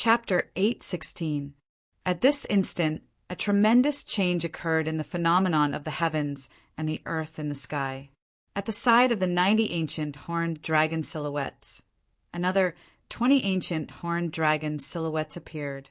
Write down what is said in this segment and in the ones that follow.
Chapter 8:16. At this instant, a tremendous change occurred in the phenomenon of the heavens and the earth in the sky. At the side of the 90 ancient horned dragon silhouettes, another 20 ancient horned dragon silhouettes appeared,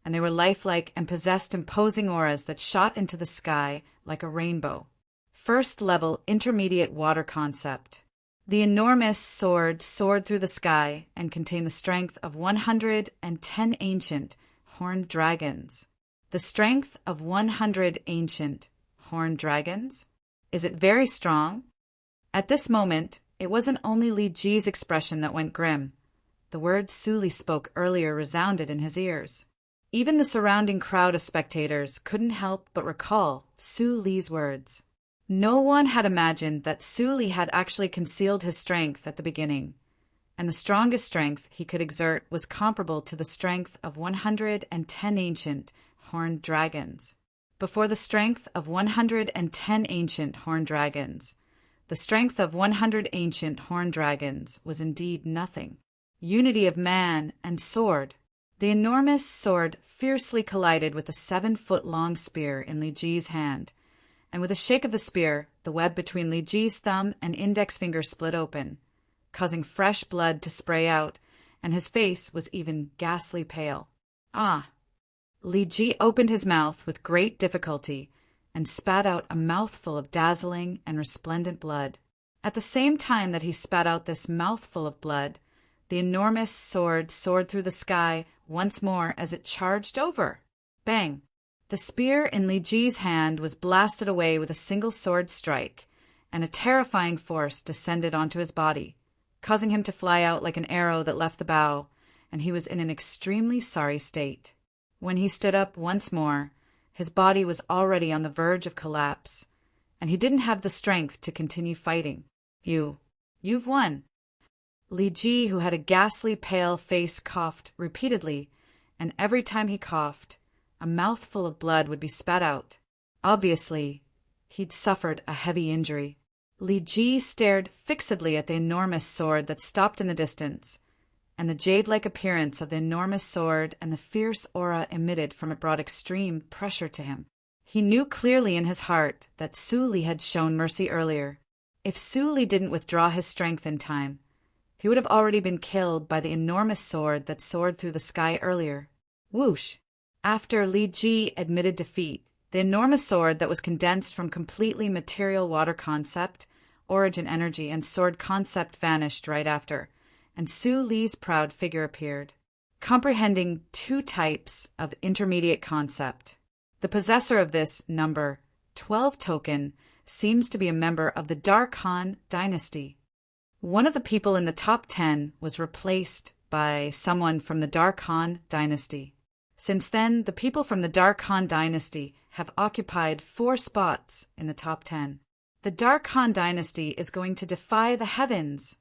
and they were lifelike and possessed imposing auras that shot into the sky like a rainbow. First level intermediate water concept. The enormous sword soared through the sky and contained the strength of 110 ancient horned dragons. The strength of 100 ancient horned dragons? Is it very strong? At this moment, it wasn't only Li Ji's expression that went grim. The words Su Li spoke earlier resounded in his ears. Even the surrounding crowd of spectators couldn't help but recall Su Li's words. No one had imagined that Su Li had actually concealed his strength at the beginning, and the strongest strength he could exert was comparable to the strength of 110 ancient horned dragons. Before the strength of 110 ancient horned dragons, the strength of 100 ancient horned dragons was indeed nothing. Unity of man and sword. The enormous sword fiercely collided with the 7-foot-long spear in Li Ji's hand, and with a shake of the spear, the web between Li Ji's thumb and index finger split open, causing fresh blood to spray out, and his face was even ghastly pale. Ah! Li Ji opened his mouth with great difficulty and spat out a mouthful of dazzling and resplendent blood. At the same time that he spat out this mouthful of blood, the enormous sword soared through the sky once more as it charged over. Bang! The spear in Li Ji's hand was blasted away with a single sword strike, and a terrifying force descended onto his body, causing him to fly out like an arrow that left the bow, and he was in an extremely sorry state. When he stood up once more, his body was already on the verge of collapse, and he didn't have the strength to continue fighting. You've won. Li Ji, who had a ghastly pale face, coughed repeatedly, and every time he coughed, a mouthful of blood would be spat out. Obviously, he'd suffered a heavy injury. Li Ji stared fixedly at the enormous sword that stopped in the distance, and the jade-like appearance of the enormous sword and the fierce aura emitted from it brought extreme pressure to him. He knew clearly in his heart that Su Li had shown mercy earlier. If Su Li didn't withdraw his strength in time, he would have already been killed by the enormous sword that soared through the sky earlier. Whoosh! After Li Ji admitted defeat, the enormous sword that was condensed from completely material water concept, origin energy, and sword concept vanished right after, and Su Li's proud figure appeared, comprehending 2 types of intermediate concept. The possessor of this number 12 token seems to be a member of the Dark Han dynasty. One of the people in the top 10 was replaced by someone from the Dark Han dynasty. Since then, the people from the Dark Han dynasty have occupied 4 spots in the top 10. The Dark Han dynasty is going to defy the heavens.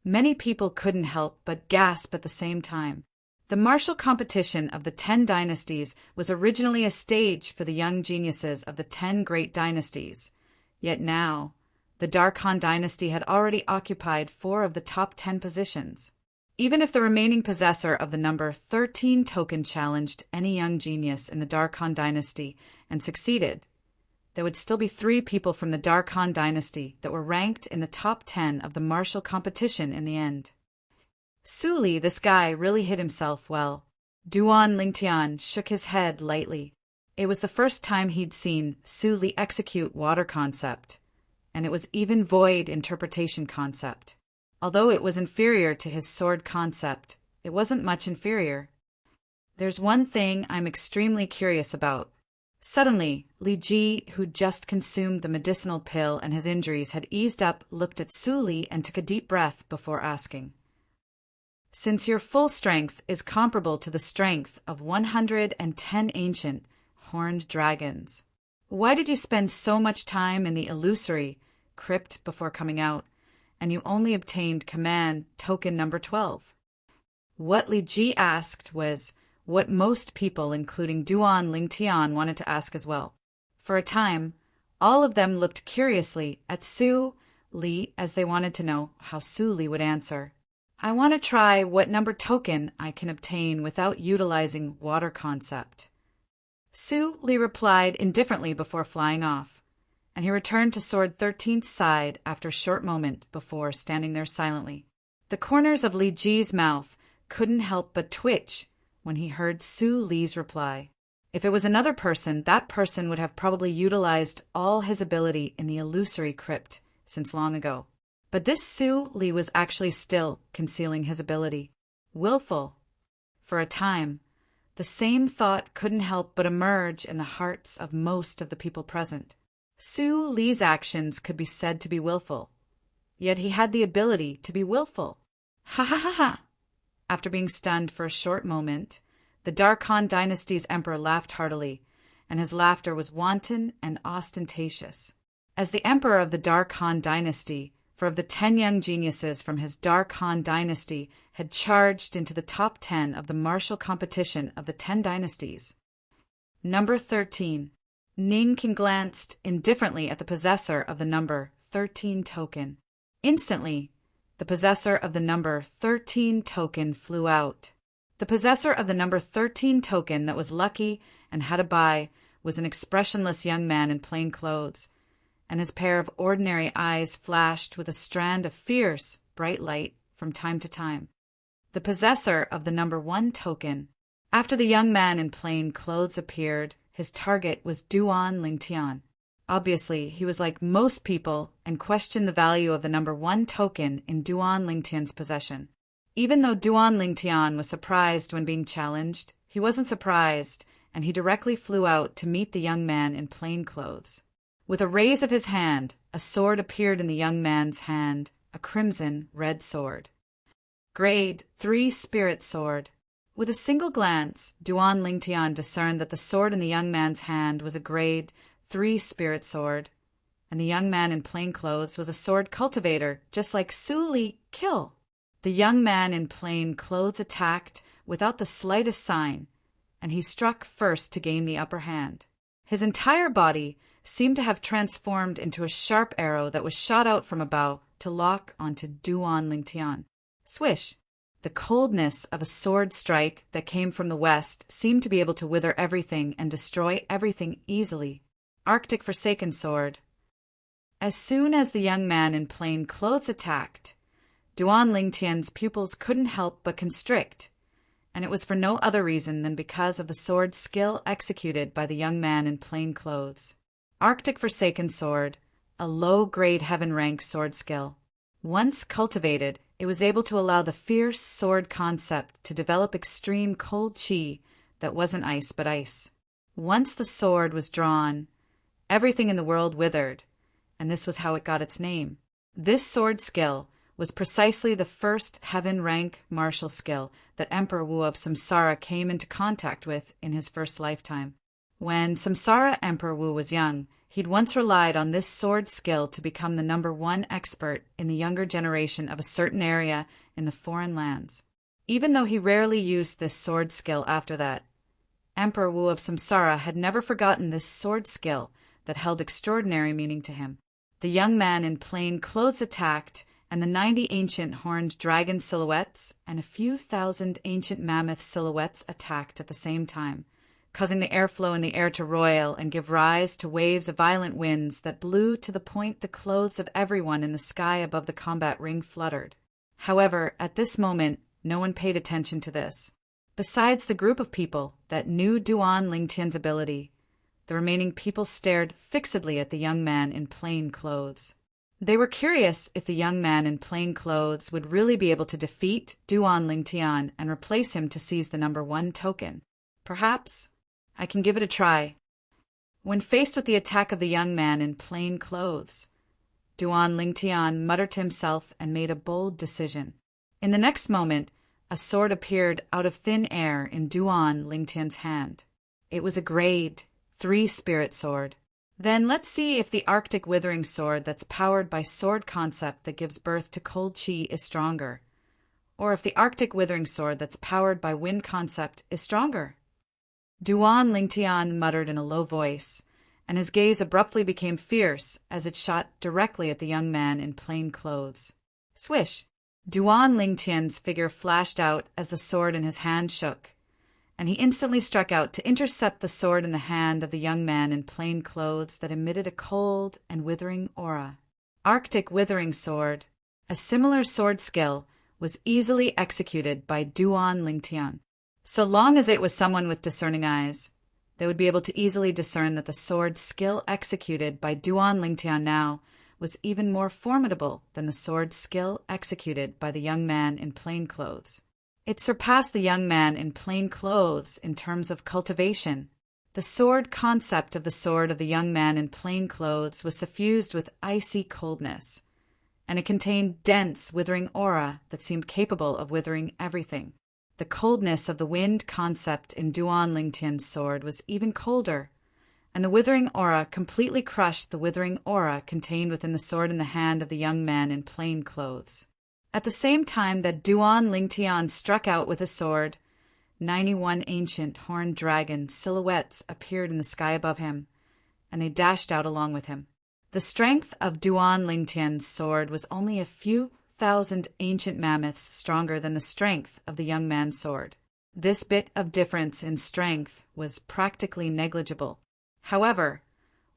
Many people couldn't help but gasp at the same time. The martial competition of the 10 dynasties was originally a stage for the young geniuses of the 10 great dynasties. Yet now, the Dark Han dynasty had already occupied 4 of the top 10 positions. Even if the remaining possessor of the number 13 token challenged any young genius in the Dark Han dynasty and succeeded, there would still be 3 people from the Dark Han dynasty that were ranked in the top 10 of the martial competition in the end. Su Li, this guy, really hit himself well. Duan Lingtian shook his head lightly. It was the first time he'd seen Su Li execute water concept, and it was even void interpretation concept. Although it was inferior to his sword concept, it wasn't much inferior. There's one thing I'm extremely curious about. Suddenly, Li Ji, who'd just consumed the medicinal pill and his injuries had eased up, looked at Su Li and took a deep breath before asking, "Since your full strength is comparable to the strength of 110 ancient horned dragons, why did you spend so much time in the illusory crypt before coming out, and you only obtained command token number 12? What Li Ji asked was what most people, including Duan Lingtian, wanted to ask as well. For a time, all of them looked curiously at Su Li as they wanted to know how Su Li would answer. I want to try what number token I can obtain without utilizing water concept. Su Li replied indifferently before flying off, and he returned to Sword 13's side after a short moment before standing there silently. The corners of Li Ji's mouth couldn't help but twitch when he heard Su Li's reply. If it was another person, that person would have probably utilized all his ability in the illusory crypt since long ago. But this Su Li was actually still concealing his ability. Willful. For a time, the same thought couldn't help but emerge in the hearts of most of the people present. Su Li's actions could be said to be willful, yet he had the ability to be willful. Ha ha ha ha! After being stunned for a short moment, the Dark Han dynasty's emperor laughed heartily, and his laughter was wanton and ostentatious. As the emperor of the Dark Han dynasty, for of the 10 young geniuses from his Dark Han dynasty had charged into the top 10 of the martial competition of the 10 dynasties. Number 13. Ning King glanced indifferently at the possessor of the number 13 token. Instantly, the possessor of the number 13 token flew out. The possessor of the number 13 token that was lucky and had a buy was an expressionless young man in plain clothes, and his pair of ordinary eyes flashed with a strand of fierce, bright light from time to time. The possessor of the number 1 token. After the young man in plain clothes appeared, his target was Duan Lingtian. Obviously, he was like most people and questioned the value of the number 1 token in Duan Lingtian's possession. Even though Duan Lingtian was surprised when being challenged, he wasn't surprised, and he directly flew out to meet the young man in plain clothes. With a raise of his hand, a sword appeared in the young man's hand, a crimson red sword. Grade 3 Spirit Sword. With a single glance, Duan Lingtian discerned that the sword in the young man's hand was a Grade 3 Spirit Sword, and the young man in plain clothes was a sword cultivator, just like Su Li Kill. The young man in plain clothes attacked without the slightest sign, and he struck first to gain the upper hand. His entire body seemed to have transformed into a sharp arrow that was shot out from a bow to lock onto Duan Lingtian. Swish! The coldness of a sword strike that came from the west seemed to be able to wither everything and destroy everything easily. Arctic Forsaken Sword. As soon as the young man in plain clothes attacked, Duan Lingtian's pupils couldn't help but constrict, and it was for no other reason than because of the sword skill executed by the young man in plain clothes. Arctic Forsaken Sword, a low-grade heaven-rank sword skill. Once cultivated, it was able to allow the fierce sword concept to develop extreme cold chi that wasn't ice but ice. Once the sword was drawn, everything in the world withered, and this was how it got its name. This sword skill was precisely the first heaven-rank martial skill that Emperor Wu of Samsara came into contact with in his first lifetime. When Samsara Emperor Wu was young, he'd once relied on this sword skill to become the number 1 expert in the younger generation of a certain area in the foreign lands. Even though he rarely used this sword skill after that, Emperor Wu of Samsara had never forgotten this sword skill that held extraordinary meaning to him. The young man in plain clothes attacked, and the 90 ancient horned dragon silhouettes and a few thousand ancient mammoth silhouettes attacked at the same time, causing the airflow in the air to roil and give rise to waves of violent winds that blew to the point the clothes of everyone in the sky above the combat ring fluttered. However, at this moment, no one paid attention to this. Besides the group of people that knew Duan Lingtian's ability, the remaining people stared fixedly at the young man in plain clothes. They were curious if the young man in plain clothes would really be able to defeat Duan Lingtian and replace him to seize the number 1 token. Perhaps I can give it a try. When faced with the attack of the young man in plain clothes, Duan Lingtian muttered to himself and made a bold decision. In the next moment, a sword appeared out of thin air in Duan Lingtian's hand. It was a Grade 3 Spirit Sword. Then let's see if the Arctic Withering Sword that's powered by sword concept that gives birth to cold chi is stronger, or if the Arctic Withering Sword that's powered by wind concept is stronger. Duan Lingtian muttered in a low voice, and his gaze abruptly became fierce as it shot directly at the young man in plain clothes. Swish! Duan Lingtian's figure flashed out as the sword in his hand shook, and he instantly struck out to intercept the sword in the hand of the young man in plain clothes that emitted a cold and withering aura. Arctic Withering Sword. A similar sword skill was easily executed by Duan Lingtian. So long as it was someone with discerning eyes, they would be able to easily discern that the sword skill executed by Duan Lingtian now was even more formidable than the sword skill executed by the young man in plain clothes. It surpassed the young man in plain clothes in terms of cultivation. The sword concept of the sword of the young man in plain clothes was suffused with icy coldness, and it contained dense, withering aura that seemed capable of withering everything. The coldness of the wind concept in Duan Lingtian's sword was even colder, and the withering aura completely crushed the withering aura contained within the sword in the hand of the young man in plain clothes. At the same time that Duan Lingtian struck out with a sword, 91 ancient horned dragon silhouettes appeared in the sky above him, and they dashed out along with him. The strength of Duan Lingtian's sword was only a few thousand ancient mammoths stronger than the strength of the young man's sword. This bit of difference in strength was practically negligible. However,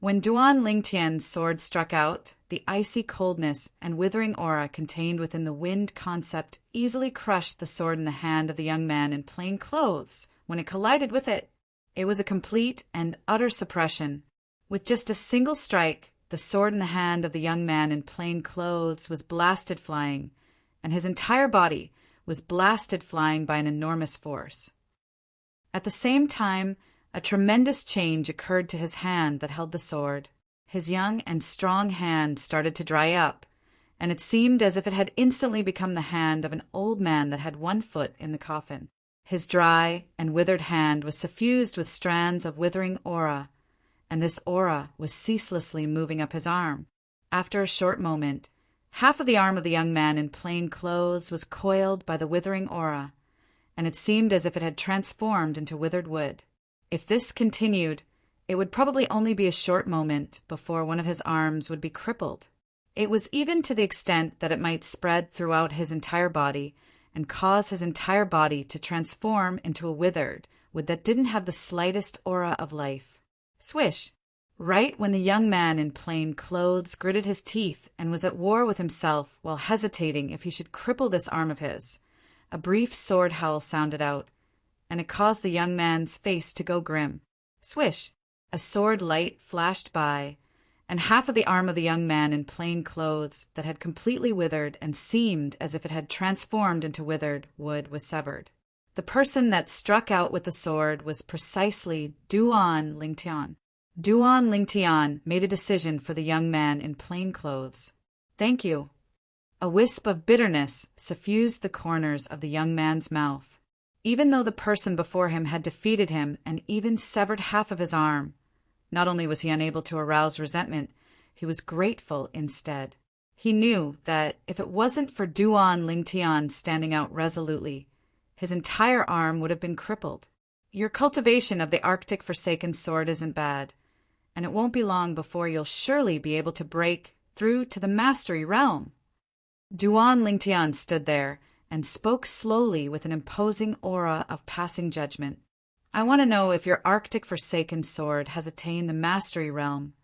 when Duan Lingtian's sword struck out, the icy coldness and withering aura contained within the wind concept easily crushed the sword in the hand of the young man in plain clothes. When it collided with it, it was a complete and utter suppression. With just a single strike, the sword in the hand of the young man in plain clothes was blasted flying, and his entire body was blasted flying by an enormous force. At the same time, a tremendous change occurred to his hand that held the sword. His young and strong hand started to dry up, and it seemed as if it had instantly become the hand of an old man that had one foot in the coffin. His dry and withered hand was suffused with strands of withering aura, and this aura was ceaselessly moving up his arm. After a short moment, half of the arm of the young man in plain clothes was coiled by the withering aura, and it seemed as if it had transformed into withered wood. If this continued, it would probably only be a short moment before one of his arms would be crippled. It was even to the extent that it might spread throughout his entire body and cause his entire body to transform into a withered wood that didn't have the slightest aura of life. Swish! Right when the young man in plain clothes gritted his teeth and was at war with himself while hesitating if he should cripple this arm of his, a brief sword howl sounded out, and it caused the young man's face to go grim. Swish! A sword light flashed by, and half of the arm of the young man in plain clothes that had completely withered and seemed as if it had transformed into withered wood was severed. The person that struck out with the sword was precisely Duan Lingtian. Duan Lingtian made a decision for the young man in plain clothes. Thank you. A wisp of bitterness suffused the corners of the young man's mouth. Even though the person before him had defeated him and even severed half of his arm, not only was he unable to arouse resentment, he was grateful instead. He knew that if it wasn't for Duan Lingtian standing out resolutely, his entire arm would have been crippled. Your cultivation of the Arctic Forsaken Sword isn't bad, and it won't be long before you'll surely be able to break through to the Mastery Realm. Duan Lingtian stood there and spoke slowly with an imposing aura of passing judgment. I want to know if your Arctic Forsaken Sword has attained the Mastery Realm.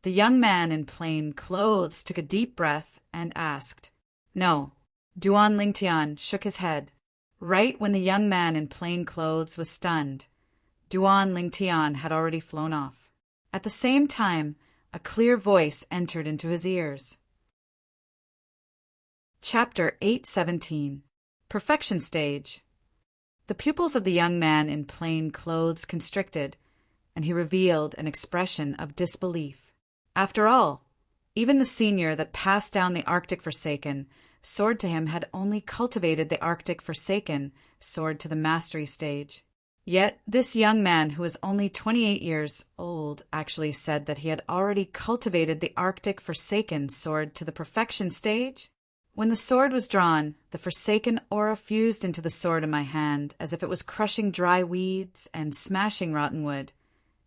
The young man in plain clothes took a deep breath and asked. No. Duan Lingtian shook his head. Right when the young man in plain clothes was stunned, Duan Lingtian had already flown off. At the same time, a clear voice entered into his ears. Chapter 817. Perfection Stage. The pupils of the young man in plain clothes constricted, and he revealed an expression of disbelief. After all, even the senior that passed down the Arctic Forsaken Sword to him had only cultivated the Arctic Forsaken Sword to the Mastery Stage. Yet this young man, who was only 28 years old, actually said that he had already cultivated the Arctic Forsaken Sword to the Perfection Stage. When the sword was drawn, the Forsaken aura fused into the sword in my hand as if it was crushing dry weeds and smashing rotten wood,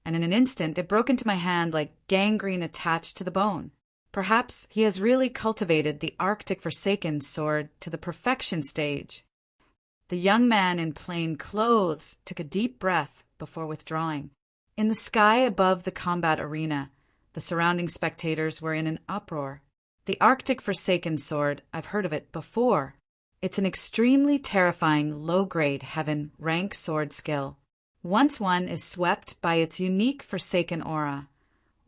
and in an instant it broke into my hand like gangrene attached to the bone. Perhaps he has really cultivated the Arctic Forsaken sword to the perfection stage. The young man in plain clothes took a deep breath before withdrawing. In the sky above the combat arena, the surrounding spectators were in an uproar. The Arctic Forsaken sword, I've heard of it before. It's an extremely terrifying low-grade heaven rank sword skill. Once one is swept by its unique Forsaken aura,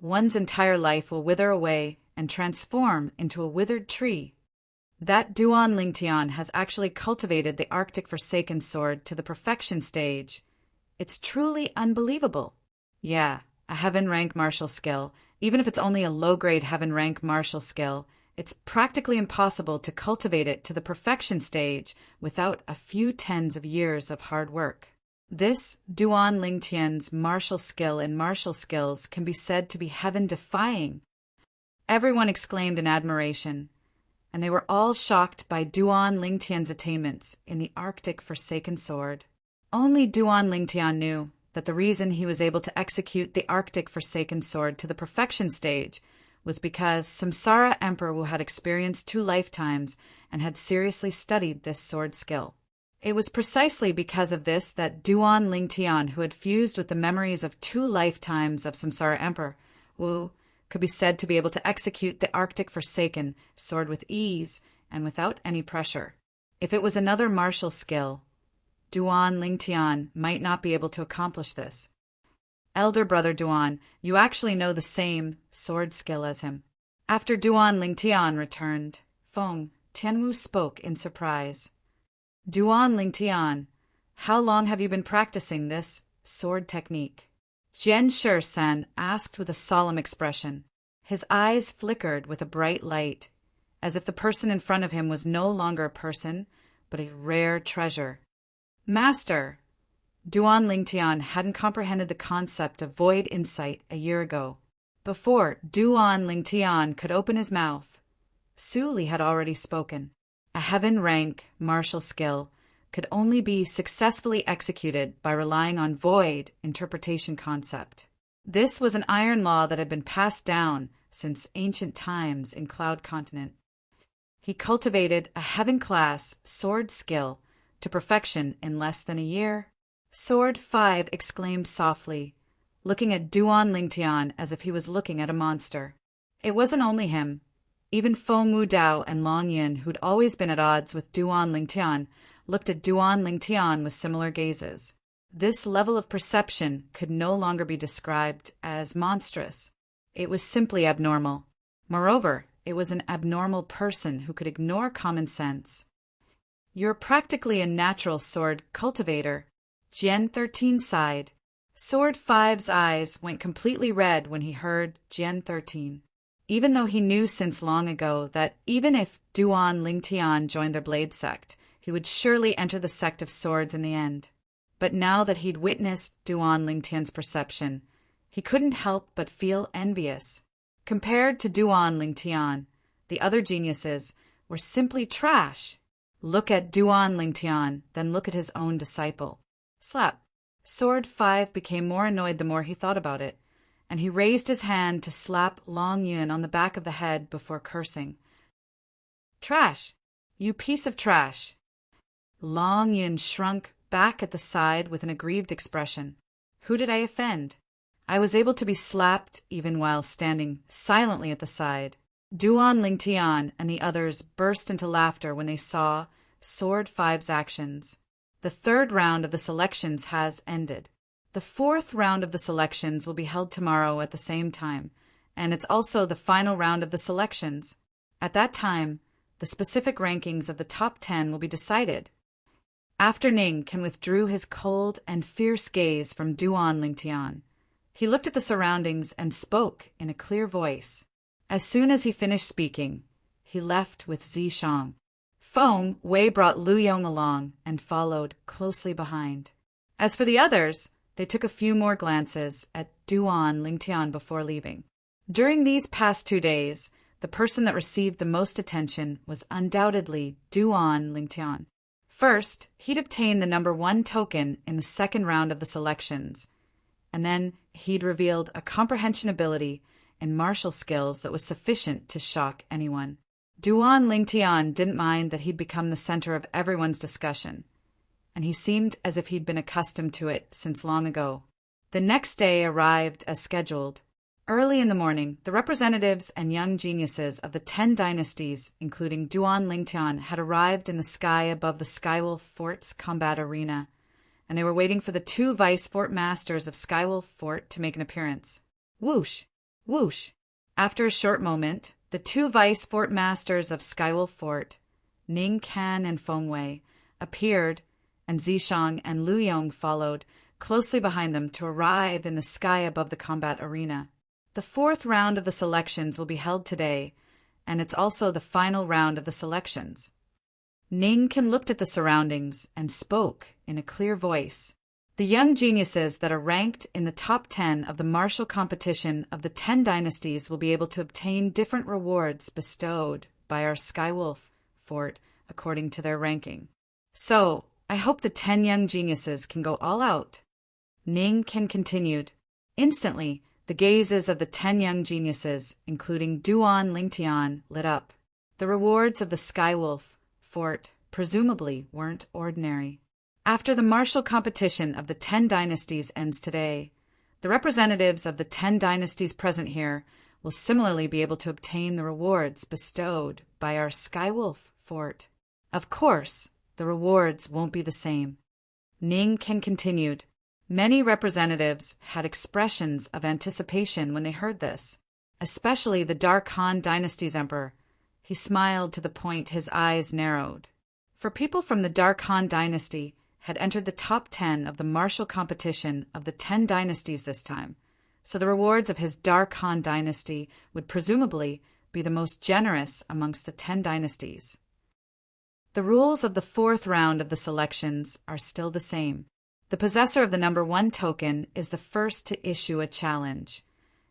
one's entire life will wither away and transform into a withered tree. That Duan Lingtian has actually cultivated the Arctic Forsaken sword to the perfection stage. It's truly unbelievable. Yeah, a heaven rank martial skill. Even if it's only a low-grade heaven rank martial skill, it's practically impossible to cultivate it to the perfection stage without a few tens of years of hard work. This Duan Lingtian's martial skill and martial skills can be said to be heaven-defying. Everyone exclaimed in admiration, and they were all shocked by Duan Lingtian's attainments in the Arctic Forsaken sword. Only Duan Lingtian knew that the reason he was able to execute the Arctic Forsaken sword to the perfection stage was because Samsara Emperor Wu had experienced 2 lifetimes and had seriously studied this sword skill. It was precisely because of this that Duan Lingtian, who had fused with the memories of 2 lifetimes of Samsara Emperor Wu, could be said to be able to execute the Arctic Forsaken sword with ease and without any pressure. If it was another martial skill, Duan Lingtian might not be able to accomplish this. Elder brother Duan, you actually know the same sword skill as him. After Duan Lingtian returned, Feng Tianwu spoke in surprise. Duan Lingtian, how long have you been practicing this sword technique? Jian Shi-san asked with a solemn expression. His eyes flickered with a bright light, as if the person in front of him was no longer a person, but a rare treasure. Master! Duan Lingtian hadn't comprehended the concept of void insight a year ago. Before Duan Lingtian could open his mouth, Su Li had already spoken. A heaven rank martial skill could only be successfully executed by relying on void interpretation concept. This was an iron law that had been passed down since ancient times in Cloud Continent. He cultivated a heaven-class sword skill to perfection in less than a year. Sword 5 exclaimed softly, looking at Duan Lingtian as if he was looking at a monster. It wasn't only him. Even Feng Wudao and Long Yin, who'd always been at odds with Duan Lingtian, looked at Duan Lingtian with similar gazes. This level of perception could no longer be described as monstrous. It was simply abnormal. Moreover, it was an abnormal person who could ignore common sense. You're practically a natural sword cultivator. Jian 13 sighed. Sword 5's eyes went completely red when he heard Jian 13. Even though he knew since long ago that even if Duan Lingtian joined their blade sect, he would surely enter the sect of swords in the end. But now that he'd witnessed Duan Lingtian's perception, he couldn't help but feel envious. Compared to Duan Lingtian, the other geniuses were simply trash. Look at Duan Lingtian, then look at his own disciple. Slap. Sword 5 became more annoyed the more he thought about it, and he raised his hand to slap Long Yun on the back of the head before cursing. Trash! You piece of trash! Long Yun shrunk back at the side with an aggrieved expression. Who did I offend? I was able to be slapped even while standing silently at the side. Duan Lingtian and the others burst into laughter when they saw Sword 5's actions. The 3rd round of the selections has ended. The 4th round of the selections will be held tomorrow at the same time, and it's also the final round of the selections. At that time, the specific rankings of the top 10 will be decided. After Ning Ken withdrew his cold and fierce gaze from Duan Lingtian. He looked at the surroundings and spoke in a clear voice. As soon as he finished speaking, he left with Zishang. Feng Wei brought Lu Yong along and followed closely behind. As for the others, they took a few more glances at Duan Lingtian before leaving. During these past 2 days, the person that received the most attention was undoubtedly Duan Lingtian. First, he'd obtained the number 1 token in the 2nd round of the selections, and then he'd revealed a comprehension ability in martial skills that was sufficient to shock anyone. Duan Lingtian didn't mind that he'd become the center of everyone's discussion, and he seemed as if he'd been accustomed to it since long ago. The next day arrived as scheduled. Early in the morning, the representatives and young geniuses of the 10 dynasties, including Duan Lingtian, had arrived in the sky above the Skywolf Fort's combat arena, and they were waiting for the 2 vice fort masters of Skywolf Fort to make an appearance. Whoosh! Whoosh! After a short moment, the 2 vice fort masters of Skywolf Fort, Ning Kan and Feng Wei, appeared, and Zishang and Lu Yong followed closely behind them to arrive in the sky above the combat arena. The 4th round of the selections will be held today, and it's also the final round of the selections. Ning Kan looked at the surroundings and spoke in a clear voice. The young geniuses that are ranked in the top 10 of the martial competition of the 10 dynasties will be able to obtain different rewards bestowed by our Skywolf Fort according to their ranking. So, I hope the 10 young geniuses can go all out. Ning Kan continued. Instantly, the gazes of the 10 young geniuses, including Duan Lingtian, lit up. The rewards of the Skywolf Fort presumably weren't ordinary. After the martial competition of the 10 dynasties ends today, the representatives of the 10 dynasties present here will similarly be able to obtain the rewards bestowed by our Skywolf Fort. Of course, the rewards won't be the same. Ning Kan continued. Many representatives had expressions of anticipation when they heard this, especially the Dark Han dynasty's emperor. He smiled to the point his eyes narrowed. For people from the Dark Han dynasty had entered the top 10 of the martial competition of the 10 dynasties this time, so the rewards of his Dark Han dynasty would presumably be the most generous amongst the 10 dynasties. The rules of the 4th round of the selections are still the same. The possessor of the number 1 token is the first to issue a challenge,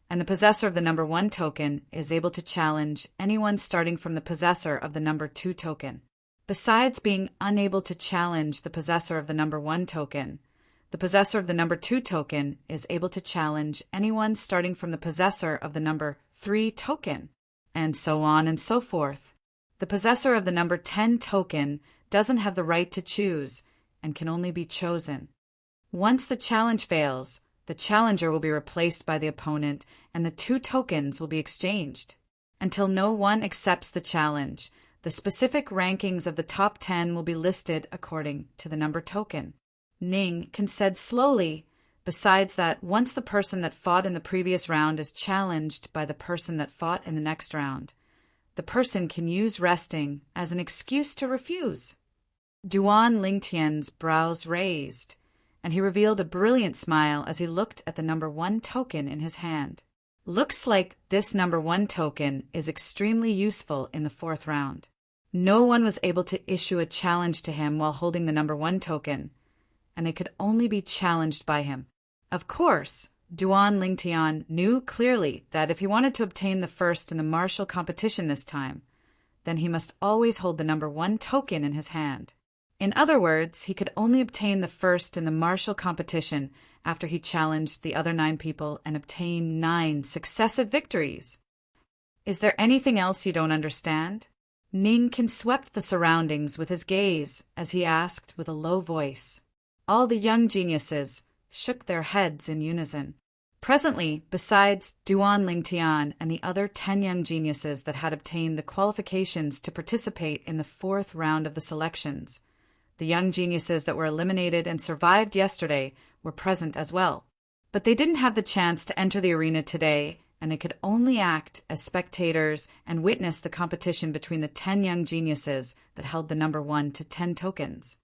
and the possessor of the number 1 token is able to challenge anyone starting from the possessor of the number 2 token. Besides being unable to challenge the possessor of the number 1 token, the possessor of the number 2 token is able to challenge anyone starting from the possessor of the number 3 token, and so on and so forth. The possessor of the number 10 token doesn't have the right to choose and can only be chosen. Once the challenge fails, the challenger will be replaced by the opponent and the 2 tokens will be exchanged. Until no one accepts the challenge, the specific rankings of the top 10 will be listed according to the number token. Ning Kan said slowly, besides that once the person that fought in the previous round is challenged by the person that fought in the next round, the person can use resting as an excuse to refuse. Duan Lingtian's brows raised, and he revealed a brilliant smile as he looked at the number 1 token in his hand. Looks like this number 1 token is extremely useful in the 4th round. No one was able to issue a challenge to him while holding the number 1 token, and they could only be challenged by him. Of course, Duan Lingtian knew clearly that if he wanted to obtain the first in the martial competition this time, then he must always hold the number 1 token in his hand. In other words, he could only obtain the first in the martial competition after he challenged the other 9 people and obtained 9 successive victories. Is there anything else you don't understand? Ning Kan swept the surroundings with his gaze as he asked with a low voice. All the young geniuses shook their heads in unison. Presently, besides Duan Lingtian and the other 10 young geniuses that had obtained the qualifications to participate in the 4th round of the selections, the young geniuses that were eliminated and survived yesterday were present as well. But they didn't have the chance to enter the arena today, and they could only act as spectators and witness the competition between the 10 young geniuses that held the number 1 to 10 tokens.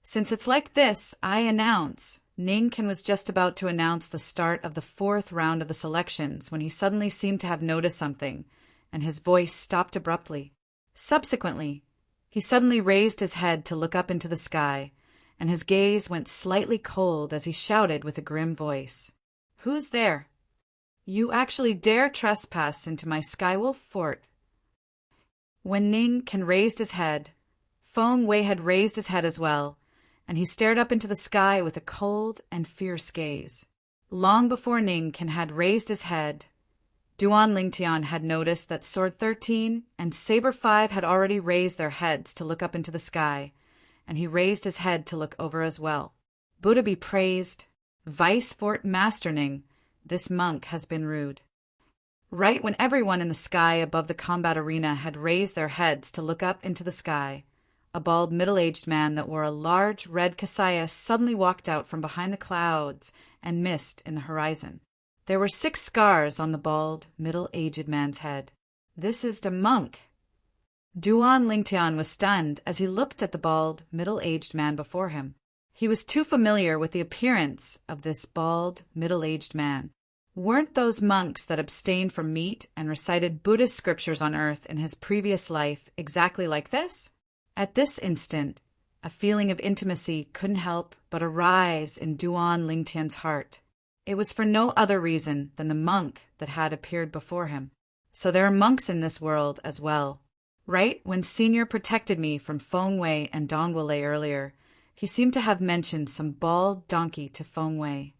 Since it's like this, I announce. Ning Kan was just about to announce the start of the 4th round of the selections when he suddenly seemed to have noticed something, and his voice stopped abruptly. Subsequently, he suddenly raised his head to look up into the sky, and his gaze went slightly cold as he shouted with a grim voice. "Who's there? You actually dare trespass into my Skywolf Fort?" When Ning Kan raised his head, Feng Wei had raised his head as well, and he stared up into the sky with a cold and fierce gaze. Long before Ning Kan had raised his head, Duan Lingtian had noticed that Sword 13 and Saber 5 had already raised their heads to look up into the sky, and he raised his head to look over as well. Buddha be praised. Vice Fort Masterning, this monk has been rude. Right when everyone in the sky above the combat arena had raised their heads to look up into the sky, a bald middle-aged man that wore a large red kasaya suddenly walked out from behind the clouds and mist in the horizon. There were 6 scars on the bald, middle-aged man's head. This is the monk. Duan Lingtian was stunned as he looked at the bald, middle-aged man before him. He was too familiar with the appearance of this bald, middle-aged man. Weren't those monks that abstained from meat and recited Buddhist scriptures on earth in his previous life exactly like this? At this instant, a feeling of intimacy couldn't help but arise in Duan Lingtian's heart. It was for no other reason than the monk that had appeared before him. So there are monks in this world as well. Right when Senior protected me from Feng Wei and Dongwu Lei earlier, he seemed to have mentioned some bald donkey to Feng Wei.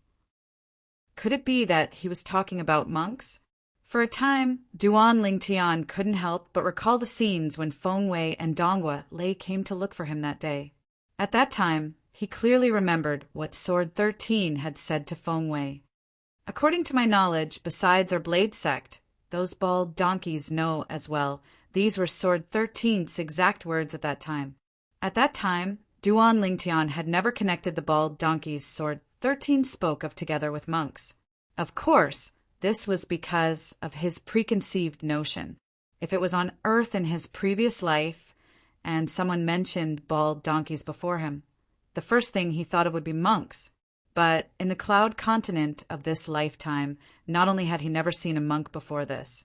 Could it be that he was talking about monks? For a time, Duan Lingtian couldn't help but recall the scenes when Feng Wei and Dongwu Lei came to look for him that day. At that time, he clearly remembered what Sword 13 had said to Feng Wei. According to my knowledge, besides our Blade sect, those bald donkeys know as well. These were Sword 13's exact words at that time. At that time, Duan Lingtian had never connected the bald donkeys Sword 13 spoke of together with monks. Of course, this was because of his preconceived notion. If it was on Earth in his previous life, and someone mentioned bald donkeys before him, the first thing he thought of would be monks. But in the cloud continent of this lifetime, not only had he never seen a monk before this,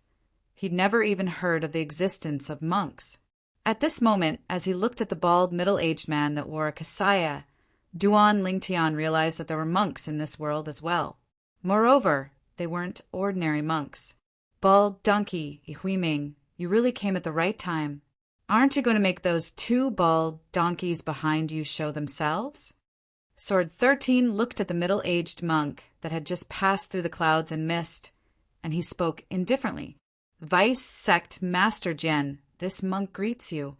he'd never even heard of the existence of monks. At this moment, as he looked at the bald middle-aged man that wore a kasaya, Duan Lingtian realized that there were monks in this world as well. Moreover, they weren't ordinary monks. Bald donkey, Huiming, you really came at the right time. Aren't you going to make those 2 bald donkeys behind you show themselves? Sword 13 looked at the middle-aged monk that had just passed through the clouds and mist, and he spoke indifferently. Vice Sect Master Jian, this monk greets you.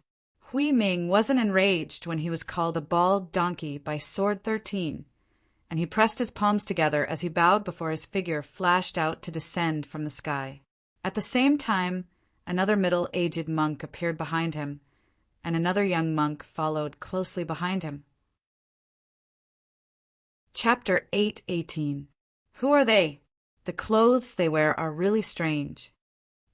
Huiming wasn't enraged when he was called a bald donkey by Sword 13, and he pressed his palms together as he bowed before his figure flashed out to descend from the sky. At the same time, another middle-aged monk appeared behind him, and another young monk followed closely behind him. Chapter 8:18. Who are they? The clothes they wear are really strange.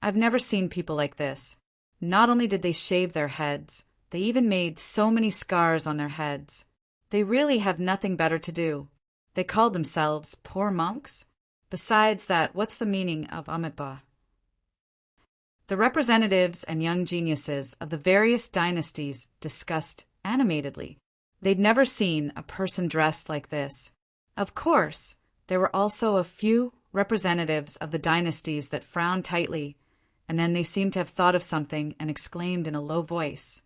I've never seen people like this. Not only did they shave their heads, they even made so many scars on their heads. They really have nothing better to do. They called themselves poor monks. Besides that, what's the meaning of Amitabha? The representatives and young geniuses of the various dynasties discussed animatedly. They'd never seen a person dressed like this. Of course, there were also a few representatives of the dynasties that frowned tightly, and then they seemed to have thought of something and exclaimed in a low voice,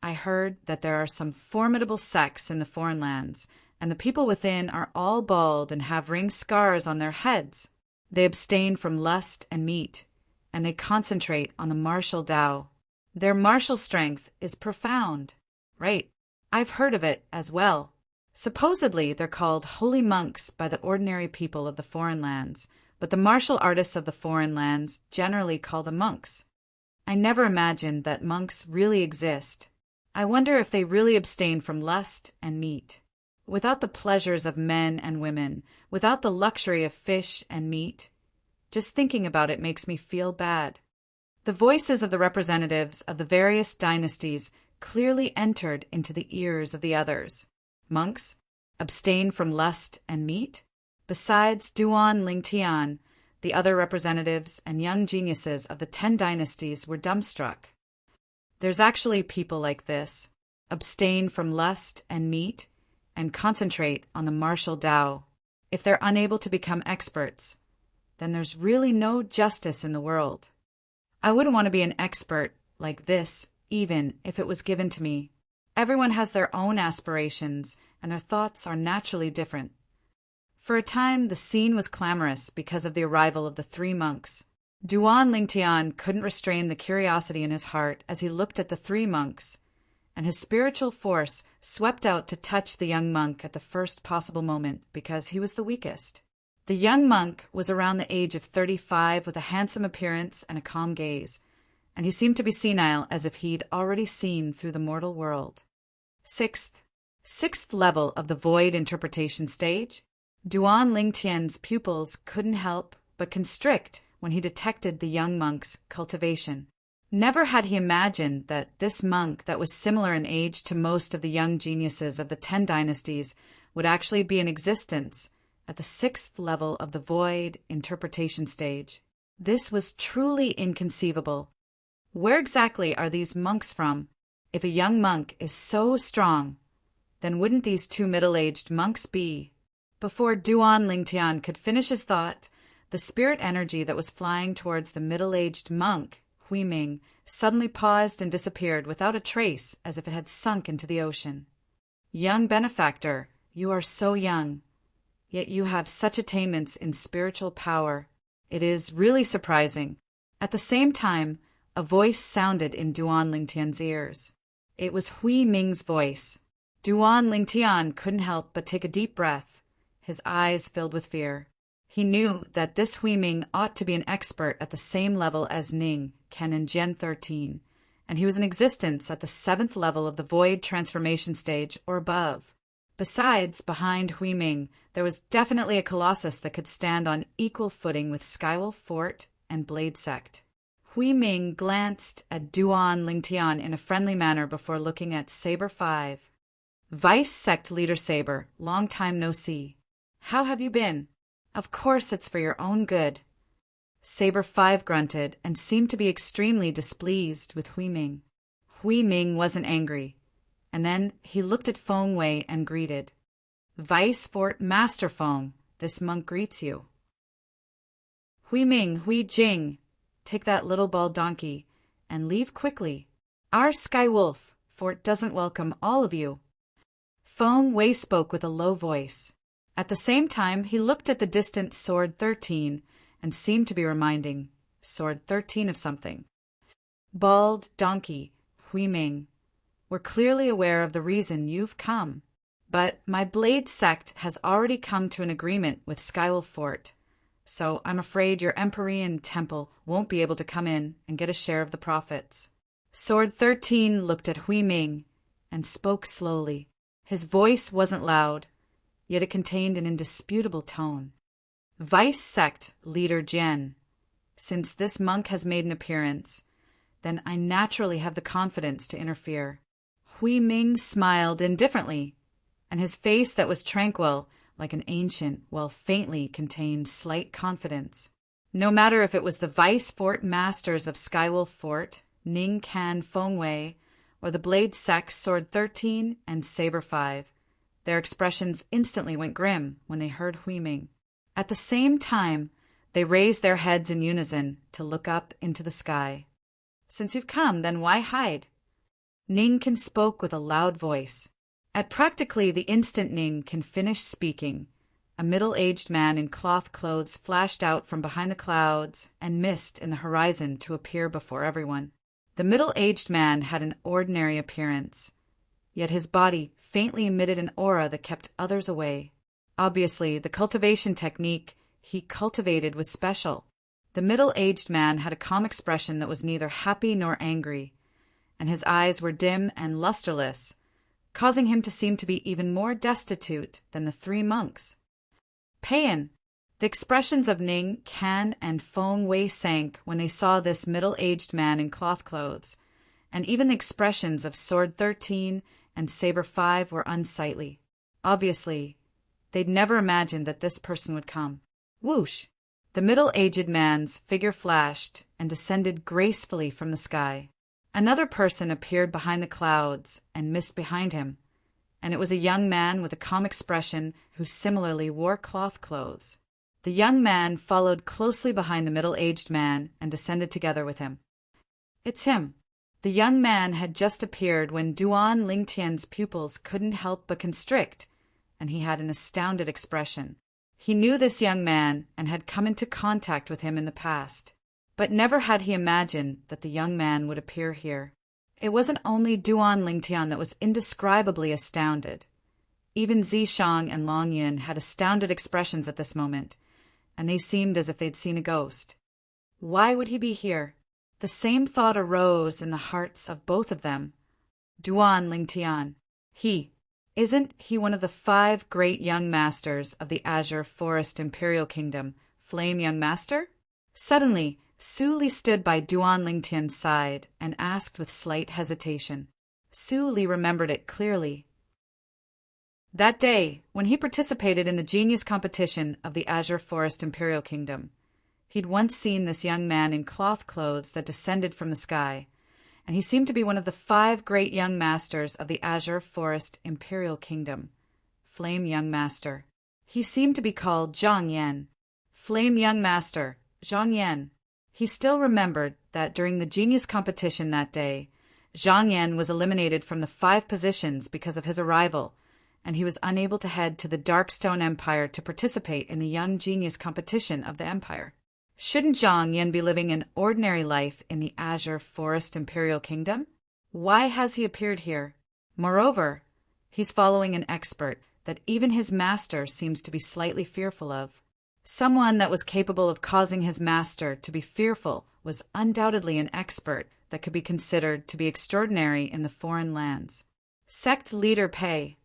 I heard that there are some formidable sects in the foreign lands, and the people within are all bald and have ring scars on their heads. They abstain from lust and meat, and they concentrate on the martial Tao. Their martial strength is profound. Right, I've heard of it as well. Supposedly they're called holy monks by the ordinary people of the foreign lands, but the martial artists of the foreign lands generally call them monks. I never imagined that monks really exist. I wonder if they really abstain from lust and meat. Without the pleasures of men and women, without the luxury of fish and meat, just thinking about it makes me feel bad. The voices of the representatives of the various dynasties clearly entered into the ears of the others. Monks abstain from lust and meat? Besides Duan Lingtian, the other representatives and young geniuses of the 10 dynasties were dumbstruck. There's actually people like this, abstain from lust and meat, and concentrate on the martial Tao. If they're unable to become experts, then there's really no justice in the world. I wouldn't want to be an expert like this, even if it was given to me. Everyone has their own aspirations, and their thoughts are naturally different. For a time, the scene was clamorous because of the arrival of the 3 monks. Duan Lingtian couldn't restrain the curiosity in his heart as he looked at the three monks, and his spiritual force swept out to touch the young monk at the first possible moment because he was the weakest. The young monk was around the age of 35 with a handsome appearance and a calm gaze, and he seemed to be senile as if he'd already seen through the mortal world. Sixth level of the void interpretation stage. Duan Lingtian's pupils couldn't help but constrict when he detected the young monk's cultivation. Never had he imagined that this monk that was similar in age to most of the young geniuses of the 10 dynasties would actually be in existence at the 6th level of the void interpretation stage. This was truly inconceivable. Where exactly are these monks from? If a young monk is so strong, then wouldn't these 2 middle-aged monks be? Before Duan Lingtian could finish his thought, the spirit energy that was flying towards the middle-aged monk, Huiming, suddenly paused and disappeared without a trace, as if it had sunk into the ocean. Young benefactor, you are so young, yet you have such attainments in spiritual power. It is really surprising. At the same time, a voice sounded in Duan Lingtian's ears. It was Huiming's voice. Duan Lingtian couldn't help but take a deep breath, his eyes filled with fear. He knew that this Huiming ought to be an expert at the same level as Ning, Ken, and Gen 13, and he was in existence at the 7th level of the void transformation stage or above. Besides, behind Huiming, there was definitely a colossus that could stand on equal footing with Skywolf Fort and Blade Sect. Huiming glanced at Duan Lingtian in a friendly manner before looking at Saber 5. Vice Sect Leader Saber, long time no see. How have you been? Of course it's for your own good. Saber 5 grunted and seemed to be extremely displeased with Huiming. Huiming wasn't angry, and then he looked at Feng Wei and greeted. Vice Fort Master Feng, this monk greets you. Huiming, Hui Jing, take that little bald donkey and leave quickly. Our Skywolf Fort doesn't welcome all of you. Feng Wei spoke with a low voice. At the same time, he looked at the distant Sword 13 and seemed to be reminding Sword 13 of something. Bald donkey, Huiming, we're clearly aware of the reason you've come, but my Blade Sect has already come to an agreement with Skywolf Fort, so I'm afraid your Empyrean Temple won't be able to come in and get a share of the profits. Sword 13 looked at Huiming and spoke slowly. His voice wasn't loud, yet it contained an indisputable tone. Vice Sect Leader Jian, since this monk has made an appearance, then I naturally have the confidence to interfere. Huiming smiled indifferently, and his face that was tranquil, like an ancient, while faintly contained slight confidence. No matter if it was the Vice Fort Masters of Skywolf Fort, Ning Can Feng Wei, or the Blade Sect Sword 13 and Saber 5, their expressions instantly went grim when they heard Huiming. At the same time, they raised their heads in unison to look up into the sky. Since you've come, then why hide? Ning Can spoke with a loud voice. At practically the instant Ning Can finished speaking, a middle-aged man in cloth clothes flashed out from behind the clouds and mist in the horizon to appear before everyone. The middle-aged man had an ordinary appearance, yet his body faintly emitted an aura that kept others away. Obviously, the cultivation technique he cultivated was special. The middle-aged man had a calm expression that was neither happy nor angry, and his eyes were dim and lusterless, causing him to seem to be even more destitute than the 3 monks. Payan, the expressions of Ning, Can, and Feng Wei sank when they saw this middle-aged man in cloth clothes, and even the expressions of Sword 13 and Saber 5 were unsightly. Obviously, they'd never imagined that this person would come. Whoosh! The middle-aged man's figure flashed and descended gracefully from the sky. Another person appeared behind the clouds and mist behind him, and it was a young man with a calm expression who similarly wore cloth clothes. The young man followed closely behind the middle-aged man and descended together with him. It's him. The young man had just appeared when Duan Lingtian's pupils couldn't help but constrict, and he had an astounded expression. He knew this young man and had come into contact with him in the past. But never had he imagined that the young man would appear here. It wasn't only Duan Lingtian that was indescribably astounded. Even Zishang and Long Yun had astounded expressions at this moment, and they seemed as if they'd seen a ghost. Why would he be here? The same thought arose in the hearts of both of them. Duan Lingtian. Isn't he one of the 5 great young masters of the Azure Forest Imperial Kingdom, Flame Young Master? Suddenly, Su Li stood by Duan Lingtian's side and asked with slight hesitation. Su Li remembered it clearly. That day, when he participated in the genius competition of the Azure Forest Imperial Kingdom, he'd once seen this young man in cloth clothes that descended from the sky, and he seemed to be one of the 5 great young masters of the Azure Forest Imperial Kingdom, Flame Young Master. He seemed to be called Zhang Yan. Flame Young Master, Zhang Yan. He still remembered that during the genius competition that day, Zhang Yan was eliminated from the 5 positions because of his arrival, and he was unable to head to the Darkstone Empire to participate in the Young Genius competition of the Empire. Shouldn't Zhang Yan be living an ordinary life in the Azure Forest Imperial Kingdom? Why has he appeared here? Moreover, he's following an expert that even his master seems to be slightly fearful of. Someone that was capable of causing his master to be fearful was undoubtedly an expert that could be considered to be extraordinary in the foreign lands. Sect leader Pei,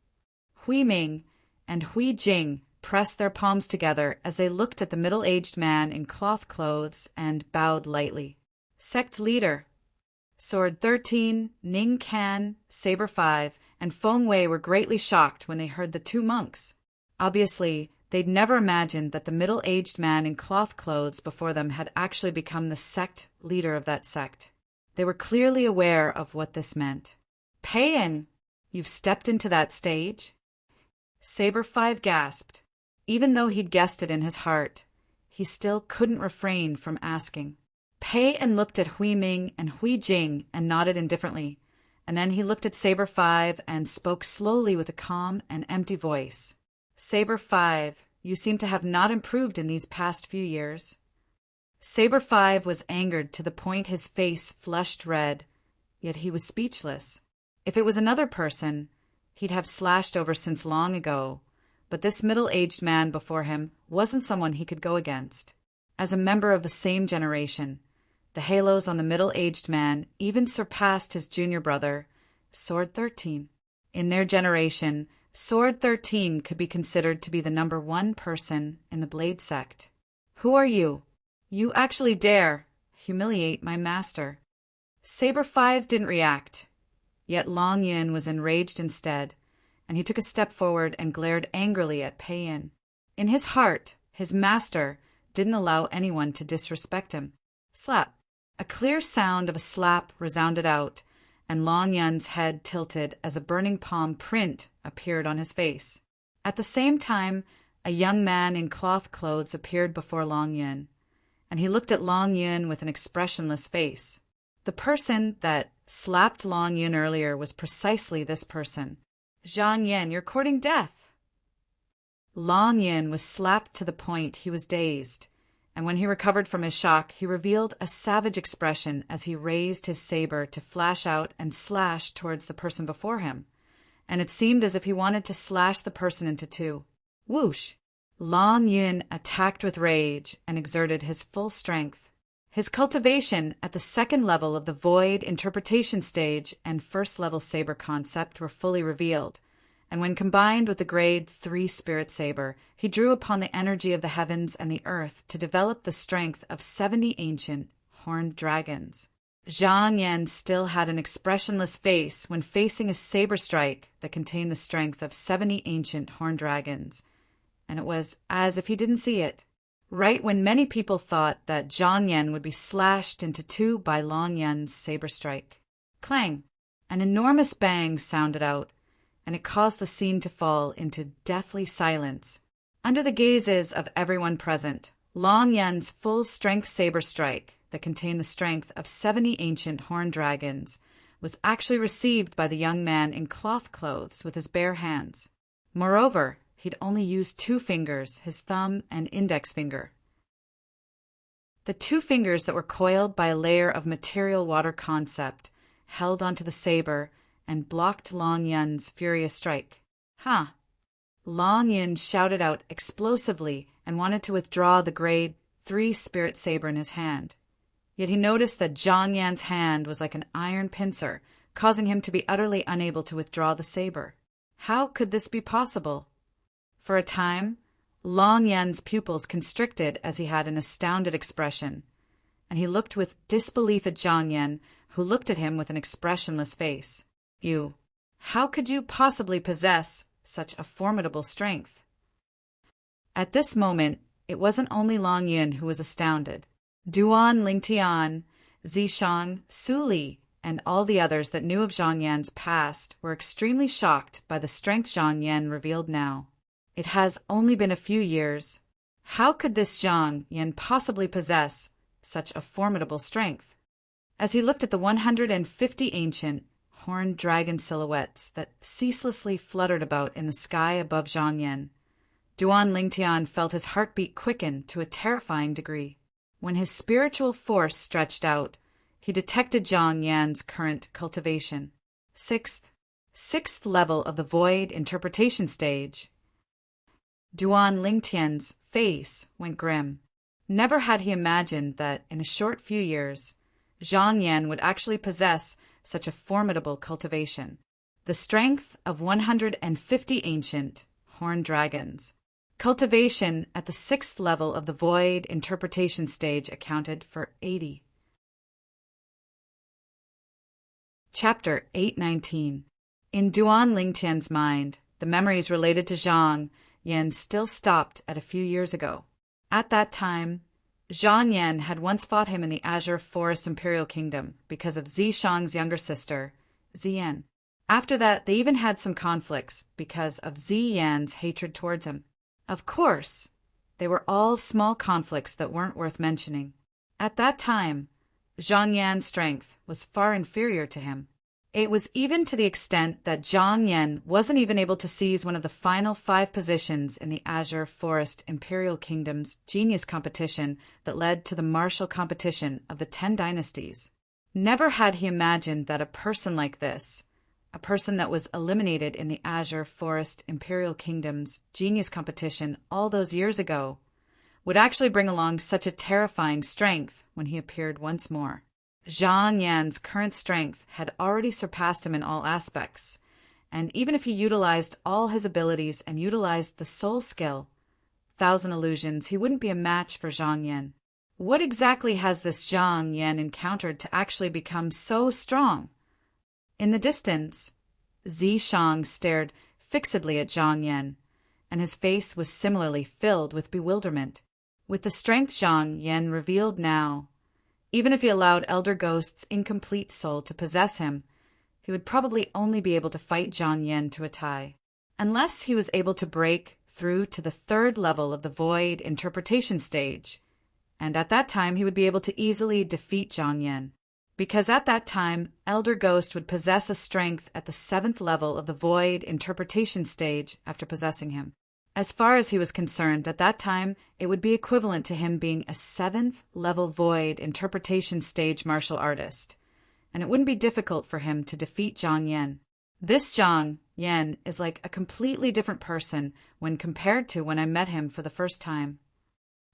Hui Ming, and Hui Jing pressed their palms together as they looked at the middle-aged man in cloth clothes and bowed lightly. Sect leader. Sword 13, Ning Can, Saber 5, and Feng Wei were greatly shocked when they heard the 2 monks. Obviously, they'd never imagined that the middle-aged man in cloth clothes before them had actually become the sect leader of that sect. They were clearly aware of what this meant. Pei-en, you've stepped into that stage? Saber 5 gasped. Even though he'd guessed it in his heart, he still couldn't refrain from asking. Pei-en looked at Hui Ming and Hui Jing and nodded indifferently, and then he looked at Saber 5 and spoke slowly with a calm and empty voice. Saber 5, you seem to have not improved in these past few years. Saber 5 was angered to the point his face flushed red, yet he was speechless. If it was another person, he'd have slashed over since long ago, but this middle-aged man before him wasn't someone he could go against. As a member of the same generation, the halos on the middle-aged man even surpassed his junior brother, Sword 13. In their generation, Sword 13 could be considered to be the number 1 person in the Blade Sect. Who are you? You actually dare humiliate my master. Saber 5 didn't react, yet Long Yin was enraged instead, and he took a step forward and glared angrily at Pei-en. In his heart, his master didn't allow anyone to disrespect him. Slap. A clear sound of a slap resounded out, and Long Yun's head tilted as a burning palm print appeared on his face. At the same time, a young man in cloth clothes appeared before Long Yun, and he looked at Long Yun with an expressionless face. The person that slapped Long Yun earlier was precisely this person. Zhang Yan, you're courting death. Long Yin was slapped to the point he was dazed, and when he recovered from his shock, he revealed a savage expression as he raised his saber to flash out and slash towards the person before him, and it seemed as if he wanted to slash the person into 2. Whoosh! Long Yin attacked with rage and exerted his full strength. His cultivation at the 2nd level of the Void Interpretation stage and 1st level saber concept were fully revealed, and when combined with the Grade 3 Spirit Saber, he drew upon the energy of the heavens and the earth to develop the strength of 70 ancient horned dragons. Zhang Yan still had an expressionless face when facing a saber strike that contained the strength of 70 ancient horned dragons, and it was as if he didn't see it. Right when many people thought that Zhang Yan would be slashed into 2 by Long Yan's saber strike. Clang! An enormous bang sounded out, and it caused the scene to fall into deathly silence. Under the gazes of everyone present, Long Yan's full-strength saber strike, that contained the strength of 70 ancient horned dragons, was actually received by the young man in cloth clothes with his bare hands. Moreover, he'd only used 2 fingers, his thumb and index finger. The two fingers that were coiled by a layer of material water concept held onto the saber and blocked Long Yun's furious strike. Huh. Long Yun shouted out explosively and wanted to withdraw the grade 3 spirit saber in his hand. Yet he noticed that Zhang Yan's hand was like an iron pincer, causing him to be utterly unable to withdraw the saber. How could this be possible? For a time, Long Yan's pupils constricted as he had an astounded expression, and he looked with disbelief at Zhang Yan, who looked at him with an expressionless face. How could you possibly possess such a formidable strength? At this moment, it wasn't only Long Yun who was astounded. Duan Lingtian, Zishang, Su Li, and all the others that knew of Zhang Yan's past were extremely shocked by the strength Zhang Yan revealed now. It has only been a few years. How could this Zhang Yan possibly possess such a formidable strength? As he looked at the 150 ancient, horned dragon silhouettes that ceaselessly fluttered about in the sky above Zhang Yan, Duan Lingtian felt his heartbeat quicken to a terrifying degree. When his spiritual force stretched out, he detected Zhang Yan's current cultivation. Sixth level of the void interpretation stage. Duan Lingtian's face went grim. Never had he imagined that, in a short few years, Zhang Yan would actually possess such a formidable cultivation. The strength of 150 ancient, horned dragons. Cultivation at the 6th level of the void interpretation stage accounted for 80. Chapter 819. In Duan Lingtian's mind, the memories related to Zhang Yan still stopped at a few years ago. At that time, Zhang Yan had once fought him in the Azure Forest Imperial Kingdom because of Zishang's younger sister, Ziyan. After that, they even had some conflicts because of Ziyan's hatred towards him. Of course, they were all small conflicts that weren't worth mentioning. At that time, Zhang Yan's strength was far inferior to him. It was even to the extent that Zhang Yan wasn't even able to seize one of the final 5 positions in the Azure Forest Imperial Kingdom's genius competition that led to the martial competition of the 10 dynasties. Never had he imagined that a person like this, a person that was eliminated in the Azure Forest Imperial Kingdom's genius competition all those years ago, would actually bring along such a terrifying strength when he appeared once more. Zhang Yan's current strength had already surpassed him in all aspects, and even if he utilized all his abilities and utilized the soul skill, 1,000 illusions, he wouldn't be a match for Zhang Yan. What exactly has this Zhang Yan encountered to actually become so strong? In the distance, Zishang stared fixedly at Zhang Yan, and his face was similarly filled with bewilderment. With the strength Zhang Yan revealed now, even if he allowed Elder Ghost's incomplete soul to possess him, he would probably only be able to fight Zhang Yan to a tie. Unless he was able to break through to the 3rd level of the void interpretation stage, and at that time he would be able to easily defeat Zhang Yan. Because at that time, Elder Ghost would possess a strength at the 7th level of the void interpretation stage after possessing him. As far as he was concerned, at that time, it would be equivalent to him being a 7th level void interpretation stage martial artist, and it wouldn't be difficult for him to defeat Zhang Yan. This Zhang Yan is like a completely different person when compared to when I met him for the first time.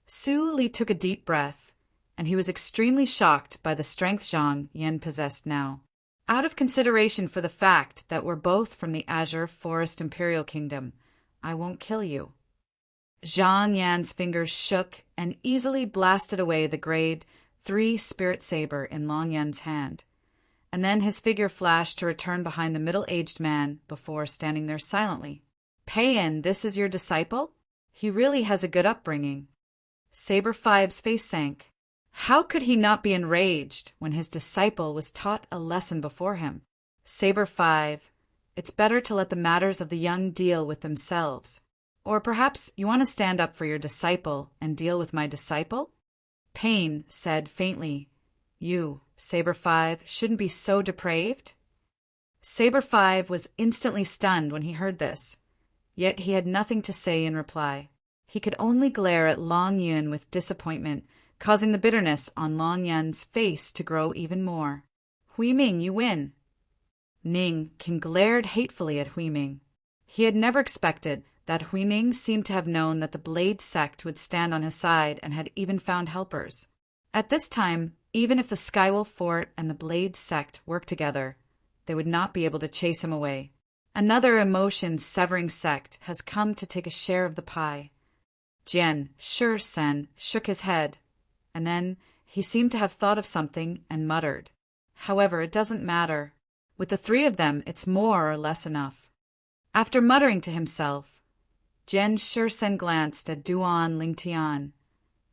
Su Li took a deep breath, and he was extremely shocked by the strength Zhang Yan possessed now. Out of consideration for the fact that we're both from the Azure Forest Imperial Kingdom, I won't kill you. Zhang Yan's fingers shook and easily blasted away the grade 3 spirit saber in Long Yan's hand, and then his figure flashed to return behind the middle-aged man before standing there silently. Payan, this is your disciple? He really has a good upbringing. Saber 5's face sank. How could he not be enraged when his disciple was taught a lesson before him? Saber 5, it's better to let the matters of the young deal with themselves. Or perhaps you want to stand up for your disciple and deal with my disciple? Pain said faintly, You, Saber 5, shouldn't be so depraved. Saber 5 was instantly stunned when he heard this, yet he had nothing to say in reply. He could only glare at Long Yun with disappointment causing the bitterness on Long Yan's face to grow even more. Hui Ming, you win. Ning King glared hatefully at Hui Ming. He had never expected that Hui Ming seemed to have known that the Blade sect would stand on his side and had even found helpers. At this time, even if the Skywolf Fort and the Blade sect worked together, they would not be able to chase him away. Another emotion-severing sect has come to take a share of the pie. Jian Shi-sen shook his head, and then he seemed to have thought of something and muttered. However, it doesn't matter. With the three of them, it's more or less enough. After muttering to himself, Jian Shi-sen glanced at Duan Lingtian,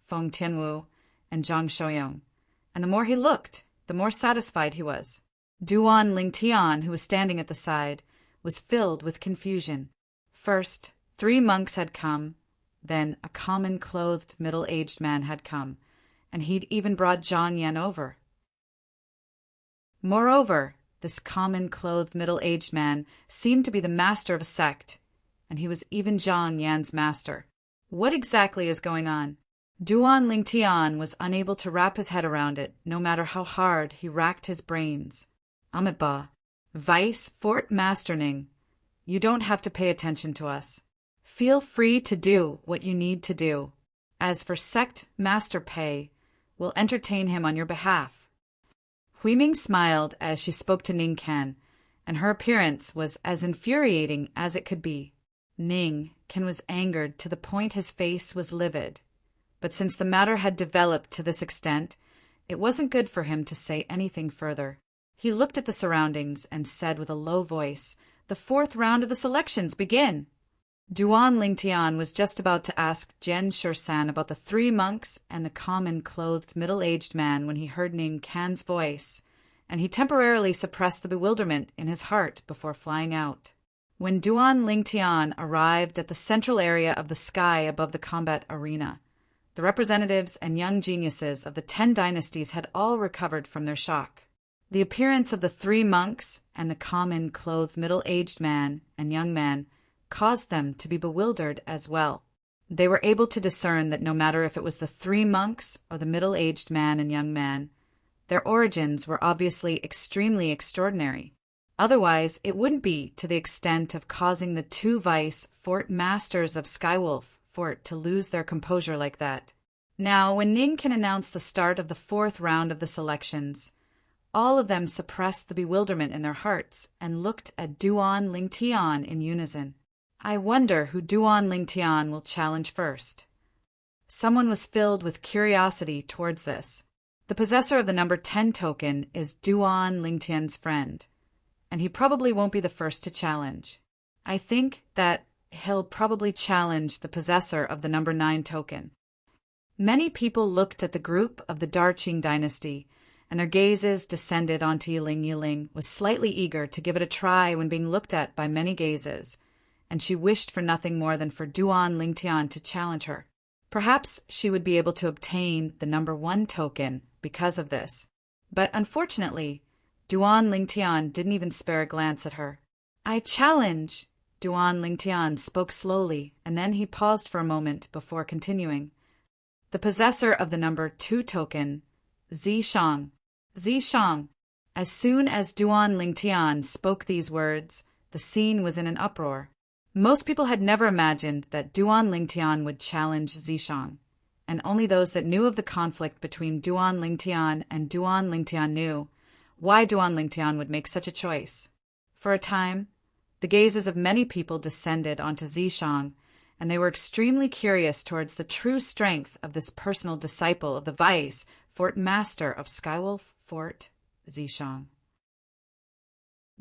Feng Tianwu, and Zhang Shouyong, and the more he looked, the more satisfied he was. Duan Lingtian, who was standing at the side, was filled with confusion. First, 3 monks had come, then a common-clothed middle-aged man had come, and he'd even brought Zhang Yan over. Moreover, this common-clothed middle-aged man seemed to be the master of a sect, and he was even Zhang Yan's master. What exactly is going on? Duan Lingtian was unable to wrap his head around it, no matter how hard he racked his brains. Amitabha, Vice Fort Master Ning, you don't have to pay attention to us. Feel free to do what you need to do. As for Sect Master Pei, we'll entertain him on your behalf. Hui Ming smiled as she spoke to Ning Ken, and her appearance was as infuriating as it could be. Ning Ken was angered to the point his face was livid. But since the matter had developed to this extent, it wasn't good for him to say anything further. He looked at the surroundings and said with a low voice, "The 4th round of the selections begin!" Duan Lingtian was just about to ask Jian Shi-sen about the 3 monks and the common-clothed middle-aged man when he heard Ning Kan's voice, and he temporarily suppressed the bewilderment in his heart before flying out. When Duan Lingtian arrived at the central area of the sky above the combat arena, the representatives and young geniuses of the 10 dynasties had all recovered from their shock. The appearance of the 3 monks and the common-clothed middle-aged man and young man caused them to be bewildered as well. They were able to discern that no matter if it was the 3 monks or the middle-aged man and young man, their origins were obviously extremely extraordinary. Otherwise, it wouldn't be to the extent of causing the 2 Vice Fort Masters of Skywolf Fort to lose their composure like that. Now, when Ning Ken announced the start of the 4th round of the selections, all of them suppressed the bewilderment in their hearts and looked at Duan Lingtian in unison. I wonder who Duan Lingtian will challenge first. Someone was filled with curiosity towards this. The possessor of the number 10 token is Duan Lingtian's friend, and he probably won't be the first to challenge. I think that he'll probably challenge the possessor of the number 9 token. Many people looked at the group of the Darqing dynasty, and their gazes descended onto Yiling. Yiling was slightly eager to give it a try when being looked at by many gazes, and she wished for nothing more than for Duan Lingtian to challenge her. Perhaps she would be able to obtain the number 1 token because of this. But unfortunately, Duan Lingtian didn't even spare a glance at her. I challenge! Duan Lingtian spoke slowly, and then he paused for a moment before continuing. The possessor of the number 2 token, Zishang. Zishang. As soon as Duan Lingtian spoke these words, the scene was in an uproar. Most people had never imagined that Duan Lingtian would challenge Zishang, and only those that knew of the conflict between Duan Lingtian and Duan Lingtian knew why Duan Lingtian would make such a choice. For a time, the gazes of many people descended onto Zishang, and they were extremely curious towards the true strength of this personal disciple of the Vice Fort Master of Skywolf Fort, Zishang.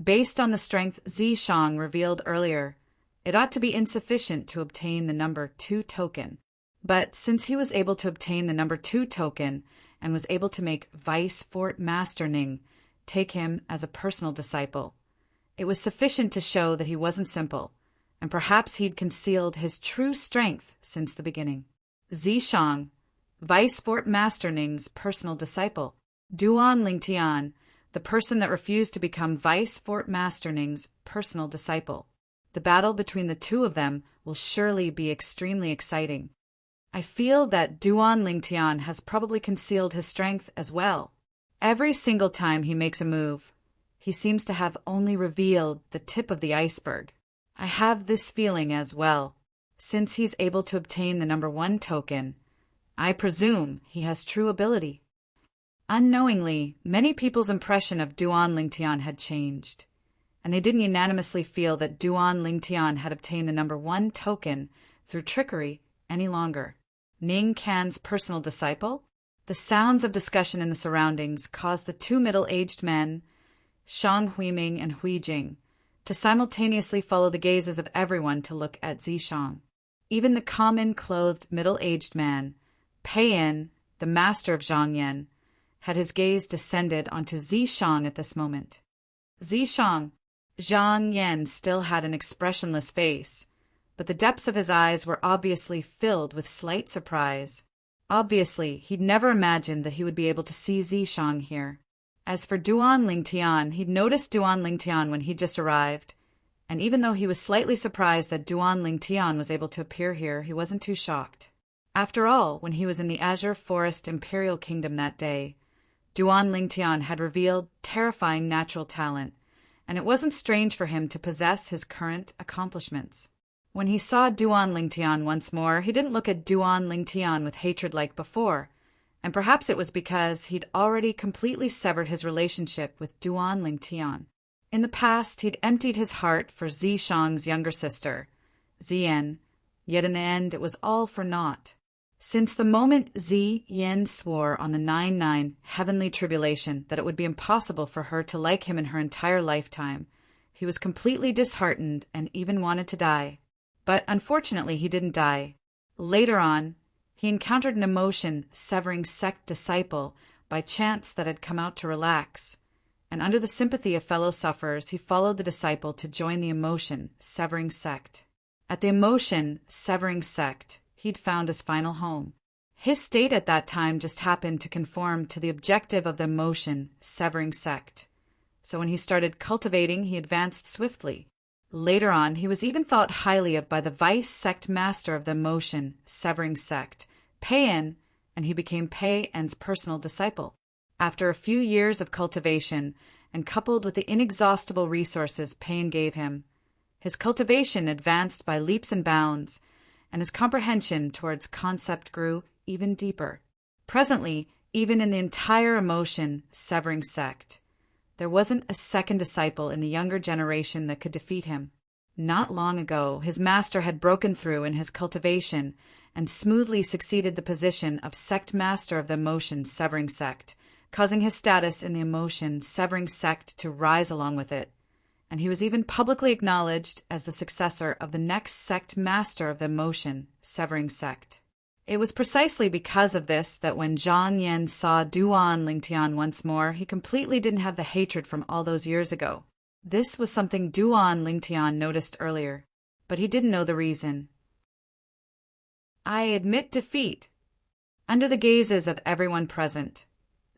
Based on the strength Zishang revealed earlier, it ought to be insufficient to obtain the number 2 token. But since he was able to obtain the number 2 token and was able to make Vice Fort Master Ning take him as a personal disciple, it was sufficient to show that he wasn't simple, and perhaps he'd concealed his true strength since the beginning. Zishang, Vice Fort Master Ning's personal disciple. Duan Lingtian, the person that refused to become Vice Fort Master Ning's personal disciple. The battle between the 2 of them will surely be extremely exciting. I feel that Duan Lingtian has probably concealed his strength as well. Every single time he makes a move, he seems to have only revealed the tip of the iceberg. I have this feeling as well. Since he's able to obtain the number 1 token, I presume he has true ability. Unknowingly, many people's impression of Duan Lingtian had changed, and they didn't unanimously feel that Duan Lingtian had obtained the number 1 token through trickery any longer. Ning Can's personal disciple? The sounds of discussion in the surroundings caused the 2 middle-aged men, Shang Huiming and Hui Jing, to simultaneously follow the gazes of everyone to look at Zishang. Even the common-clothed middle-aged man, Pei Yin, the master of Zhang Yan, had his gaze descended onto Zishang at this moment. Zishang, Zhang Yan still had an expressionless face, but the depths of his eyes were obviously filled with slight surprise. Obviously, he'd never imagined that he would be able to see Zishang here. As for Duan Lingtian, he'd noticed Duan Lingtian when he just arrived, and even though he was slightly surprised that Duan Lingtian was able to appear here, he wasn't too shocked. After all, when he was in the Azure Forest Imperial Kingdom that day, Duan Lingtian had revealed terrifying natural talent, and it wasn't strange for him to possess his current accomplishments. When he saw Duan Lingtian once more, he didn't look at Duan Lingtian with hatred like before, and perhaps it was because he'd already completely severed his relationship with Duan Lingtian. In the past, he'd emptied his heart for Zishang's younger sister, Ziyan, yet in the end it was all for naught. Since the moment Ziyan swore on the 9-9 heavenly tribulation that it would be impossible for her to like him in her entire lifetime, he was completely disheartened and even wanted to die. But unfortunately, he didn't die. Later on, he encountered an emotion-severing sect disciple by chance that had come out to relax, and under the sympathy of fellow sufferers, he followed the disciple to join the emotion-severing sect. At the emotion-severing sect, he'd found his final home. His state at that time just happened to conform to the objective of the emotion-severing sect. So when he started cultivating, he advanced swiftly. Later on, he was even thought highly of by the vice sect master of the emotion-severing sect, Pei Yin, and he became Pei Yin's personal disciple. After a few years of cultivation, and coupled with the inexhaustible resources Pei Yin gave him, his cultivation advanced by leaps and bounds, and his comprehension towards concept grew even deeper. Presently, even in the entire emotion-severing sect, there wasn't a second disciple in the younger generation that could defeat him. Not long ago, his master had broken through in his cultivation and smoothly succeeded the position of sect master of the emotion-severing sect, causing his status in the emotion-severing sect to rise along with it. And he was even publicly acknowledged as the successor of the next sect master of the emotion-severing sect. It was precisely because of this that when Zhang Yan saw Duan Lingtian once more, he completely didn't have the hatred from all those years ago. This was something Duan Lingtian noticed earlier, but he didn't know the reason. I admit defeat. Under the gazes of everyone present,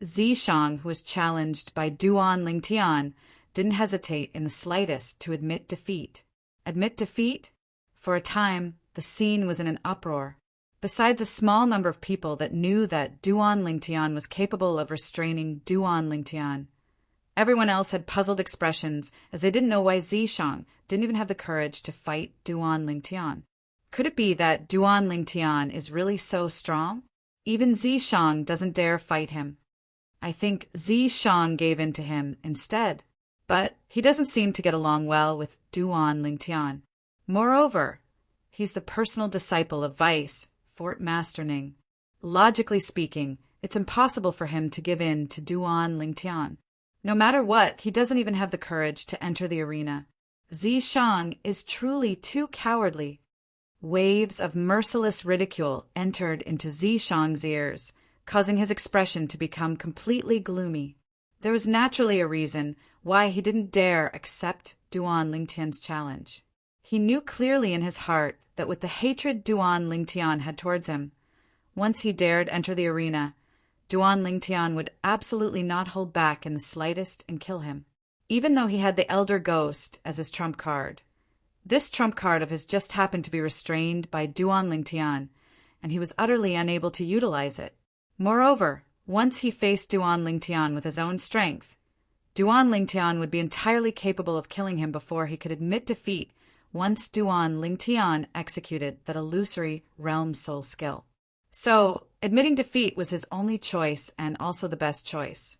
Zishang, who was challenged by Duan Lingtian, didn't hesitate in the slightest to admit defeat. Admit defeat? For a time, the scene was in an uproar. Besides a small number of people that knew that Duan Lingtian was capable of restraining Duan Lingtian, everyone else had puzzled expressions as they didn't know why Zishang didn't even have the courage to fight Duan Lingtian. Could it be that Duan Lingtian is really so strong? Even Zishang doesn't dare fight him. I think Zishang gave in to him instead. But he doesn't seem to get along well with Duan Lingtian. Moreover, he's the personal disciple of Vice, Fort Master Ning. Logically speaking, it's impossible for him to give in to Duan Lingtian. No matter what, he doesn't even have the courage to enter the arena. Zishang is truly too cowardly. Waves of merciless ridicule entered into Zishang's ears, causing his expression to become completely gloomy. There was naturally a reason why he didn't dare accept Duan Lingtian's challenge. He knew clearly in his heart that with the hatred Duan Lingtian had towards him, once he dared enter the arena, Duan Lingtian would absolutely not hold back in the slightest and kill him. Even though he had the Elder Ghost as his trump card, this trump card of his just happened to be restrained by Duan Lingtian, and he was utterly unable to utilize it. Moreover, once he faced Duan Lingtian with his own strength, Duan Lingtian would be entirely capable of killing him before he could admit defeat once Duan Lingtian executed that illusory realm soul skill. So, admitting defeat was his only choice and also the best choice.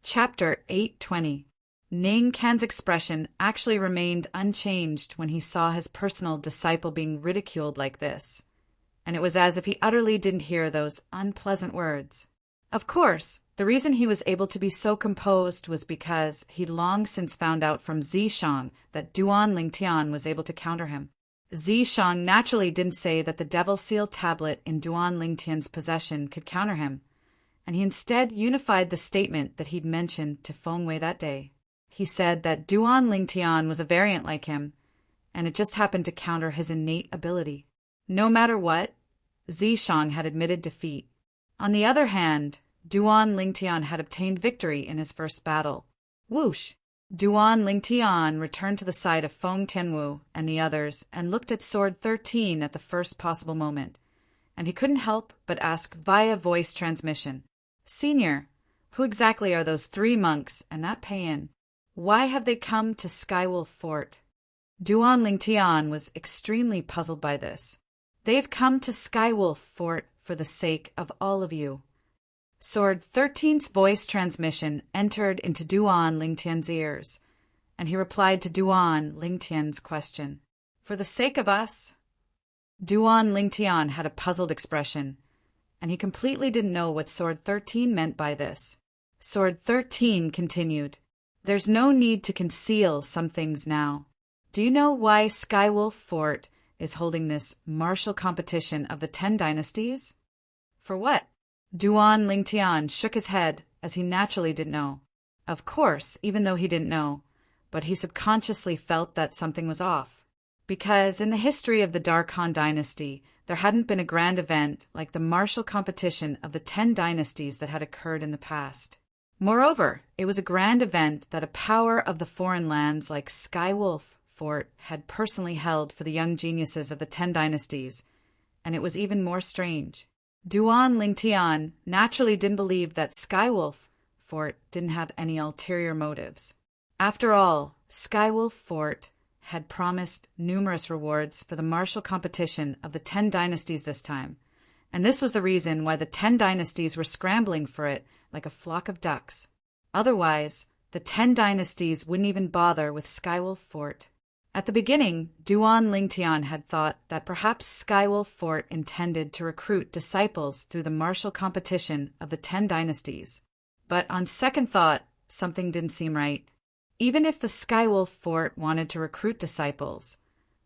Chapter 820. Ning Can's expression actually remained unchanged when he saw his personal disciple being ridiculed like this, and it was as if he utterly didn't hear those unpleasant words. Of course, the reason he was able to be so composed was because he'd long since found out from Zishang that Duan Lingtian was able to counter him. Zishang naturally didn't say that the Devil Seal tablet in Duan Lingtian's possession could counter him, and he instead unified the statement that he'd mentioned to Fengwei that day. He said that Duan Lingtian was a variant like him, and it just happened to counter his innate ability. No matter what, Zishang had admitted defeat. On the other hand, Duan Lingtian had obtained victory in his first battle. Whoosh! Duan Lingtian returned to the side of Feng Tianwu and the others and looked at Sword 13 at the first possible moment, and he couldn't help but ask via voice transmission, "Senior, who exactly are those 3 monks and that Payan? Why have they come to Skywolf Fort?" Duan Lingtian was extremely puzzled by this. "They've come to Skywolf Fort for the sake of all of you." Sword 13's voice transmission entered into Duan Lingtian's ears, and he replied to Duan Lingtian's question. "For the sake of us?" Duan Lingtian had a puzzled expression, and he completely didn't know what Sword 13 meant by this. Sword 13 continued, "There's no need to conceal some things now. Do you know why Skywolf Fort is holding this martial competition of the 10 dynasties?" "For what?" Duan Lingtian shook his head, as he naturally didn't know. Of course, even though he didn't know, but he subconsciously felt that something was off. Because in the history of the Dark Han dynasty, there hadn't been a grand event like the martial competition of the 10 dynasties that had occurred in the past. Moreover, it was a grand event that a power of the foreign lands like Skywolf Fort had personally held for the young geniuses of the 10 dynasties, and it was even more strange. Duan Lingtian naturally didn't believe that Skywolf Fort didn't have any ulterior motives. After all, Skywolf Fort had promised numerous rewards for the martial competition of the 10 dynasties this time, and this was the reason why the 10 dynasties were scrambling for it like a flock of ducks. Otherwise, the 10 dynasties wouldn't even bother with Skywolf Fort. At the beginning, Duan Lingtian had thought that perhaps Skywolf Fort intended to recruit disciples through the martial competition of the 10 dynasties. But on second thought, something didn't seem right. Even if the Skywolf Fort wanted to recruit disciples,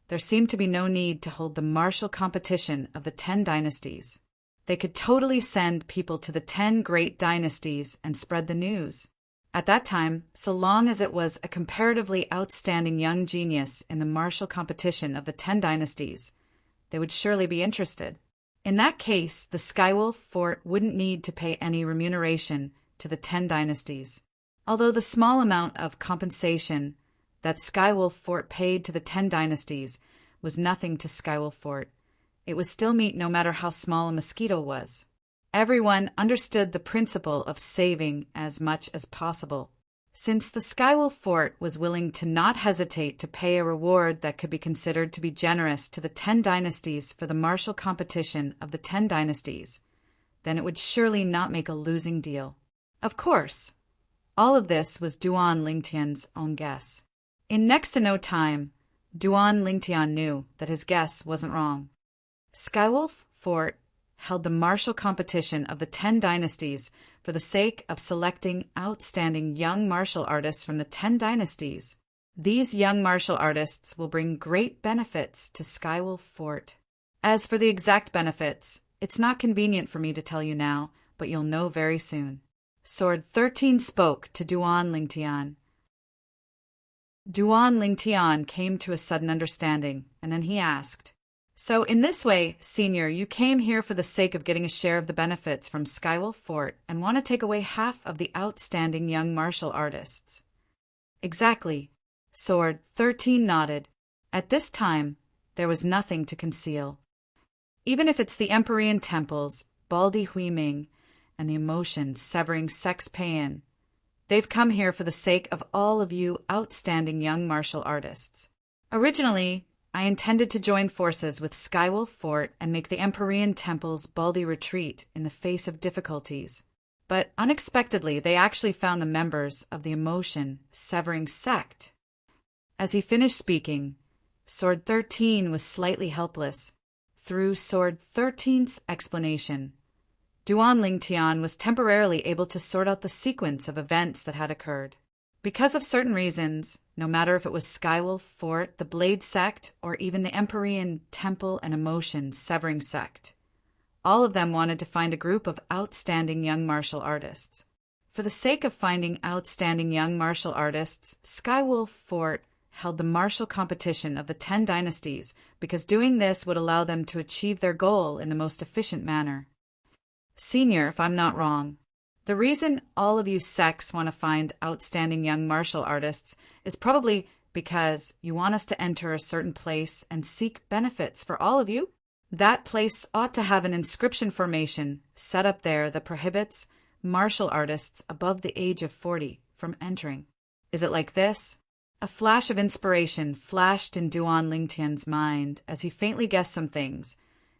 there seemed to be no need to hold the martial competition of the 10 dynasties. They could totally send people to the 10 great dynasties and spread the news. At that time, so long as it was a comparatively outstanding young genius in the martial competition of the 10 dynasties, they would surely be interested. In that case, the Skywolf Fort wouldn't need to pay any remuneration to the 10 dynasties. Although the small amount of compensation that Skywolf Fort paid to the 10 dynasties was nothing to Skywolf Fort, it was still meat no matter how small a mosquito was. Everyone understood the principle of saving as much as possible. Since the Skywolf Fort was willing to not hesitate to pay a reward that could be considered to be generous to the 10 dynasties for the martial competition of the 10 dynasties, then it would surely not make a losing deal. Of course, all of this was Duan Lingtian's own guess. In next to no time, Duan Lingtian knew that his guess wasn't wrong. Skywolf Fort held the martial competition of the 10 dynasties for the sake of selecting outstanding young martial artists from the 10 dynasties. These young martial artists will bring great benefits to Skywolf Fort. As for the exact benefits, it's not convenient for me to tell you now, but you'll know very soon. Sword 13 spoke to Duan Lingtian. Duan Lingtian came to a sudden understanding, and then he asked, "So in this way, Senior, you came here for the sake of getting a share of the benefits from Skywolf Fort and want to take away half of the outstanding young martial artists." "Exactly." Sword 13 nodded. At this time, there was nothing to conceal. Even if it's the Empyrean temples, Baldi Huiming, and the emotion severing sex paean, they've come here for the sake of all of you outstanding young martial artists. Originally, I intended to join forces with Skywolf Fort and make the Empyrean temples Baldi retreat in the face of difficulties. But unexpectedly, they actually found the members of the emotion severing sect. As he finished speaking, Sword 13 was slightly helpless. Through Sword 13's explanation, Duan Lingtian was temporarily able to sort out the sequence of events that had occurred. Because of certain reasons, no matter if it was Skywolf Fort, the Blade Sect, or even the Empyrean Temple and Emotion Severing Sect, all of them wanted to find a group of outstanding young martial artists. For the sake of finding outstanding young martial artists, Skywolf Fort held the martial competition of the 10 dynasties because doing this would allow them to achieve their goal in the most efficient manner. Senior, if I'm not wrong, the reason all of you sects want to find outstanding young martial artists is probably because you want us to enter a certain place and seek benefits for all of you. That place ought to have an inscription formation set up there that prohibits martial artists above the age of 40 from entering. Is it like this? A flash of inspiration flashed in Duan Lingtian's mind as he faintly guessed some things,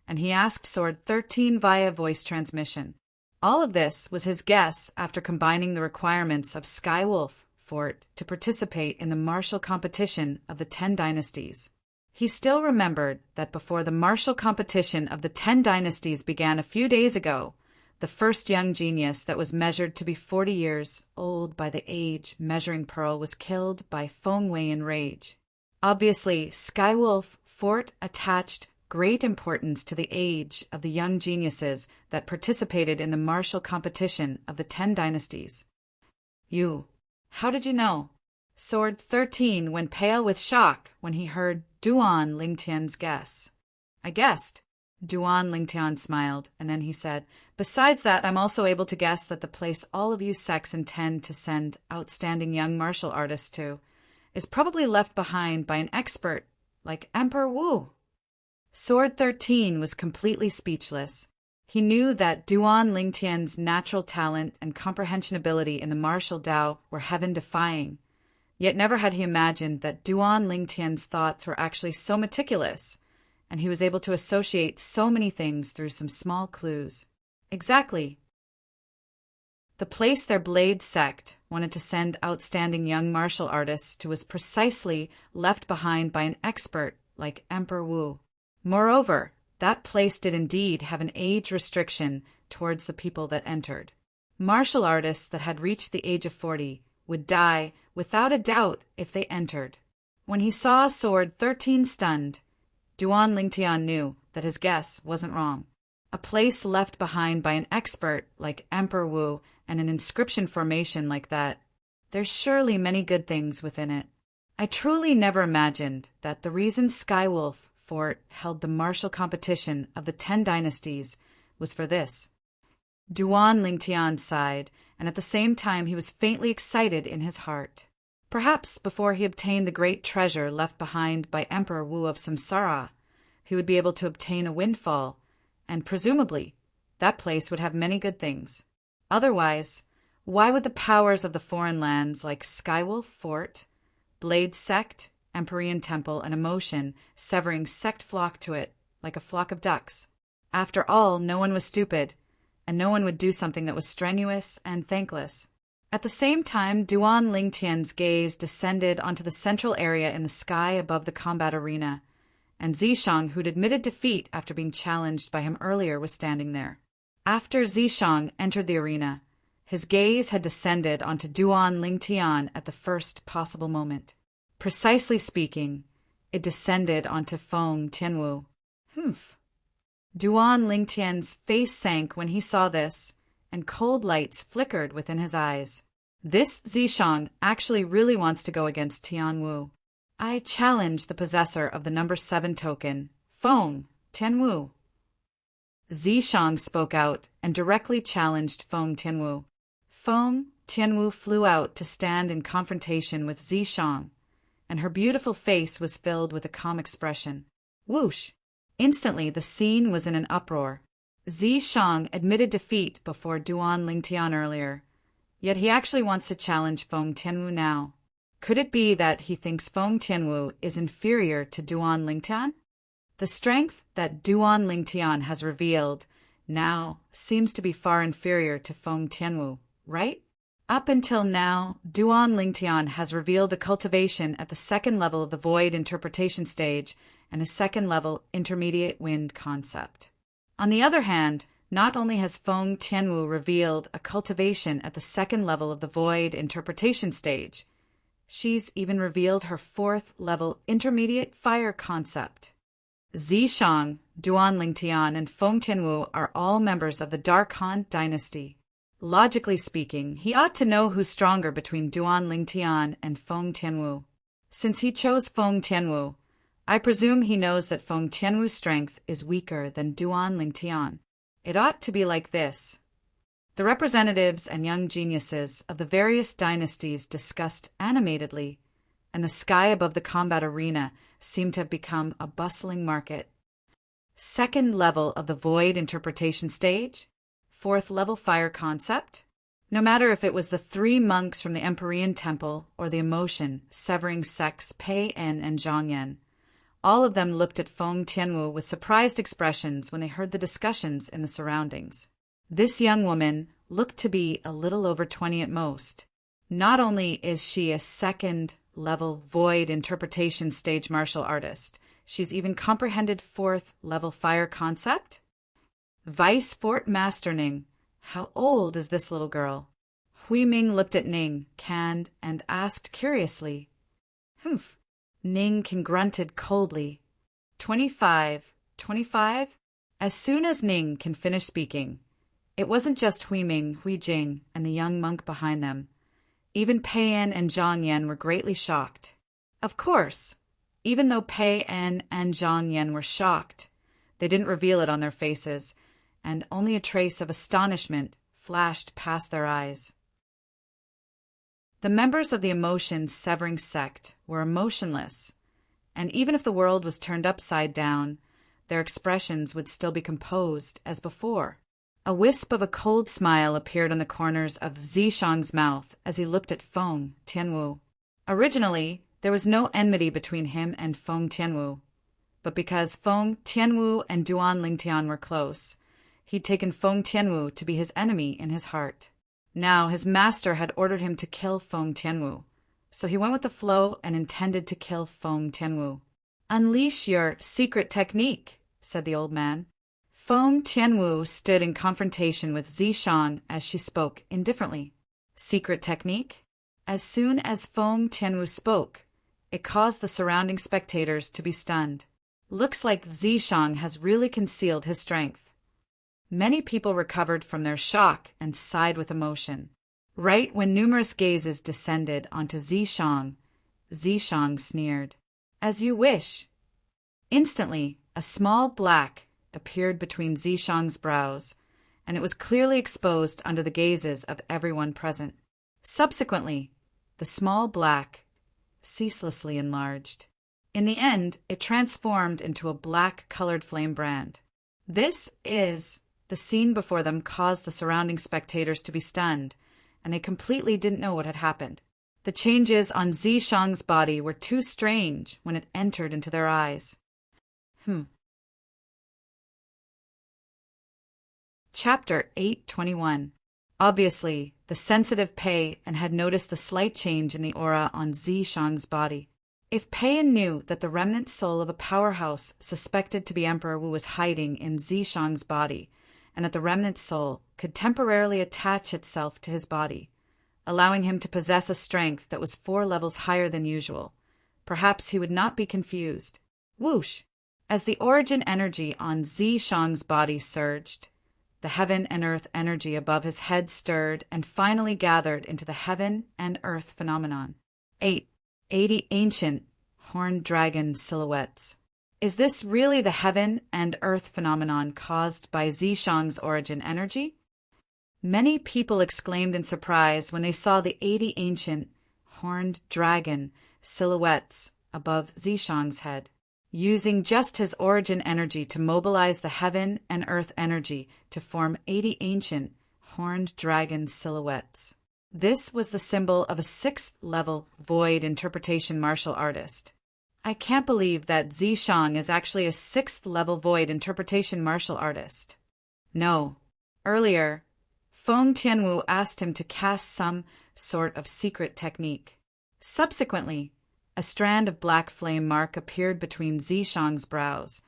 and he asked Sword 13 via voice transmission. All of this was his guess after combining the requirements of Skywolf Fort to participate in the martial competition of the 10 dynasties. He still remembered that before the martial competition of the 10 dynasties began a few days ago, the first young genius that was measured to be 40 years old by the age measuring pearl was killed by Feng Wei in rage. Obviously, Skywolf Fort attached great importance to the age of the young geniuses that participated in the martial competition of the 10 dynasties. How did you know? Sword 13 went pale with shock when he heard Duan Lingtian's guess. I guessed. Duan Lingtian smiled, and then he said, besides that, I'm also able to guess that the place all of you sects intend to send outstanding young martial artists to is probably left behind by an expert like Emperor Wu. Sword 13 was completely speechless. He knew that Duan Lingtian's natural talent and comprehension ability in the martial Tao were heaven-defying, yet never had he imagined that Duan Lingtian's thoughts were actually so meticulous, and he was able to associate so many things through some small clues. Exactly. The place their Blade Sect wanted to send outstanding young martial artists to was precisely left behind by an expert like Emperor Wu. Moreover, that place did indeed have an age restriction towards the people that entered. Martial artists that had reached the age of 40 would die without a doubt if they entered. When he saw Sword 13 stunned, Duan Lingtian knew that his guess wasn't wrong. A place left behind by an expert like Emperor Wu and an inscription formation like that, there's surely many good things within it. I truly never imagined that the reason Skywolf Fort held the martial competition of the 10 dynasties was for this. Duan Lingtian sighed, and at the same time he was faintly excited in his heart. Perhaps before he obtained the great treasure left behind by Emperor Wu of Samsara, he would be able to obtain a windfall, and presumably that place would have many good things. Otherwise, why would the powers of the foreign lands like Skywolf Fort, Blade Sect, Empyrean Temple, and Emotion Severing Sect flock to it like a flock of ducks? After all, no one was stupid, and no one would do something that was strenuous and thankless. At the same time, Duan Lingtian's gaze descended onto the central area in the sky above the combat arena, and Zishang, who'd admitted defeat after being challenged by him earlier, was standing there. After Zishang entered the arena, his gaze had descended onto Duan Lingtian at the first possible moment. Precisely speaking, it descended onto Feng Tianwu. Humph. Duan Lingtian's face sank when he saw this, and cold lights flickered within his eyes. This Zishang actually really wants to go against Tianwu. I challenge the possessor of the number 7 token, Feng Tianwu. Zishang spoke out and directly challenged Feng Tianwu. Feng Tianwu flew out to stand in confrontation with Zishang, and her beautiful face was filled with a calm expression. Whoosh! Instantly, the scene was in an uproar. Zishang admitted defeat before Duan Lingtian earlier, yet he actually wants to challenge Feng Tianwu now. Could it be that he thinks Feng Tianwu is inferior to Duan Lingtian? The strength that Duan Lingtian has revealed now seems to be far inferior to Feng Tianwu, right? Up until now, Duan Lingtian has revealed a cultivation at the second level of the void interpretation stage and a second level intermediate wind concept. On the other hand, not only has Feng Tianwu revealed a cultivation at the second level of the void interpretation stage, she's even revealed her fourth level intermediate fire concept. Zishang, Duan Lingtian, and Feng Tianwu are all members of the Dark Han dynasty. Logically speaking, he ought to know who's stronger between Duan Lingtian and Feng Tianwu. Since he chose Feng Tianwu, I presume he knows that Feng Tianwu's strength is weaker than Duan Lingtian. It ought to be like this. The representatives and young geniuses of the various dynasties discussed animatedly, and the sky above the combat arena seemed to have become a bustling market. Second level of the void interpretation stage, fourth level fire concept. No matter if it was the three monks from the Empyrean Temple or the emotion severing sects Pei En and Zhang Yan, all of them looked at Feng Tianwu with surprised expressions when they heard the discussions in the surroundings. This young woman looked to be a little over 20 at most. Not only is she a second-level void interpretation stage martial artist, she's even comprehended fourth-level fire concept. Vice Fort Master Ning, how old is this little girl? Hui Ming looked at Ning, canned, and asked curiously. Humph. Ning grunted coldly. 25. 25? As soon as Ning can finish speaking, it wasn't just Hui Ming, Hui Jing, and the young monk behind them. Even Pei En and Zhang Yan were greatly shocked. Of course, even though Pei En and Zhang Yan were shocked, they didn't reveal it on their faces, and only a trace of astonishment flashed past their eyes. The members of the emotion-severing sect were emotionless, and even if the world was turned upside down, their expressions would still be composed as before. A wisp of a cold smile appeared on the corners of Zishang's mouth as he looked at Feng Tianwu. Originally, there was no enmity between him and Feng Tianwu, but because Feng Tianwu and Duan Lingtian were close, he'd taken Feng Tianwu to be his enemy in his heart. Now his master had ordered him to kill Feng Tianwu, so he went with the flow and intended to kill Feng Tianwu. "Unleash your secret technique," said the old man. Feng Tianwu stood in confrontation with Zishang as she spoke indifferently. Secret technique? As soon as Feng Tianwu spoke, it caused the surrounding spectators to be stunned. Looks like Zishang has really concealed his strength. Many people recovered from their shock and sighed with emotion. Right when numerous gazes descended onto Zishang, Zishang sneered. "As you wish." Instantly, a small black appeared between Zishang's brows, and it was clearly exposed under the gazes of everyone present. Subsequently, the small black ceaselessly enlarged. In the end, it transformed into a black-colored flame brand. The scene before them caused the surrounding spectators to be stunned, and they completely didn't know what had happened. The changes on Zishang's body were too strange when it entered into their eyes. Chapter 821. Obviously, the sensitive Pei En had noticed the slight change in the aura on Zishang's body. If Pei En knew that the remnant soul of a powerhouse suspected to be Emperor Wu was hiding in Zishang's body, and that the remnant soul could temporarily attach itself to his body, allowing him to possess a strength that was 4 levels higher than usual, perhaps he would not be confused. Whoosh! As the origin energy on Zishang's body surged, the heaven and earth energy above his head stirred and finally gathered into the heaven and earth phenomenon. 80 ancient horned dragon silhouettes. Is this really the heaven and earth phenomenon caused by Zishang's origin energy? Many people exclaimed in surprise when they saw the 80 ancient horned dragon silhouettes above Zishang's head. using just his origin energy to mobilize the heaven and earth energy to form 80 ancient, horned dragon silhouettes. This was the symbol of a 6th-level void interpretation martial artist. I can't believe that Zishang is actually a 6th-level void interpretation martial artist. No. Earlier, Feng Tianwu asked him to cast some sort of secret technique. Subsequently, a strand of black flame mark appeared between Zishang's brows,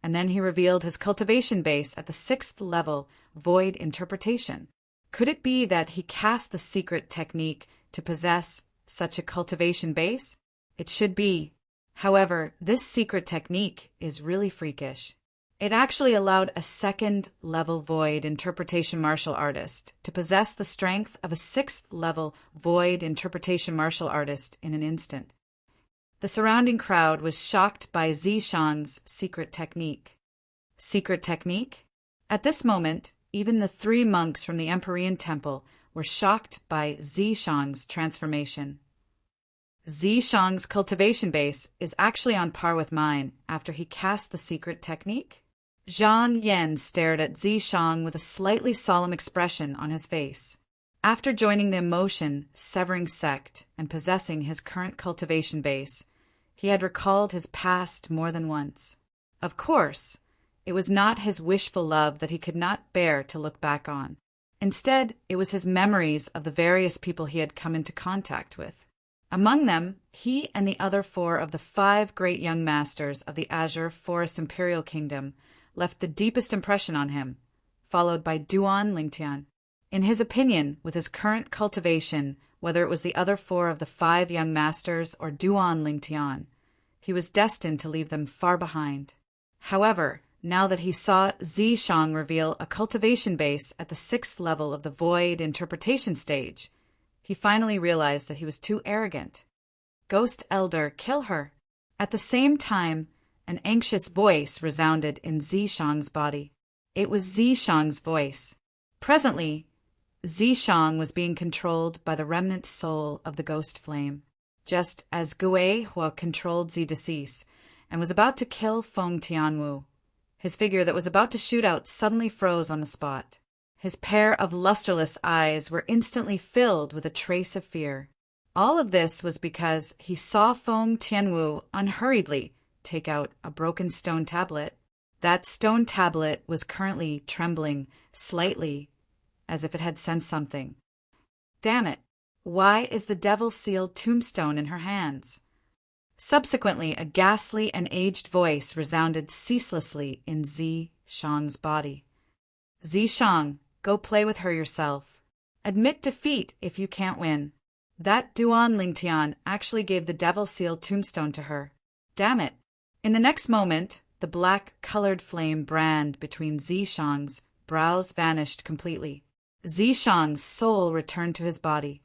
and then he revealed his cultivation base at the 6th-level void interpretation. Could it be that he cast the secret technique to possess such a cultivation base? It should be. However, this secret technique is really freakish. It actually allowed a 2nd-level void interpretation martial artist to possess the strength of a 6th-level void interpretation martial artist in an instant. The surrounding crowd was shocked by Zishang's secret technique. Secret technique? At this moment, even the 3 monks from the Empyrean Temple were shocked by Zishang's transformation. Zishang's cultivation base is actually on par with mine after he cast the secret technique. Zhang Yan stared at Zishang with a slightly solemn expression on his face. After joining the emotion-severing sect and possessing his current cultivation base, he had recalled his past more than once. Of course, it was not his wishful love that he could not bear to look back on. Instead, it was his memories of the various people he had come into contact with. Among them, he and the other 4 of the 5 great young masters of the Azure Forest Imperial Kingdom left the deepest impression on him, followed by Duan Lingtian. In his opinion, with his current cultivation, whether it was the other 4 of the 5 young masters or Duan Lingtian, he was destined to leave them far behind. However, now that he saw Zishang reveal a cultivation base at the 6th level of the void interpretation stage, he finally realized that he was too arrogant. Ghost Elder, kill her! At the same time, an anxious voice resounded in Zishang's body. It was Zishang's voice. Presently, Zishang was being controlled by the remnant soul of the ghost flame, just as Gui Hua controlled Zidecease and was about to kill Feng Tianwu. His figure that was about to shoot out suddenly froze on the spot. His pair of lusterless eyes were instantly filled with a trace of fear. All of this was because he saw Feng Tianwu unhurriedly take out a broken stone tablet. That stone tablet was currently trembling slightly, as if it had sensed something. Damn it! Why is the devil-sealed tombstone in her hands? Subsequently, a ghastly and aged voice resounded ceaselessly in Zishang's body. Zishang, go play with her yourself. Admit defeat if you can't win. That Duan Lingtian actually gave the devil-sealed tombstone to her. Damn it! In the next moment, the black-colored flame brand between Zishang's brows vanished completely. Zishang's soul returned to his body.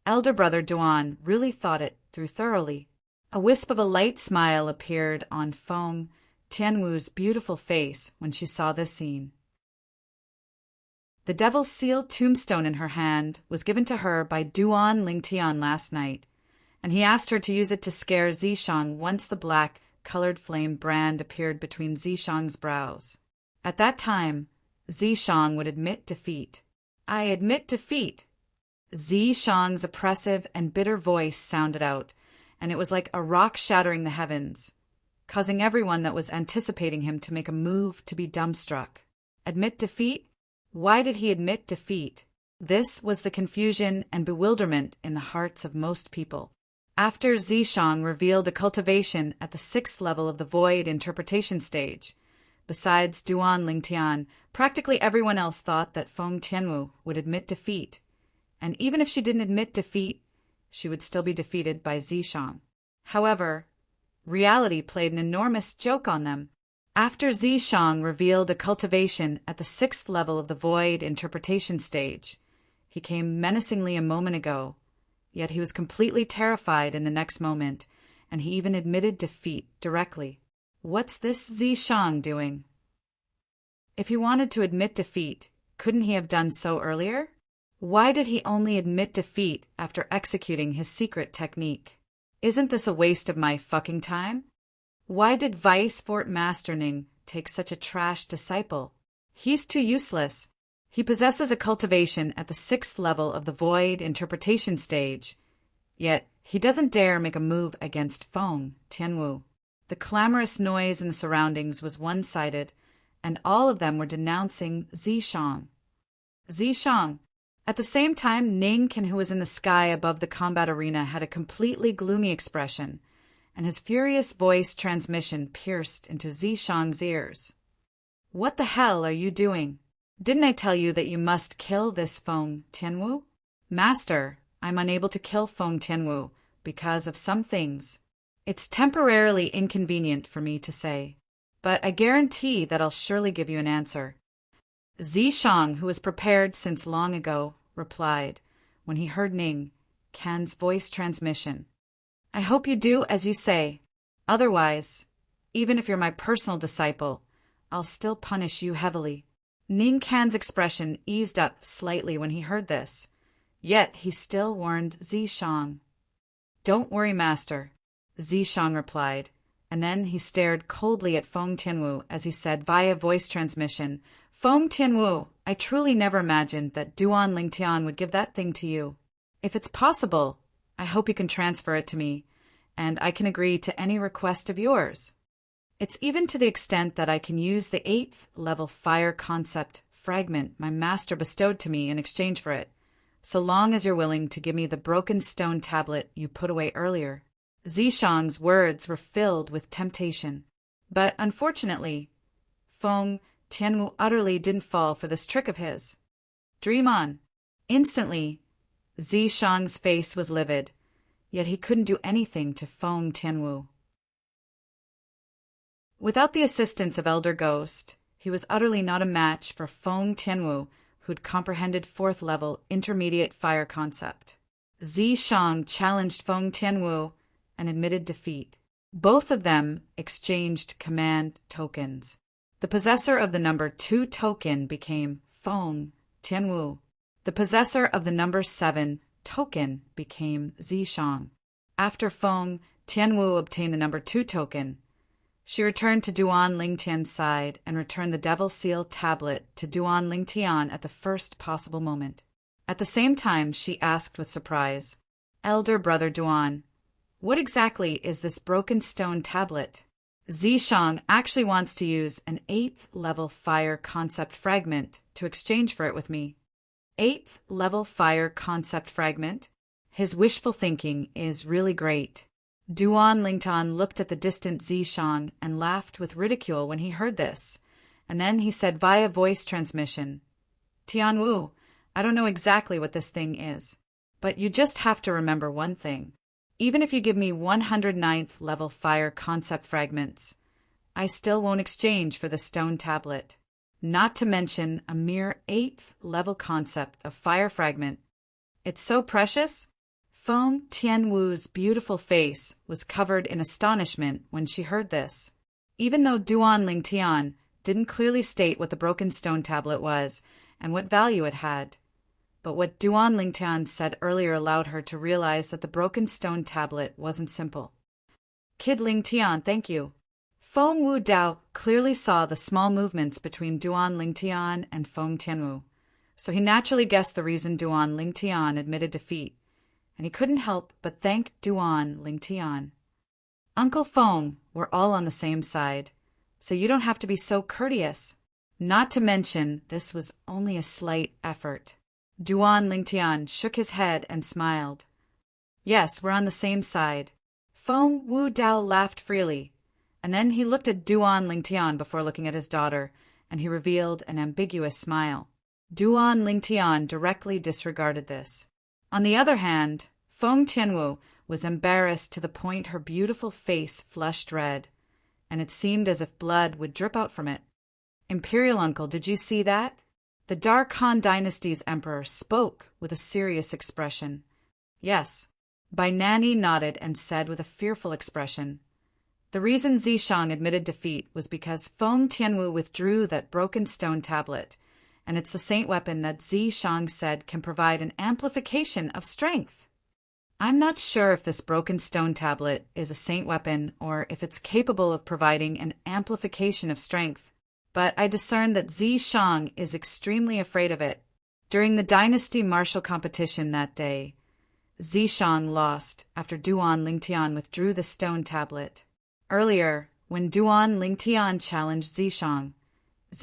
Elder brother Duan really thought it through thoroughly. A wisp of a light smile appeared on Feng Tianwu's beautiful face when she saw this scene. The devil-sealed tombstone in her hand was given to her by Duan Lingtian last night, and he asked her to use it to scare Zishang once the black-colored flame brand appeared between Zishang's brows. At that time, Zishang would admit defeat. I admit defeat! Zishang's oppressive and bitter voice sounded out, and it was like a rock shattering the heavens, causing everyone that was anticipating him to make a move to be dumbstruck. Admit defeat? Why did he admit defeat? This was the confusion and bewilderment in the hearts of most people. After Zishang revealed a cultivation at the 6th level of the void interpretation stage, besides Duan Lingtian, practically everyone else thought that Feng Tianwu would admit defeat, and even if she didn't admit defeat, she would still be defeated by Zishang. However, reality played an enormous joke on them. After Zishang revealed a cultivation at the 6th level of the void interpretation stage, he came menacingly a moment ago, yet he was completely terrified in the next moment, and he even admitted defeat directly. What's this Zishang doing? If he wanted to admit defeat, couldn't he have done so earlier? Why did he only admit defeat after executing his secret technique? Isn't this a waste of my fucking time? Why did Vice Fort Master Ning take such a trash disciple? He's too useless. He possesses a cultivation at the 6th level of the void interpretation stage, yet he doesn't dare make a move against Feng Tianwu. The clamorous noise in the surroundings was one-sided, and all of them were denouncing Zishang. Zishang! At the same time, Ning, who was in the sky above the combat arena, had a completely gloomy expression, and his furious voice transmission pierced into Zishang's ears. What the hell are you doing? Didn't I tell you that you must kill this Feng Tianwu? Master, I'm unable to kill Feng Tianwu because of some things. It's temporarily inconvenient for me to say, but I guarantee that I'll surely give you an answer. Zishang, who was prepared since long ago, replied, when he heard Ning Can's voice transmission. I hope you do as you say. Otherwise, even if you're my personal disciple, I'll still punish you heavily. Ning Can's expression eased up slightly when he heard this, yet he still warned Zishang. Don't worry, Master, Zishang replied, and then he stared coldly at Feng Tianwu as he said via voice transmission, Feng Tianwu, I truly never imagined that Duan Lingtian would give that thing to you. If it's possible, I hope you can transfer it to me, and I can agree to any request of yours. It's even to the extent that I can use the 8th level fire concept fragment my master bestowed to me in exchange for it, so long as you're willing to give me the broken stone tablet you put away earlier. Zishang's words were filled with temptation, but unfortunately, Feng Tianwu utterly didn't fall for this trick of his. Dream on. Instantly, Zishang's face was livid, yet he couldn't do anything to Feng Tianwu. Without the assistance of Elder Ghost, he was utterly not a match for Feng Tianwu, who'd comprehended 4th level intermediate fire concept. Zishang challenged Feng Tianwu and admitted defeat. Both of them exchanged command tokens. The possessor of the number 2 token became Feng Tianwu. The possessor of the number 7 token became Zishang. After Feng Tianwu obtained the number 2 token, she returned to Duan Lingtian's side and returned the Devil Seal tablet to Duan Lingtian at the first possible moment. At the same time, she asked with surprise, Elder Brother Duan, what exactly is this broken stone tablet? Zishang actually wants to use an 8th level fire concept fragment to exchange for it with me. 8th level fire concept fragment? His wishful thinking is really great. Duan Lingtian looked at the distant Zishang and laughed with ridicule when he heard this, and then he said via voice transmission, Tianwu, I don't know exactly what this thing is, but you just have to remember one thing. Even if you give me 109th level fire concept fragments, I still won't exchange for the stone tablet. Not to mention a mere 8th level concept of fire fragment. It's so precious. Feng Tianwu's beautiful face was covered in astonishment when she heard this. Even though Duan Lingtian didn't clearly state what the broken stone tablet was and what value it had, but what Duan Lingtian said earlier allowed her to realize that the broken stone tablet wasn't simple. Kid Lingtian, thank you. Feng Wu Dao clearly saw the small movements between Duan Lingtian and Feng Tianwu, so he naturally guessed the reason Duan Lingtian admitted defeat, and he couldn't help but thank Duan Lingtian. Uncle Feng, we're all on the same side, so you don't have to be so courteous. Not to mention, this was only a slight effort. Duan Lingtian shook his head and smiled. Yes, we're on the same side. Feng Wu Dao laughed freely, and then he looked at Duan Lingtian before looking at his daughter, and he revealed an ambiguous smile. Duan Lingtian directly disregarded this. On the other hand, Feng Tianwu was embarrassed to the point her beautiful face flushed red, and it seemed as if blood would drip out from it. Imperial Uncle, did you see that? The Dark Han Dynasty's emperor spoke with a serious expression. Yes. Bai Nani nodded and said with a fearful expression, the reason Zishang admitted defeat was because Feng Tianwu withdrew that broken stone tablet, and it's the saint weapon that Zishang said can provide an amplification of strength. I'm not sure if this broken stone tablet is a saint weapon or if it's capable of providing an amplification of strength, but I discern that Zi Shang is extremely afraid of it. During the dynasty martial competition that day, Zi Shang lost after Duan Lingtian withdrew the stone tablet. Earlier, when Duan Lingtian challenged Zi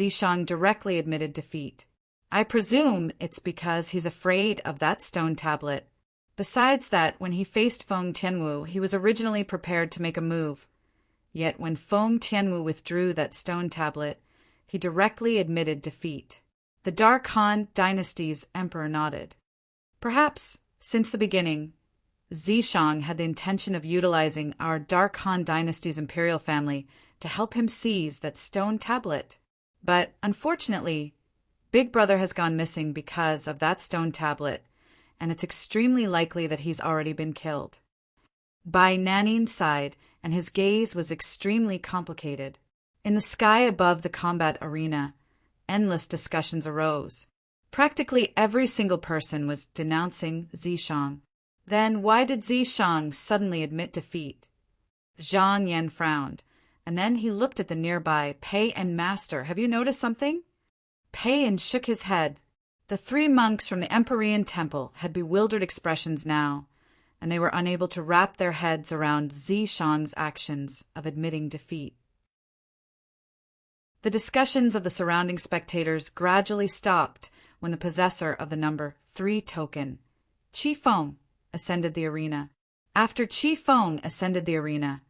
Shang directly admitted defeat. I presume it's because he's afraid of that stone tablet. Besides that, when he faced Feng Tianwu, he was originally prepared to make a move. Yet when Feng Tianwu withdrew that stone tablet, he directly admitted defeat. The Dark Han dynasty's emperor nodded. Perhaps, since the beginning, Zi Shang had the intention of utilizing our Dark Han dynasty's imperial family to help him seize that stone tablet. But, unfortunately, Big Brother has gone missing because of that stone tablet, and it's extremely likely that he's already been killed. Bai Nanin sighed, and his gaze was extremely complicated. In the sky above the combat arena, endless discussions arose. Practically every single person was denouncing Zi Shang. Then why did Zi Shang suddenly admit defeat? Zhang Yan frowned, and then he looked at the nearby Pei and Master. Have you noticed something? Pei and shook his head. The three monks from the Empyrean Temple had bewildered expressions now, and they were unable to wrap their heads around Zi Shang's actions of admitting defeat. The discussions of the surrounding spectators gradually stopped when the possessor of the number 3 token, Qi Feng, ascended the arena. After Qi Feng ascended the arena,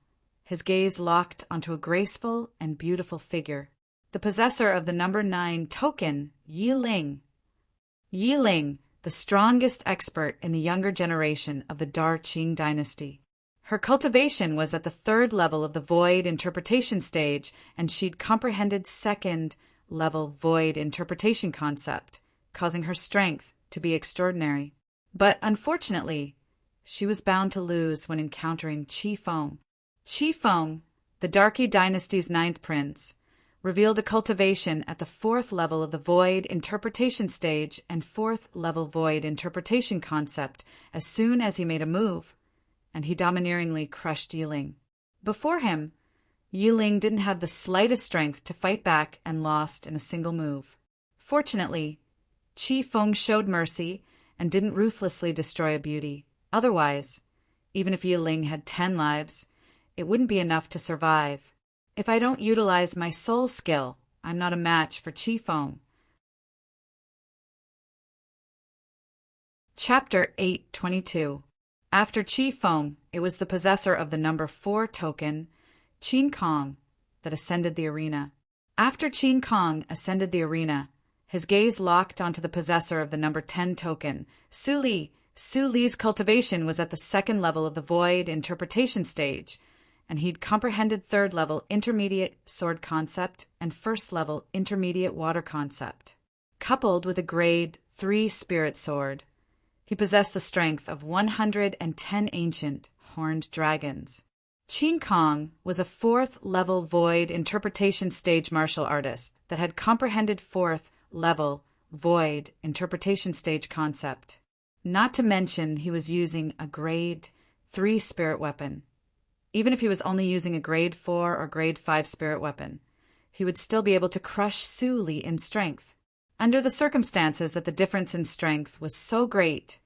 his gaze locked onto a graceful and beautiful figure, the possessor of the number 9 token, Yi Ling. Yi Ling, the strongest expert in the younger generation of the Dar Qing dynasty. Her cultivation was at the 3rd level of the void interpretation stage, and she'd comprehended 2nd level void interpretation concept, causing her strength to be extraordinary. But unfortunately, she was bound to lose when encountering Qi Feng. Qi Feng, the Darky dynasty's 9th prince, revealed a cultivation at the 4th level of the void interpretation stage and 4th level void interpretation concept as soon as he made a move, and he domineeringly crushed Yi Ling. Before him, Yi Ling didn't have the slightest strength to fight back and lost in a single move. Fortunately, Qi Feng showed mercy and didn't ruthlessly destroy a beauty. Otherwise, even if Yi Ling had 10 lives, it wouldn't be enough to survive. If I don't utilize my soul skill, I'm not a match for Qi Feng. Chapter 822. After Qi Feng, it was the possessor of the number 4 token, Qin Kong, that ascended the arena. After Qin Kong ascended the arena, his gaze locked onto the possessor of the number 10 token, Su Li. Su Li's cultivation was at the 2nd level of the void interpretation stage, and he'd comprehended 3rd level intermediate sword concept and 1st level intermediate water concept. Coupled with a grade 3 spirit sword, he possessed the strength of 110 ancient horned dragons. Qin Kong was a 4th level void interpretation stage martial artist that had comprehended 4th level void interpretation stage concept. Not to mention he was using a grade 3 spirit weapon. Even if he was only using a grade 4 or grade 5 spirit weapon, he would still be able to crush Su Li in strength. Under the circumstances that the difference in strength was so great,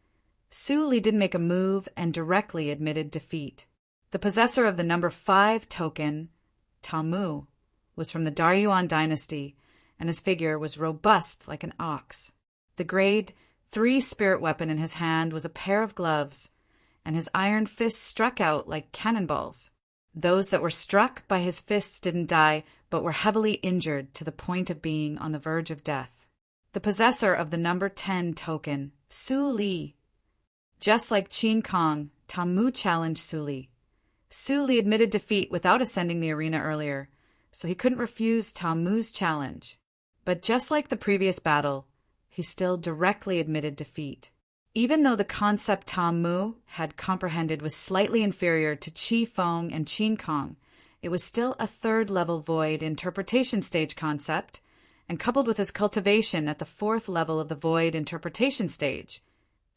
Su Li didn't make a move and directly admitted defeat. The possessor of the number 5 token, Ta Mu, was from the Daryuan dynasty, and his figure was robust like an ox. The grade 3 spirit weapon in his hand was a pair of gloves, and his iron fists struck out like cannonballs. Those that were struck by his fists didn't die, but were heavily injured to the point of being on the verge of death. The possessor of the number 10 token, Su Li. Just like Qin Kong, Ta Mu challenged Su Li. Su Li admitted defeat without ascending the arena earlier, so he couldn't refuse Ta Mu's challenge. But just like the previous battle, he still directly admitted defeat. Even though the concept Ta Mu had comprehended was slightly inferior to Qi Feng and Qin Kong, it was still a 3rd level void interpretation stage concept, and coupled with his cultivation at the 4th level of the void interpretation stage,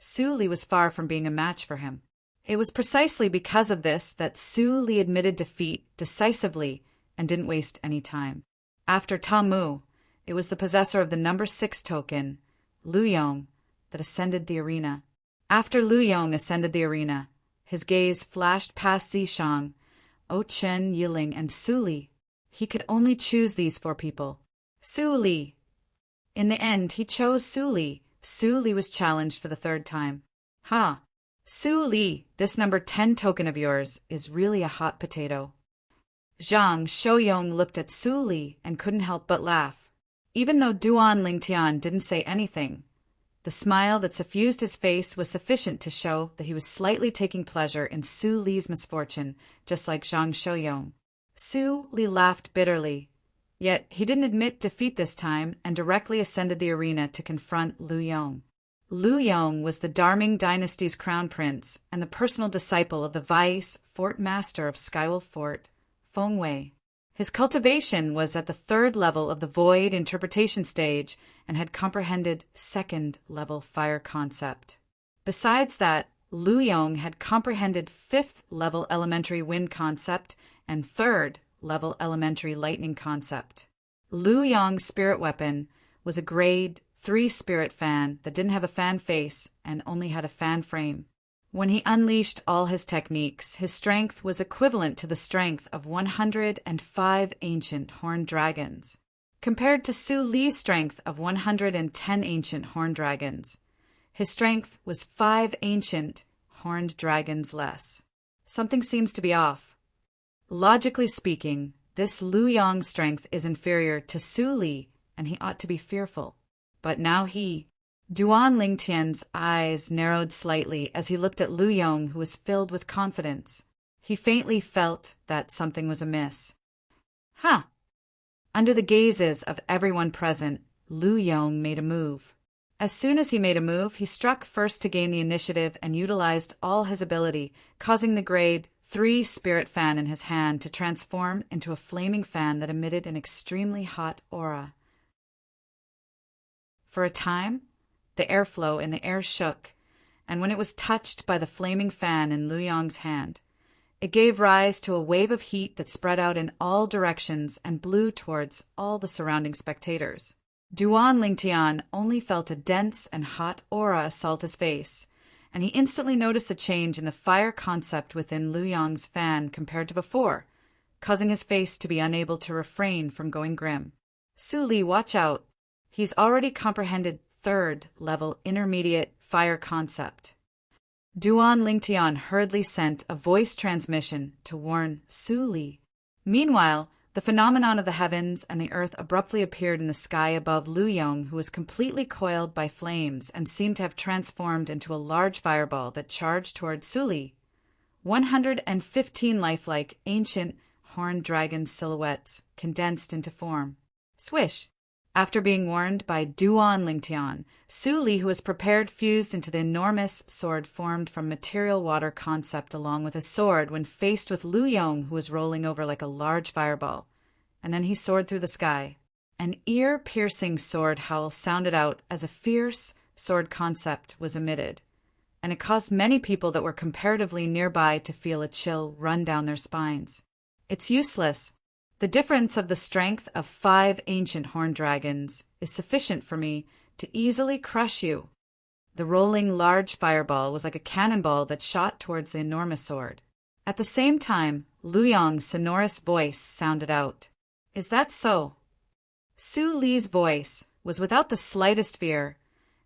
Su Li was far from being a match for him. It was precisely because of this that Su Li admitted defeat decisively and didn't waste any time. After Ta Mu, it was the possessor of the number 6 token, Lu Yong, that ascended the arena. After Lu Yong ascended the arena, his gaze flashed past Zishang, O Chen, Yiling, and Su Li. He could only choose these 4 people. Su Li. In the end, he chose Su Li. Su Li was challenged for the 3rd time. Ha! Su Li, this number 10 token of yours is really a hot potato. Zhang Shouyong looked at Su Li and couldn't help but laugh. Even though Duan Lingtian didn't say anything, the smile that suffused his face was sufficient to show that he was slightly taking pleasure in Su Li's misfortune, just like Zhang Shouyong. Su Li laughed bitterly, yet he didn't admit defeat this time and directly ascended the arena to confront Lu Yong. Lu Yong was the Darming dynasty's crown prince and the personal disciple of the vice fort master of Skywolf Fort, Feng Wei. His cultivation was at the 3rd level of the void interpretation stage and had comprehended 2nd level fire concept. Besides that, Lu Yong had comprehended 5th level elementary wind concept and 3rd level elementary lightning concept. Lu Yong's spirit weapon was a grade 3 spirit fan that didn't have a fan face and only had a fan frame. When he unleashed all his techniques, his strength was equivalent to the strength of 105 ancient horned dragons, compared to Su Li's strength of 110 ancient horned dragons. His strength was 5 ancient horned dragons less. Something seems to be off. Logically speaking, this Lu Yong's strength is inferior to Su Li, and he ought to be fearful. But now Duan Lingtian's eyes narrowed slightly as he looked at Lu Yong, who was filled with confidence. He faintly felt that something was amiss. Ha! Under the gazes of everyone present, Lu Yong made a move. As soon as he made a move, he struck first to gain the initiative and utilized all his ability, causing the grade 3 spirit fan in his hand to transform into a flaming fan that emitted an extremely hot aura. For a time, the airflow in the air shook, and when it was touched by the flaming fan in Lu Yong's hand, it gave rise to a wave of heat that spread out in all directions and blew towards all the surrounding spectators. Duan Lingtian only felt a dense and hot aura assault his face, and he instantly noticed a change in the fire concept within Lu Yong's fan compared to before, causing his face to be unable to refrain from going grim. Su Li, watch out. He's already comprehended 3rd level intermediate fire concept. Duan Lingtian hurriedly sent a voice transmission to warn Su Li. Meanwhile, the phenomenon of the heavens and the earth abruptly appeared in the sky above Lu Yong, who was completely coiled by flames and seemed to have transformed into a large fireball that charged toward Su Li. 115 lifelike ancient horned dragon silhouettes condensed into form. Swish! After being warned by Duan Lingtian, Su Li, who was prepared, fused into the enormous sword formed from material water concept along with his sword when faced with Lu Yong, who was rolling over like a large fireball. And then he soared through the sky. An ear-piercing sword howl sounded out as a fierce sword concept was emitted, and it caused many people that were comparatively nearby to feel a chill run down their spines. It's useless. The difference of the strength of 5 ancient horned dragons is sufficient for me to easily crush you. The rolling large fireball was like a cannonball that shot towards the enormous sword. At the same time, Lu Yong's sonorous voice sounded out. Is that so? Su Li's voice was without the slightest fear,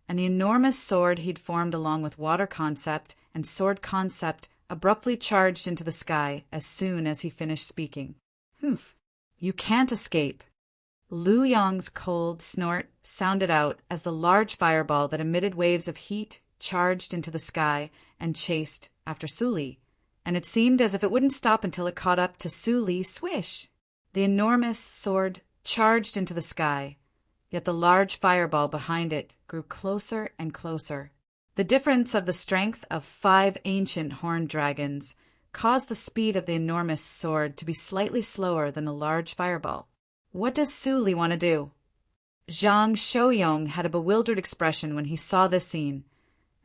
and the enormous sword he'd formed along with water concept and sword concept abruptly charged into the sky as soon as he finished speaking. Humph. You can't escape. Lu Yong's cold snort sounded out as the large fireball that emitted waves of heat charged into the sky and chased after Su Li, and it seemed as if it wouldn't stop until it caught up to Su Li. Swish! The enormous sword charged into the sky, yet the large fireball behind it grew closer and closer. The difference of the strength of 5 ancient horned dragons caused the speed of the enormous sword to be slightly slower than the large fireball. What does Su Li want to do? Zhang Shouyong had a bewildered expression when he saw this scene,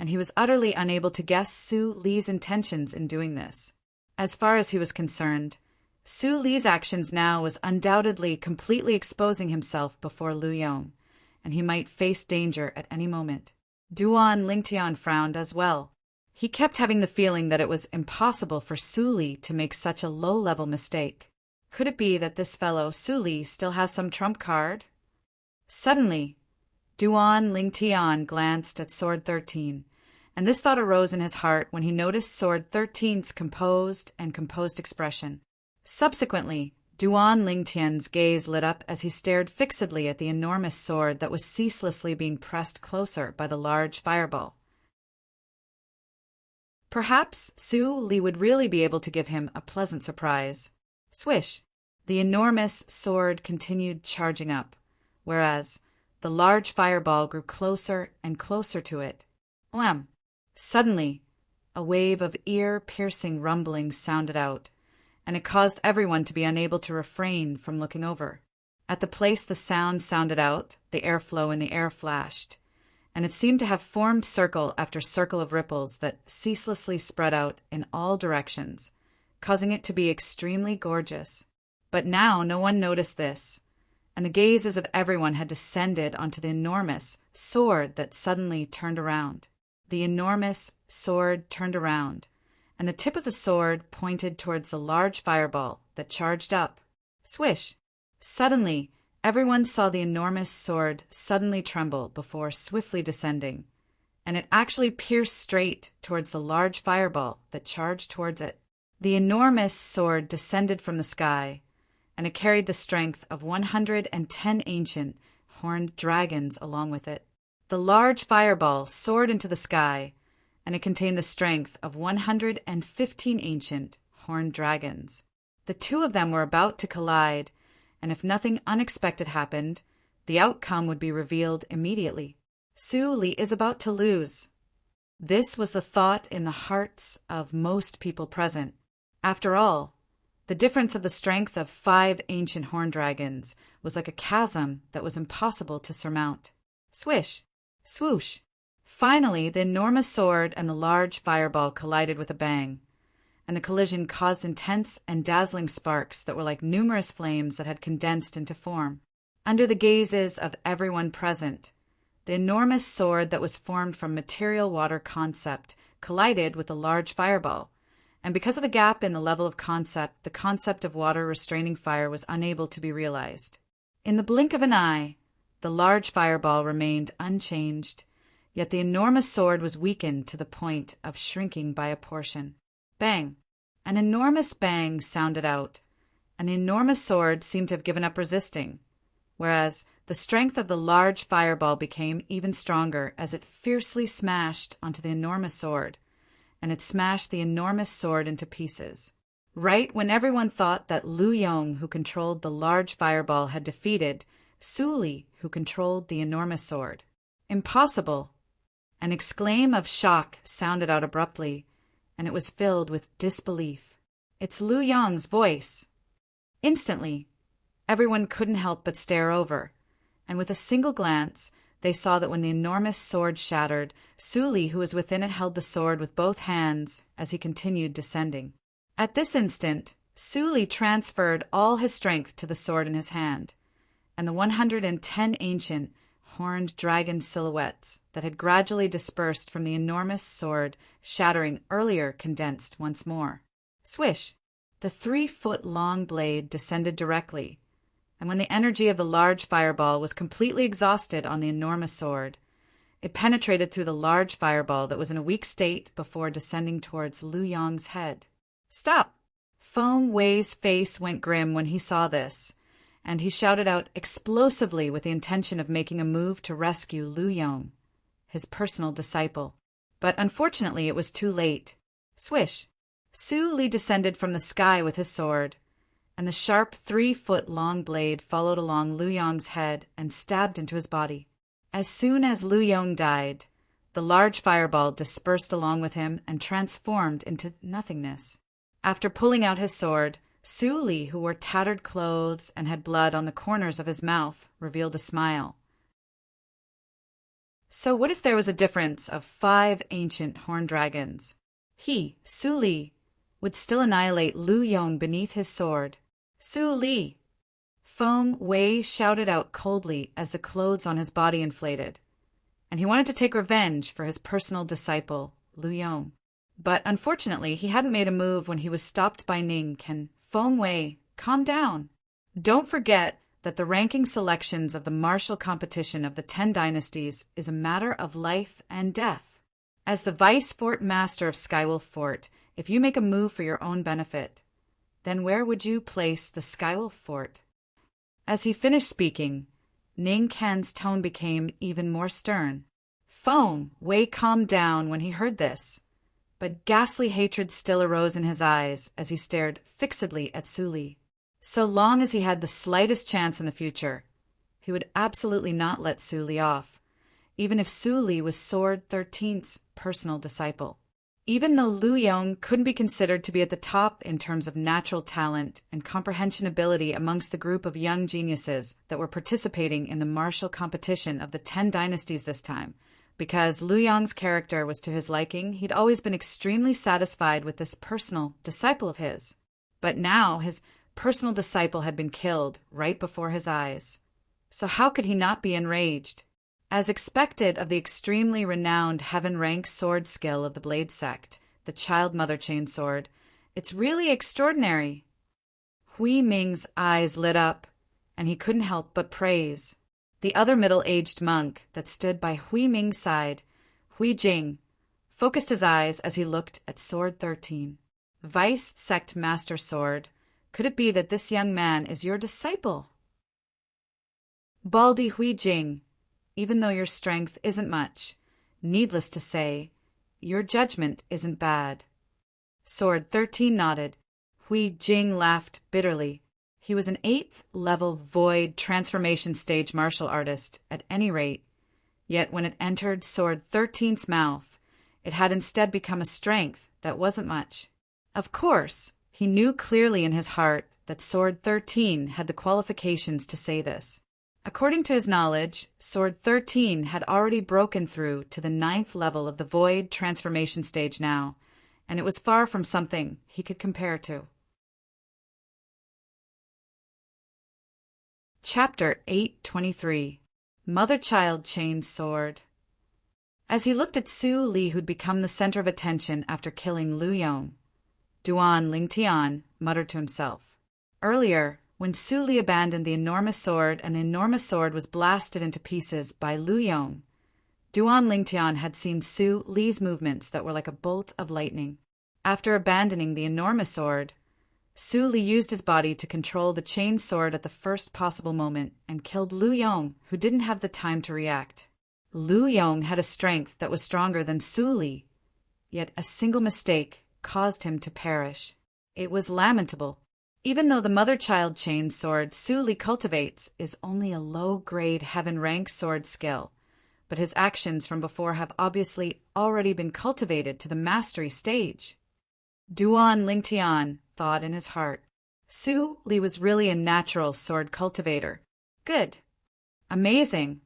and he was utterly unable to guess Su Li's intentions in doing this. As far as he was concerned, Su Li's actions now was undoubtedly completely exposing himself before Lu Yong, and he might face danger at any moment. Duan Lingtian frowned as well. He kept having the feeling that it was impossible for Su Li to make such a low-level mistake. Could it be that this fellow Su Li still has some trump card? Suddenly, Duan Lingtian glanced at Sword 13, and this thought arose in his heart when he noticed Sword 13's composed expression. Subsequently, Duan Lingtian's gaze lit up as he stared fixedly at the enormous sword that was ceaselessly being pressed closer by the large fireball. Perhaps Su Li would really be able to give him a pleasant surprise. Swish! The enormous sword continued charging up, whereas the large fireball grew closer and closer to it. Wham! Suddenly, a wave of ear-piercing rumbling sounded out, and it caused everyone to be unable to refrain from looking over. At the place the sound sounded out, the airflow in the air flashed, and it seemed to have formed circle after circle of ripples that ceaselessly spread out in all directions, causing it to be extremely gorgeous. But now no one noticed this, and the gazes of everyone had descended onto the enormous sword that suddenly turned around. The enormous sword turned around, and the tip of the sword pointed towards the large fireball that charged up. Swish! Suddenly, everyone saw the enormous sword suddenly tremble before swiftly descending, and it actually pierced straight towards the large fireball that charged towards it. The enormous sword descended from the sky, and it carried the strength of 110 ancient horned dragons along with it. The large fireball soared into the sky, and it contained the strength of 115 ancient horned dragons. The two of them were about to collide, and if nothing unexpected happened, the outcome would be revealed immediately. Su Li is about to lose. This was the thought in the hearts of most people present. After all, the difference of the strength of 5 ancient horned dragons was like a chasm that was impossible to surmount. Swish! Swoosh! Finally, the enormous sword and the large fireball collided with a bang, and the collision caused intense and dazzling sparks that were like numerous flames that had condensed into form. Under the gazes of everyone present, the enormous sword that was formed from material water concept collided with the large fireball, and because of the gap in the level of concept, the concept of water restraining fire was unable to be realized. In the blink of an eye, the large fireball remained unchanged, yet the enormous sword was weakened to the point of shrinking by a portion. Bang! An enormous bang sounded out, and the enormous sword seemed to have given up resisting, whereas the strength of the large fireball became even stronger as it fiercely smashed onto the enormous sword, and it smashed the enormous sword into pieces. Right when everyone thought that Lu Yong, who controlled the large fireball, had defeated Su Li, who controlled the enormous sword. Impossible! An exclaim of shock sounded out abruptly, and it was filled with disbelief. It's Lu Yong's voice! Instantly, everyone couldn't help but stare over, and with a single glance, they saw that when the enormous sword shattered, Su Li, who was within it, held the sword with both hands as he continued descending. At this instant, Su Li transferred all his strength to the sword in his hand, and the 110 ancient horned dragon silhouettes that had gradually dispersed from the enormous sword shattering earlier condensed once more. Swish! The 3-foot-long blade descended directly, and when the energy of the large fireball was completely exhausted on the enormous sword, it penetrated through the large fireball that was in a weak state before descending towards Lu Yong's head. Stop! Feng Wei's face went grim when he saw this, and he shouted out explosively with the intention of making a move to rescue Lu Yong, his personal disciple. But unfortunately it was too late. Swish! Su Li descended from the sky with his sword, and the sharp 3-foot-long blade followed along Lu Yong's head and stabbed into his body. As soon as Lu Yong died, the large fireball dispersed along with him and transformed into nothingness. After pulling out his sword, Su Li, who wore tattered clothes and had blood on the corners of his mouth, revealed a smile. So what if there was a difference of 5 ancient horned dragons? He, Su Li, would still annihilate Lu Yong beneath his sword. Su Li! Feng Wei shouted out coldly as the clothes on his body inflated. And he wanted to take revenge for his personal disciple, Lu Yong. But unfortunately, he hadn't made a move when he was stopped by Ning Ken. Feng Wei, calm down. Don't forget that the ranking selections of the martial competition of the 10 dynasties is a matter of life and death. As the vice fort master of Skywolf Fort, if you make a move for your own benefit, then where would you place the Skywolf Fort? As he finished speaking, Ning Ken's tone became even more stern. Feng Wei calmed down when he heard this, but ghastly hatred still arose in his eyes as he stared fixedly at Su Li. So long as he had the slightest chance in the future, he would absolutely not let Su Li off, even if Su Li was Sword 13's personal disciple. Even though Lu Yong couldn't be considered to be at the top in terms of natural talent and comprehension ability amongst the group of young geniuses that were participating in the martial competition of the 10 dynasties this time, because Lu Yong's character was to his liking, he'd always been extremely satisfied with this personal disciple of his. But now his personal disciple had been killed right before his eyes. So how could he not be enraged? As expected of the extremely renowned heaven-rank sword skill of the Blade Sect, the Child Mother Chain Sword, it's really extraordinary. Hui Ming's eyes lit up, and he couldn't help but praise. The other middle-aged monk that stood by Hui Ming's side, Hui Jing, focused his eyes as he looked at Sword 13. Vice Sect Master Sword, could it be that this young man is your disciple? Baldy Hui Jing, even though your strength isn't much, needless to say, your judgment isn't bad. Sword 13 nodded. Hui Jing laughed bitterly. He was an 8th level void transformation stage martial artist, at any rate. Yet when it entered Sword 13's mouth, it had instead become a strength that wasn't much. Of course, he knew clearly in his heart that Sword 13 had the qualifications to say this. According to his knowledge, Sword 13 had already broken through to the 9th level of the Void transformation stage now, and it was far from something he could compare to. Chapter 823. Mother-Child Chain Sword. As he looked at Su Li, who'd become the center of attention after killing Lu Yong, Duan Lingtian muttered to himself. Earlier, when Su Li abandoned the enormous sword and the enormous sword was blasted into pieces by Lu Yong, Duan Lingtian had seen Su Li's movements that were like a bolt of lightning. After abandoning the enormous sword, Su Li used his body to control the chain sword at the first possible moment and killed Lu Yong, who didn't have the time to react. Lu Yong had a strength that was stronger than Su Li, yet a single mistake caused him to perish. It was lamentable. Even though the mother-child chain sword Su Li cultivates is only a low-grade heaven-rank sword skill, but his actions from before have obviously already been cultivated to the mastery stage. Duan Lingtian thought in his heart. Su Li was really a natural sword cultivator. Good. Amazing.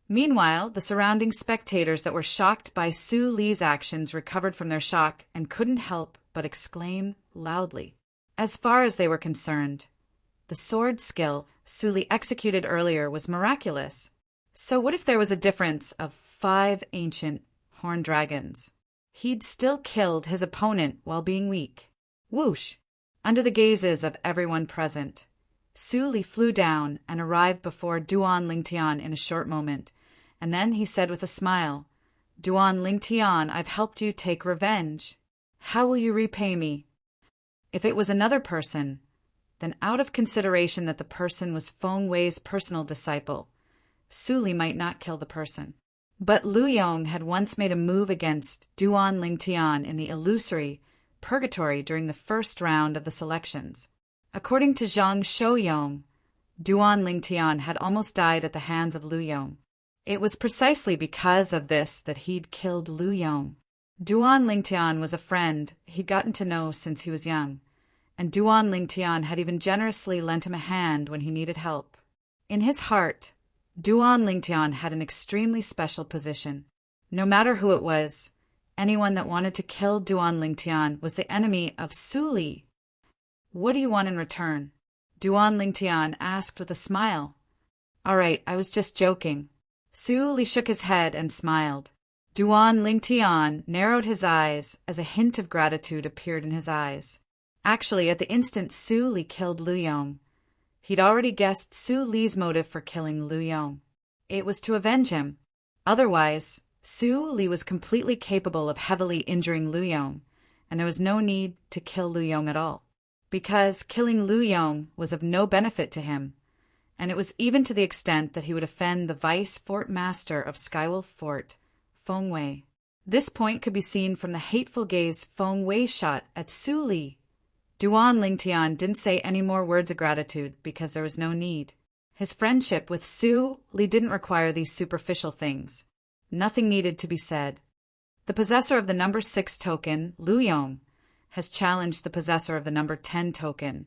Meanwhile, the surrounding spectators that were shocked by Su Li's actions recovered from their shock and couldn't help but exclaim loudly. As far as they were concerned, the sword skill Su Li executed earlier was miraculous. So what if there was a difference of 5 ancient horned dragons? He'd still killed his opponent while being weak. Whoosh! Under the gazes of everyone present, Su Li flew down and arrived before Duan Lingtian in a short moment, and then he said with a smile, Duan Lingtian, I've helped you take revenge. How will you repay me? If it was another person, then out of consideration that the person was Feng Wei's personal disciple, Su Li might not kill the person. But Lu Yong had once made a move against Duan Lingtian in the illusory purgatory during the first round of the selections. According to Zhang Shouyong, Duan Lingtian had almost died at the hands of Lu Yong. It was precisely because of this that he'd killed Lu Yong. Duan Lingtian was a friend he'd gotten to know since he was young, and Duan Lingtian had even generously lent him a hand when he needed help. In his heart, Duan Lingtian had an extremely special position. No matter who it was, anyone that wanted to kill Duan Lingtian was the enemy of Su Li. "What do you want in return?" Duan Lingtian asked with a smile. "All right, I was just joking." Su Li shook his head and smiled. Duan Lingtian narrowed his eyes as a hint of gratitude appeared in his eyes. Actually, at the instant Su Li killed Lu Yong, he'd already guessed Su Li's motive for killing Lu Yong. It was to avenge him. Otherwise, Su Li was completely capable of heavily injuring Lu Yong, and there was no need to kill Lu Yong at all, because killing Lu Yong was of no benefit to him, and it was even to the extent that he would offend the vice fort master of Skywolf Fort, Feng Wei. This point could be seen from the hateful gaze Feng Wei shot at Su Li. Duan Lingtian didn't say any more words of gratitude because there was no need. His friendship with Su Li didn't require these superficial things. Nothing needed to be said. The possessor of the number 6 token, Lu Yong, has challenged the possessor of the number 10 token,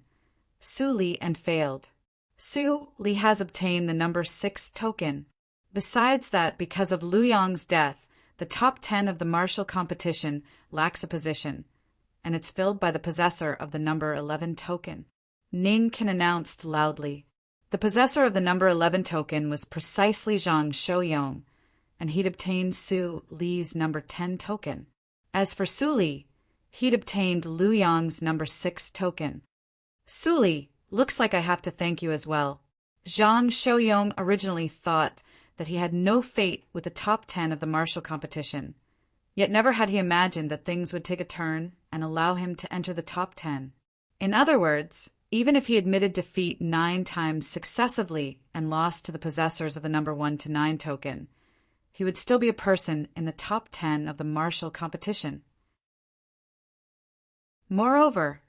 Su Li, and failed. Su Li has obtained the number 6 token. Besides that, because of Lu Yong's death, the top 10 of the martial competition lacks a position, and it's filled by the possessor of the number 11 token. Ning Qin announced loudly. The possessor of the number 11 token was precisely Zhang Shouyong, and he'd obtained Su Li's number 10 token. As for Su Li, he'd obtained Lu Yong's number 6 token. "Su Li, looks like I have to thank you as well." Zhang Shouyong originally thought that he had no fate with the top 10 of the martial competition, yet never had he imagined that things would take a turn and allow him to enter the top 10. In other words, even if he admitted defeat 9 times successively and lost to the possessors of the number 1 to 9 token, he would still be a person in the top 10 of the martial competition. Moreover,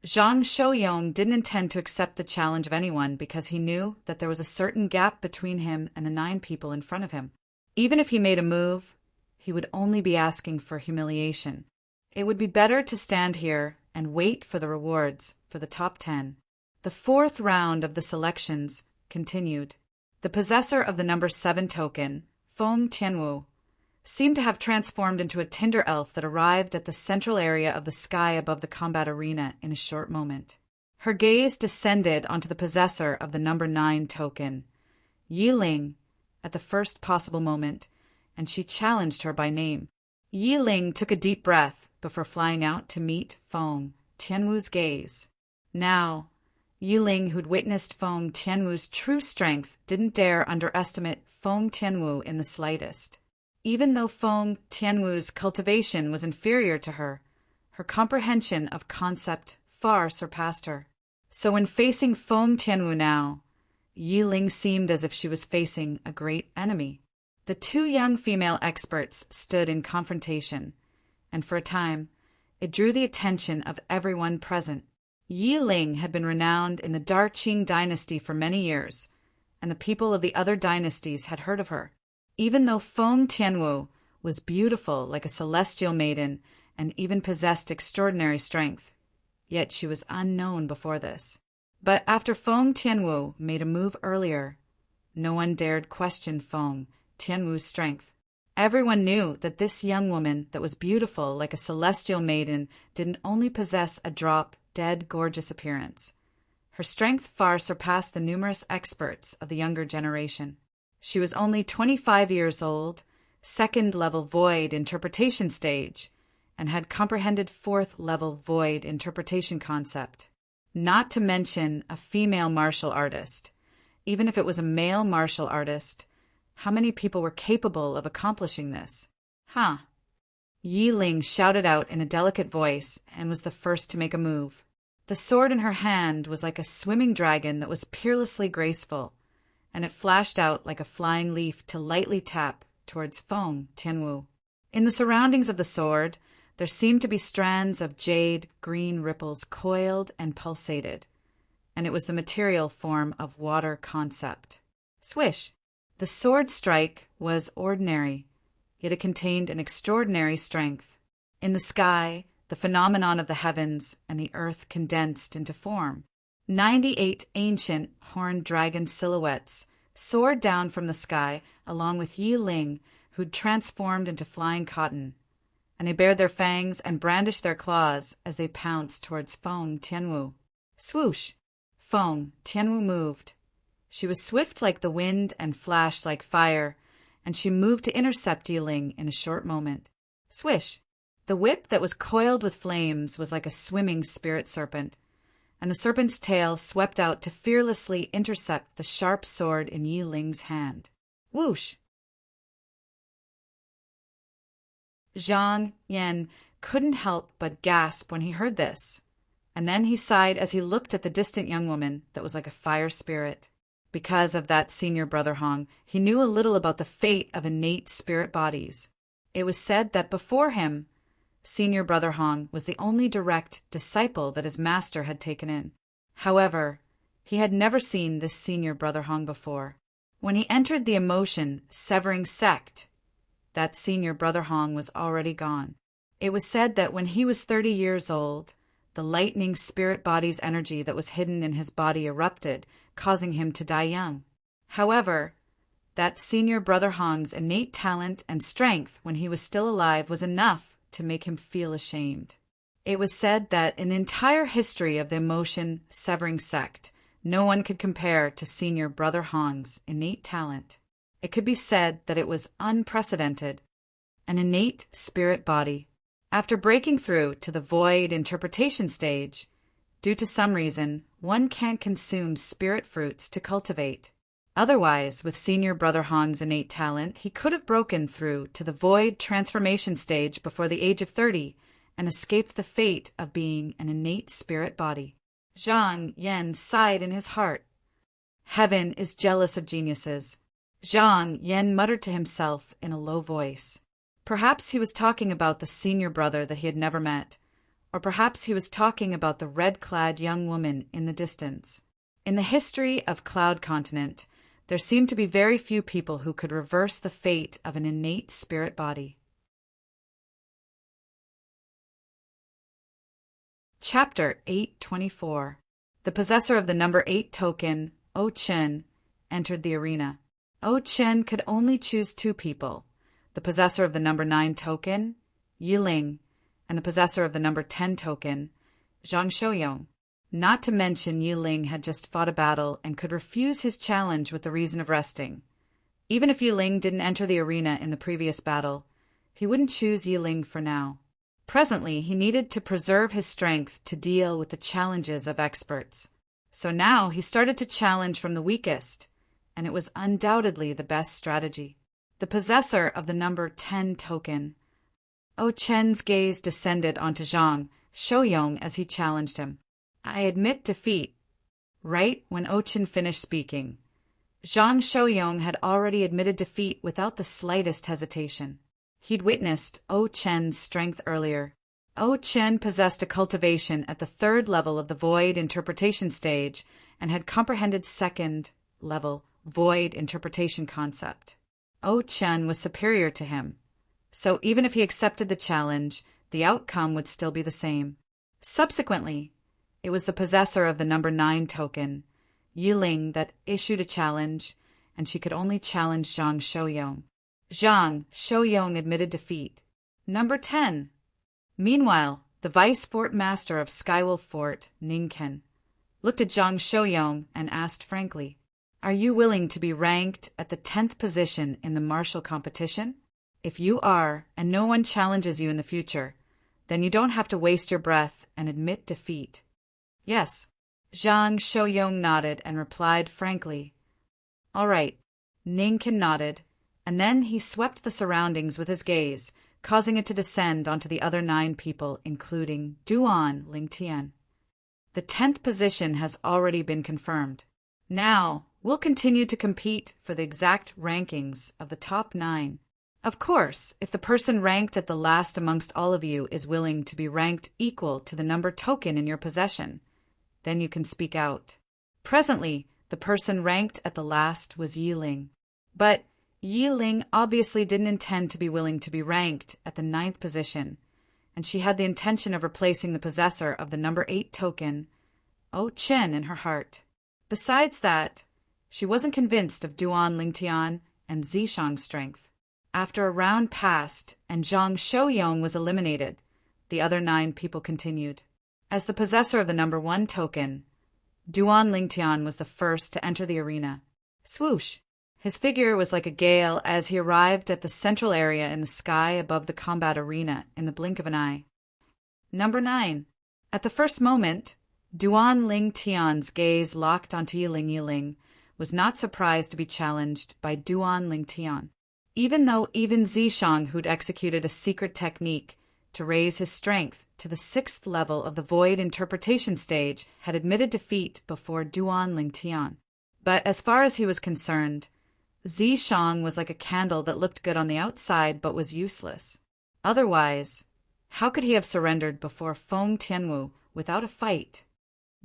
Zhang Shouyong didn't intend to accept the challenge of anyone because he knew that there was a certain gap between him and the 9 people in front of him. Even if he made a move, he would only be asking for humiliation. It would be better to stand here and wait for the rewards for the top 10. The 4th round of the selections continued. The possessor of the number 7 token, Feng Tianwu, seemed to have transformed into a tinder elf that arrived at the central area of the sky above the combat arena in a short moment. Her gaze descended onto the possessor of the number 9 token, Yi Ling, at the first possible moment, and she challenged her by name. Yi Ling took a deep breath before flying out to meet Feng Tianwu's gaze. Now, Yi Ling, who'd witnessed Feng Tianwu's true strength, didn't dare underestimate Feng Tianwu in the slightest. Even though Feng Tianwu's cultivation was inferior to her, her comprehension of concept far surpassed her. So when facing Feng Tianwu now, Yi Ling seemed as if she was facing a great enemy. The 2 young female experts stood in confrontation, and for a time, it drew the attention of everyone present. Yi Ling had been renowned in the Darqing dynasty for many years, and the people of the other dynasties had heard of her. Even though Feng Tianwu was beautiful like a celestial maiden and even possessed extraordinary strength, yet she was unknown before this. But after Feng Tianwu made a move earlier, no one dared question Feng Tianwu's strength. Everyone knew that this young woman that was beautiful like a celestial maiden didn't only possess a drop-dead gorgeous appearance. Her strength far surpassed the numerous experts of the younger generation. She was only 25 years old, 2nd-level void interpretation stage, and had comprehended 4th-level void interpretation concept. Not to mention a female martial artist. Even if it was a male martial artist, how many people were capable of accomplishing this? Yi Ling shouted out in a delicate voice and was the first to make a move. The sword in her hand was like a swimming dragon that was peerlessly graceful, and it flashed out like a flying leaf to lightly tap towards Feng Tianwu. In the surroundings of the sword, there seemed to be strands of jade-green ripples coiled and pulsated, and it was the material form of water concept. Swish! The sword strike was ordinary, yet it contained an extraordinary strength. In the sky, the phenomenon of the heavens and the earth condensed into form. 98 ancient horned dragon silhouettes soared down from the sky along with Yi Ling, who'd transformed into flying cotton, and they bared their fangs and brandished their claws as they pounced towards Feng Tianwu. Swoosh! Feng Tianwu moved. She was swift like the wind and flashed like fire, and she moved to intercept Yi Ling in a short moment. Swish! The whip that was coiled with flames was like a swimming spirit serpent, and the serpent's tail swept out to fearlessly intercept the sharp sword in Yi Ling's hand. Whoosh! Zhang Yan couldn't help but gasp when he heard this, and then he sighed as he looked at the distant young woman that was like a fire spirit. Because of that senior brother Hong, he knew a little about the fate of innate spirit bodies. It was said that before him, senior brother Hong was the only direct disciple that his master had taken in. However, he had never seen this senior brother Hong before. When he entered the emotion-severing sect, that senior brother Hong was already gone. It was said that when he was 30 years old, the lightning spirit body's energy that was hidden in his body erupted, causing him to die young. However, that senior brother Hong's innate talent and strength when he was still alive was enough to make him feel ashamed. It was said that in the entire history of the emotion-severing sect, no one could compare to senior brother Hong's innate talent. It could be said that it was unprecedented, an innate spirit body. After breaking through to the void interpretation stage, due to some reason, one can't consume spirit fruits to cultivate. Otherwise, with senior brother Hong's innate talent, he could have broken through to the void transformation stage before the age of 30 and escaped the fate of being an innate spirit body. Zhang Yan sighed in his heart. Heaven is jealous of geniuses. Zhang Yan muttered to himself in a low voice. Perhaps he was talking about the senior brother that he had never met, or perhaps he was talking about the red-clad young woman in the distance. In the history of Cloud Continent, there seemed to be very few people who could reverse the fate of an innate spirit body. Chapter 824. The possessor of the number 8 token, O Chen, entered the arena. O Chen could only choose 2 people, the possessor of the number 9 token, Yi Ling, and the possessor of the number 10 token, Zhang Shouyong. Not to mention Yi Ling had just fought a battle and could refuse his challenge with the reason of resting. Even if Yi Ling didn't enter the arena in the previous battle, he wouldn't choose Yi Ling for now. Presently, he needed to preserve his strength to deal with the challenges of experts. So now he started to challenge from the weakest, and it was undoubtedly the best strategy. The possessor of the number 10 token. O Chen's gaze descended onto Zhang Shouyong as he challenged him. I admit defeat. Right when O Chen finished speaking, Zhang Shouyong had already admitted defeat without the slightest hesitation. He'd witnessed O Chen's strength earlier. O Chen possessed a cultivation at the 3rd level of the void interpretation stage and had comprehended 2nd level void interpretation concept. O Chen was superior to him, so even if he accepted the challenge, the outcome would still be the same. Subsequently, it was the possessor of the number 9 token, Yi Ling, that issued a challenge, and she could only challenge Zhang Shouyong. Zhang Shouyong admitted defeat. Number 10. Meanwhile, the Vice Fort Master of Skywolf Fort, Ningken, looked at Zhang Shouyong and asked frankly, Are you willing to be ranked at the 10th position in the martial competition? If you are, and no one challenges you in the future, then you don't have to waste your breath and admit defeat. Yes. Zhang Shouyong nodded and replied frankly, All right. Ningken nodded, and then he swept the surroundings with his gaze, causing it to descend onto the other 9 people, including Duan Lingtian. The 10th position has already been confirmed. Now, we'll continue to compete for the exact rankings of the top 9. Of course, if the person ranked at the last amongst all of you is willing to be ranked equal to the number token in your possession, then you can speak out. Presently, the person ranked at the last was Yi Ling. But Yi Ling obviously didn't intend to be willing to be ranked at the 9th position, and she had the intention of replacing the possessor of the number 8 token, O Chen, in her heart. Besides that, She wasn't convinced of Duan Lingtian and Zishang's strength. After a round passed and Zhang Shouyong was eliminated, the other 9 people continued. As the possessor of the number 1 token, Duan Lingtian was the first to enter the arena. Swoosh! His figure was like a gale as he arrived at the central area in the sky above the combat arena in the blink of an eye. Number 9. At the first moment, Duan Lingtian's gaze locked onto Yiling. Yiling was not surprised to be challenged by Duan Lingtian. Even though Zishang, who'd executed a secret technique to raise his strength to the 6th level of the Void Interpretation stage, had admitted defeat before Duan Lingtian. But as far as he was concerned, Zishang was like a candle that looked good on the outside but was useless. Otherwise, how could he have surrendered before Feng Tianwu without a fight?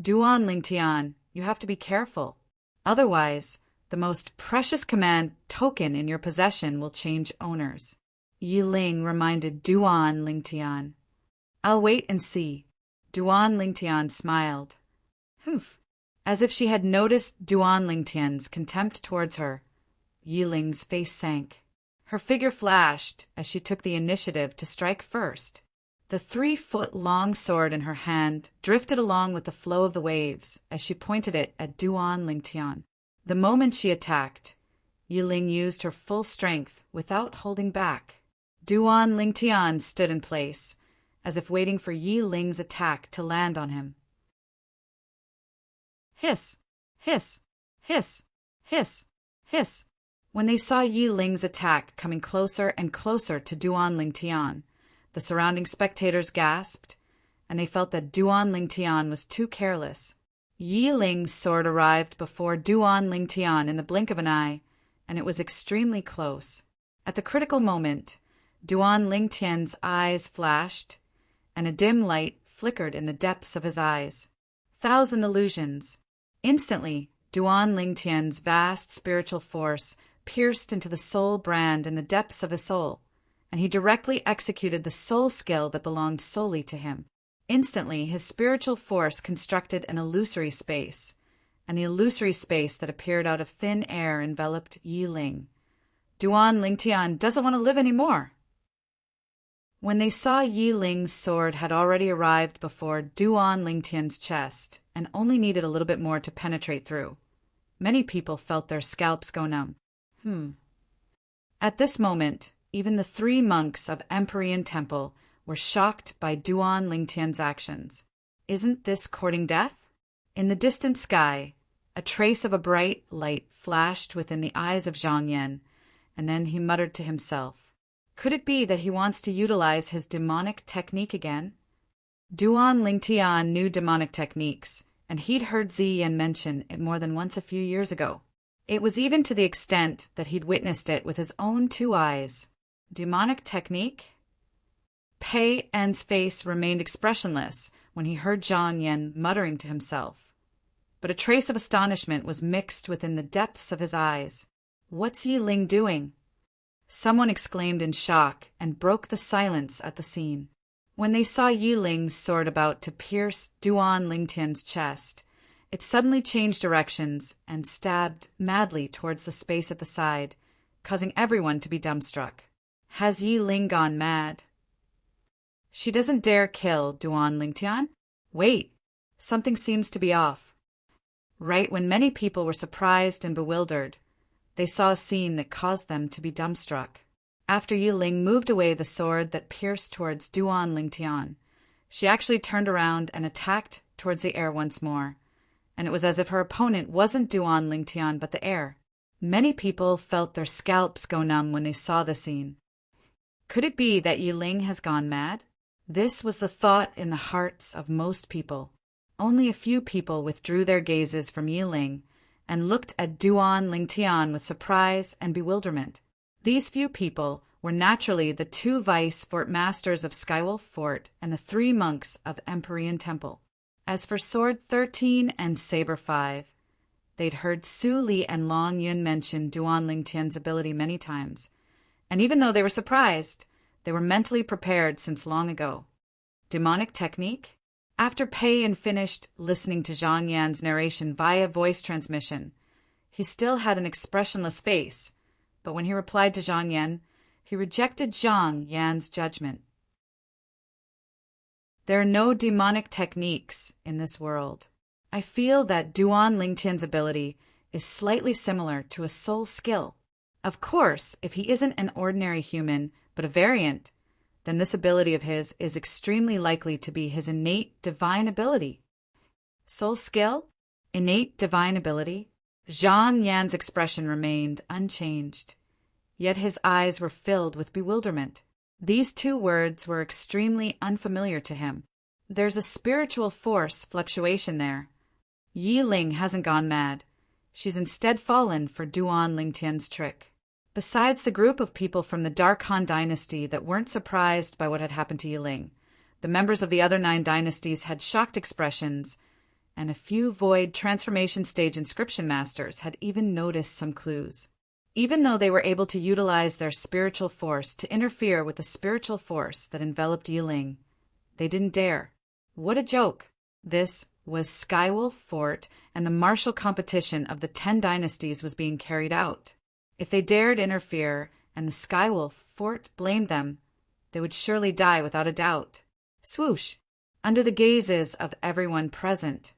Duan Lingtian, you have to be careful. Otherwise, the most precious command token in your possession will change owners. Yiling reminded Duan Lingtian. I'll wait and see. Duan Lingtian smiled. Humph. As if she had noticed Duan Lingtian's contempt towards her, Yiling's face sank. Her figure flashed as she took the initiative to strike first. The 3-foot-long sword in her hand drifted along with the flow of the waves as she pointed it at Duan Lingtian. The moment she attacked, Yiling used her full strength without holding back. Duan Lingtian stood in place, as if waiting for Yiling's attack to land on him. Hiss! Hiss! Hiss! Hiss! Hiss! When they saw Yiling's attack coming closer and closer to Duan Lingtian, the surrounding spectators gasped, and they felt that Duan Lingtian was too careless. Yiling's sword arrived before Duan Lingtian in the blink of an eye, and it was extremely close. At the critical moment, Duan Lingtian's eyes flashed, and a dim light flickered in the depths of his eyes. 1,000 illusions. Instantly, Duan Lingtian's vast spiritual force pierced into the soul brand in the depths of his soul, and he directly executed the soul skill that belonged solely to him. Instantly, his spiritual force constructed an illusory space, and the illusory space that appeared out of thin air enveloped Yiling. Duan Lingtian doesn't want to live anymore. When they saw Yiling's sword had already arrived before Duan Lingtian's chest and only needed a little bit more to penetrate through, many people felt their scalps go numb. At this moment, even the 3 monks of Empyrean Temple were shocked by Duan Lingtian's actions. Isn't this courting death? In the distant sky, a trace of a bright light flashed within the eyes of Zhang Yan, and then he muttered to himself, could it be that he wants to utilize his demonic technique again? Duan Lingtian knew demonic techniques, and he'd heard Ziyan mention it more than once a few years ago. It was even to the extent that he'd witnessed it with his own 2 eyes. Demonic technique? Pei En's face remained expressionless when he heard Zhang Yan muttering to himself. But a trace of astonishment was mixed within the depths of his eyes. What's Yiling doing? Someone exclaimed in shock and broke the silence at the scene. When they saw Yiling's sword about to pierce Duan Lingtian's chest, it suddenly changed directions and stabbed madly towards the space at the side, causing everyone to be dumbstruck. Has Yiling gone mad? She doesn't dare kill Duan Lingtian? Wait, something seems to be off. Right when many people were surprised and bewildered, they saw a scene that caused them to be dumbstruck. After Yiling moved away the sword that pierced towards Duan Lingtian, she actually turned around and attacked towards the air once more, and it was as if her opponent wasn't Duan Lingtian but the air. Many people felt their scalps go numb when they saw the scene. Could it be that Yiling has gone mad? This was the thought in the hearts of most people. Only a few people withdrew their gazes from Yiling and looked at Duan Lingtian with surprise and bewilderment. These few people were naturally the 2 vice fort masters of Skywolf Fort and the 3 monks of Empyrean Temple. As for Sword 13 and Saber 5, they'd heard Su Li and Long Yun mention Duan Lingtian's ability many times, and even though they were surprised, they were mentally prepared since long ago. Demonic technique? After Pei Yan finished listening to Zhang Yan's narration via voice transmission, He still had an expressionless face, but when he replied to Zhang Yan, he rejected Zhang Yan's judgment. There are no demonic techniques in this world. I feel that Duan Lingtian's ability is slightly similar to a soul skill. Of course, if he isn't an ordinary human, but a variant, then this ability of his is extremely likely to be his innate divine ability. Soul skill? Innate divine ability? Zhang Yan's expression remained unchanged, yet his eyes were filled with bewilderment. These two words were extremely unfamiliar to him. There's a spiritual force fluctuation there. Yi Ling hasn't gone mad. She's instead fallen for Duan Lingtian's trick. Besides the group of people from the Dark Han dynasty that weren't surprised by what had happened to Yi Ling, the members of the other 9 dynasties had shocked expressions, and a few void transformation stage inscription masters had even noticed some clues. Even though they were able to utilize their spiritual force to interfere with the spiritual force that enveloped Yi Ling, they didn't dare. What a joke! This was Skywolf Fort, and the martial competition of the 10 dynasties was being carried out. If they dared interfere and the Skywolf Fort blamed them, they would surely die without a doubt. Swoosh! Under the gazes of everyone present,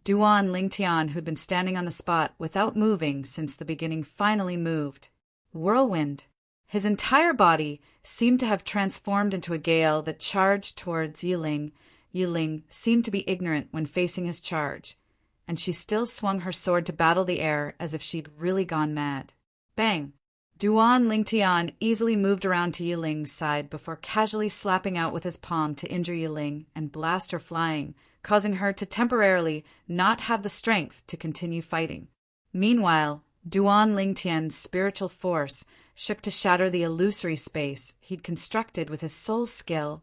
Duan Lingtian, who'd been standing on the spot without moving since the beginning, finally moved. Whirlwind! His entire body seemed to have transformed into a gale that charged towards Yi Ling. Yi Ling seemed to be ignorant when facing his charge, and she still swung her sword to battle the air as if she'd really gone mad. Bang! Duan Lingtian easily moved around to Yi Ling's side before casually slapping out with his palm to injure Yi Ling and blast her flying, causing her to temporarily not have the strength to continue fighting. Meanwhile, Duan Lingtian's spiritual force shook to shatter the illusory space he'd constructed with his soul skill,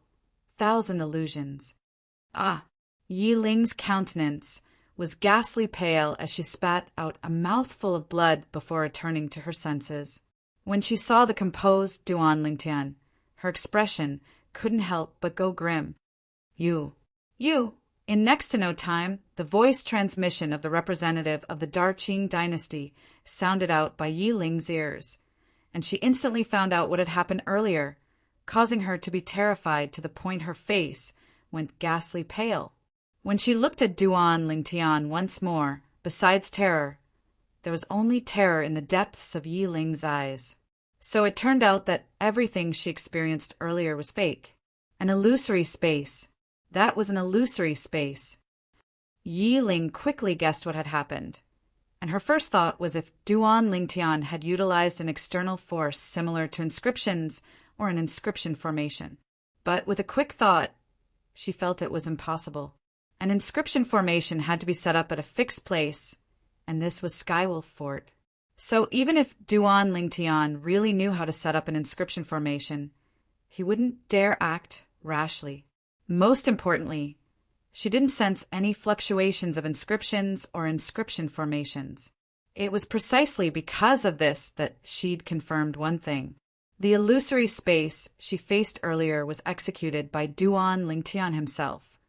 1,000 illusions. Yi Ling's countenance was ghastly pale as she spat out a mouthful of blood before returning to her senses. When she saw the composed Duan Lingtian, her expression couldn't help but go grim. You! In next to no time, the voice transmission of the representative of the Darqing dynasty sounded out by Yi Ling's ears, and she instantly found out what had happened earlier, causing her to be terrified to the point her face went ghastly pale. When she looked at Duan Lingtian once more, besides terror, there was only terror in the depths of Yi Ling's eyes. So it turned out that everything she experienced earlier was fake. An illusory space. That was an illusory space. Yi Ling quickly guessed what had happened, and her first thought was if Duan Lingtian had utilized an external force similar to inscriptions or an inscription formation. But with a quick thought, she felt it was impossible. An inscription formation had to be set up at a fixed place, and this was Skywolf Fort. So even if Duan Lingtian really knew how to set up an inscription formation, he wouldn't dare act rashly. Most importantly, she didn't sense any fluctuations of inscriptions or inscription formations. It was precisely because of this that she'd confirmed one thing. The illusory space she faced earlier was executed by Duan Lingtian himself,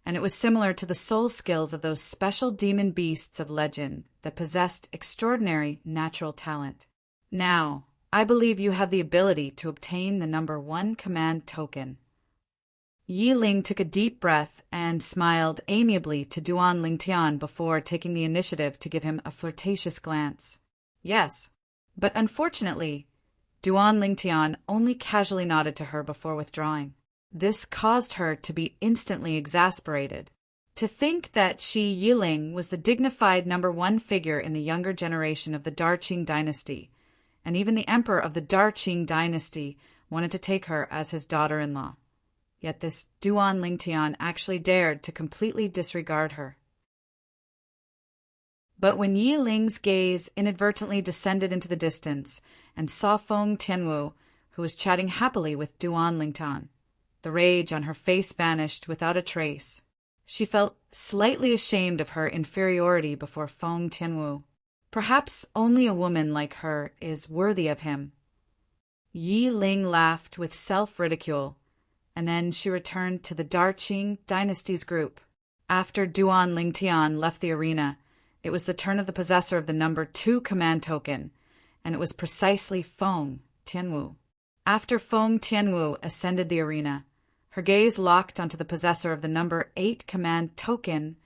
and it was similar to the soul skills of those special demon beasts of legend that possessed extraordinary natural talent. Now, I believe you have the ability to obtain the number 1 command token. Yi Ling took a deep breath and smiled amiably to Duan Lingtian before taking the initiative to give him a flirtatious glance. Yes, but unfortunately, Duan Lingtian only casually nodded to her before withdrawing. This caused her to be instantly exasperated. To think that she, Yi Ling, was the dignified number 1 figure in the younger generation of the Darqing dynasty, and even the emperor of the Darqing dynasty wanted to take her as his daughter-in-law. Yet this Duan Lingtian actually dared to completely disregard her. But when Yi Ling's gaze inadvertently descended into the distance and saw Feng Tianwu, who was chatting happily with Duan Lingtian, the rage on her face vanished without a trace. She felt slightly ashamed of her inferiority before Feng Tianwu. Perhaps only a woman like her is worthy of him. Yi Ling laughed with self-ridicule, and then she returned to the Darqing dynasty's group. After Duan Lingtian left the arena, It was the turn of the possessor of the number 2 command token, and it was precisely Feng Tianwu. After Feng Tianwu ascended the arena, her gaze locked onto the possessor of the number 8 command token,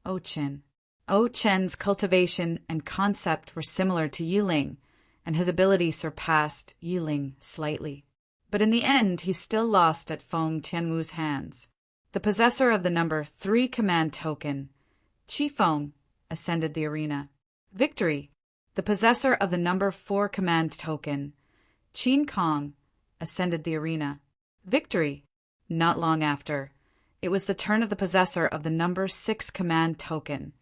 O Chen. O Chen's cultivation and concept were similar to Yiling, and his ability surpassed Yiling slightly. But in the end, he still lost at Feng Tianwu's hands. The possessor of the number 3 command token, Qi Feng, ascended the arena. Victory! The possessor of the number 4 command token, Qin Kong, ascended the arena. Victory! Not long after, it was the turn of the possessor of the number 6 command token,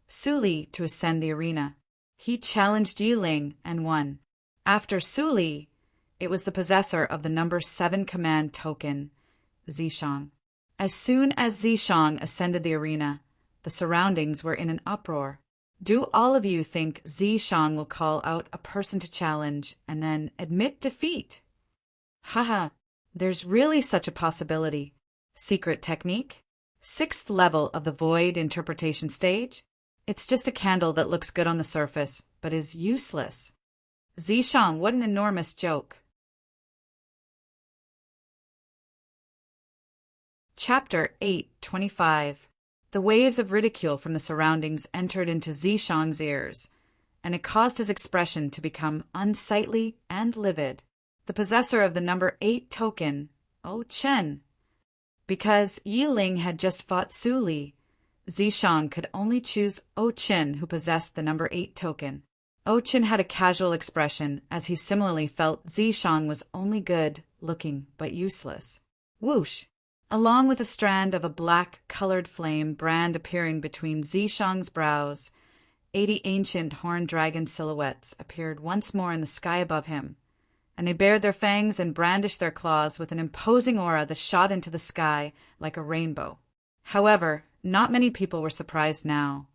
Su Li, to ascend the arena. He challenged Yiling and won. After Su Li, it was the possessor of the number 7 command token, Zishang. As soon as Zishang ascended the arena, the surroundings were in an uproar. Do all of you think Zishang will call out a person to challenge and then admit defeat? Haha, there's really such a possibility. Secret technique? 6th level of the void interpretation stage? It's just a candle that looks good on the surface, but is useless. Zishang, what an enormous joke. Chapter 8:25. The waves of ridicule from the surroundings entered into Zishang's ears, and it caused his expression to become unsightly and livid. The possessor of the number 8 token, O Chen. Because Yiling had just fought Su Li, Zishang could only choose O Chen, who possessed the number 8 token. O Chen had a casual expression, as he similarly felt Zishang was only good looking but useless. Whoosh! Along with a strand of a black-colored flame brand appearing between Zishang's brows, 80 ancient horned dragon silhouettes appeared once more in the sky above him, and they bared their fangs and brandished their claws with an imposing aura that shot into the sky like a rainbow. However, not many people were surprised now,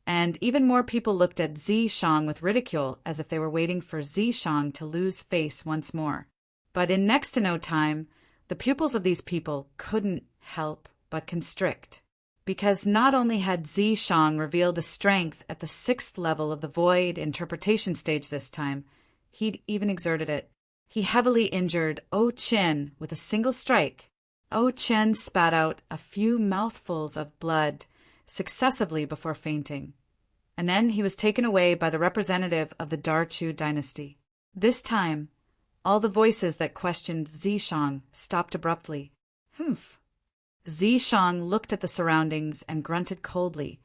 and even more people looked at Zishang with ridicule as if they were waiting for Zishang to lose face once more. But in next to no time, the pupils of these people couldn't help but constrict, because not only had Zishang revealed a strength at the 6th level of the void interpretation stage this time, he'd even exerted it. He heavily injured O Chen with a single strike. O Chen spat out a few mouthfuls of blood successively before fainting, and then he was taken away by the representative of the Darchu dynasty. This time, all the voices that questioned Zishang stopped abruptly. Humph! Zishang looked at the surroundings and grunted coldly,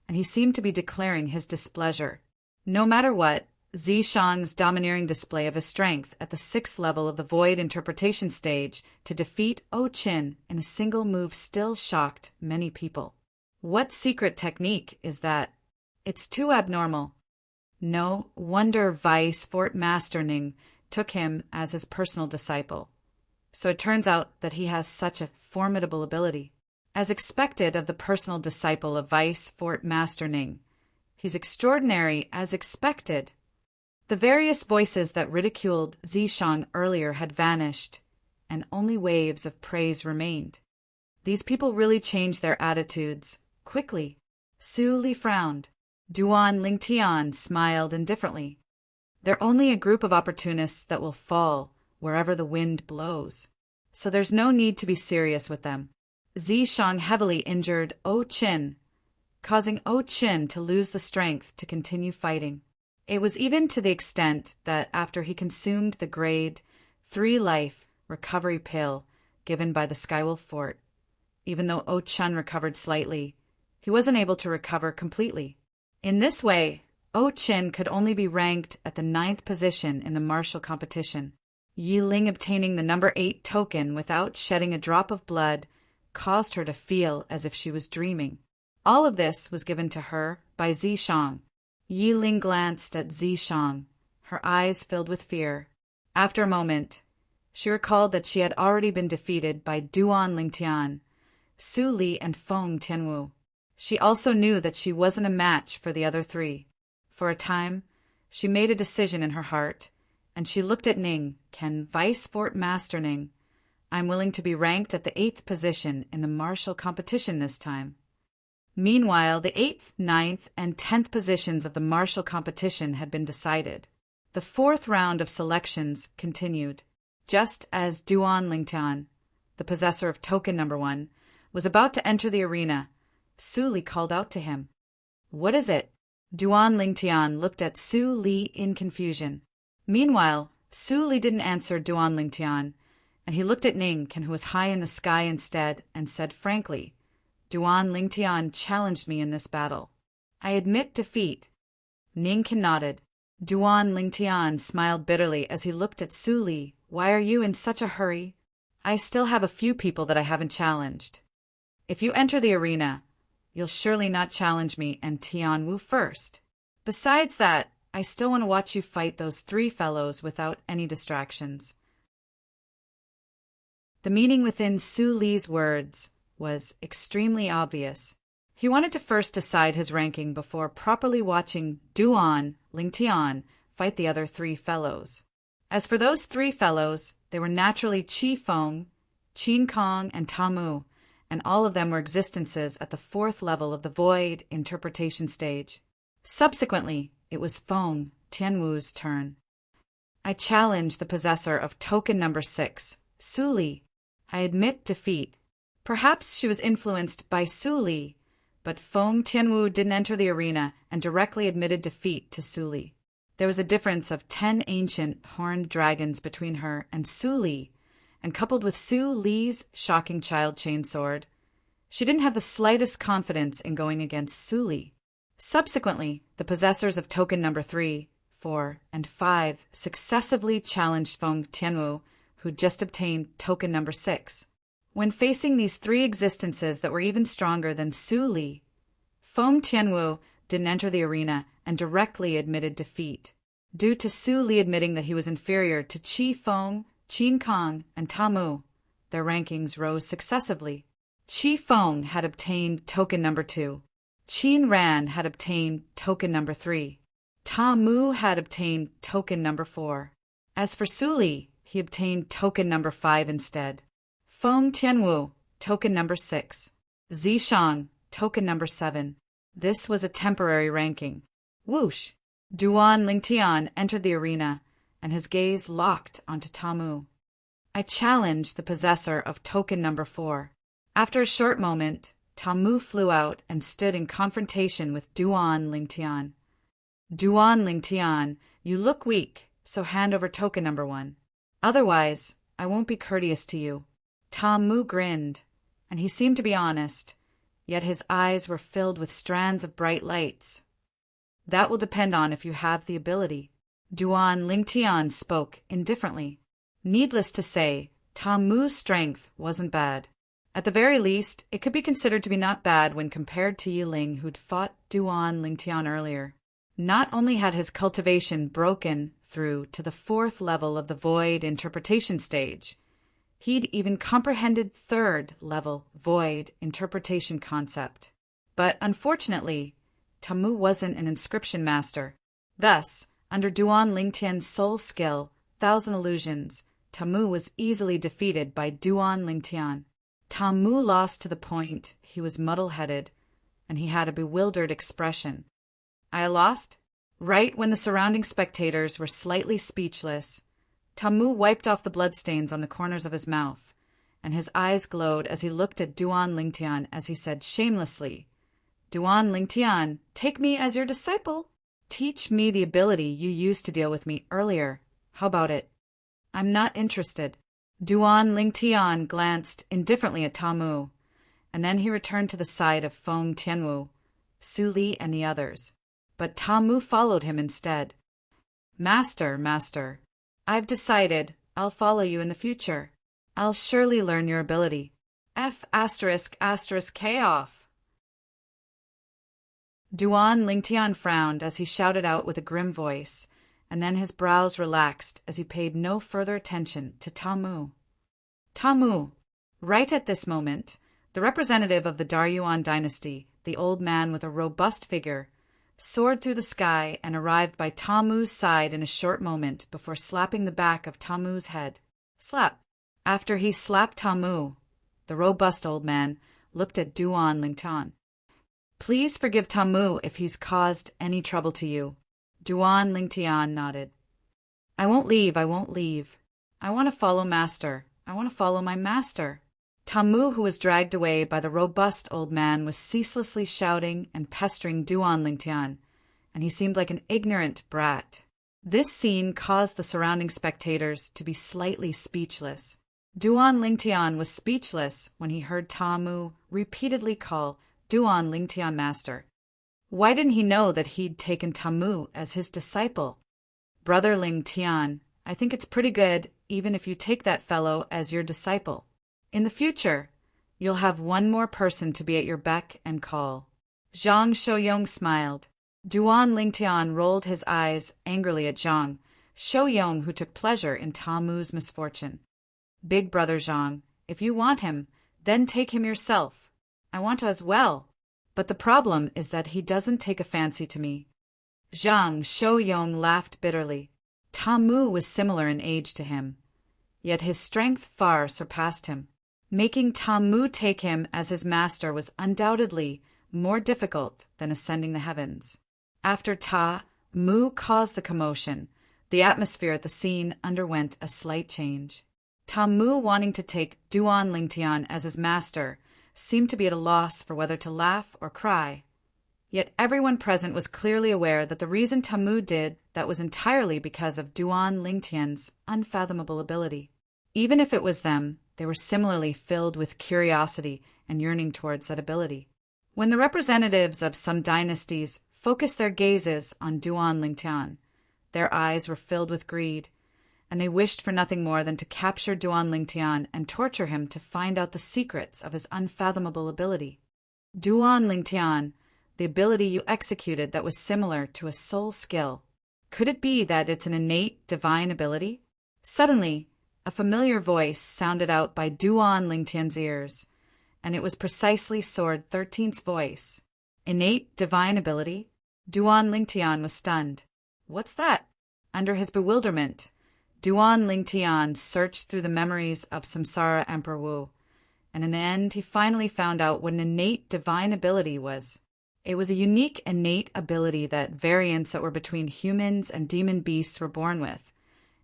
and he seemed to be declaring his displeasure. No matter what, Zishang's domineering display of his strength at the 6th level of the void interpretation stage to defeat O Chen in a single move still shocked many people. What secret technique is that? It's too abnormal. No wonder Vice Fort Master Ning took him as his personal disciple. So it turns out that he has such a formidable ability. As expected of the personal disciple of Vice Fort Master Ning, he's extraordinary as expected. The various voices that ridiculed Zishang earlier had vanished, and only waves of praise remained. These people really changed their attitudes quickly. Su Li frowned. Duan Lingtian smiled indifferently. They're only a group of opportunists that will fall wherever the wind blows, so there's no need to be serious with them. Zishang heavily injured O Chen, causing O Chen to lose the strength to continue fighting. It was even to the extent that after he consumed the grade 3 life recovery pill given by the Skywolf Fort, even though O Chen recovered slightly, he wasn't able to recover completely. In this way, O Chen could only be ranked at the 9th position in the martial competition. Yiling obtaining the number 8 token without shedding a drop of blood caused her to feel as if she was dreaming. All of this was given to her by Zishang. Yiling glanced at Zishang, her eyes filled with fear. After a moment, she recalled that she had already been defeated by Duan Lingtian, Su Li, and Feng Tianwu. She also knew that she wasn't a match for the other 3. For a time, she made a decision in her heart, and she looked at Ning, Can Vice Fort Master Ning. I'm willing to be ranked at the 8th position in the martial competition this time. Meanwhile, the 8th, 9th, and 10th positions of the martial competition had been decided. The 4th round of selections continued. Just as Duan Lingtian, the possessor of token number 1, was about to enter the arena, Su Li called out to him. "What is it?" Duan Lingtian looked at Su Li in confusion. Meanwhile, Su Li didn't answer Duan Lingtian, and he looked at Ningqian, who was high in the sky instead, and said frankly, "Duan Lingtian challenged me in this battle. I admit defeat." Ningqian nodded. Duan Lingtian smiled bitterly as he looked at Su Li. "Why are you in such a hurry? I still have a few people that I haven't challenged. If you enter the arena, you'll surely not challenge me and Tian Wu first. Besides that, I still want to watch you fight those 3 fellows without any distractions." The meaning within Su Li's words was extremely obvious. He wanted to first decide his ranking before properly watching Duan Lingtian fight the other 3 fellows. As for those 3 fellows, they were naturally Qi Feng, Qin Kong, and Ta Mu, and all of them were existences at the 4th level of the void interpretation stage. Subsequently, it was Feng Tianwu's turn. "I challenge the possessor of token number 6, Su Li. I admit defeat." Perhaps she was influenced by Su Li, but Feng Tianwu didn't enter the arena and directly admitted defeat to Su Li. There was a difference of 10 ancient horned dragons between her and Su Li, and coupled with Su Li's shocking child chain sword, she didn't have the slightest confidence in going against Su Li. Subsequently, the possessors of token number 3, 4, and 5 successively challenged Feng Tianwu, who just obtained token number 6. When facing these 3 existences that were even stronger than Su Li, Feng Tianwu didn't enter the arena and directly admitted defeat. Due to Su Li admitting that he was inferior to Qi Feng, Qin Kong, and Ta Mu, their rankings rose successively. Qi Feng had obtained token number 2. Qin Ran had obtained token number 3. Ta Mu had obtained token number 4. As for Su Li, he obtained token number 5 instead. Feng Tianwu, token number 6. Zishang, token number 7. This was a temporary ranking. Whoosh! Duan Lingtian entered the arena, and his gaze locked onto Ta Mu. "I challenge the possessor of token number 4. After a short moment, Ta Mu flew out and stood in confrontation with Duan Lingtian. "Duan Lingtian, you look weak, so hand over token number 1. Otherwise, I won't be courteous to you." Ta Mu grinned, and he seemed to be honest, yet his eyes were filled with strands of bright lights. "That will depend on if you have the ability." Duan Lingtian spoke indifferently. Needless to say, Ta Mu's strength wasn't bad. At the very least, it could be considered to be not bad when compared to Yi Ling, who'd fought Duan Lingtian earlier. Not only had his cultivation broken through to the 4th level of the void interpretation stage, he'd even comprehended 3rd level void interpretation concept. But unfortunately, Ta Mu wasn't an inscription master. Thus, under Duan Lingtian's soul skill, 1,000 Illusions, Ta Mu was easily defeated by Duan Lingtian. Ta Mu lost to the point he was muddle-headed, and he had a bewildered expression. "I lost?" Right when the surrounding spectators were slightly speechless, Ta Mu wiped off the bloodstains on the corners of his mouth, and his eyes glowed as he looked at Duan Lingtian as he said shamelessly, "Duan Lingtian, take me as your disciple. Teach me the ability you used to deal with me earlier. How about it?" "I'm not interested." Duan Lingtian glanced indifferently at Ta Mu, and then he returned to the side of Feng Tianwu, Su Li, and the others. But Ta Mu followed him instead. Master, I've decided I'll follow you in the future. I'll surely learn your ability. F***K off." Duan Lingtian frowned as he shouted out with a grim voice, and then his brows relaxed as he paid no further attention to Ta Mu. Ta Mu. Right at this moment, the representative of the Daryuan dynasty, the old man with a robust figure, soared through the sky and arrived by Ta Mu's side in a short moment before slapping the back of Ta Mu's head. Slap. After he slapped Ta Mu, the robust old man looked at Duan Lingtian. Please forgive Tamu if he's caused any trouble to you. Duan Lingtian nodded. I won't leave. I want to follow Master. I want to follow my master. Tamu, who was dragged away by the robust old man, was ceaselessly shouting and pestering Duan Lingtian, and he seemed like an ignorant brat. This scene caused the surrounding spectators to be slightly speechless. Duan Lingtian was speechless when he heard Tamu repeatedly call Duan Lingtian master. Why didn't he know that he'd taken Tamu as his disciple? Brother Lingtian, I think it's pretty good even if you take that fellow as your disciple. In the future, you'll have one more person to be at your beck and call. Zhang Shouyong smiled. Duan Lingtian rolled his eyes angrily at Zhang Shouyong, who took pleasure in Tamu's misfortune. Big brother Zhang, if you want him, then take him yourself. I want as well. But the problem is that he doesn't take a fancy to me. Zhang Shouyong laughed bitterly. Tamu was similar in age to him, yet his strength far surpassed him. Making Tamu take him as his master was undoubtedly more difficult than ascending the heavens. After Ta-Mu caused the commotion, the atmosphere at the scene underwent a slight change. Ta-Mu, wanting to take Duan Lingtian as his master, seemed to be at a loss for whether to laugh or cry. Yet everyone present was clearly aware that the reason Ta-Mu did that was entirely because of Duan Lingtian's unfathomable ability. Even if it was them, they were similarly filled with curiosity and yearning towards that ability. When the representatives of some dynasties focused their gazes on Duan Lingtian, their eyes were filled with greed, and they wished for nothing more than to capture Duan Lingtian and torture him to find out the secrets of his unfathomable ability. Duan Lingtian, the ability you executed that was similar to a soul skill. Could it be that it's an innate divine ability? Suddenly, a familiar voice sounded out by Duan Lingtian's ears, and it was precisely Sword 13's voice. Innate divine ability? Duan Lingtian was stunned. What's that? Under his bewilderment, Duan Lingtian searched through the memories of Samsara Emperor Wu, and in the end he finally found out what an innate divine ability was. It was a unique innate ability that variants that were between humans and demon beasts were born with,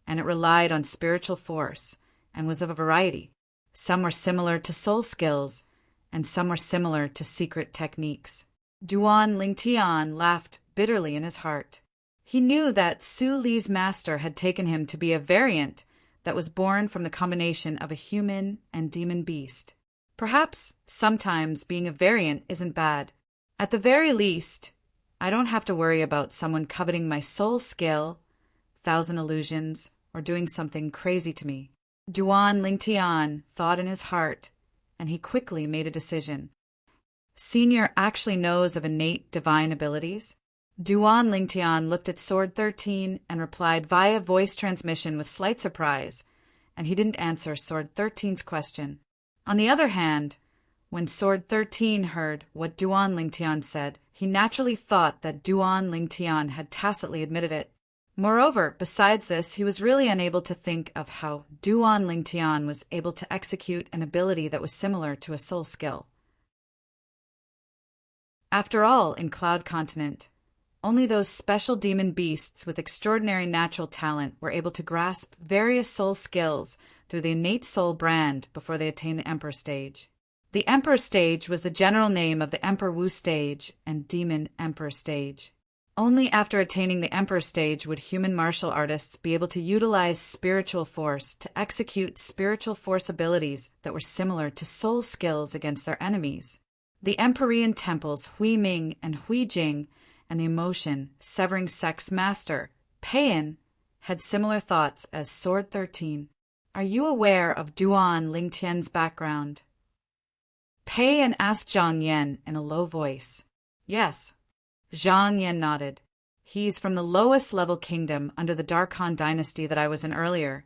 and it relied on spiritual force and was of a variety. Some were similar to soul skills, and some were similar to secret techniques. Duan Lingtian laughed bitterly in his heart. He knew that Su Li's master had taken him to be a variant that was born from the combination of a human and demon beast. Perhaps sometimes being a variant isn't bad. At the very least, I don't have to worry about someone coveting my soul skill, 1,000 illusions, or doing something crazy to me. Duan Lingtian thought in his heart, and he quickly made a decision. Senior actually knows of innate divine abilities. Duan Lingtian looked at Sword 13 and replied via voice transmission with slight surprise, and he didn't answer Sword 13's question. On the other hand, when Sword 13 heard what Duan Lingtian said, he naturally thought that Duan Lingtian had tacitly admitted it. Moreover, besides this, he was really unable to think of how Duan Lingtian was able to execute an ability that was similar to a soul skill. After all, in Cloud Continent, only those special demon beasts with extraordinary natural talent were able to grasp various soul skills through the innate soul brand before they attained the Emperor stage. The Emperor stage was the general name of the Emperor Wu stage and Demon Emperor stage. Only after attaining the Emperor stage would human martial artists be able to utilize spiritual force to execute spiritual force abilities that were similar to soul skills against their enemies. The Emperorian temples Hui Ming and Hui Jing and the emotion severing sex master, Peian, had similar thoughts as Sword 13. Are you aware of Duan Lingtian's background? Peian asked Zhang Yan in a low voice. Yes. Zhang Yan nodded. He's from the lowest level kingdom under the Darkhan dynasty that I was in earlier,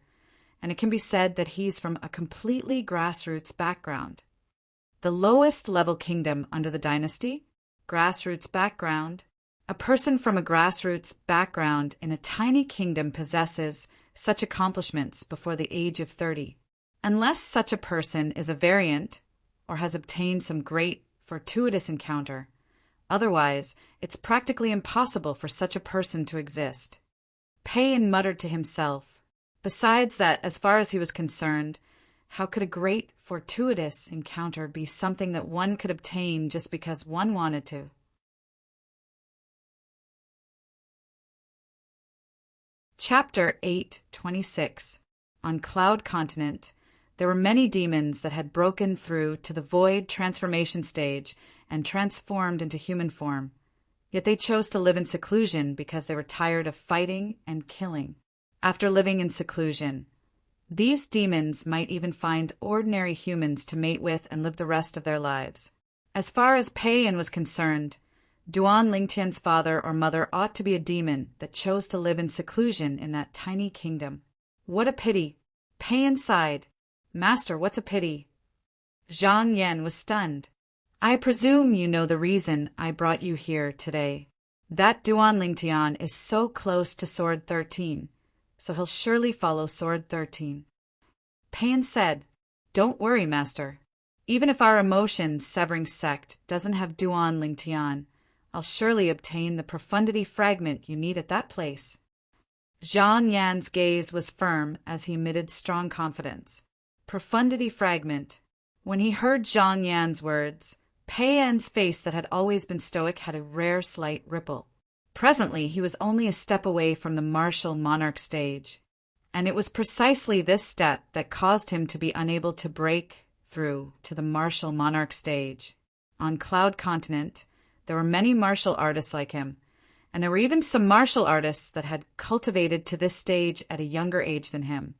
and it can be said that he's from a completely grassroots background. The lowest level kingdom under the dynasty? Grassroots background. A person from a grassroots background in a tiny kingdom possesses such accomplishments before the age of 30. Unless such a person is a variant or has obtained some great fortuitous encounter, Otherwise, it's practically impossible for such a person to exist. Payan muttered to himself. Besides that, as far as he was concerned, how could a great, fortuitous encounter be something that one could obtain just because one wanted to? Chapter 8:26. On Cloud Continent, there were many demons that had broken through to the void transformation stage and transformed into human form. Yet they chose to live in seclusion because they were tired of fighting and killing. After living in seclusion, these demons might even find ordinary humans to mate with and live the rest of their lives. As far as Payan was concerned, Duan Lingtian's father or mother ought to be a demon that chose to live in seclusion in that tiny kingdom. What a pity! Payan sighed. Master, what's a pity? Zhang Yan was stunned. I presume you know the reason I brought you here today. That Duan Lingtian is so close to Sword 13, so he'll surely follow Sword 13. Payan said, Don't worry, Master. Even if our emotion-severing sect doesn't have Duan Lingtian, I'll surely obtain the profundity fragment you need at that place. Zhang Yan's gaze was firm as he emitted strong confidence. Profundity fragment. When he heard Zhang Yan's words, Payan's face that had always been stoic had a rare slight ripple. Presently, he was only a step away from the martial monarch stage, and it was precisely this step that caused him to be unable to break through to the martial monarch stage. On Cloud Continent, there were many martial artists like him, and there were even some martial artists that had cultivated to this stage at a younger age than him,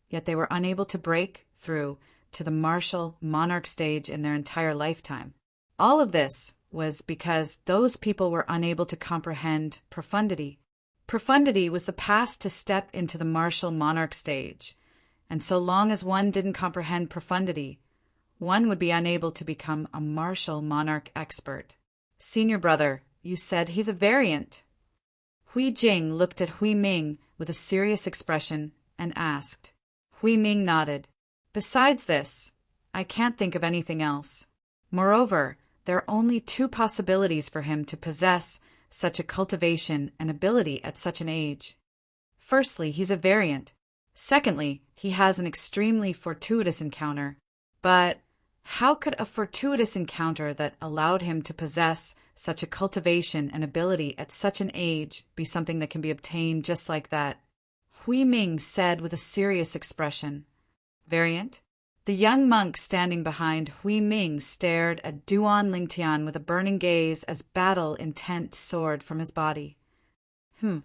yet they were unable to break through to the martial monarch stage in their entire lifetime. All of this was because those people were unable to comprehend profundity. Profundity was the path to step into the martial monarch stage, and so long as one didn't comprehend profundity, one would be unable to become a martial monarch expert. Senior brother, you said he's a variant. Hui Jing looked at Hui Ming with a serious expression and asked. Hui Ming nodded. Besides this, I can't think of anything else. Moreover, there are only two possibilities for him to possess such a cultivation and ability at such an age. Firstly, he's a variant. Secondly, he has an extremely fortuitous encounter. But how could a fortuitous encounter that allowed him to possess such a cultivation and ability at such an age be something that can be obtained just like that? Hui Ming said with a serious expression. Variant? The young monk standing behind Hui Ming stared at Duan Lingtian with a burning gaze as battle-intent soared from his body. Duan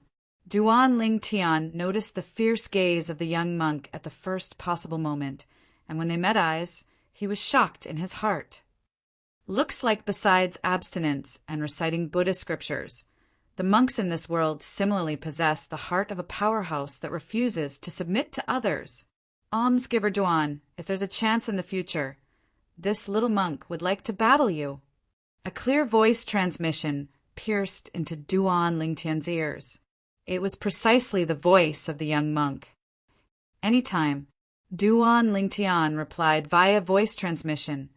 Lingtian noticed the fierce gaze of the young monk at the first possible moment, and when they met eyes, he was shocked in his heart. Looks like besides abstinence and reciting Buddhist scriptures, the monks in this world similarly possess the heart of a powerhouse that refuses to submit to others. Almsgiver Duan, if there's a chance in the future, this little monk would like to battle you. A clear voice transmission pierced into Duan Lingtian's ears. It was precisely the voice of the young monk. Anytime, Duan Lingtian replied via voice transmission,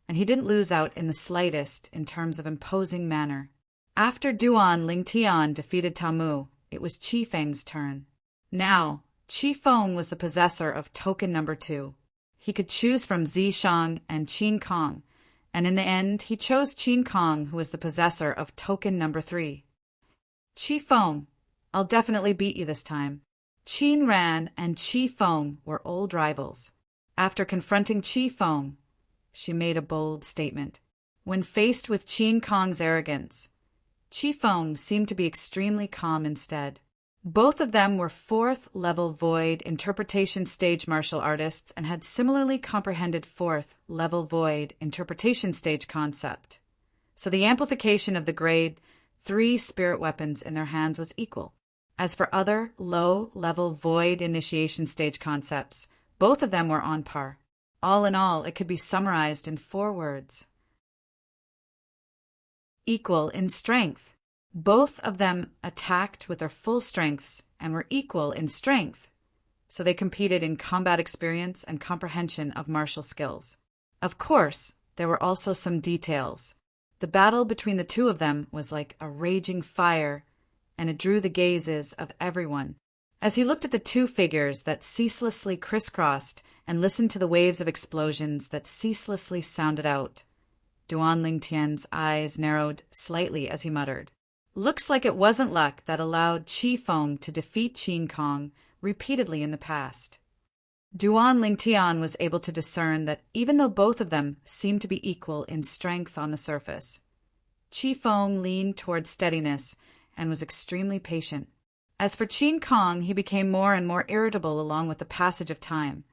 and he didn't lose out in the slightest in terms of imposing manner. After Duan Lingtian defeated Tamu, it was Qi Feng's turn. Now, Qi Feng was the possessor of token number 2. He could choose from Zishang and Qin Kong, and in the end he chose Qin Kong, who was the possessor of token number 3. Qi Feng, I'll definitely beat you this time. Qin Ran and Qi Feng were old rivals. After confronting Qi Feng, she made a bold statement. When faced with Qin Kong's arrogance, Qi Feng seemed to be extremely calm instead. Both of them were 4th-level void interpretation stage martial artists and had similarly comprehended 4th-level void interpretation stage concept. So the amplification of the grade 3 spirit weapons in their hands was equal. As for other low-level void initiation stage concepts, both of them were on par. All in all, it could be summarized in 4 words. Equal in strength. Both of them attacked with their full strengths and were equal in strength, so they competed in combat experience and comprehension of martial skills. Of course, there were also some details. The battle between the two of them was like a raging fire, and it drew the gazes of everyone. As he looked at the two figures that ceaselessly crisscrossed and listened to the waves of explosions that ceaselessly sounded out, Duan Lingtian's eyes narrowed slightly as he muttered, "Looks like it wasn't luck that allowed Qi Feng to defeat Qin Kong repeatedly in the past." Duan Lingtian was able to discern that even though both of them seemed to be equal in strength on the surface, Qi Feng leaned toward steadiness and was extremely patient. As for Qin Kong, he became more and more irritable along with the passage of time,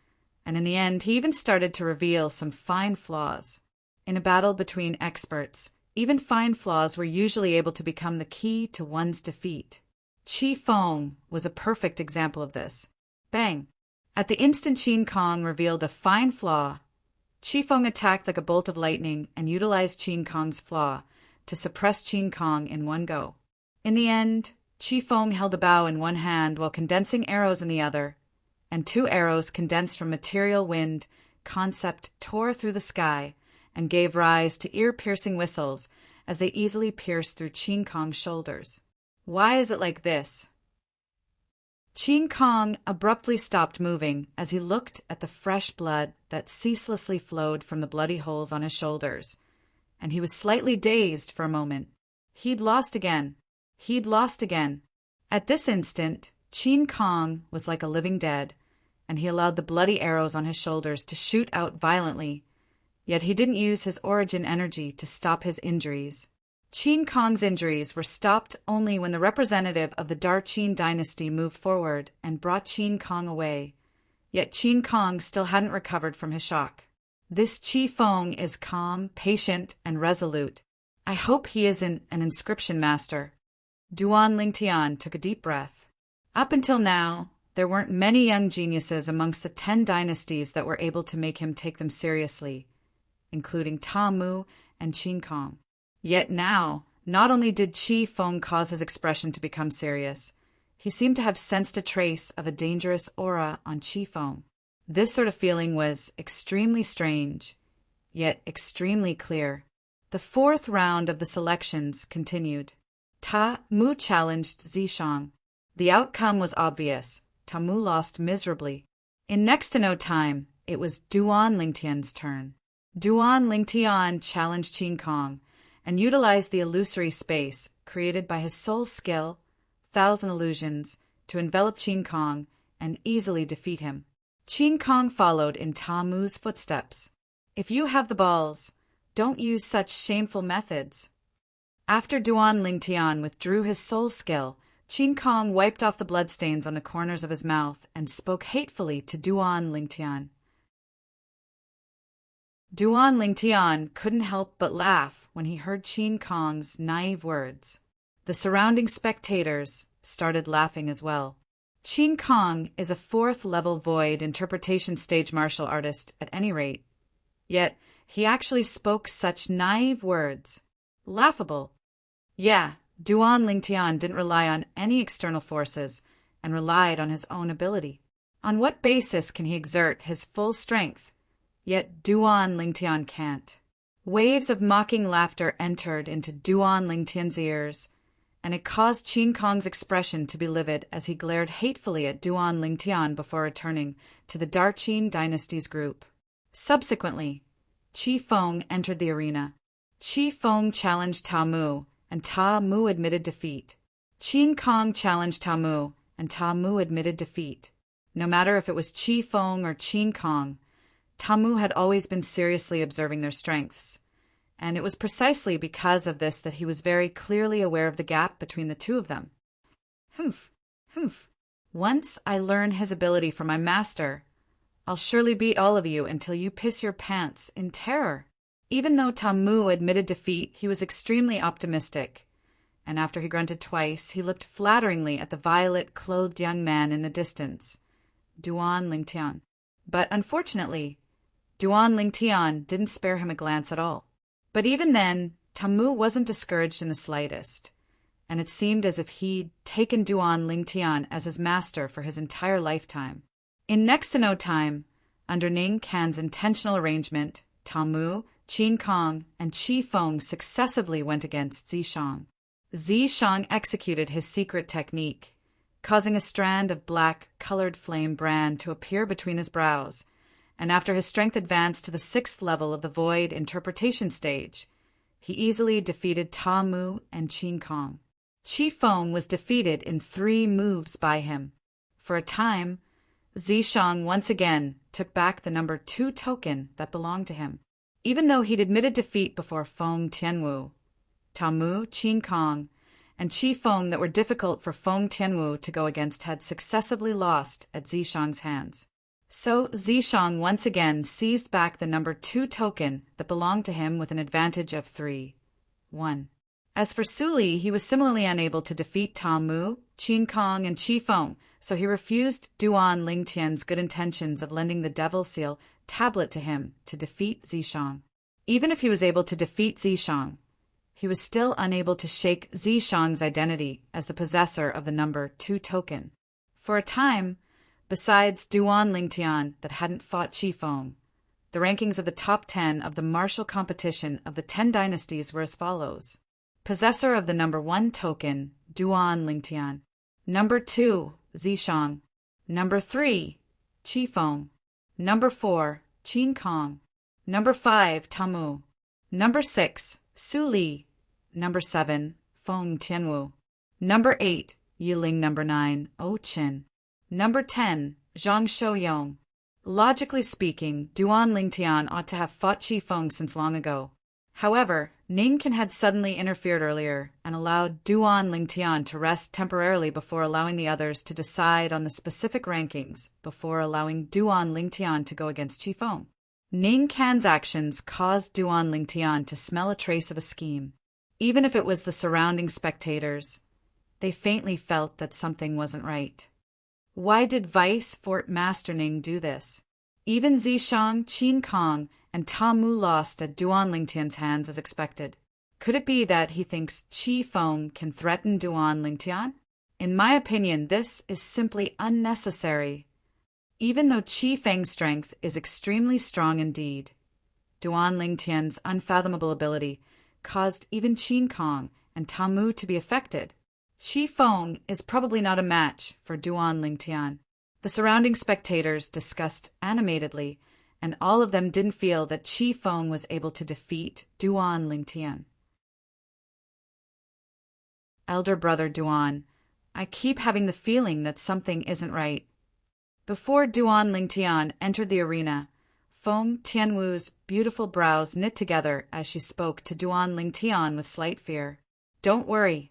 and in the end he even started to reveal some fine flaws. In a battle between experts, even fine flaws were usually able to become the key to one's defeat. Qi Feng was a perfect example of this. Bang! At the instant Qin Kong revealed a fine flaw, Qi Feng attacked like a bolt of lightning and utilized Qin Kong's flaw to suppress Qin Kong in one go. In the end, Qi Feng held a bow in one hand while condensing arrows in the other, and two arrows condensed from material wind concept tore through the sky and gave rise to ear-piercing whistles as they easily pierced through Qin Kong's shoulders. Why is it like this? Qin Kong abruptly stopped moving as he looked at the fresh blood that ceaselessly flowed from the bloody holes on his shoulders, and he was slightly dazed for a moment. He'd lost again. He'd lost again. At this instant, Qin Kong was like a living dead, and he allowed the bloody arrows on his shoulders to shoot out violently, yet he didn't use his origin energy to stop his injuries. Qin Kong's injuries were stopped only when the representative of the Qin dynasty moved forward and brought Qin Kong away, yet Qin Kong still hadn't recovered from his shock. This Qi Feng is calm, patient, and resolute. I hope he isn't an inscription master. Duan Lingtian took a deep breath. Up until now, there weren't many young geniuses amongst the 10 dynasties that were able to make him take them seriously, including Ta Mu and Qin Kong. Yet now, not only did Qi Feng cause his expression to become serious, he seemed to have sensed a trace of a dangerous aura on Qi Feng. This sort of feeling was extremely strange, yet extremely clear. The 4th round of the selections continued. Ta Mu challenged Zishang. The outcome was obvious. Ta Mu lost miserably. In next to no time, it was Duan Lingtian's turn. Duan Lingtian challenged Qin Kong and utilized the illusory space created by his soul skill, 1,000 illusions, to envelop Qin Kong and easily defeat him. Qin Kong followed in Ta Mu's footsteps. If you have the balls, don't use such shameful methods. After Duan Lingtian withdrew his soul skill, Qin Kong wiped off the bloodstains on the corners of his mouth and spoke hatefully to Duan Lingtian. Duan Lingtian couldn't help but laugh when he heard Qin Kong's naive words. The surrounding spectators started laughing as well. Qin Kong is a 4th-level void interpretation stage martial artist at any rate. Yet, he actually spoke such naive words. Laughable. Yeah, Duan Lingtian didn't rely on any external forces and relied on his own ability. On what basis can he exert his full strength? Yet Duan Lingtian can't. Waves of mocking laughter entered into Duan Lingtian's ears, and it caused Qin Kong's expression to be livid as he glared hatefully at Duan Lingtian before returning to the Qin dynasty's group. Subsequently, Qi Feng entered the arena. Qi Feng challenged Ta Mu, and Ta Mu admitted defeat. Qin Kong challenged Ta Mu, and Ta Mu admitted defeat. No matter if it was Qi Feng or Qin Kong, Ta Mu had always been seriously observing their strengths, and it was precisely because of this that he was very clearly aware of the gap between the two of them. Humph, humph. Once I learn his ability from my master, I'll surely beat all of you until you piss your pants in terror. Even though Ta Mu admitted defeat, he was extremely optimistic, and after he grunted twice, he looked flatteringly at the violet-clothed young man in the distance, Duan Lingtian. But unfortunately, Duan Lingtian didn't spare him a glance at all. But even then, Ta Mu wasn't discouraged in the slightest, and it seemed as if he'd taken Duan Lingtian as his master for his entire lifetime. In next to no time, under Ning Can's intentional arrangement, Ta Mu, Qin Kong, and Qi Feng successively went against Zishang. Zishang executed his secret technique, causing a strand of black, colored flame brand to appear between his brows, and after his strength advanced to the 6th level of the void interpretation stage, he easily defeated Ta Mu and Qin Kong. Qi Feng was defeated in 3 moves by him. For a time, Zishang once again took back the number 2 token that belonged to him. Even though he'd admitted defeat before Feng Tianwu, Ta Mu, Qin Kong, and Qi Feng that were difficult for Feng Tianwu to go against had successively lost at Zishang's hands. So Zishang once again seized back the number 2 token that belonged to him with an advantage of 3-1. As for Su Li, he was similarly unable to defeat Ta Mu, Qin Kong, and Qi Feng, so he refused Duan Lingtian's good intentions of lending the Devil Seal tablet to him to defeat Zishang. Even if he was able to defeat Zishang, he was still unable to shake Zishang's identity as the possessor of the number 2 token. For a time, besides Duan Lingtian that hadn't fought Qi Feng, the rankings of the top 10 of the martial competition of the 10 dynasties were as follows. Possessor of the number 1 token, Duan Lingtian. Number 2, Zishang. Number 3, Qi Feng. Number 4, Qin Kong. Number 5, Ta Mu. Number 6, Su Li. Number 7, Feng Tianwu. Number 8, Yiling. Number 9, O Qin. Number 10, Zhang Shouyong. Logically speaking, Duan Lingtian ought to have fought Qi Feng since long ago. However, Ningkan had suddenly interfered earlier and allowed Duan Lingtian to rest temporarily before allowing the others to decide on the specific rankings before allowing Duan Lingtian to go against Qi Feng. Ningkan's actions caused Duan Lingtian to smell a trace of a scheme. Even if it was the surrounding spectators, they faintly felt that something wasn't right. Why did Vice Fort Master Ning do this? Even Zishang, Qin Kong, and Ta Mu lost at Duan Lingtian's hands as expected. Could it be that he thinks Qi Feng can threaten Duan Lingtian? In my opinion, this is simply unnecessary. Even though Qi Feng's strength is extremely strong indeed, Duan Lingtian's unfathomable ability caused even Qin Kong and Ta Mu to be affected. Qi Feng is probably not a match for Duan Lingtian. The surrounding spectators discussed animatedly, and all of them didn't feel that Qi Feng was able to defeat Duan Lingtian. Elder brother Duan, I keep having the feeling that something isn't right. Before Duan Lingtian entered the arena, Feng Tianwu's beautiful brows knit together as she spoke to Duan Lingtian with slight fear. Don't worry.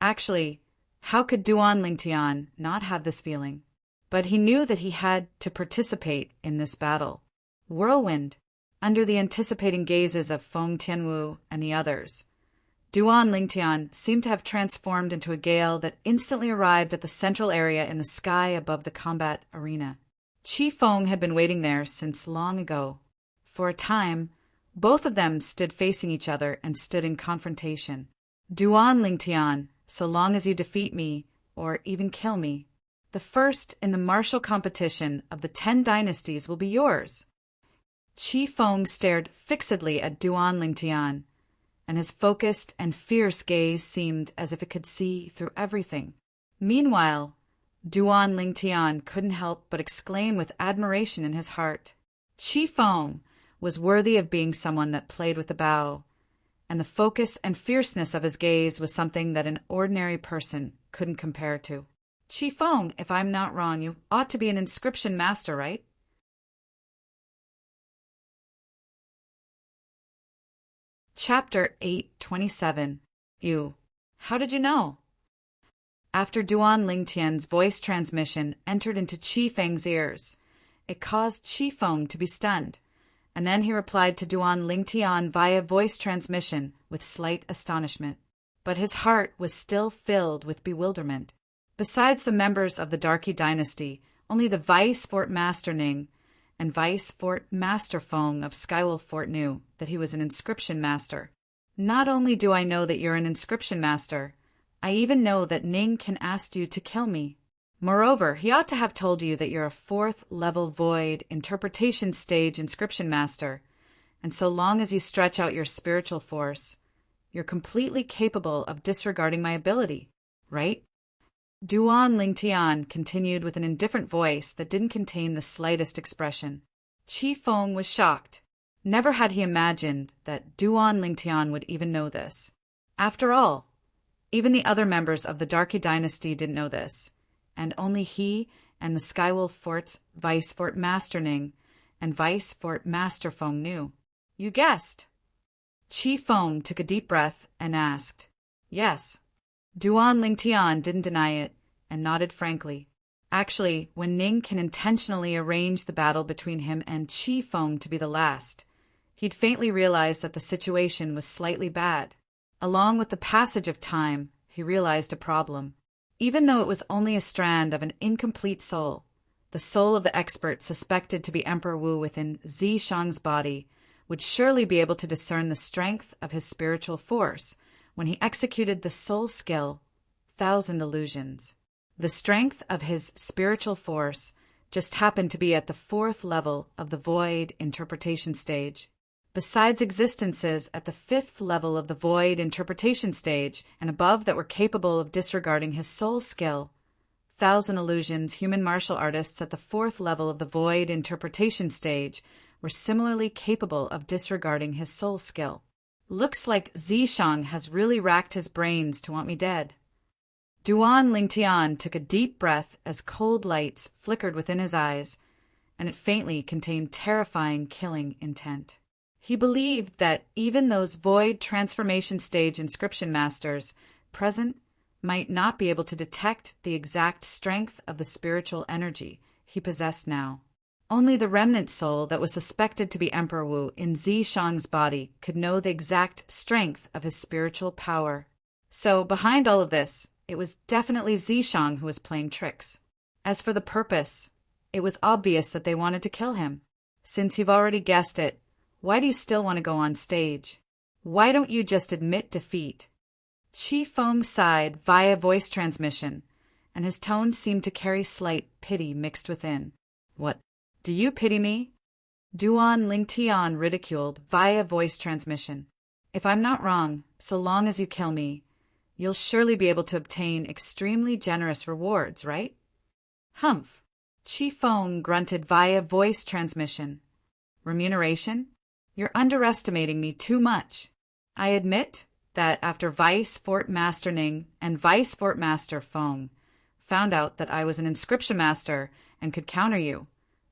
Actually, how could Duan Lingtian not have this feeling? But he knew that he had to participate in this battle. Whirlwind, under the anticipating gazes of Feng Tianwu and the others, Duan Lingtian seemed to have transformed into a gale that instantly arrived at the central area in the sky above the combat arena. Qi Feng had been waiting there since long ago. For a time, both of them stood facing each other and stood in confrontation. Duan Lingtian, so long as you defeat me, or even kill me, the first in the martial competition of the 10 dynasties will be yours. Qi Feng stared fixedly at Duan Lingtian, and his focused and fierce gaze seemed as if it could see through everything. Meanwhile, Duan Lingtian couldn't help but exclaim with admiration in his heart. Qi Feng was worthy of being someone that played with the bow, and the focus and fierceness of his gaze was something that an ordinary person couldn't compare to. Qi Feng, if I'm not wrong, you ought to be an inscription master, right? Chapter 827. You. How did you know? After Duan Lingtian's voice transmission entered into Qi Feng's ears, it caused Qi Feng to be stunned, and then he replied to Duan Lingtian via voice transmission with slight astonishment. But his heart was still filled with bewilderment. Besides the members of the Darky dynasty, only the Vice Fort Master Ning and Vice Fort Master Feng of Skywolf Fort knew that he was an inscription master. Not only do I know that you're an inscription master, I even know that Ning can ask you to kill me. Moreover, he ought to have told you that you're a 4th level void interpretation stage inscription master, and so long as you stretch out your spiritual force, you're completely capable of disregarding my ability, right? Duan Lingtian continued with an indifferent voice that didn't contain the slightest expression. Qi Feng was shocked. Never had he imagined that Duan Lingtian would even know this. After all, even the other members of the Darky dynasty didn't know this, and only he and the Skywolf Fort's Vice Fort Master Ning and Vice Fort Master Feng knew. You guessed. Qi Feng took a deep breath and asked. Yes. Duan Lingtian didn't deny it and nodded frankly. Actually, when Ning can intentionally arrange the battle between him and Qi Feng to be the last, he'd faintly realized that the situation was slightly bad. Along with the passage of time, he realized a problem. Even though it was only a strand of an incomplete soul, the soul of the expert suspected to be Emperor Wu within Zi Shang's body would surely be able to discern the strength of his spiritual force when he executed the soul skill, Thousand Illusions. The strength of his spiritual force just happened to be at the 4th level of the void interpretation stage. Besides existences at the 5th level of the void interpretation stage and above that were capable of disregarding his soul skill, Thousand Illusions human martial artists at the 4th level of the void interpretation stage were similarly capable of disregarding his soul skill. Looks like Zishang has really racked his brains to want me dead. Duan Lingtian took a deep breath as cold lights flickered within his eyes, and it faintly contained terrifying killing intent. He believed that even those void transformation stage inscription masters present might not be able to detect the exact strength of the spiritual energy he possessed now. Only the remnant soul that was suspected to be Emperor Wu in Zi Shang's body could know the exact strength of his spiritual power. So, behind all of this, it was definitely Zi Shang who was playing tricks. As for the purpose, it was obvious that they wanted to kill him. Since you've already guessed it, why do you still want to go on stage? Why don't you just admit defeat? Qi Feng sighed via voice transmission, and his tone seemed to carry slight pity mixed within. What? Do you pity me? Duan Lingtian ridiculed via voice transmission. If I'm not wrong, so long as you kill me, you'll surely be able to obtain extremely generous rewards, right? Humph. Qi Feng grunted via voice transmission. Remuneration? You're underestimating me too much. I admit that after Vice Fort Master Ning and Vice Fort Master Feng found out that I was an inscription master and could counter you,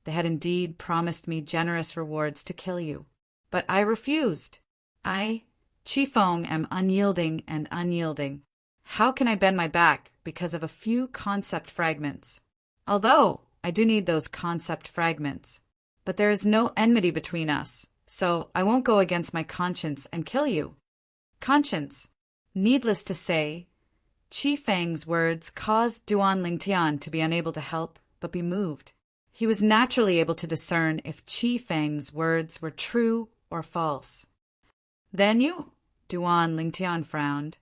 they had indeed promised me generous rewards to kill you. But I refused. I, Qi Feng, am unyielding and unyielding. How can I bend my back because of a few concept fragments? Although I do need those concept fragments. But there is no enmity between us, so I won't go against my conscience and kill you. Conscience. Needless to say, Qi Feng's words caused Duan Lingtian to be unable to help but be moved. He was naturally able to discern if Qi Feng's words were true or false. Then you? Duan Lingtian frowned,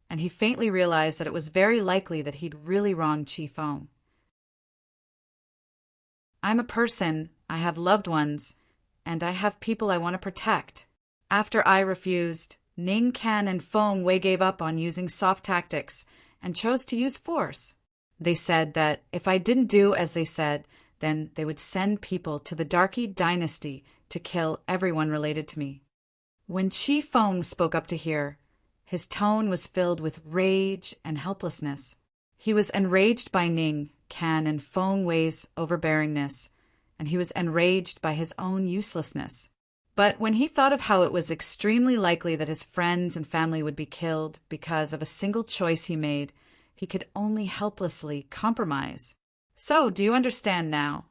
and he faintly realized that it was very likely that he'd really wronged Qi Feng. I'm a person, I have loved ones, and I have people I want to protect. After I refused, Ning Can and Feng Wei gave up on using soft tactics and chose to use force. They said that if I didn't do as they said, then they would send people to the Darky dynasty to kill everyone related to me. When Qi Feng spoke up to hear, his tone was filled with rage and helplessness. He was enraged by Ning, Can, and Feng Wei's overbearingness, and he was enraged by his own uselessness. But when he thought of how it was extremely likely that his friends and family would be killed because of a single choice he made, he could only helplessly compromise. So, do you understand now?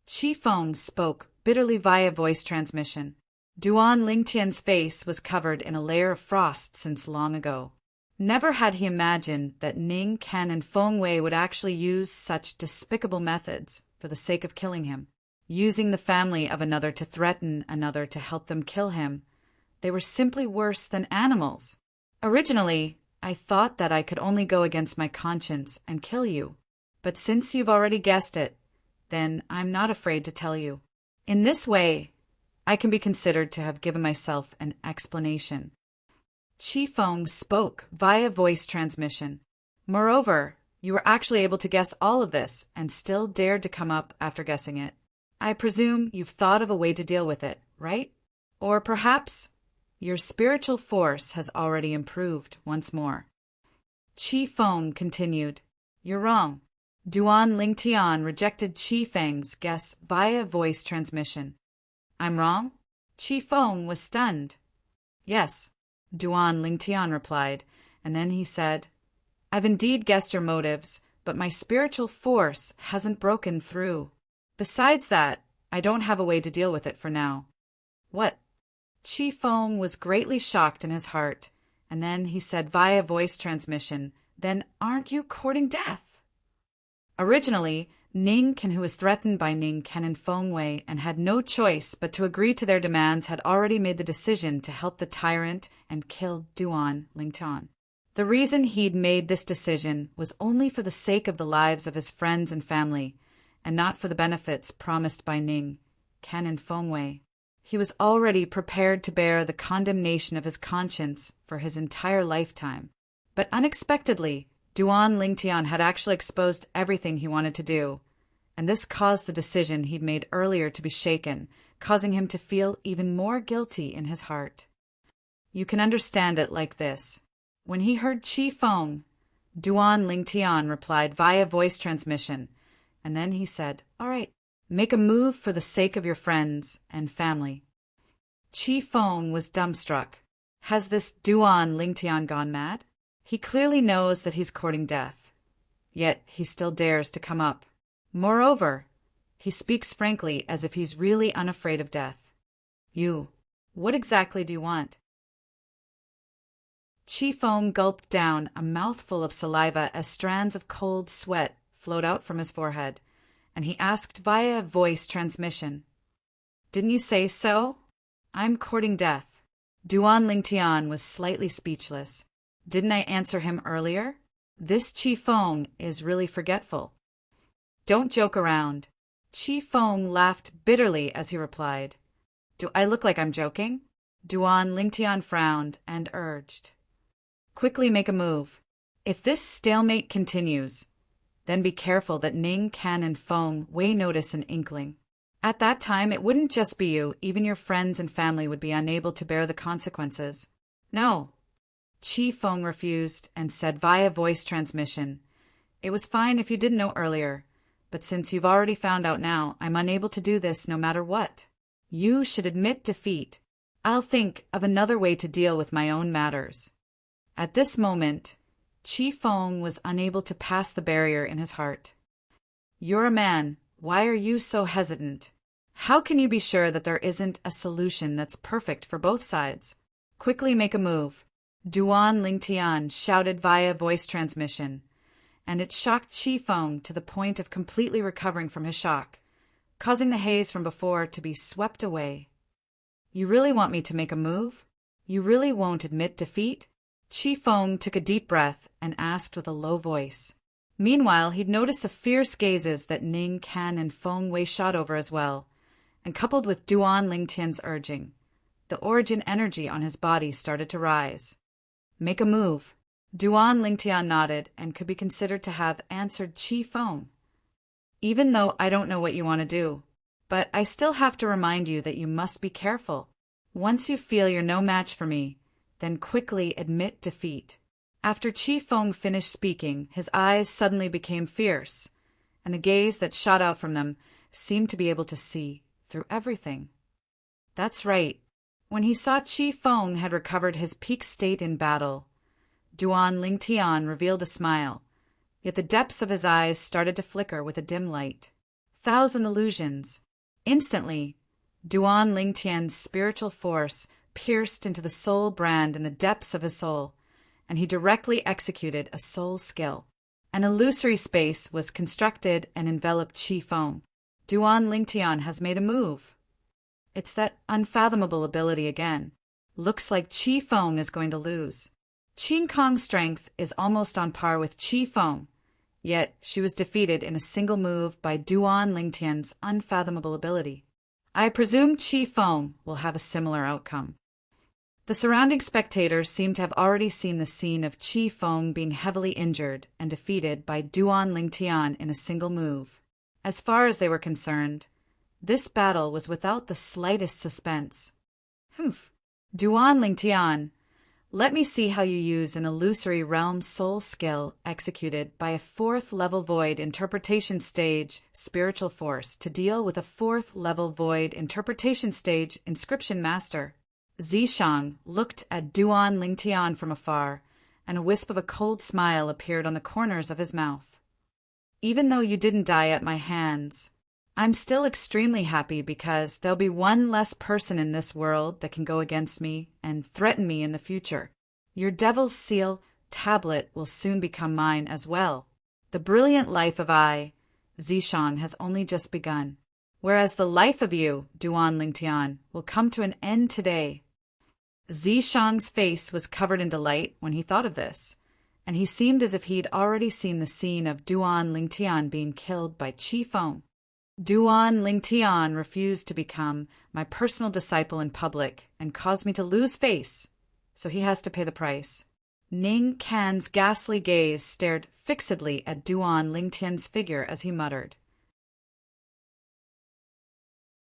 Qi Feng spoke bitterly via voice transmission. Duan Lingtian's face was covered in a layer of frost since long ago. Never had he imagined that Ning, Can, and Feng Wei would actually use such despicable methods for the sake of killing him. Using the family of another to threaten another to help them kill him. They were simply worse than animals. Originally, I thought that I could only go against my conscience and kill you. But since you've already guessed it, then I'm not afraid to tell you. In this way, I can be considered to have given myself an explanation. Qi Feng spoke via voice transmission. Moreover, you were actually able to guess all of this and still dared to come up after guessing it. I presume you've thought of a way to deal with it, right? Or perhaps your spiritual force has already improved once more. Qi Feng continued. You're wrong. Duan Lingtian rejected Qi Feng's guess via voice transmission. I'm wrong? Qi Feng was stunned. Yes, Duan Lingtian replied, and then he said, I've indeed guessed your motives, but my spiritual force hasn't broken through. Besides that, I don't have a way to deal with it for now. What? Qi Feng was greatly shocked in his heart, and then he said via voice transmission, Then aren't you courting death? Originally, Ning Ken, who was threatened by Ning Ken and Feng Wei and had no choice but to agree to their demands, had already made the decision to help the tyrant and kill Duan Lingtian. The reason he'd made this decision was only for the sake of the lives of his friends and family, and not for the benefits promised by Ning Ken and Feng Wei. He was already prepared to bear the condemnation of his conscience for his entire lifetime. But unexpectedly, Duan Lingtian had actually exposed everything he wanted to do, and this caused the decision he'd made earlier to be shaken, causing him to feel even more guilty in his heart. You can understand it like this. When he heard Qi Feng, Duan Lingtian replied via voice transmission, and then he said, All right, make a move for the sake of your friends and family. Qi Feng was dumbstruck. Has this Duan Lingtian gone mad? He clearly knows that he's courting death, yet he still dares to come up. Moreover, he speaks frankly as if he's really unafraid of death. What exactly do you want? Qi Feng gulped down a mouthful of saliva as strands of cold sweat flowed out from his forehead, and he asked via voice transmission, Didn't you say so? I'm courting death. Duan Lingtian was slightly speechless. Didn't I answer him earlier? This Qi Feng is really forgetful. Don't joke around. Qi Feng laughed bitterly as he replied, Do I look like I'm joking? Duan Lingtian frowned and urged, Quickly make a move. If this stalemate continues, then be careful that Ning Ken and Feng Wei notice an inkling. At that time, it wouldn't just be you, even your friends and family would be unable to bear the consequences. No. Qi Feng refused and said via voice transmission, It was fine if you didn't know earlier, but since you've already found out now, I'm unable to do this no matter what. You should admit defeat. I'll think of another way to deal with my own matters. At this moment, Qi Feng was unable to pass the barrier in his heart. You're a man. Why are you so hesitant? How can you be sure that there isn't a solution that's perfect for both sides? Quickly make a move. Duan Lingtian shouted via voice transmission, and it shocked Qi Feng to the point of completely recovering from his shock, causing the haze from before to be swept away. You really want me to make a move? You really won't admit defeat? Qi Feng took a deep breath and asked with a low voice. Meanwhile, he'd noticed the fierce gazes that Ning Ken and Feng Wei shot over as well, and coupled with Duan Lingtian's urging, the origin energy on his body started to rise. Make a move. Duan Lingtian nodded and could be considered to have answered Qi Feng. Even though I don't know what you want to do, but I still have to remind you that you must be careful. Once you feel you're no match for me, then quickly admit defeat. After Qi Feng finished speaking, his eyes suddenly became fierce, and the gaze that shot out from them seemed to be able to see through everything. That's right. When he saw Qi Feng had recovered his peak state in battle, Duan Lingtian revealed a smile, yet the depths of his eyes started to flicker with a dim light. Thousand illusions. Instantly, Duan Lingtian's spiritual force pierced into the soul brand in the depths of his soul, and he directly executed a soul skill. An illusory space was constructed and enveloped Qi Feng. Duan Lingtian has made a move. It's that unfathomable ability again. Looks like Qi Feng is going to lose. Qin Kong's strength is almost on par with Qi Feng, yet she was defeated in a single move by Duan Lingtian's unfathomable ability. I presume Qi Feng will have a similar outcome. The surrounding spectators seem to have already seen the scene of Qi Feng being heavily injured and defeated by Duan Lingtian in a single move. As far as they were concerned, this battle was without the slightest suspense. Humph. Duan Lingtian, let me see how you use an illusory realm soul skill executed by a 4th level void interpretation stage spiritual force to deal with a 4th level void interpretation stage inscription master. Zishang looked at Duan Lingtian from afar, and a wisp of a cold smile appeared on the corners of his mouth. Even though you didn't die at my hands, I'm still extremely happy because there'll be one less person in this world that can go against me and threaten me in the future. Your Devil's Seal tablet will soon become mine as well. The brilliant life of Zishang has only just begun, whereas the life of you, Duan Lingtian, will come to an end today. Zishang's face was covered in delight when he thought of this, and he seemed as if he'd already seen the scene of Duan Lingtian being killed by Qi Feng. Duan Lingtian refused to become my personal disciple in public and caused me to lose face, so he has to pay the price. Ning Can's ghastly gaze stared fixedly at Duan Lingtian's figure as he muttered.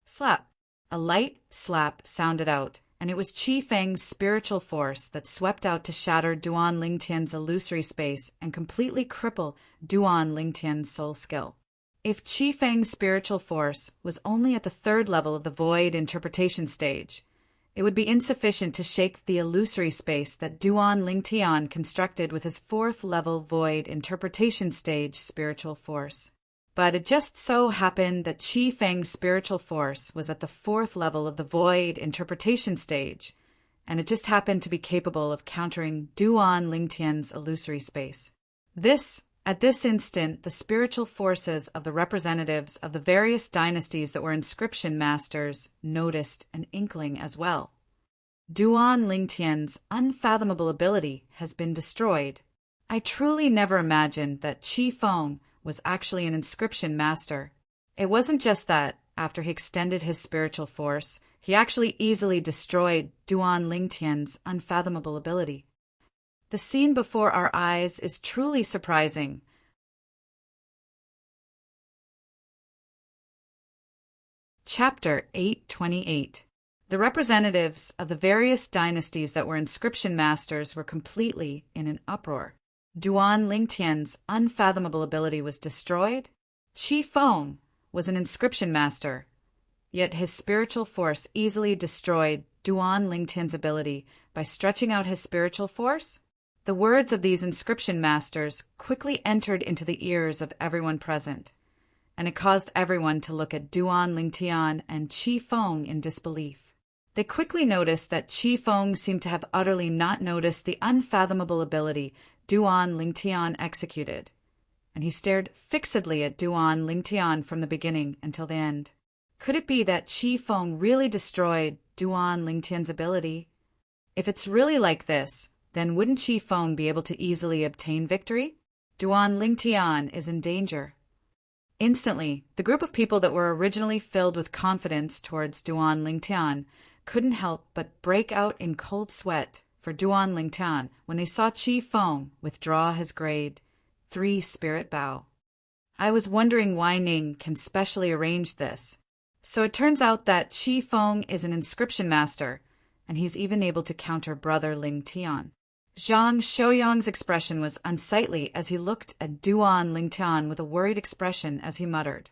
Slap. A light slap sounded out, and it was Qi Feng's spiritual force that swept out to shatter Duan Lingtian's illusory space and completely cripple Duan Lingtian's soul skill. If Qi Feng's spiritual force was only at the 3rd level of the void interpretation stage, it would be insufficient to shake the illusory space that Duan Lingtian constructed with his 4th level void interpretation stage spiritual force. But it just so happened that Qi Feng's spiritual force was at the 4th level of the void interpretation stage, and it just happened to be capable of countering Duan Lingtian's illusory space. At this instant, the spiritual forces of the representatives of the various dynasties that were inscription masters noticed an inkling as well. Duan Lingtian's unfathomable ability has been destroyed. I truly never imagined that Qi Feng was actually an inscription master. It wasn't just that, after he extended his spiritual force, he actually easily destroyed Duan Lingtian's unfathomable ability. The scene before our eyes is truly surprising. Chapter 828. The representatives of the various dynasties that were inscription masters were completely in an uproar. Duan Lingtian's unfathomable ability was destroyed. Qi Feng was an inscription master, yet his spiritual force easily destroyed Duan Lingtian's ability by stretching out his spiritual force. The words of these inscription masters quickly entered into the ears of everyone present, and it caused everyone to look at Duan Lingtian and Qi Feng in disbelief. They quickly noticed that Qi Feng seemed to have utterly not noticed the unfathomable ability Duan Lingtian executed, and he stared fixedly at Duan Lingtian from the beginning until the end. Could it be that Qi Feng really destroyed Duan Lingtian's ability? If it's really like this, then wouldn't Qi Feng be able to easily obtain victory? Duan Lingtian is in danger. Instantly, the group of people that were originally filled with confidence towards Duan Lingtian couldn't help but break out in cold sweat for Duan Lingtian when they saw Qi Feng withdraw his grade 3 spirit bow. I was wondering why Ning can specially arrange this. So it turns out that Qi Feng is an inscription master, and he's even able to counter brother Lingtian. Zhang Shouyang's expression was unsightly as he looked at Duan Lingtian with a worried expression as he muttered.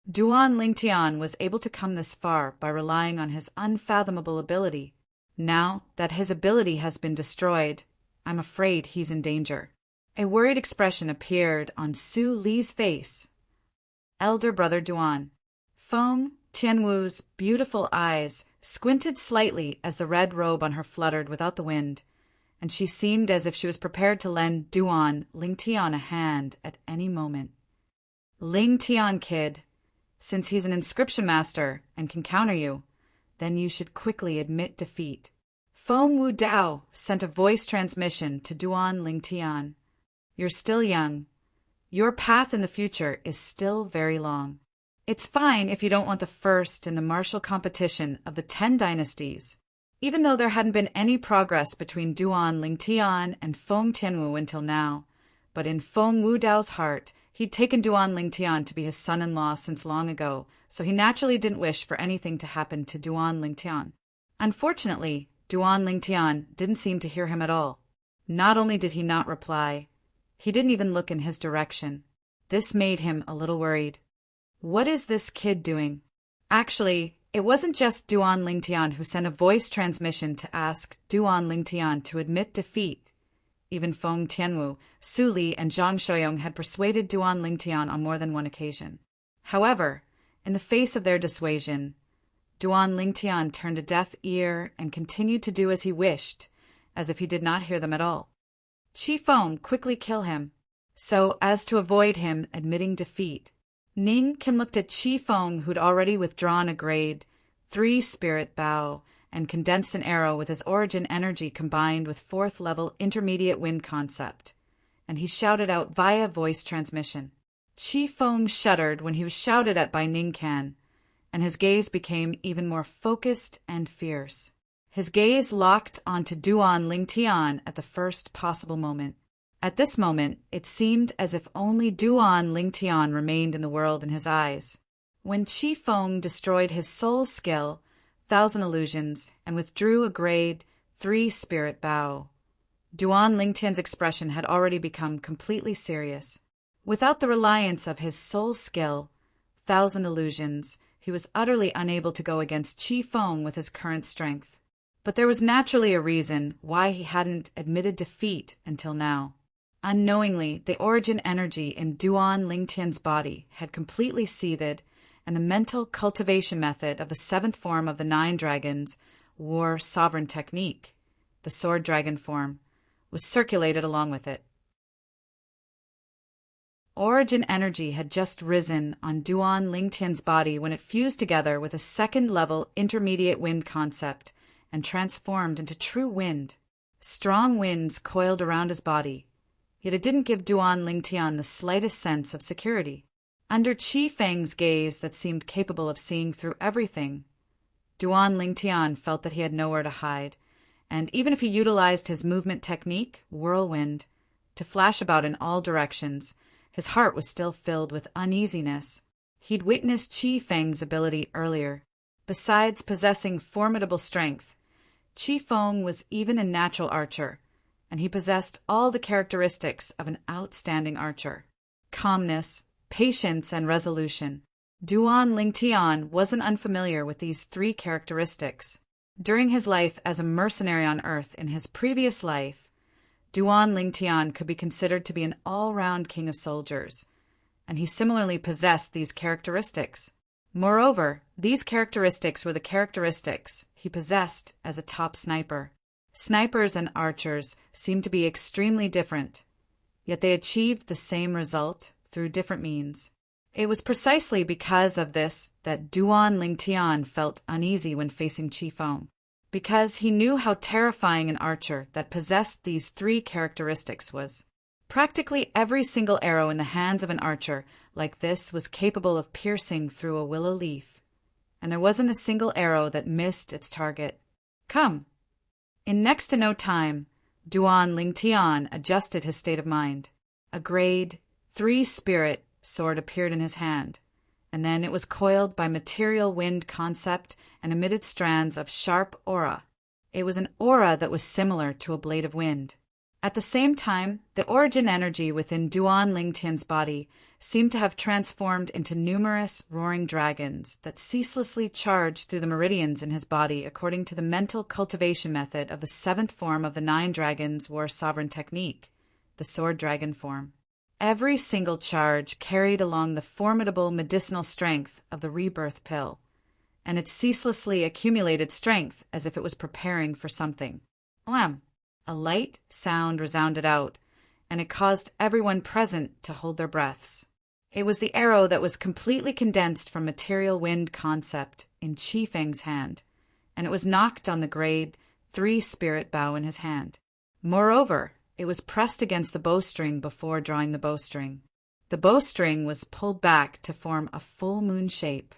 Duan Lingtian was able to come this far by relying on his unfathomable ability. Now that his ability has been destroyed, I'm afraid he's in danger. A worried expression appeared on Su Li's face. Elder brother Duan. Feng Tianwu's beautiful eyes squinted slightly as the red robe on her fluttered without the wind, and she seemed as if she was prepared to lend Duan Lingtian a hand at any moment. Lingtian, kid, since he's an inscription master and can counter you, then you should quickly admit defeat. Feng Wu Dao sent a voice transmission to Duan Lingtian. You're still young. Your path in the future is still very long. It's fine if you don't want the first in the martial competition of the 10 dynasties. Even though there hadn't been any progress between Duan Lingtian and Feng Tianwu until now, but in Feng Wudao's heart, he'd taken Duan Lingtian to be his son-in-law since long ago, so he naturally didn't wish for anything to happen to Duan Lingtian. Unfortunately, Duan Lingtian didn't seem to hear him at all. Not only did he not reply, he didn't even look in his direction. This made him a little worried. What is this kid doing? Actually, it wasn't just Duan Lingtian who sent a voice transmission to ask Duan Lingtian to admit defeat. Even Feng Tianwu, Su Li, and Zhang Shouyong had persuaded Duan Lingtian on more than one occasion. However, in the face of their dissuasion, Duan Lingtian turned a deaf ear and continued to do as he wished, as if he did not hear them at all. Qi Feng quickly killed him, so as to avoid him admitting defeat. Ning Qin looked at Qi Feng, who'd already withdrawn a grade 3 spirit bow and condensed an arrow with his origin energy combined with 4th level intermediate wind concept, and he shouted out via voice transmission. Qi Feng shuddered when he was shouted at by Ning Qin, and his gaze became even more focused and fierce. His gaze locked onto Duan Lingtian at the first possible moment. At this moment, it seemed as if only Duan Lingtian remained in the world in his eyes. When Qi Feng destroyed his soul skill, 1,000 Illusions, and withdrew a grade 3 spirit bow, Duan Lingtian's expression had already become completely serious. Without the reliance of his soul skill, 1,000 Illusions, he was utterly unable to go against Qi Feng with his current strength. But there was naturally a reason why he hadn't admitted defeat until now. Unknowingly, the origin energy in Duan Lingtian's body had completely seethed, and the mental cultivation method of the 7th form of the 9 dragons, War Sovereign Technique, the Sword Dragon form, was circulated along with it. Origin energy had just risen on Duan Lingtian's body when it fused together with a 2nd-level intermediate wind concept and transformed into true wind. Strong winds coiled around his body, yet it didn't give Duan Lingtian the slightest sense of security. Under Qi Feng's gaze that seemed capable of seeing through everything, Duan Lingtian felt that he had nowhere to hide, and even if he utilized his movement technique, Whirlwind, to flash about in all directions, his heart was still filled with uneasiness. He'd witnessed Qi Feng's ability earlier. Besides possessing formidable strength, Qi Feng was even a natural archer, and he possessed all the characteristics of an outstanding archer: calmness, patience, and resolution. Duan Lingtian wasn't unfamiliar with these 3 characteristics. During his life as a mercenary on Earth in his previous life, Duan Lingtian could be considered to be an all-round king of soldiers, and he similarly possessed these characteristics. Moreover, these characteristics were the characteristics he possessed as a top sniper. Snipers and archers seemed to be extremely different, yet they achieved the same result through different means. It was precisely because of this that Duan Lingtian felt uneasy when facing Qi Feng, because he knew how terrifying an archer that possessed these 3 characteristics was. Practically every single arrow in the hands of an archer like this was capable of piercing through a willow leaf, and there wasn't a single arrow that missed its target. Come. In next to no time, Duan Lingtian adjusted his state of mind. A grade 3 spirit sword appeared in his hand, and then it was coiled by material wind concept and emitted strands of sharp aura. It was an aura that was similar to a blade of wind. At the same time, the origin energy within Duan Lingtian's body seemed to have transformed into numerous roaring dragons that ceaselessly charged through the meridians in his body according to the mental cultivation method of the 7th form of the 9 dragons War Sovereign Technique, the Sword Dragon form. Every single charge carried along the formidable medicinal strength of the rebirth pill, and it ceaselessly accumulated strength as if it was preparing for something. Wham! A light sound resounded out, and it caused everyone present to hold their breaths. It was the arrow that was completely condensed from material wind concept in Qi Feng's hand, and it was knocked on the grade 3 spirit bow in his hand. Moreover, it was pressed against the bowstring before drawing the bowstring. The bowstring was pulled back to form a full moon shape.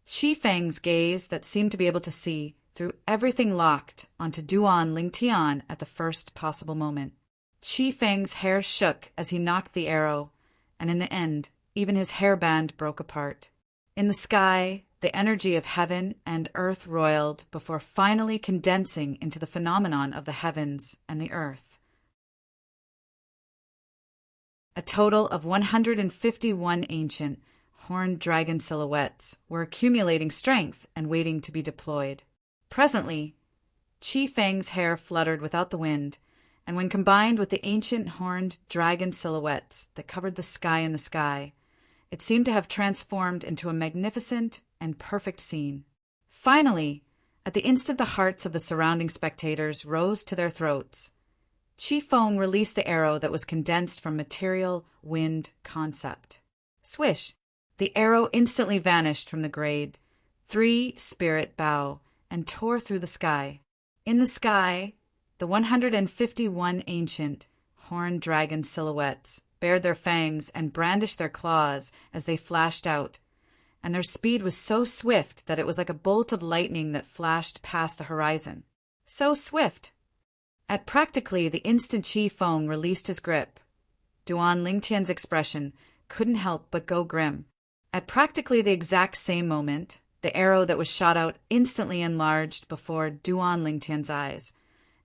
Qi Feng's gaze that seemed to be able to see threw everything locked onto Duan Lingtian at the first possible moment. Qi Feng's hair shook as he knocked the arrow, and in the end, even his hairband broke apart. In the sky, the energy of heaven and earth roiled before finally condensing into the phenomenon of the heavens and the earth. A total of 151 ancient, horned dragon silhouettes were accumulating strength and waiting to be deployed. Presently, Qi Feng's hair fluttered without the wind, and when combined with the ancient horned dragon silhouettes that covered the sky, it seemed to have transformed into a magnificent and perfect scene. Finally, at the instant the hearts of the surrounding spectators rose to their throats, Qi Feng released the arrow that was condensed from material wind concept. Swish! The arrow instantly vanished from the grade 3 spirit bow and tore through the sky. In the sky, the 151 ancient, horned dragon silhouettes bared their fangs and brandished their claws as they flashed out, and their speed was so swift that it was like a bolt of lightning that flashed past the horizon. So swift! At practically the instant Qi Feng released his grip, Duan Lingtian's expression couldn't help but go grim. At practically the exact same moment, the arrow that was shot out instantly enlarged before Duan Lingtian's eyes,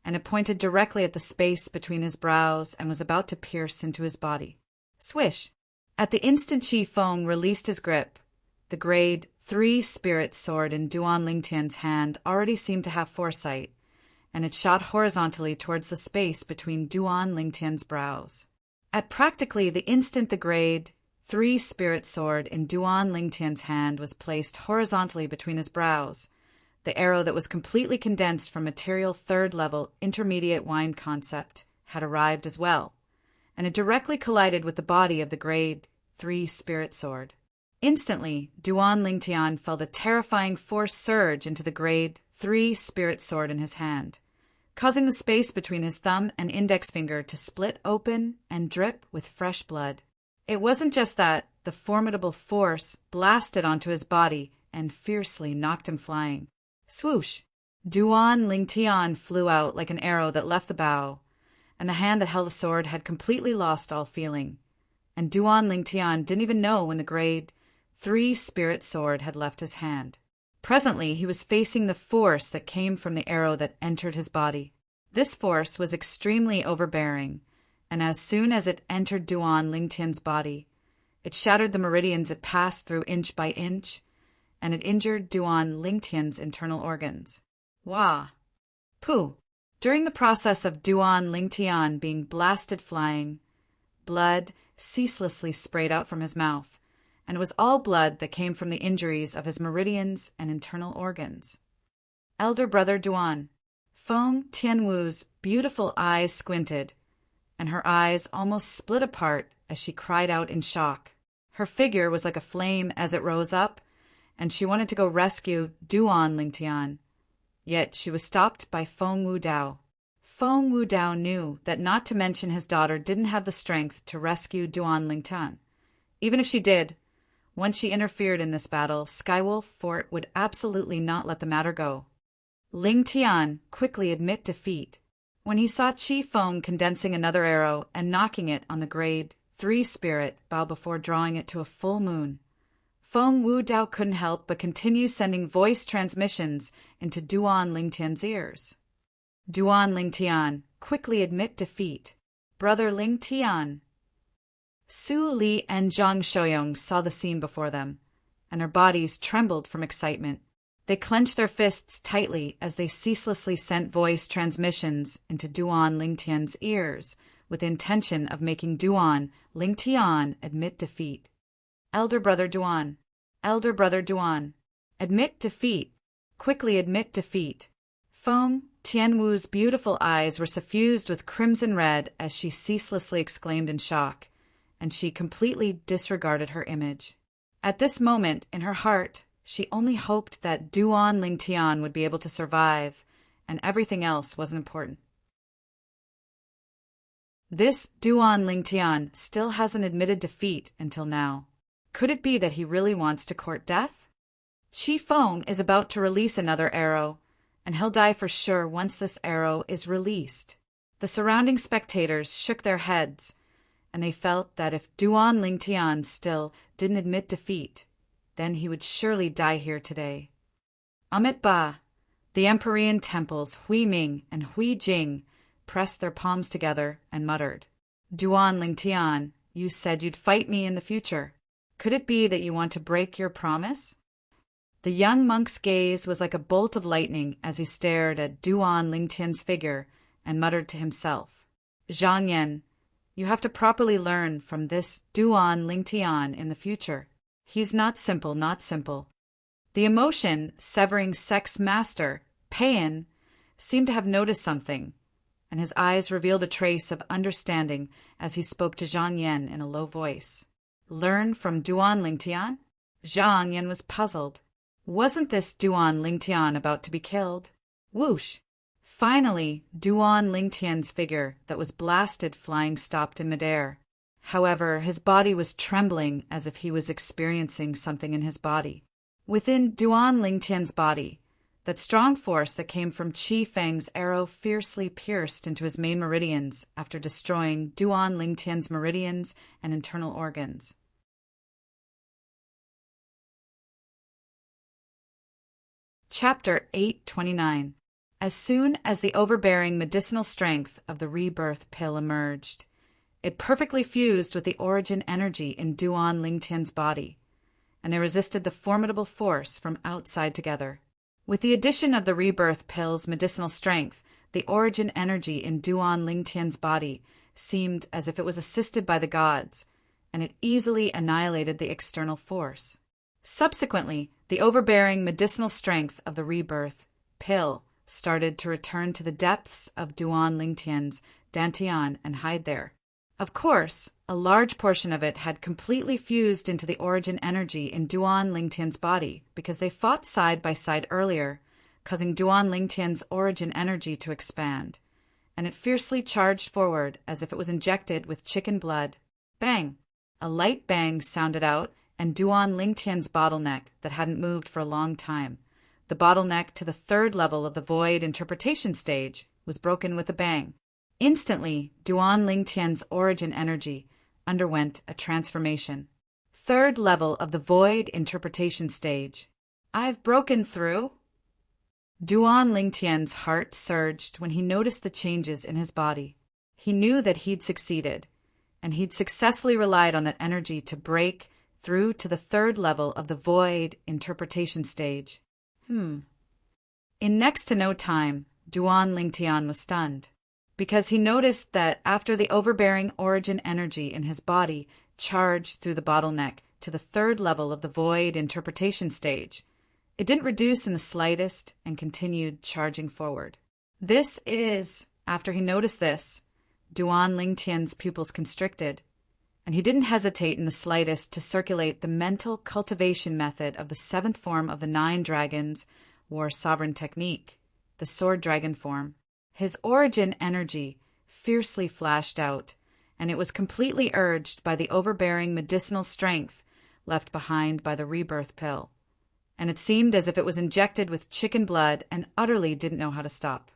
and it pointed directly at the space between his brows and was about to pierce into his body. Swish! At the instant Qi Feng released his grip, the grade 3 spirit sword in Duan Lingtian's hand already seemed to have foresight, and it shot horizontally towards the space between Duan Lingtian's brows. At practically the instant the grade 3 spirit sword in Duan Lingtian's hand was placed horizontally between his brows, the arrow that was completely condensed from material third-level intermediate wind concept had arrived as well, and it directly collided with the body of the grade 3 spirit sword. Instantly, Duan Lingtian felt a terrifying force surge into the grade 3 spirit sword in his hand, causing the space between his thumb and index finger to split open and drip with fresh blood. It wasn't just that, the formidable force blasted onto his body and fiercely knocked him flying. Swoosh! Duan Lingtian flew out like an arrow that left the bow, and the hand that held the sword had completely lost all feeling, and Duan Lingtian didn't even know when the grade 3 spirit sword had left his hand. Presently, he was facing the force that came from the arrow that entered his body. This force was extremely overbearing, and as soon as it entered Duan Lingtian's body, it shattered the meridians it passed through inch by inch, and it injured Duan Lingtian's internal organs. Wah! Pooh! During the process of Duan Lingtian being blasted flying, blood ceaselessly sprayed out from his mouth, and it was all blood that came from the injuries of his meridians and internal organs. Elder brother Duan. Feng Tianwu's beautiful eyes squinted, and her eyes almost split apart as she cried out in shock. Her figure was like a flame as it rose up, and she wanted to go rescue Duan Lingtian. Yet she was stopped by Feng Wudao. Feng Wudao knew that not to mention his daughter didn't have the strength to rescue Duan Lingtian. Even if she did, once she interfered in this battle, Skywolf Fort would absolutely not let the matter go. Lingtian quickly admit defeat. When he saw Qi Feng condensing another arrow and knocking it on the grade 3 spirit bow before drawing it to a full moon, Feng Wudao couldn't help but continue sending voice transmissions into Duan Lingtian's ears. Duan Lingtian, quickly admit defeat. Brother Lingtian. Su Li and Zhang Shouyong saw the scene before them, and their bodies trembled from excitement. They clenched their fists tightly as they ceaselessly sent voice transmissions into Duan Lingtian's ears with the intention of making Duan Lingtian admit defeat. Elder brother Duan. Elder brother Duan. Admit defeat. Quickly admit defeat. Feng Tianwu's beautiful eyes were suffused with crimson red as she ceaselessly exclaimed in shock, and she completely disregarded her image. At this moment, in her heart, she only hoped that Duan Lingtian would be able to survive, and everything else wasn't important. This Duan Lingtian still hasn't admitted defeat until now. Could it be that he really wants to court death? Chi Feng is about to release another arrow, and he'll die for sure once this arrow is released. The surrounding spectators shook their heads, and they felt that if Duan Lingtian still didn't admit defeat, then he would surely die here today. Amit Ba, the Emperorian temples Hui Ming and Hui Jing pressed their palms together and muttered, Duan Lingtian, you said you'd fight me in the future. Could it be that you want to break your promise? The young monk's gaze was like a bolt of lightning as he stared at Duan Lingtian's figure and muttered to himself, Zhang Yan, you have to properly learn from this Duan Lingtian in the future. He's not simple, not simple. The emotion-severing sex master, Payan, seemed to have noticed something, and his eyes revealed a trace of understanding as he spoke to Zhang Yan in a low voice. Learn from Duan Lingtian? Zhang Yan was puzzled. Wasn't this Duan Lingtian about to be killed? Whoosh! Finally, Duan Lingtian's figure that was blasted flying stopped in midair. However, his body was trembling as if he was experiencing something in his body. Within Duan Lingtian's body, that strong force that came from Chi Feng's arrow fiercely pierced into his main meridians after destroying Duan Lingtian's meridians and internal organs. Chapter 829. As soon as the overbearing medicinal strength of the rebirth pill emerged, it perfectly fused with the origin energy in Duan Lingtian's body, and they resisted the formidable force from outside together. With the addition of the rebirth pill's medicinal strength, the origin energy in Duan Lingtian's body seemed as if it was assisted by the gods, and it easily annihilated the external force. Subsequently, the overbearing medicinal strength of the rebirth pill started to return to the depths of Duan Lingtian's dantian and hide there. Of course, a large portion of it had completely fused into the origin energy in Duan Lingtian's body because they fought side by side earlier, causing Duan Lingtian's origin energy to expand, and it fiercely charged forward as if it was injected with chicken blood. Bang! A light bang sounded out, and Duan Lingtian's bottleneck that hadn't moved for a long time, the bottleneck to the third level of the void interpretation stage, was broken with a bang. Instantly, Duan Lingtian's origin energy underwent a transformation. Third level of the void interpretation stage. I've broken through. Duan Lingtian's heart surged when he noticed the changes in his body. He knew that he'd succeeded, and he'd successfully relied on that energy to break through to the third level of the void interpretation stage. In next to no time, Duan Lingtian was stunned, because he noticed that after the overbearing origin energy in his body charged through the bottleneck to the third level of the void interpretation stage, it didn't reduce in the slightest and continued charging forward. After he noticed this, Duan Lingtian's pupils constricted, and he didn't hesitate in the slightest to circulate the mental cultivation method of the seventh form of the 9 dragons war sovereign technique, the sword dragon form. His origin energy fiercely flashed out, and it was completely urged by the overbearing medicinal strength left behind by the rebirth pill, and it seemed as if it was injected with chicken blood and utterly didn't know how to stop.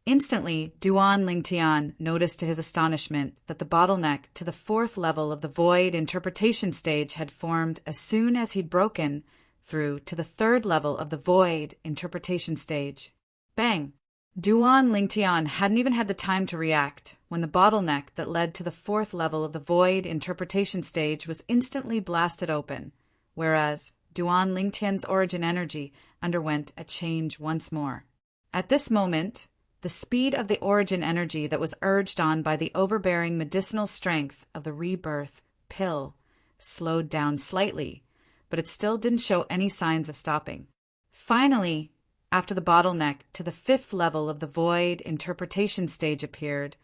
Instantly, Duan Lingtian noticed to his astonishment that the bottleneck to the 4th level of the void interpretation stage had formed as soon as he'd broken through to the 3rd level of the void interpretation stage. Bang! Duan Lingtian hadn't even had the time to react when the bottleneck that led to the 4th level of the void interpretation stage was instantly blasted open, whereas Duan Lingtian's origin energy underwent a change once more. At this moment, the speed of the origin energy that was urged on by the overbearing medicinal strength of the rebirth pill slowed down slightly, but it still didn't show any signs of stopping. Finally, after the bottleneck to the 5th level of the void interpretation stage appeared,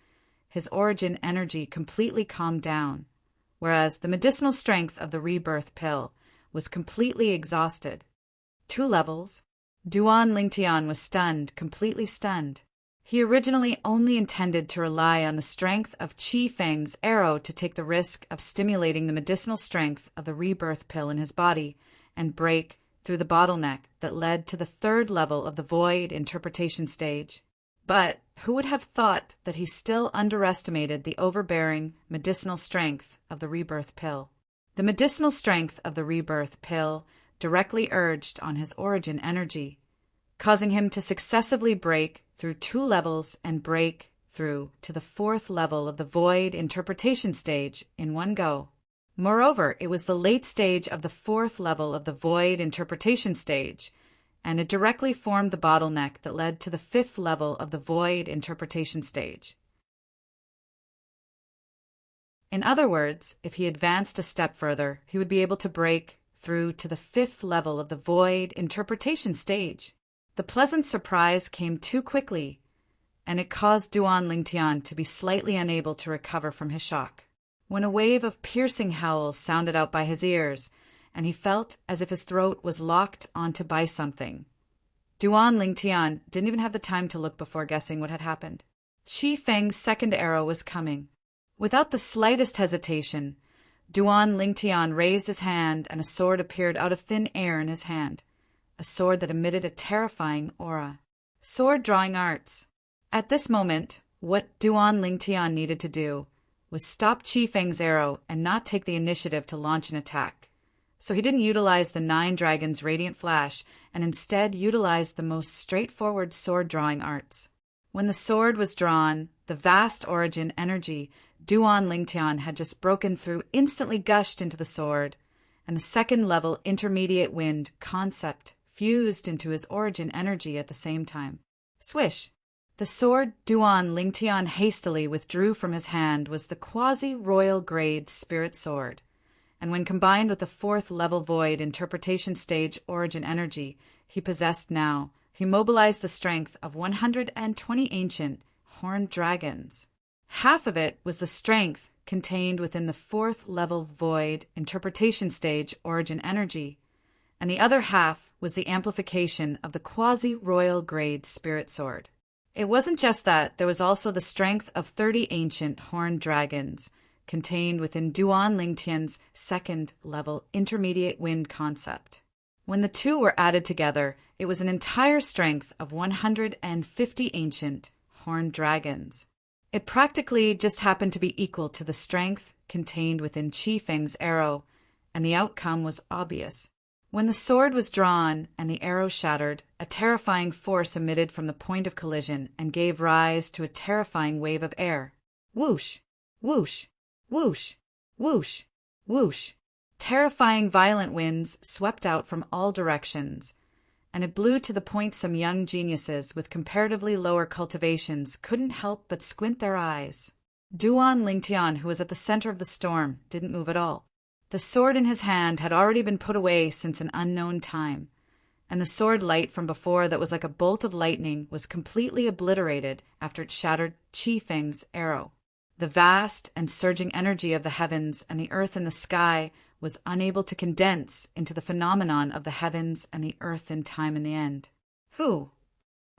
his origin energy completely calmed down, whereas the medicinal strength of the rebirth pill was completely exhausted. 2 levels. Duan Lingtian was stunned, completely stunned. He originally only intended to rely on the strength of Qi Feng's arrow to take the risk of stimulating the medicinal strength of the rebirth pill in his body and break through the bottleneck that led to the third level of the void interpretation stage. But who would have thought that he still underestimated the overbearing medicinal strength of the rebirth pill? The medicinal strength of the rebirth pill directly urged on his origin energy, causing him to successively break through 2 levels and break through to the 4th level of the void interpretation stage in one go. Moreover, it was the late stage of the 4th level of the void interpretation stage, and it directly formed the bottleneck that led to the 5th level of the void interpretation stage. In other words, if he advanced a step further, he would be able to break through to the 5th level of the void interpretation stage. The pleasant surprise came too quickly, and it caused Duan Lingtian to be slightly unable to recover from his shock, when a wave of piercing howls sounded out by his ears, and he felt as if his throat was locked onto by something. Duan Lingtian didn't even have the time to look before guessing what had happened. Qi Feng's second arrow was coming. Without the slightest hesitation, Duan Lingtian raised his hand and a sword appeared out of thin air in his hand, a sword that emitted a terrifying aura. Sword drawing arts. At this moment, what Duan Lingtian needed to do was stop Qi Feng's arrow and not take the initiative to launch an attack. So he didn't utilize the 9 dragons' radiant flash and instead utilized the most straightforward sword drawing arts. When the sword was drawn, the vast origin energy Duan Lingtian had just broken through instantly gushed into the sword, and the 2nd level intermediate wind concept fused into his origin energy at the same time. Swish! The sword Duan Lingtian hastily withdrew from his hand was the quasi-royal grade spirit sword, and when combined with the 4th level void interpretation stage origin energy he possessed now, he mobilized the strength of 120 ancient horned dragons. Half of it was the strength contained within the 4th level void interpretation stage origin energy, and the other half was the amplification of the quasi-royal grade spirit sword. It wasn't just that, there was also the strength of 30 ancient horned dragons contained within Duan Lingtian's 2nd level intermediate wind concept. When the 2 were added together, it was an entire strength of 150 ancient horned dragons. It practically just happened to be equal to the strength contained within Qi Feng's arrow, and the outcome was obvious. When the sword was drawn and the arrow shattered, a terrifying force emitted from the point of collision and gave rise to a terrifying wave of air. Whoosh! Whoosh! Whoosh! Whoosh! Whoosh! Terrifying violent winds swept out from all directions, and it blew to the point some young geniuses with comparatively lower cultivations couldn't help but squint their eyes. Duan Lingtian, who was at the center of the storm, didn't move at all. The sword in his hand had already been put away since an unknown time, and the sword light from before that was like a bolt of lightning was completely obliterated after it shattered Qi Feng's arrow. The vast and surging energy of the heavens and the earth and the sky was unable to condense into the phenomenon of the heavens and the earth in time in the end. Who?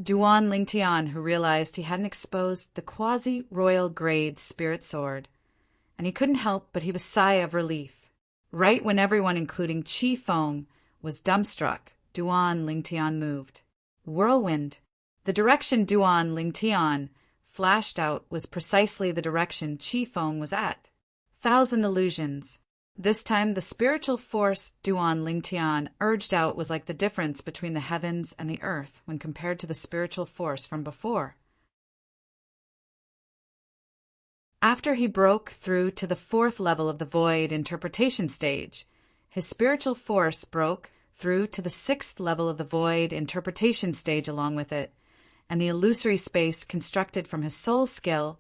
Duan Lingtian, who realized he hadn't exposed the quasi-royal grade spirit sword, and he couldn't help but heave a sigh of relief. Right when everyone, including Qi Feng, was dumbstruck, Duan Lingtian moved. Whirlwind. The direction Duan Lingtian flashed out was precisely the direction Qi Feng was at. 1,000 illusions. This time the spiritual force Duan Lingtian urged out was like the difference between the heavens and the earth when compared to the spiritual force from before. After he broke through to the 4th level of the void interpretation stage, his spiritual force broke through to the 6th level of the void interpretation stage along with it, and the illusory space constructed from his soul skill,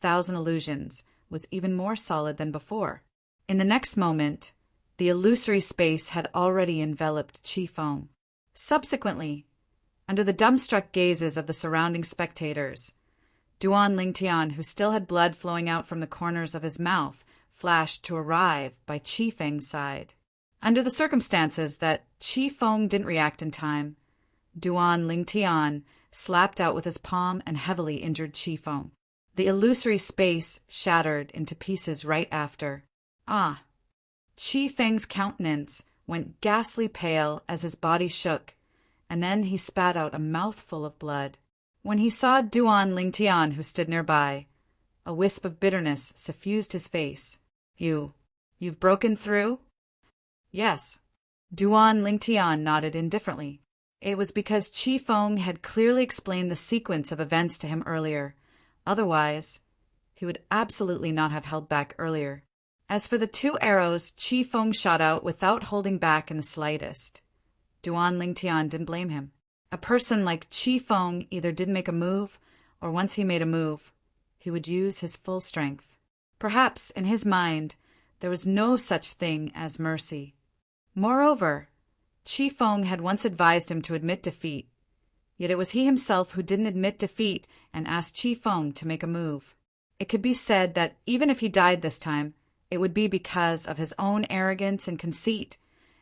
1,000 illusions, was even more solid than before. In the next moment, the illusory space had already enveloped Qi Feng. Subsequently, under the dumbstruck gazes of the surrounding spectators, Duan Lingtian, who still had blood flowing out from the corners of his mouth, flashed to arrive by Qi Feng's side. Under the circumstances that Qi Feng didn't react in time, Duan Lingtian slapped out with his palm and heavily injured Qi Feng. The illusory space shattered into pieces right after. Ah! Qi Feng's countenance went ghastly pale as his body shook, and then he spat out a mouthful of blood. When he saw Duan Lingtian, who stood nearby, a wisp of bitterness suffused his face. You've broken through? Yes. Duan Lingtian nodded indifferently. It was because Qi Feng had clearly explained the sequence of events to him earlier. Otherwise, he would absolutely not have held back earlier. As for the 2 arrows, Qi Feng shot out without holding back in the slightest. Duan Lingtian didn't blame him. A person like Qi Feng either didn't make a move, or once he made a move, he would use his full strength. Perhaps, in his mind, there was no such thing as mercy. Moreover, Qi Feng had once advised him to admit defeat, yet it was he himself who didn't admit defeat and asked Qi Feng to make a move. It could be said that even if he died this time, it would be because of his own arrogance and conceit,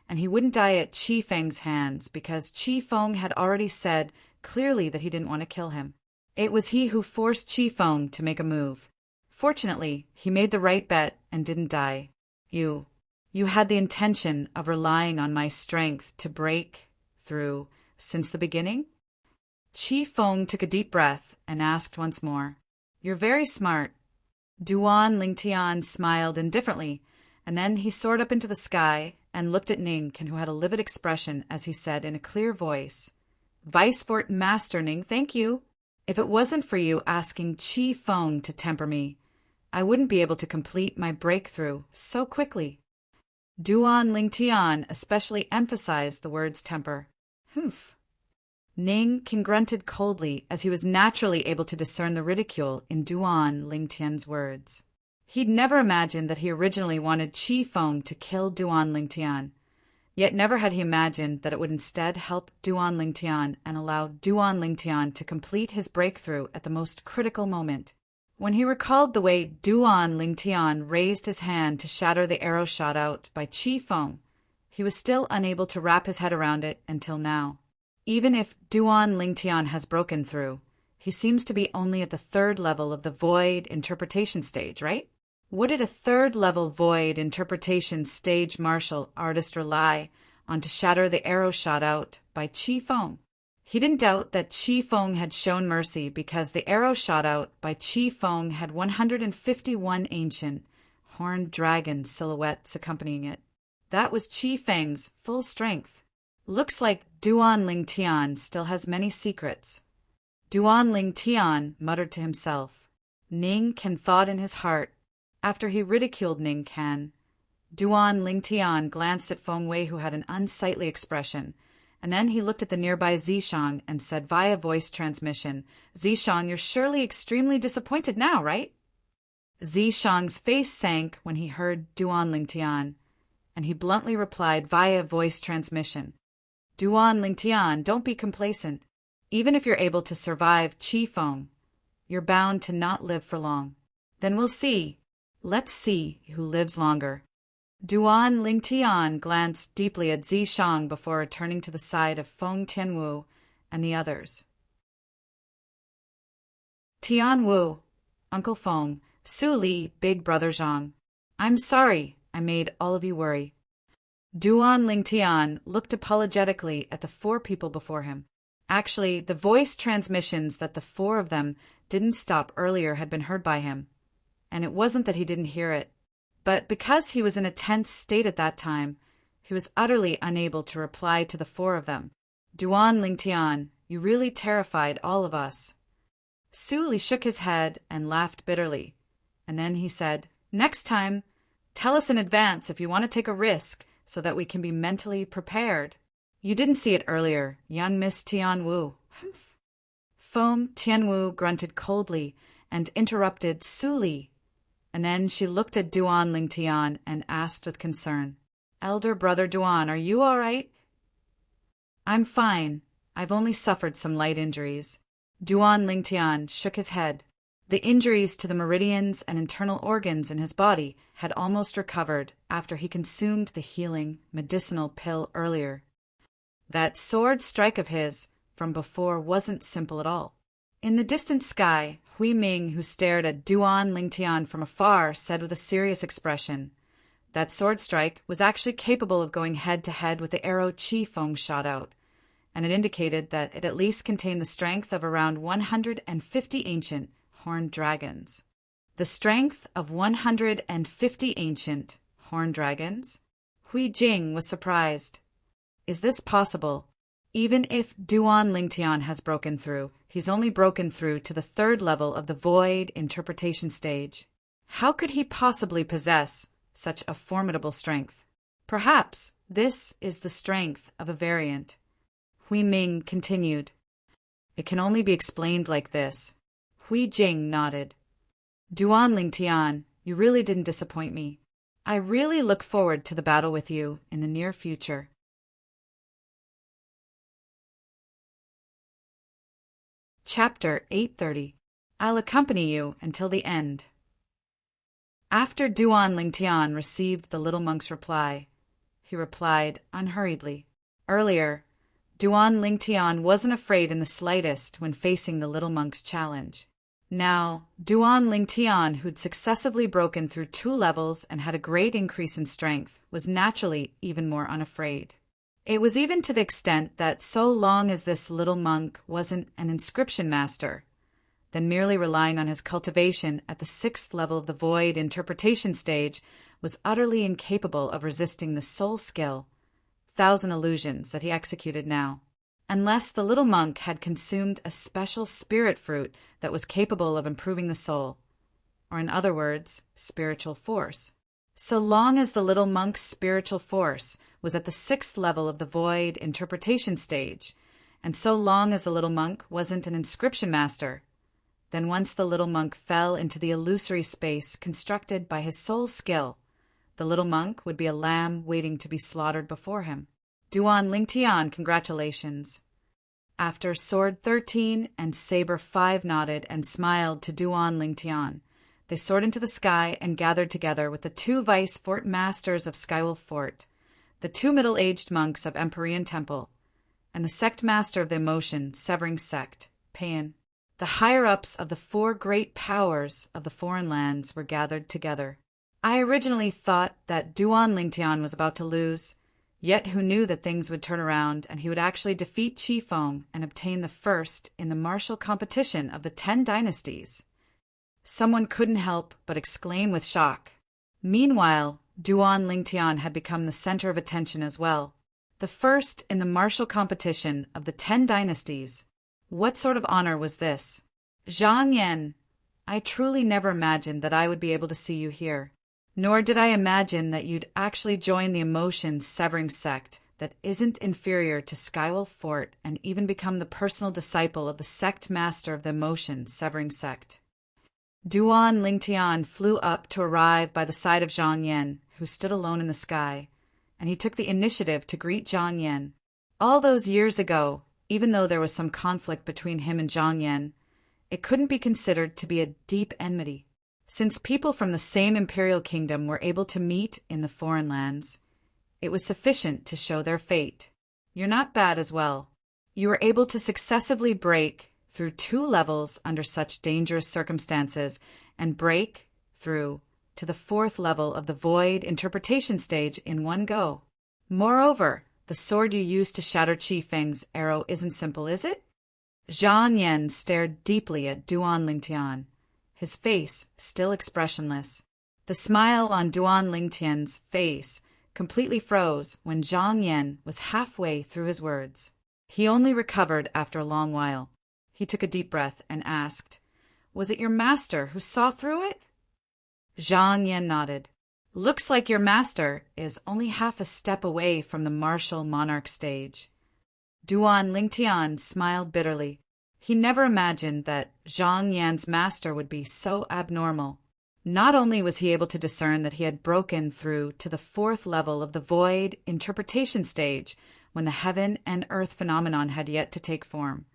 and he wouldn't die at Qi Feng's hands because Qi Feng had already said clearly that he didn't want to kill him. It was he who forced Qi Feng to make a move. Fortunately, he made the right bet and didn't die. You had the intention of relying on my strength to break through since the beginning? Qi Feng took a deep breath and asked once more. You're very smart. Duan Lingtian smiled indifferently, and then he soared up into the sky and looked at Ning, who had a livid expression as he said in a clear voice, Vice Fort Master Ning, thank you. If it wasn't for you asking Qi Feng to temper me, I wouldn't be able to complete my breakthrough so quickly. Duan Lingtian especially emphasized the words temper. Humph. Ning grunted coldly as he was naturally able to discern the ridicule in Duan Lingtian's words. He'd never imagined that he originally wanted Qi Feng to kill Duan Lingtian, yet never had he imagined that it would instead help Duan Lingtian and allow Duan Lingtian to complete his breakthrough at the most critical moment. When he recalled the way Duan Lingtian raised his hand to shatter the arrow shot out by Qi Feng, he was still unable to wrap his head around it until now. Even if Duan Lingtian has broken through, he seems to be only at the 3rd level of the void interpretation stage, right? What did a 3rd level void interpretation stage martial artist rely on to shatter the arrow shot out by Qi Feng? He didn't doubt that Qi Feng had shown mercy because the arrow shot out by Qi Feng had 151 ancient, horned dragon silhouettes accompanying it. That was Qi Feng's full strength. Looks like Duan Lingtian still has many secrets. Duan Lingtian muttered to himself. Ning thought in his heart. After he ridiculed Ning Can, Duan Lingtian glanced at Feng Wei, who had an unsightly expression, and then he looked at the nearby Zishang and said via voice transmission, Zishang, you're surely extremely disappointed now, right? Zishang's face sank when he heard Duan Lingtian, and he bluntly replied via voice transmission, Duan Lingtian, don't be complacent. Even if you're able to survive Qi Feng, you're bound to not live for long. Then we'll see. Let's see who lives longer. Duan Lingtian glanced deeply at Zishang before returning to the side of Feng Tianwu and the others. Tianwu, Uncle Feng, Su Li, Big Brother Zhang. I'm sorry I made all of you worry. Duan Lingtian looked apologetically at the 4 people before him. Actually, the voice transmissions that the 4 of them didn't stop earlier had been heard by him, and it wasn't that he didn't hear it. But because he was in a tense state at that time, he was utterly unable to reply to the 4 of them. Duan Lingtian, you really terrified all of us. Su Li shook his head and laughed bitterly, and then he said, Next time, tell us in advance if you want to take a risk so that we can be mentally prepared. You didn't see it earlier, young Miss Tianwu. Humph. Feng Tianwu grunted coldly and interrupted Su Li. And then she looked at Duan Lingtian and asked with concern, Elder Brother Duan, are you all right? I'm fine. I've only suffered some light injuries. Duan Lingtian shook his head. The injuries to the meridians and internal organs in his body had almost recovered after he consumed the healing medicinal pill earlier. That sword strike of his from before wasn't simple at all. In the distant sky, Hui Ming, who stared at Duan Lingtian from afar, said with a serious expression, "That sword strike was actually capable of going head-to-head with the arrow Qi Feng shot out, and it indicated that it at least contained the strength of around 150 ancient horned dragons." The strength of 150 ancient horned dragons? Hui Jing was surprised. Is this possible? Even if Duan Lingtian has broken through, he's only broken through to the third level of the void interpretation stage. How could he possibly possess such a formidable strength? Perhaps this is the strength of a variant. Hui Ming continued. It can only be explained like this. Hui Jing nodded. Duan Lingtian, you really didn't disappoint me. I really look forward to the battle with you in the near future. Chapter 830. I'll accompany you until the end. After Duan Lingtian received the little monk's reply, he replied unhurriedly. Earlier, Duan Lingtian wasn't afraid in the slightest when facing the little monk's challenge. Now, Duan Lingtian, who'd successively broken through 2 levels and had a great increase in strength, was naturally even more unafraid. It was even to the extent that so long as this little monk wasn't an inscription master, then merely relying on his cultivation at the 6th level of the void interpretation stage was utterly incapable of resisting the soul skill, 1,000 illusions that he executed now, unless the little monk had consumed a special spirit fruit that was capable of improving the soul, or in other words, spiritual force. So long as the little monk's spiritual force was at the 6th level of the void interpretation stage, and so long as the little monk wasn't an inscription master, then once the little monk fell into the illusory space constructed by his soul skill, the little monk would be a lamb waiting to be slaughtered before him. Duan Lingtian, congratulations. After Sword 13 and Saber 5 nodded and smiled to Duan Lingtian, they soared into the sky and gathered together with the 2 vice fort masters of Skywolf Fort, the 2 middle-aged monks of Empyrean Temple, and the sect master of the Emotion Severing Sect, Paean. The higher-ups of the 4 great powers of the foreign lands were gathered together. I originally thought that Duan Lingtian was about to lose, yet who knew that things would turn around and he would actually defeat Qi Feng and obtain the first in the martial competition of the 10 dynasties. Someone couldn't help but exclaim with shock. Meanwhile, Duan Lingtian had become the center of attention as well. The first in the martial competition of the 10 dynasties. What sort of honor was this? Zhang Yan, I truly never imagined that I would be able to see you here. Nor did I imagine that you'd actually join the Emotion Severing Sect that isn't inferior to Skywolf Fort and even become the personal disciple of the sect master of the Emotion Severing Sect. Duan Lingtian flew up to arrive by the side of Zhang Yan, who stood alone in the sky, and he took the initiative to greet Zhang Yan. All those years ago, even though there was some conflict between him and Zhang Yan, it couldn't be considered to be a deep enmity. Since people from the same imperial kingdom were able to meet in the foreign lands, it was sufficient to show their fate. You're not bad as well. You were able to successively break through 2 levels under such dangerous circumstances and break through to the 4th level of the void interpretation stage in one go. Moreover, the sword you used to shatter Qi Feng's arrow isn't simple, is it? Zhang Yan stared deeply at Duan Lingtian, his face still expressionless. The smile on Duan Lingtian's face completely froze when Zhang Yan was halfway through his words. He only recovered after a long while. He took a deep breath and asked, "Was it your master who saw through it?" Zhang Yan nodded. "Looks like your master is only half a step away from the martial monarch stage." Duan Lingtian smiled bitterly. He never imagined that Zhang Yan's master would be so abnormal. Not only was he able to discern that he had broken through to the 4th level of the void interpretation stage when the heaven and earth phenomenon had yet to take form,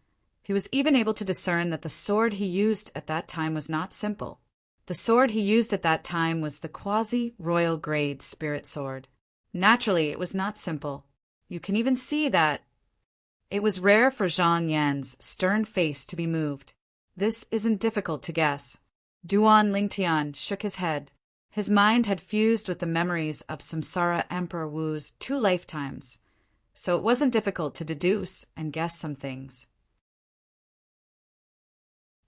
he was even able to discern that the sword he used at that time was not simple. The sword he used at that time was the quasi-royal grade spirit sword. Naturally, it was not simple. You can even see that It was rare for Zhang Yan's stern face to be moved. This isn't difficult to guess. Duan Lingtian shook his head. His mind had fused with the memories of Samsara Emperor Wu's 2 lifetimes, so it wasn't difficult to deduce and guess some things.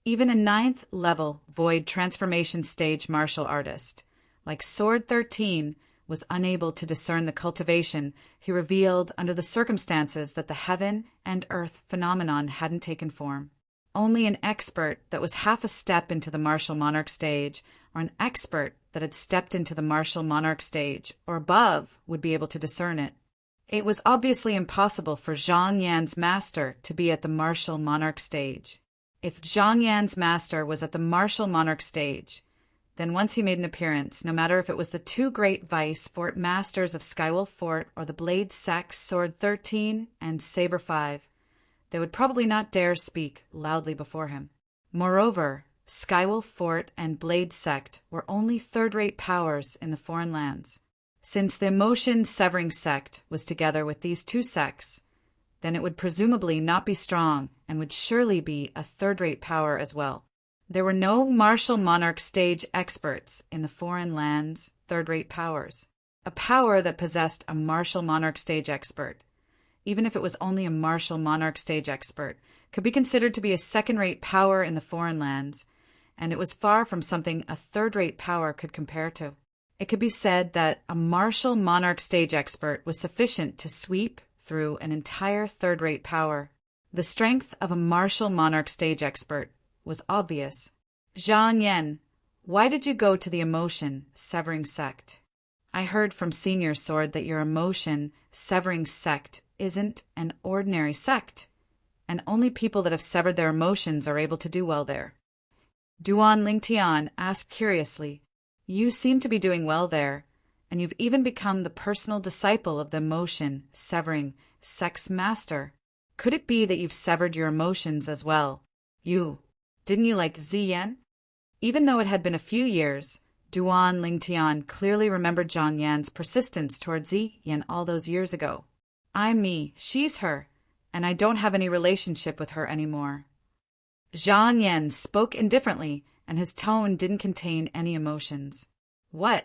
Even a 9th level void transformation stage martial artist, like Sword 13, was unable to discern the cultivation he revealed under the circumstances that the heaven and earth phenomenon hadn't taken form. Only an expert that was half a step into the martial monarch stage, or an expert that had stepped into the martial monarch stage or above, would be able to discern it. It was obviously impossible for Zhang Yan's master to be at the martial monarch stage. If Zhang Yan's master was at the martial monarch stage, then once he made an appearance, no matter if it was the 2 great vice fort masters of Skywolf Fort or the Blade Sect Sword 13 and Saber 5, they would probably not dare speak loudly before him. Moreover, Skywolf Fort and Blade Sect were only 3rd-rate powers in the foreign lands. Since the emotion-severing sect was together with these 2 sects, then it would presumably not be strong and would surely be a 3rd-rate power as well. There were no martial monarch stage experts in the foreign lands' 3rd-rate powers. A power that possessed a martial monarch stage expert, even if it was only a martial monarch stage expert, could be considered to be a 2nd-rate power in the foreign lands, and it was far from something a 3rd-rate power could compare to. It could be said that a martial monarch stage expert was sufficient to sweep through an entire 3rd-rate power. The strength of a martial monarch stage expert was obvious. Zhang Yan, why did you go to the emotion-severing sect? I heard from Senior Sword that your emotion-severing sect isn't an ordinary sect, and only people that have severed their emotions are able to do well there. Duan Lingtian asked curiously, you seem to be doing well there, and you've even become the personal disciple of the emotion-severing sect's master. Could it be that you've severed your emotions as well? Didn't you like Ziyan? Even though it had been a few years, Duan Lingtian clearly remembered Zhang Yan's persistence toward Ziyan all those years ago. I'm me, she's her, and I don't have any relationship with her anymore. Zhang Yan spoke indifferently, and his tone didn't contain any emotions. What?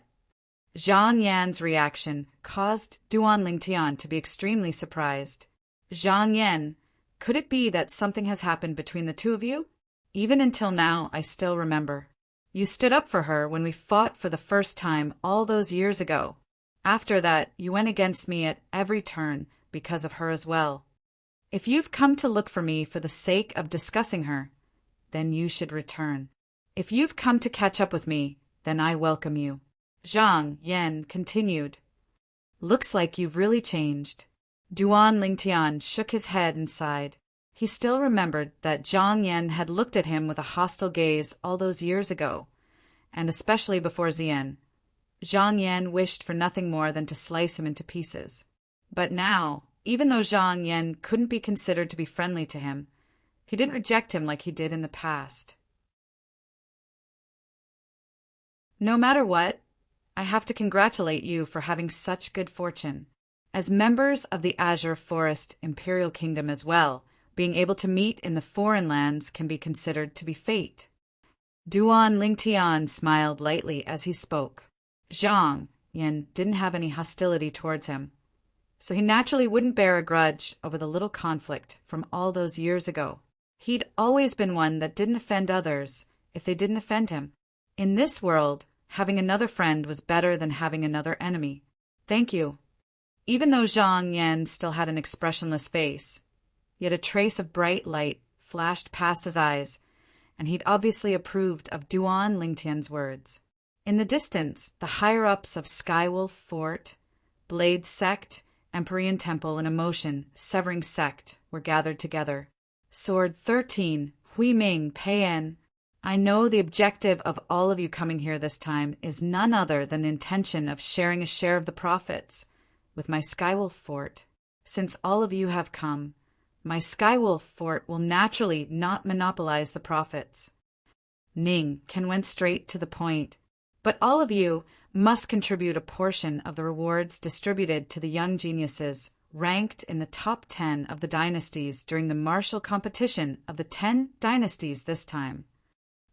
Zhang Yan's reaction caused Duan Lingtian to be extremely surprised. Zhang Yan, could it be that something has happened between the 2 of you? Even until now, I still remember. You stood up for her when we fought for the first time all those years ago. After that, you went against me at every turn because of her as well. If you've come to look for me for the sake of discussing her, then you should return. If you've come to catch up with me, then I welcome you. Zhang Yan continued. Looks like you've really changed. Duan Lingtian shook his head and sighed. He still remembered that Zhang Yan had looked at him with a hostile gaze all those years ago, and especially before Ziyan. Zhang Yan wished for nothing more than to slice him into pieces. But now, even though Zhang Yan couldn't be considered to be friendly to him, he didn't reject him like he did in the past. No matter what, I have to congratulate you for having such good fortune. As members of the Azure Forest Imperial Kingdom as well, being able to meet in the foreign lands can be considered to be fate. Duan Lingtian smiled lightly as he spoke. Zhang Yan didn't have any hostility towards him, so he naturally wouldn't bear a grudge over the little conflict from all those years ago. He'd always been one that didn't offend others if they didn't offend him. In this world, having another friend was better than having another enemy. Thank you. Even though Zhang Yan still had an expressionless face, yet a trace of bright light flashed past his eyes, and he'd obviously approved of Duan Lingtian's words. In the distance, the higher-ups of Skywolf Fort, Blade Sect, Empyrean Temple, and Emotion Severing Sect were gathered together. Sword 13, Hui Ming, Peian. I know the objective of all of you coming here this time is none other than the intention of sharing a share of the profits with my Skywolf Fort. Since all of you have come, my Skywolf Fort will naturally not monopolize the profits. Ning Ken went straight to the point. But all of you must contribute a portion of the rewards distributed to the young geniuses ranked in the top 10 of the dynasties during the martial competition of the 10 dynasties this time.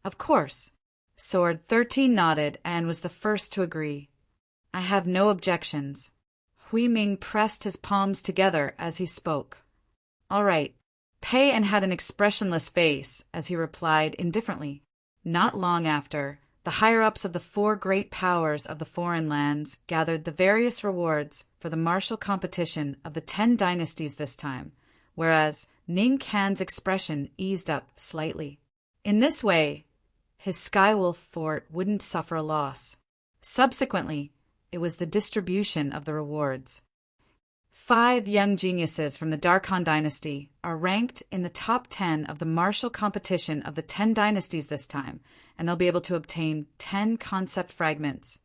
Of course. Sword 13 nodded and was the first to agree. I have no objections. Hui Ming pressed his palms together as he spoke. All right. Pei En had an expressionless face as he replied indifferently. Not long after, the higher-ups of the 4 great powers of the foreign lands gathered the various rewards for the martial competition of the 10 dynasties this time, whereas Ning Can's expression eased up slightly. In this way, his Skywolf fort wouldn't suffer a loss. Subsequently, it was the distribution of the rewards. 5 young geniuses from the Darkhan dynasty are ranked in the top 10 of the martial competition of the 10 dynasties this time, and they'll be able to obtain 10 concept fragments,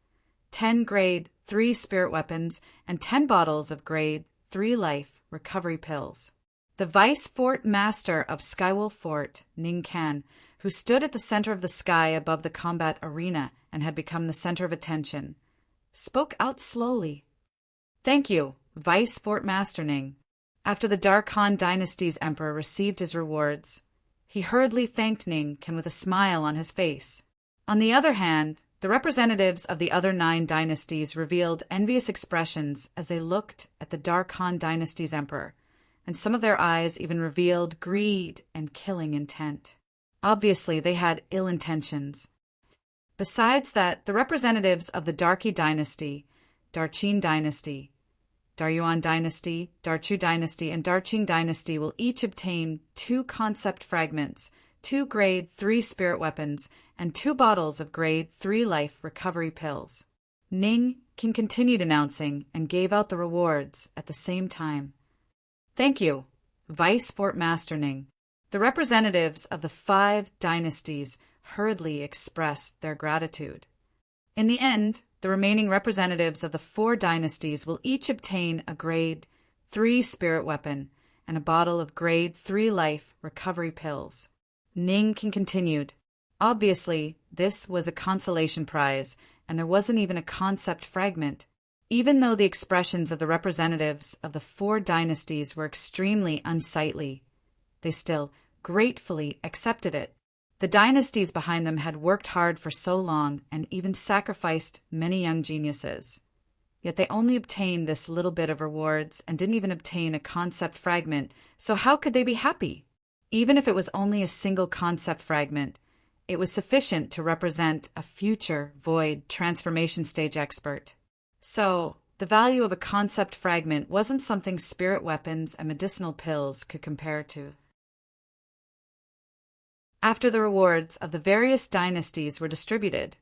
10 grade 3 spirit weapons, and 10 bottles of grade 3 life recovery pills. The vice fort master of Skywolf Fort, Ning Can, who stood at the center of the sky above the combat arena and had become the center of attention, spoke out slowly. Thank you, Vice Fort Master Ning. After the Darkhan dynasty's emperor received his rewards, he hurriedly thanked Ning Can with a smile on his face. On the other hand, the representatives of the other 9 dynasties revealed envious expressions as they looked at the Darkhan dynasty's emperor, and some of their eyes even revealed greed and killing intent. Obviously, they had ill intentions. Besides that, the representatives of the Darky dynasty, Darchin dynasty, Daryuan dynasty, Darchu dynasty, and Darqing dynasty will each obtain 2 concept fragments, 2 grade 3 spirit weapons, and 2 bottles of grade 3 life recovery pills. Ning Can continued announcing and gave out the rewards at the same time. Thank you, Vice Fort Master Ning. The representatives of the 5 dynasties hurriedly expressed their gratitude. In the end, the remaining representatives of the 4 dynasties will each obtain a grade 3 spirit weapon and a bottle of grade 3 life recovery pills. Ning Can continued. Obviously, this was a consolation prize, and there wasn't even a concept fragment. Even though the expressions of the representatives of the 4 dynasties were extremely unsightly, they still gratefully accepted it. The dynasties behind them had worked hard for so long and even sacrificed many young geniuses. Yet they only obtained this little bit of rewards and didn't even obtain a concept fragment, so how could they be happy? Even if it was only a single concept fragment, it was sufficient to represent a future void transformation stage expert. So, the value of a concept fragment wasn't something spirit weapons and medicinal pills could compare to. After the rewards of the various dynasties were distributed,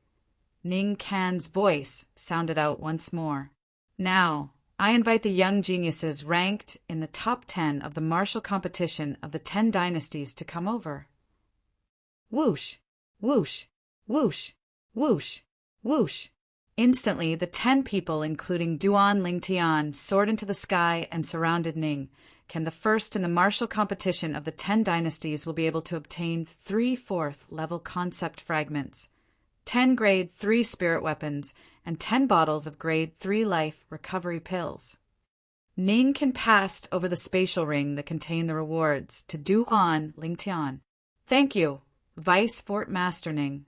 Ning Can's voice sounded out once more. Now, I invite the young geniuses ranked in the top 10 of the martial competition of the 10 dynasties to come over. Whoosh, whoosh, whoosh, whoosh, whoosh. Instantly, the 10 people, including Duan Lingtian, soared into the sky and surrounded Ning Can. The first in the martial competition of the 10 dynasties will be able to obtain 3/4 level concept fragments, 10 grade 3 spirit weapons, and 10 bottles of grade 3 life recovery pills. Ning Can passed over the spatial ring that contained the rewards to Duan Lingtian. Thank you, Vice Fort Master Ning.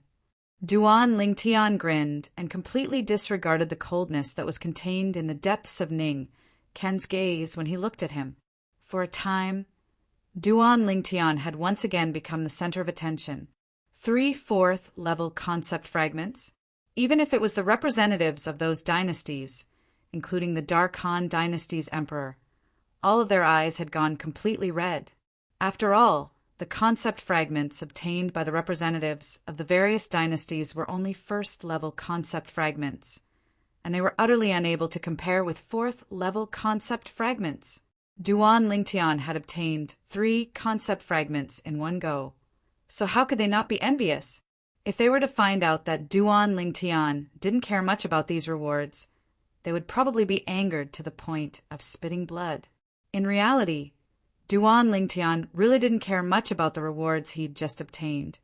Duan Lingtian grinned and completely disregarded the coldness that was contained in the depths of Ning Can's gaze when he looked at him. For a time, Duan Lingtian had once again become the center of attention. 3/4 level concept fragments, even if it was the representatives of those dynasties, including the Darkhan dynasty's emperor, all of their eyes had gone completely red. After all, the concept fragments obtained by the representatives of the various dynasties were only first-level concept fragments, and they were utterly unable to compare with fourth-level concept fragments. Duan Lingtian had obtained 3 concept fragments in one go, so how could they not be envious? If they were to find out that Duan Lingtian didn't care much about these rewards, they would probably be angered to the point of spitting blood. In reality, Duan Lingtian really didn't care much about the rewards he'd just obtained,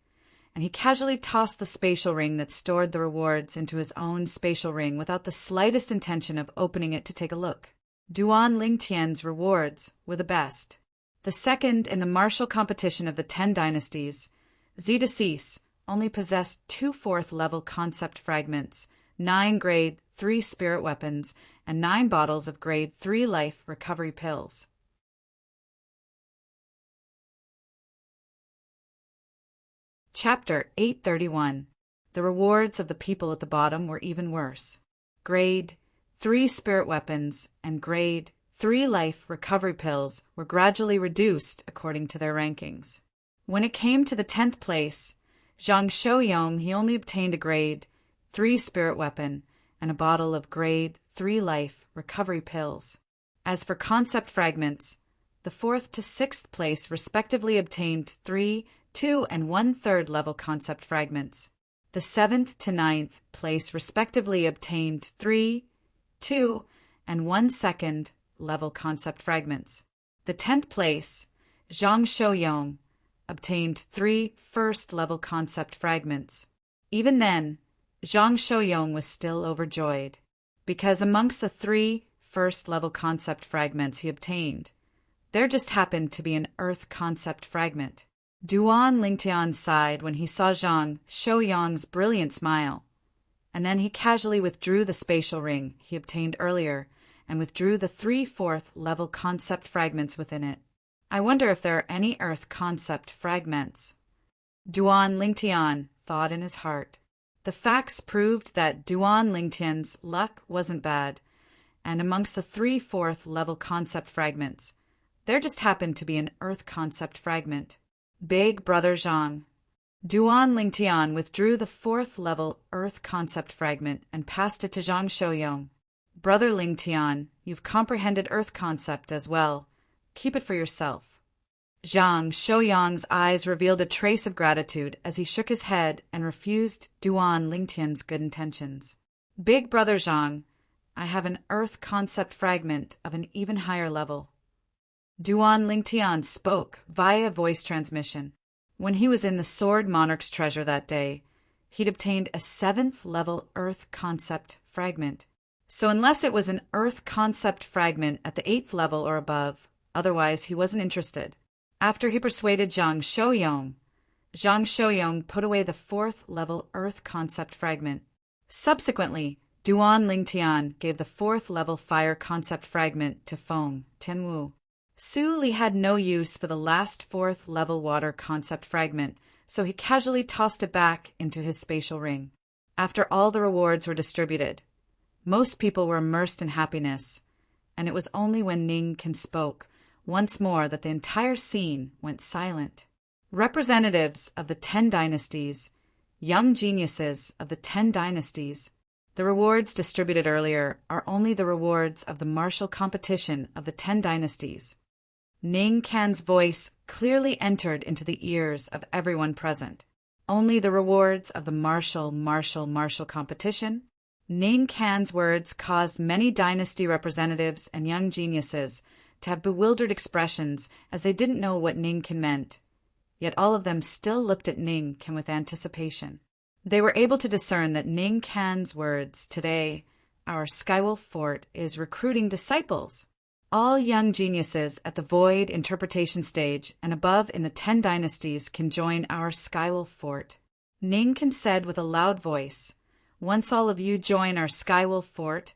and he casually tossed the spatial ring that stored the rewards into his own spatial ring without the slightest intention of opening it to take a look. Duan Lingtian's rewards were the best. The second in the martial competition of the 10 dynasties, Zetasis only possessed 2 4th-level concept fragments, 9 grade 3 spirit weapons, and 9 bottles of grade 3 life recovery pills. Chapter 831. The rewards of the people at the bottom were even worse. Grade 3 spirit weapons and grade 3 life recovery pills were gradually reduced according to their rankings. When it came to the 10th place, Zhang Shouyong, he only obtained a grade 3 spirit weapon and a bottle of grade 3 life recovery pills. As for concept fragments, the 4th to 6th place respectively obtained 3, 2, and 1/3 level concept fragments. The 7th to 9th place respectively obtained 3, 2, and 1/2 level concept fragments. The 10th place, Zhang Shouyong, obtained 3 1st level concept fragments. Even then, Zhang Shouyong was still overjoyed, because amongst the 3 1st level concept fragments he obtained, there just happened to be an earth concept fragment. Duan Lingtian sighed when he saw Zhang Shouyong's brilliant smile, and then he casually withdrew the spatial ring he obtained earlier and withdrew the 3 4th level concept fragments within it. I wonder if there are any earth concept fragments. Duan Lingtian thought in his heart. The facts proved that Duan Lingtian's luck wasn't bad, and amongst the 3 4th level concept fragments, there just happened to be an earth concept fragment. Big Brother Zhang. Duan Lingtian withdrew the 4th level earth concept fragment and passed it to Zhang Shouyong. Brother Lingtian, you've comprehended earth concept as well. Keep it for yourself. Zhang Shouyong's eyes revealed a trace of gratitude as he shook his head and refused Duan Lingtian's good intentions. Big Brother Zhang, I have an earth concept fragment of an even higher level. Duan Lingtian spoke via voice transmission. When he was in the Sword Monarch's treasure that day, he'd obtained a 7th level earth concept fragment. So unless it was an earth concept fragment at the 8th level or above, otherwise he wasn't interested. After he persuaded Zhang Shouyong put away the 4th level earth concept fragment. Subsequently, Duan Lingtian gave the 4th level fire concept fragment to Feng Tianwu. Su Li had no use for the last 4th level water concept fragment, so he casually tossed it back into his spatial ring. After all the rewards were distributed, most people were immersed in happiness, and it was only when Ning Kan spoke once more that the entire scene went silent. Representatives of the 10 dynasties, young geniuses of the 10 dynasties, the rewards distributed earlier are only the rewards of the martial competition of the 10 dynasties. Ning Kan's voice clearly entered into the ears of everyone present. Only the rewards of the martial competition. Ning Kan's words caused many dynasty representatives and young geniuses to have bewildered expressions as they didn't know what Ning Kan meant. Yet all of them still looked at Ning Kan with anticipation. They were able to discern that Ning Kan's words, today, our Skywolf Fort is recruiting disciples. All young geniuses at the Void interpretation stage and above in the 10 dynasties can join our Skywolf Fort. Ning Kan said with a loud voice, once all of you join our Skywolf Fort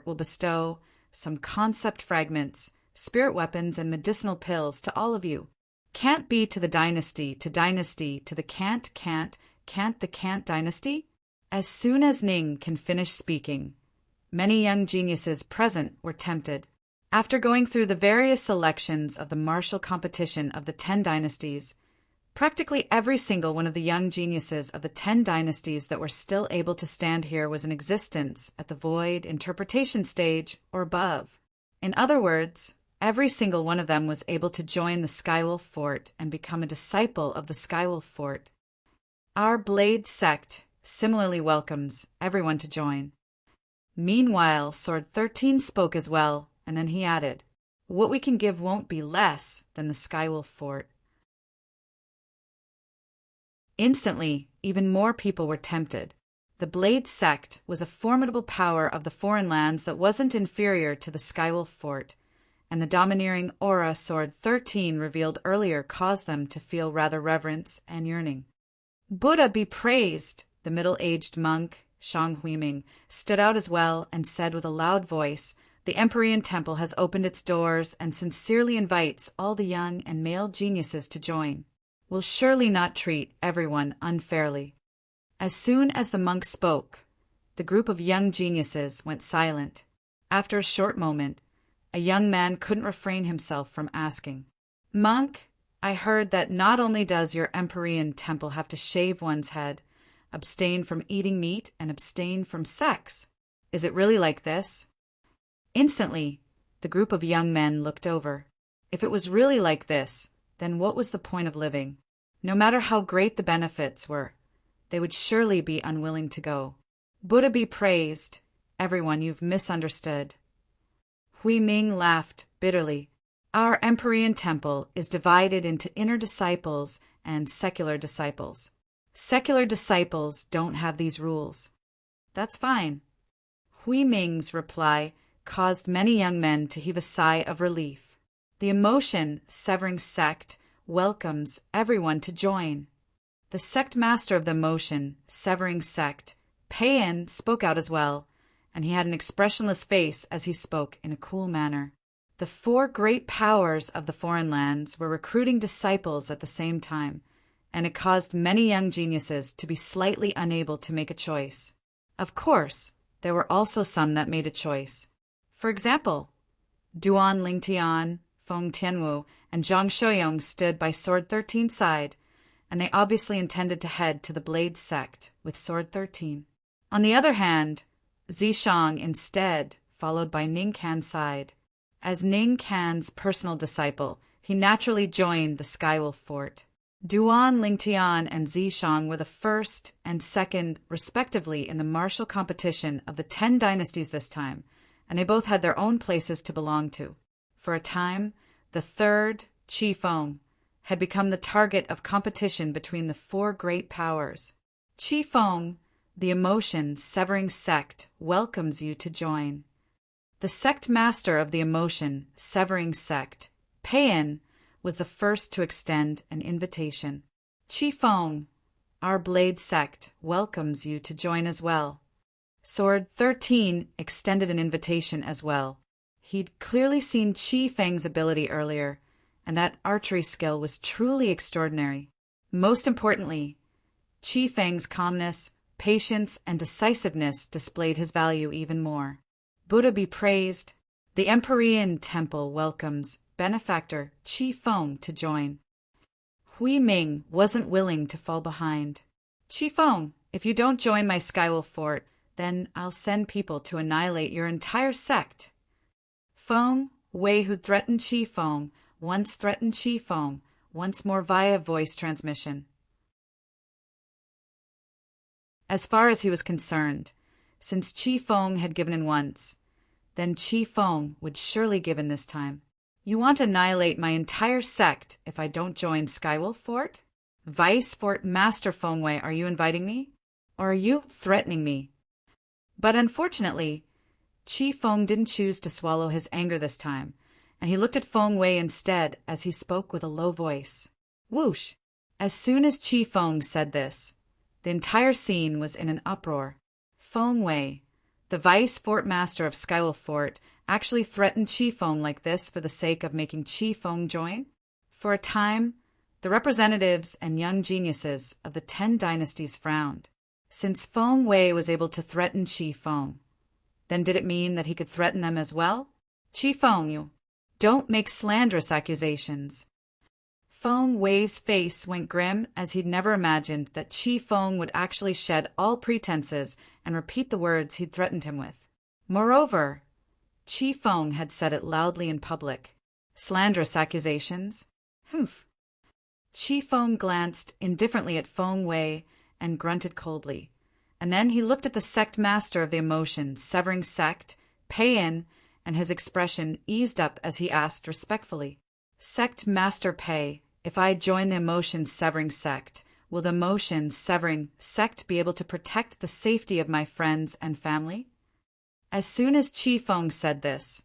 will bestow some concept fragments, spirit weapons, and medicinal pills to all of you. Can't be to the dynasty, to the can't dynasty? As soon as Ning Kan finished speaking, many young geniuses present were tempted. After going through the various selections of the martial competition of the 10 dynasties, practically every single one of the young geniuses of the 10 dynasties that were still able to stand here was in existence at the Void interpretation stage or above. In other words, every single one of them was able to join the Skywolf Fort and become a disciple of the Skywolf Fort. Our Blade sect similarly welcomes everyone to join. Meanwhile, Sword 13 spoke as well, and then he added, what we can give won't be less than the Skywolf Fort. Instantly, even more people were tempted. The Blade sect was a formidable power of the foreign lands that wasn't inferior to the Skywolf Fort, and the domineering aura Sword 13 revealed earlier caused them to feel rather reverence and yearning. Buddha be praised! The middle-aged monk, Shang Huiming, stood out as well and said with a loud voice, "The Empyrean Temple has opened its doors and sincerely invites all the young and male geniuses to join. We'll surely not treat everyone unfairly." As soon as the monk spoke, the group of young geniuses went silent. After a short moment, a young man couldn't refrain himself from asking, "Monk, I heard that not only does your Empyrean Temple have to shave one's head, abstain from eating meat, and abstain from sex. Is it really like this?" Instantly, the group of young men looked over. If it was really like this, then what was the point of living? No matter how great the benefits were, they would surely be unwilling to go. Buddha be praised! Everyone, you've misunderstood. Hui Ming laughed bitterly. Our Empyrean Temple is divided into inner disciples and secular disciples. Secular disciples don't have these rules. That's fine. Hui Ming's reply caused many young men to heave a sigh of relief. The emotion severing sect welcomes everyone to join. The sect master of the emotion severing sect, Payan, spoke out as well, and he had an expressionless face as he spoke in a cool manner. The four great powers of the foreign lands were recruiting disciples at the same time, and it caused many young geniuses to be slightly unable to make a choice. Of course, there were also some that made a choice. For example, Duan Lingtian, Feng Tianwu, and Zhang Shouyong stood by Sword 13's side, and they obviously intended to head to the Blade sect with Sword 13. On the other hand, Zishang instead followed by Ning Can's side. As Ning Can's personal disciple, he naturally joined the Skywolf Fort. Duan Lingtian and Zishang were the first and second, respectively, in the martial competition of the 10 dynasties this time, and they both had their own places to belong to. For a time, the third, Qi Feng, had become the target of competition between the four great powers. Qi Feng, the emotion-severing sect, welcomes you to join. The sect master of the emotion-severing sect, Payan, was the first to extend an invitation. Qi Feng, our Blade sect, welcomes you to join as well. Sword 13 extended an invitation as well. He'd clearly seen Qi Feng's ability earlier, and that archery skill was truly extraordinary. Most importantly, Qi Feng's calmness, patience, and decisiveness displayed his value even more. Buddha be praised! The Empyrean Temple welcomes benefactor Qi Feng to join. Hui Ming wasn't willing to fall behind. Qi Feng, if you don't join my Skywolf Fort, then I'll send people to annihilate your entire sect. Feng Wei, who threatened Qi Feng, once threatened Qi Feng, once more via voice transmission. As far as he was concerned, since Qi Feng had given in once, then Qi Feng would surely give in this time. You want to annihilate my entire sect if I don't join Skywolf Fort? Vice Fort Master Feng Wei, are you inviting me? Or are you threatening me? But unfortunately, Qi Feng didn't choose to swallow his anger this time, and he looked at Feng Wei instead as he spoke with a low voice. Whoosh! As soon as Qi Feng said this, the entire scene was in an uproar. Feng Wei, the vice fort master of Skywolf Fort, actually threatened Qi Feng like this for the sake of making Qi Feng join? For a time, the representatives and young geniuses of the 10 dynasties frowned. Since Feng Wei was able to threaten Qi Feng, then did it mean that he could threaten them as well? Qi Feng, you don't make slanderous accusations. Feng Wei's face went grim as he'd never imagined that Qi Feng would actually shed all pretenses and repeat the words he'd threatened him with. Moreover, Qi Feng had said it loudly in public. Slanderous accusations? Humph. Qi Feng glanced indifferently at Feng Wei and grunted coldly. And then he looked at the sect master of the emotion-severing sect, Payan, and his expression eased up as he asked respectfully, Sect Master Pei, if I join the emotion-severing sect, will the motion severing sect be able to protect the safety of my friends and family? As soon as Chi Feng said this,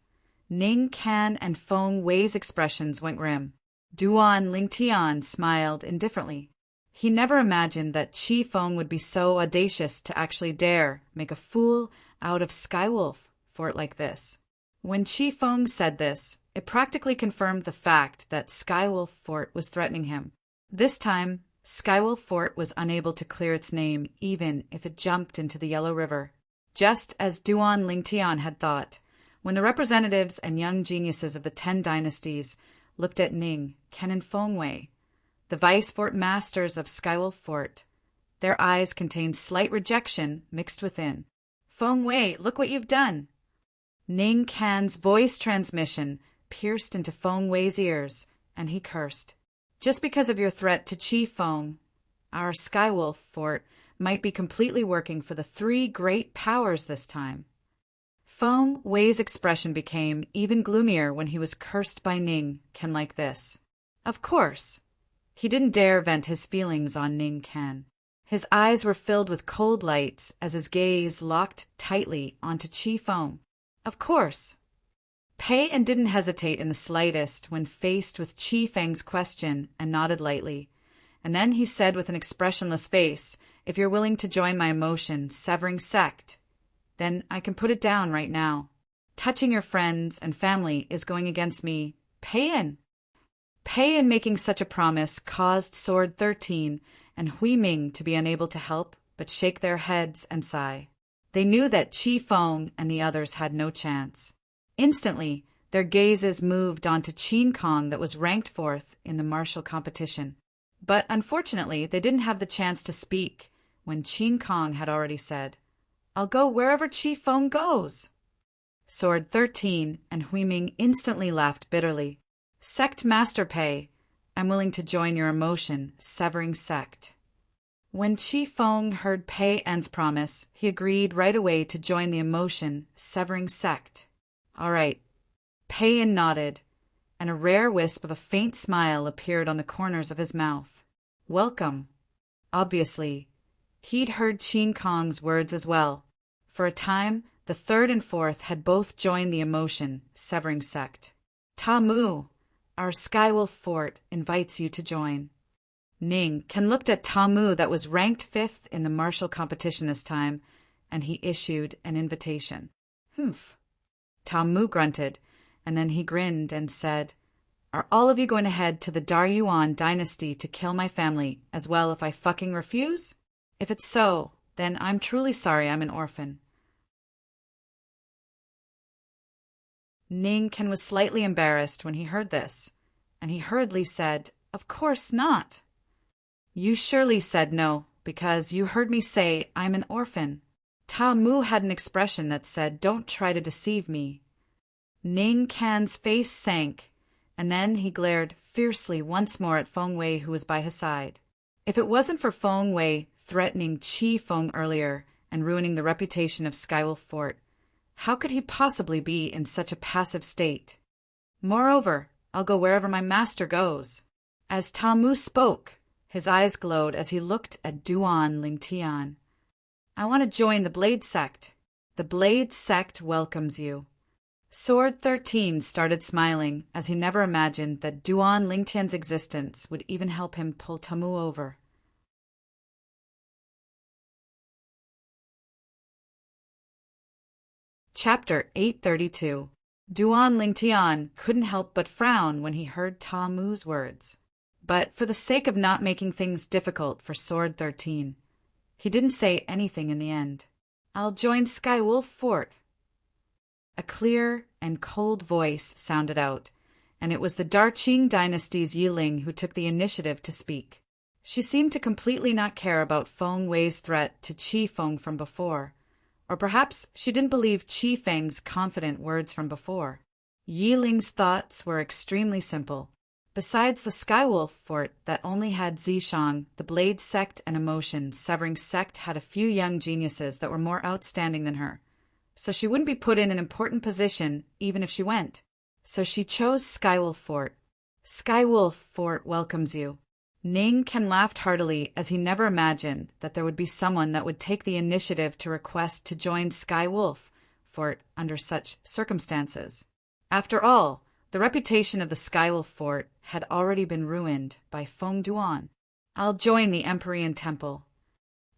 Ning Can and Feng Wei's expressions went grim. Duan Lingtian smiled indifferently. He never imagined that Chi Feng would be so audacious to actually dare make a fool out of Skywolf Fort like this. When Chi Feng said this, it practically confirmed the fact that Skywolf Fort was threatening him. This time, Skywolf Fort was unable to clear its name even if it jumped into the Yellow River. Just as Duan Lingtian had thought, when the representatives and young geniuses of the 10 dynasties looked at Ning, Ken, and Feng Wei, the vice fort masters of Skywolf Fort, their eyes contained slight rejection mixed within. Feng Wei, look what you've done! Ning Can's voice transmission pierced into Feng Wei's ears, and he cursed. Just because of your threat to Chi Feng, our Skywolf Fort might be completely working for the 3 great powers this time. Feng Wei's expression became even gloomier when he was cursed by Ning Ken like this. Of course, he didn't dare vent his feelings on Ning Ken. His eyes were filled with cold lights as his gaze locked tightly onto Chi Feng. Of course. Pei En didn't hesitate in the slightest when faced with Chi Feng's question and nodded lightly. And then he said with an expressionless face, if you're willing to join my emotion severing sect, then I can put it down right now. Touching your friends and family is going against me, Pei En. Pei En making such a promise caused Sword 13 and Hui Ming to be unable to help but shake their heads and sigh. They knew that Chi Feng and the others had no chance. Instantly, their gazes moved onto Qin Kong that was ranked 4th in the martial competition. But unfortunately, they didn't have the chance to speak when Qin Kong had already said, I'll go wherever Chi Feng goes. Sword 13 and Hui Ming instantly laughed bitterly. Sect Master Pei, I'm willing to join your emotion severing sect. When Chi Feng heard Pei En's promise, he agreed right away to join the emotion severing sect. All right. Pei En nodded, and a rare wisp of a faint smile appeared on the corners of his mouth. Welcome. Obviously, he'd heard Qin Kong's words as well. For a time, the 3rd and 4th had both joined the emotion severing sect. Ta Mu, our Skywolf Fort invites you to join. Ning Ken looked at Ta Mu that was ranked 5th in the martial competition this time, and he issued an invitation. Humph. Ta Mu grunted, and then he grinned and said, Are all of you going to head to the Daryuan dynasty to kill my family as well if I fucking refuse? If it's so, then I'm truly sorry I'm an orphan. Ning Ken was slightly embarrassed when he heard this, and he hurriedly said, Of course not. You surely said no, because you heard me say I'm an orphan. Ta Mu had an expression that said, Don't try to deceive me. Ning Can's face sank, and then he glared fiercely once more at Feng Wei who was by his side. If it wasn't for Feng Wei threatening Chi Feng earlier and ruining the reputation of Skywolf Fort, how could he possibly be in such a passive state? Moreover, I'll go wherever my master goes. As Ta Mu spoke, his eyes glowed as he looked at Duan Lingtian. I want to join the Blade Sect. The Blade Sect welcomes you. Sword 13 started smiling as he never imagined that Duan Lingtian's existence would even help him pull Ta Mu over. Chapter 832. Duan Lingtian couldn't help but frown when he heard Ta Mu's words. But for the sake of not making things difficult for Sword 13, he didn't say anything in the end. I'll join Skywolf Fort. A clear and cold voice sounded out, and it was the Darqing dynasty's Yiling who took the initiative to speak. She seemed to completely not care about Feng Wei's threat to Chi Feng from before, or perhaps she didn't believe Chi Feng's confident words from before. Yiling's thoughts were extremely simple. Besides the Skywolf Fort that only had Zishang, the Blade Sect and Emotion Severing Sect had a few young geniuses that were more outstanding than her, so she wouldn't be put in an important position even if she went. So she chose Skywolf Fort. Skywolf Fort welcomes you. Ning Ken laughed heartily as he never imagined that there would be someone that would take the initiative to request to join Sky Wolf Fort under such circumstances. After all, the reputation of the Skywolf Fort had already been ruined by Feng Duan. I'll join the Empyrean Temple.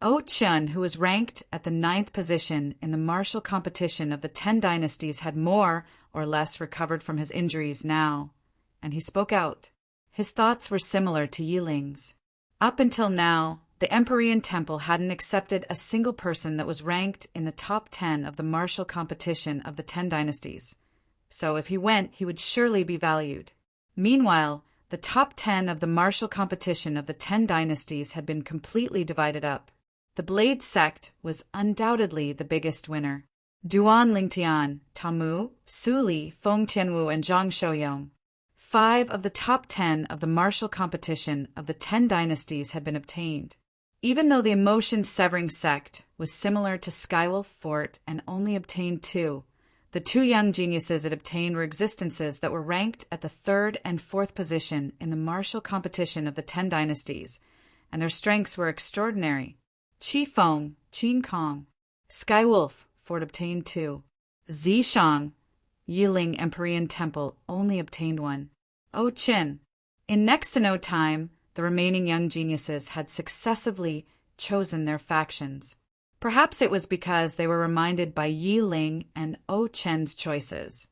Oh Chun, who was ranked at the 9th position in the martial competition of the 10 dynasties, had more or less recovered from his injuries now, and he spoke out. His thoughts were similar to Yi Ling's. Up until now, the Empyrean Temple hadn't accepted a single person that was ranked in the top 10 of the martial competition of the 10 dynasties. So if he went, he would surely be valued. Meanwhile, the top 10 of the martial competition of the 10 dynasties had been completely divided up. The Blade sect was undoubtedly the biggest winner. Duan Lingtian, Tamu, Su Li, Feng Tianwu, and Zhang Shouyong. 5 of the top 10 of the martial competition of the 10 dynasties had been obtained. Even though the emotion-severing sect was similar to Skywolf Fort and only obtained 2, the 2 young geniuses it obtained were existences that were ranked at the 3rd and 4th position in the martial competition of the 10 dynasties, and their strengths were extraordinary. Qi Feng, Qin Kong, Skywolf Fort obtained 2. Zishang, Yiling Empyrean Temple only obtained 1. Oh Qin. In next to no time, the remaining young geniuses had successively chosen their factions. Perhaps it was because they were reminded by Yi Ling and Oh Chen's choices.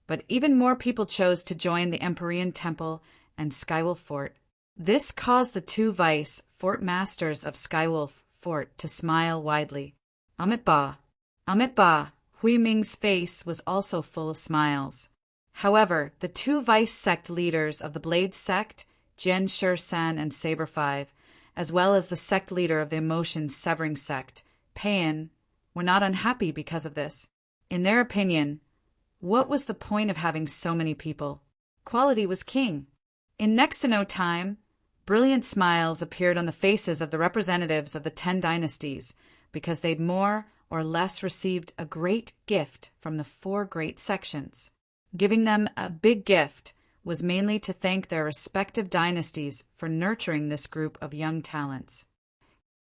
But even more people chose to join the Empyrean Temple and Skywolf Fort. This caused the 2 vice fort masters of Skywolf Fort to smile widely. Amit Ba. Hui Ming's face was also full of smiles. However, the 2 vice sect leaders of the Blade sect, Jian Shursan and Saber 5, as well as the sect leader of the emotion-severing sect, Payan, were not unhappy because of this. In their opinion, what was the point of having so many people? Quality was king. In next to no time, brilliant smiles appeared on the faces of the representatives of the 10 dynasties because they'd more or less received a great gift from the 4 great sections. Giving them a big gift was mainly to thank their respective dynasties for nurturing this group of young talents.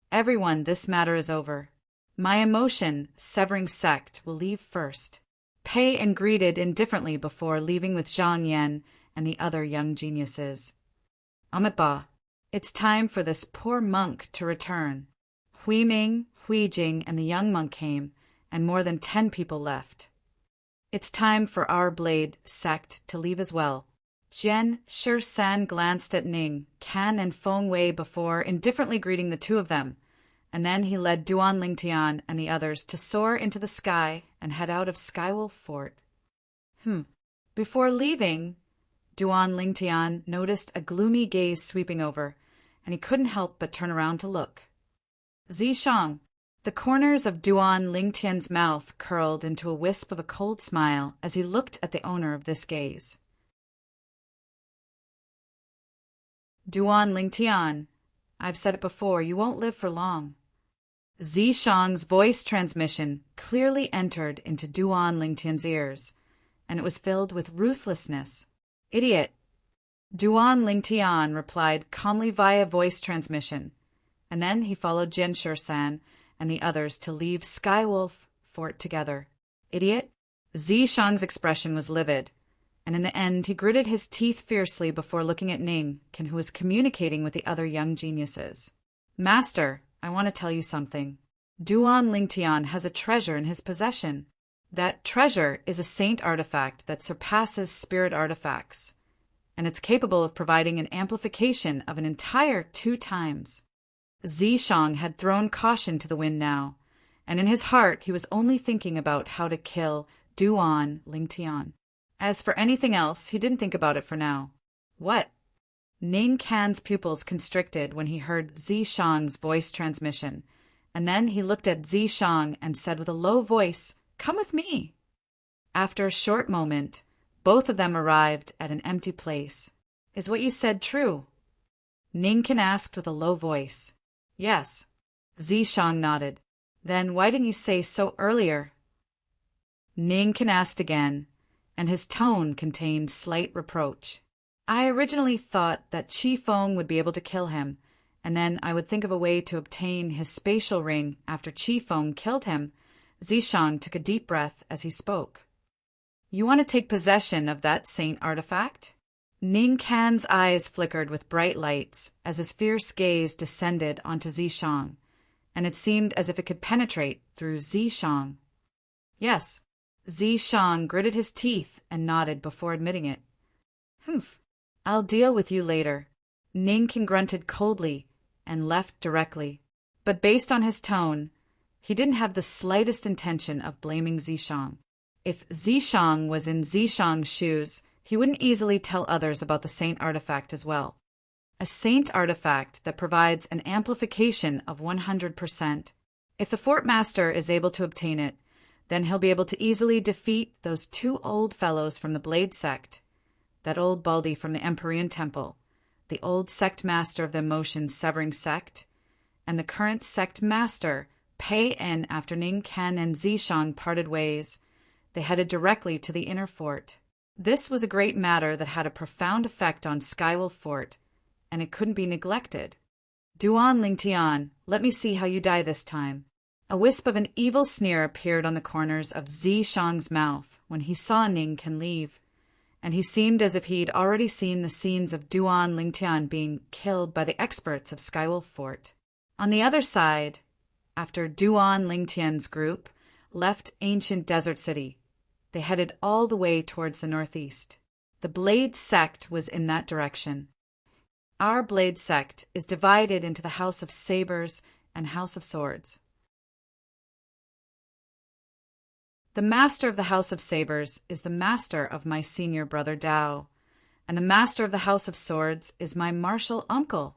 Everyone, this matter is over. My emotion-severing sect will leave first. Pei and greeted indifferently before leaving with Zhang Yan and the other young geniuses. Amit Ba, it's time for this poor monk to return. Hui Ming, Hui Jing, and the young monk came, and more than 10 people left. It's time for our Blade sect to leave as well. Jian Shursan glanced at Ning, Can, and Feng Wei before indifferently greeting the 2 of them, and then he led Duan Lingtian and the others to soar into the sky and head out of Skywolf Fort. Before leaving, Duan Lingtian noticed a gloomy gaze sweeping over, and he couldn't help but turn around to look. Zishang. The corners of Duan Lingtian's mouth curled into a wisp of a cold smile as he looked at the owner of this gaze. Duan Lingtian, I've said it before, you won't live for long. Zishang's voice transmission clearly entered into Duan Lingtian's ears, and it was filled with ruthlessness. Idiot! Duan Lingtian replied calmly via voice transmission, and then he followed Jian Shursan and the others to leave Skywolf Fort together. Idiot! Zishang's expression was livid, and in the end he gritted his teeth fiercely before looking at Ning, who was communicating with the other young geniuses. Master, I want to tell you something. Duan Lingtian has a treasure in his possession. That treasure is a saint artifact that surpasses spirit artifacts, and it's capable of providing an amplification of an entire 2 times. Zishang had thrown caution to the wind now, and in his heart he was only thinking about how to kill Duan Lingtian. As for anything else, he didn't think about it for now. What? Ning Can's pupils constricted when he heard Zishang's voice transmission, and then he looked at Zishang and said with a low voice, "Come with me." After a short moment, both of them arrived at an empty place. Is what you said true? Ning Can asked with a low voice. Yes. Zishang nodded. Then why didn't you say so earlier? Ning Can asked again, and his tone contained slight reproach. I originally thought that Qi Feng would be able to kill him, and then I would think of a way to obtain his spatial ring after Qi Feng killed him. Zishang took a deep breath as he spoke. You want to take possession of that saint artifact? Ning Can's eyes flickered with bright lights as his fierce gaze descended onto Zishang, and it seemed as if it could penetrate through Zishang. Yes. Zishang gritted his teeth and nodded before admitting it. Humph. I'll deal with you later. Ning Can grunted coldly and left directly. But based on his tone, he didn't have the slightest intention of blaming Zishang. If Zishang was in Zishang's shoes, he wouldn't easily tell others about the saint artifact as well. A saint artifact that provides an amplification of 100%. If the fort master is able to obtain it, then he'll be able to easily defeat those two old fellows from the Blade sect, that old baldy from the Empyrean Temple, the old sect master of the Emotion Severing sect, and the current sect master, Pei En. After Ning Can and Zishang parted ways, they headed directly to the inner fort. This was a great matter that had a profound effect on Skywolf Fort, and it couldn't be neglected. Duan Lingtian, let me see how you die this time. A wisp of an evil sneer appeared on the corners of Zishang's mouth when he saw Ning Can leave, and he seemed as if he'd already seen the scenes of Duan Lingtian being killed by the experts of Skywolf Fort. On the other side, after Duan Lingtian's group left ancient Desert City, they headed all the way towards the northeast. The Blade sect was in that direction. Our Blade sect is divided into the House of Sabers and House of Swords. The master of the House of Sabers is the master of my senior brother Dao, and the master of the House of Swords is my martial uncle.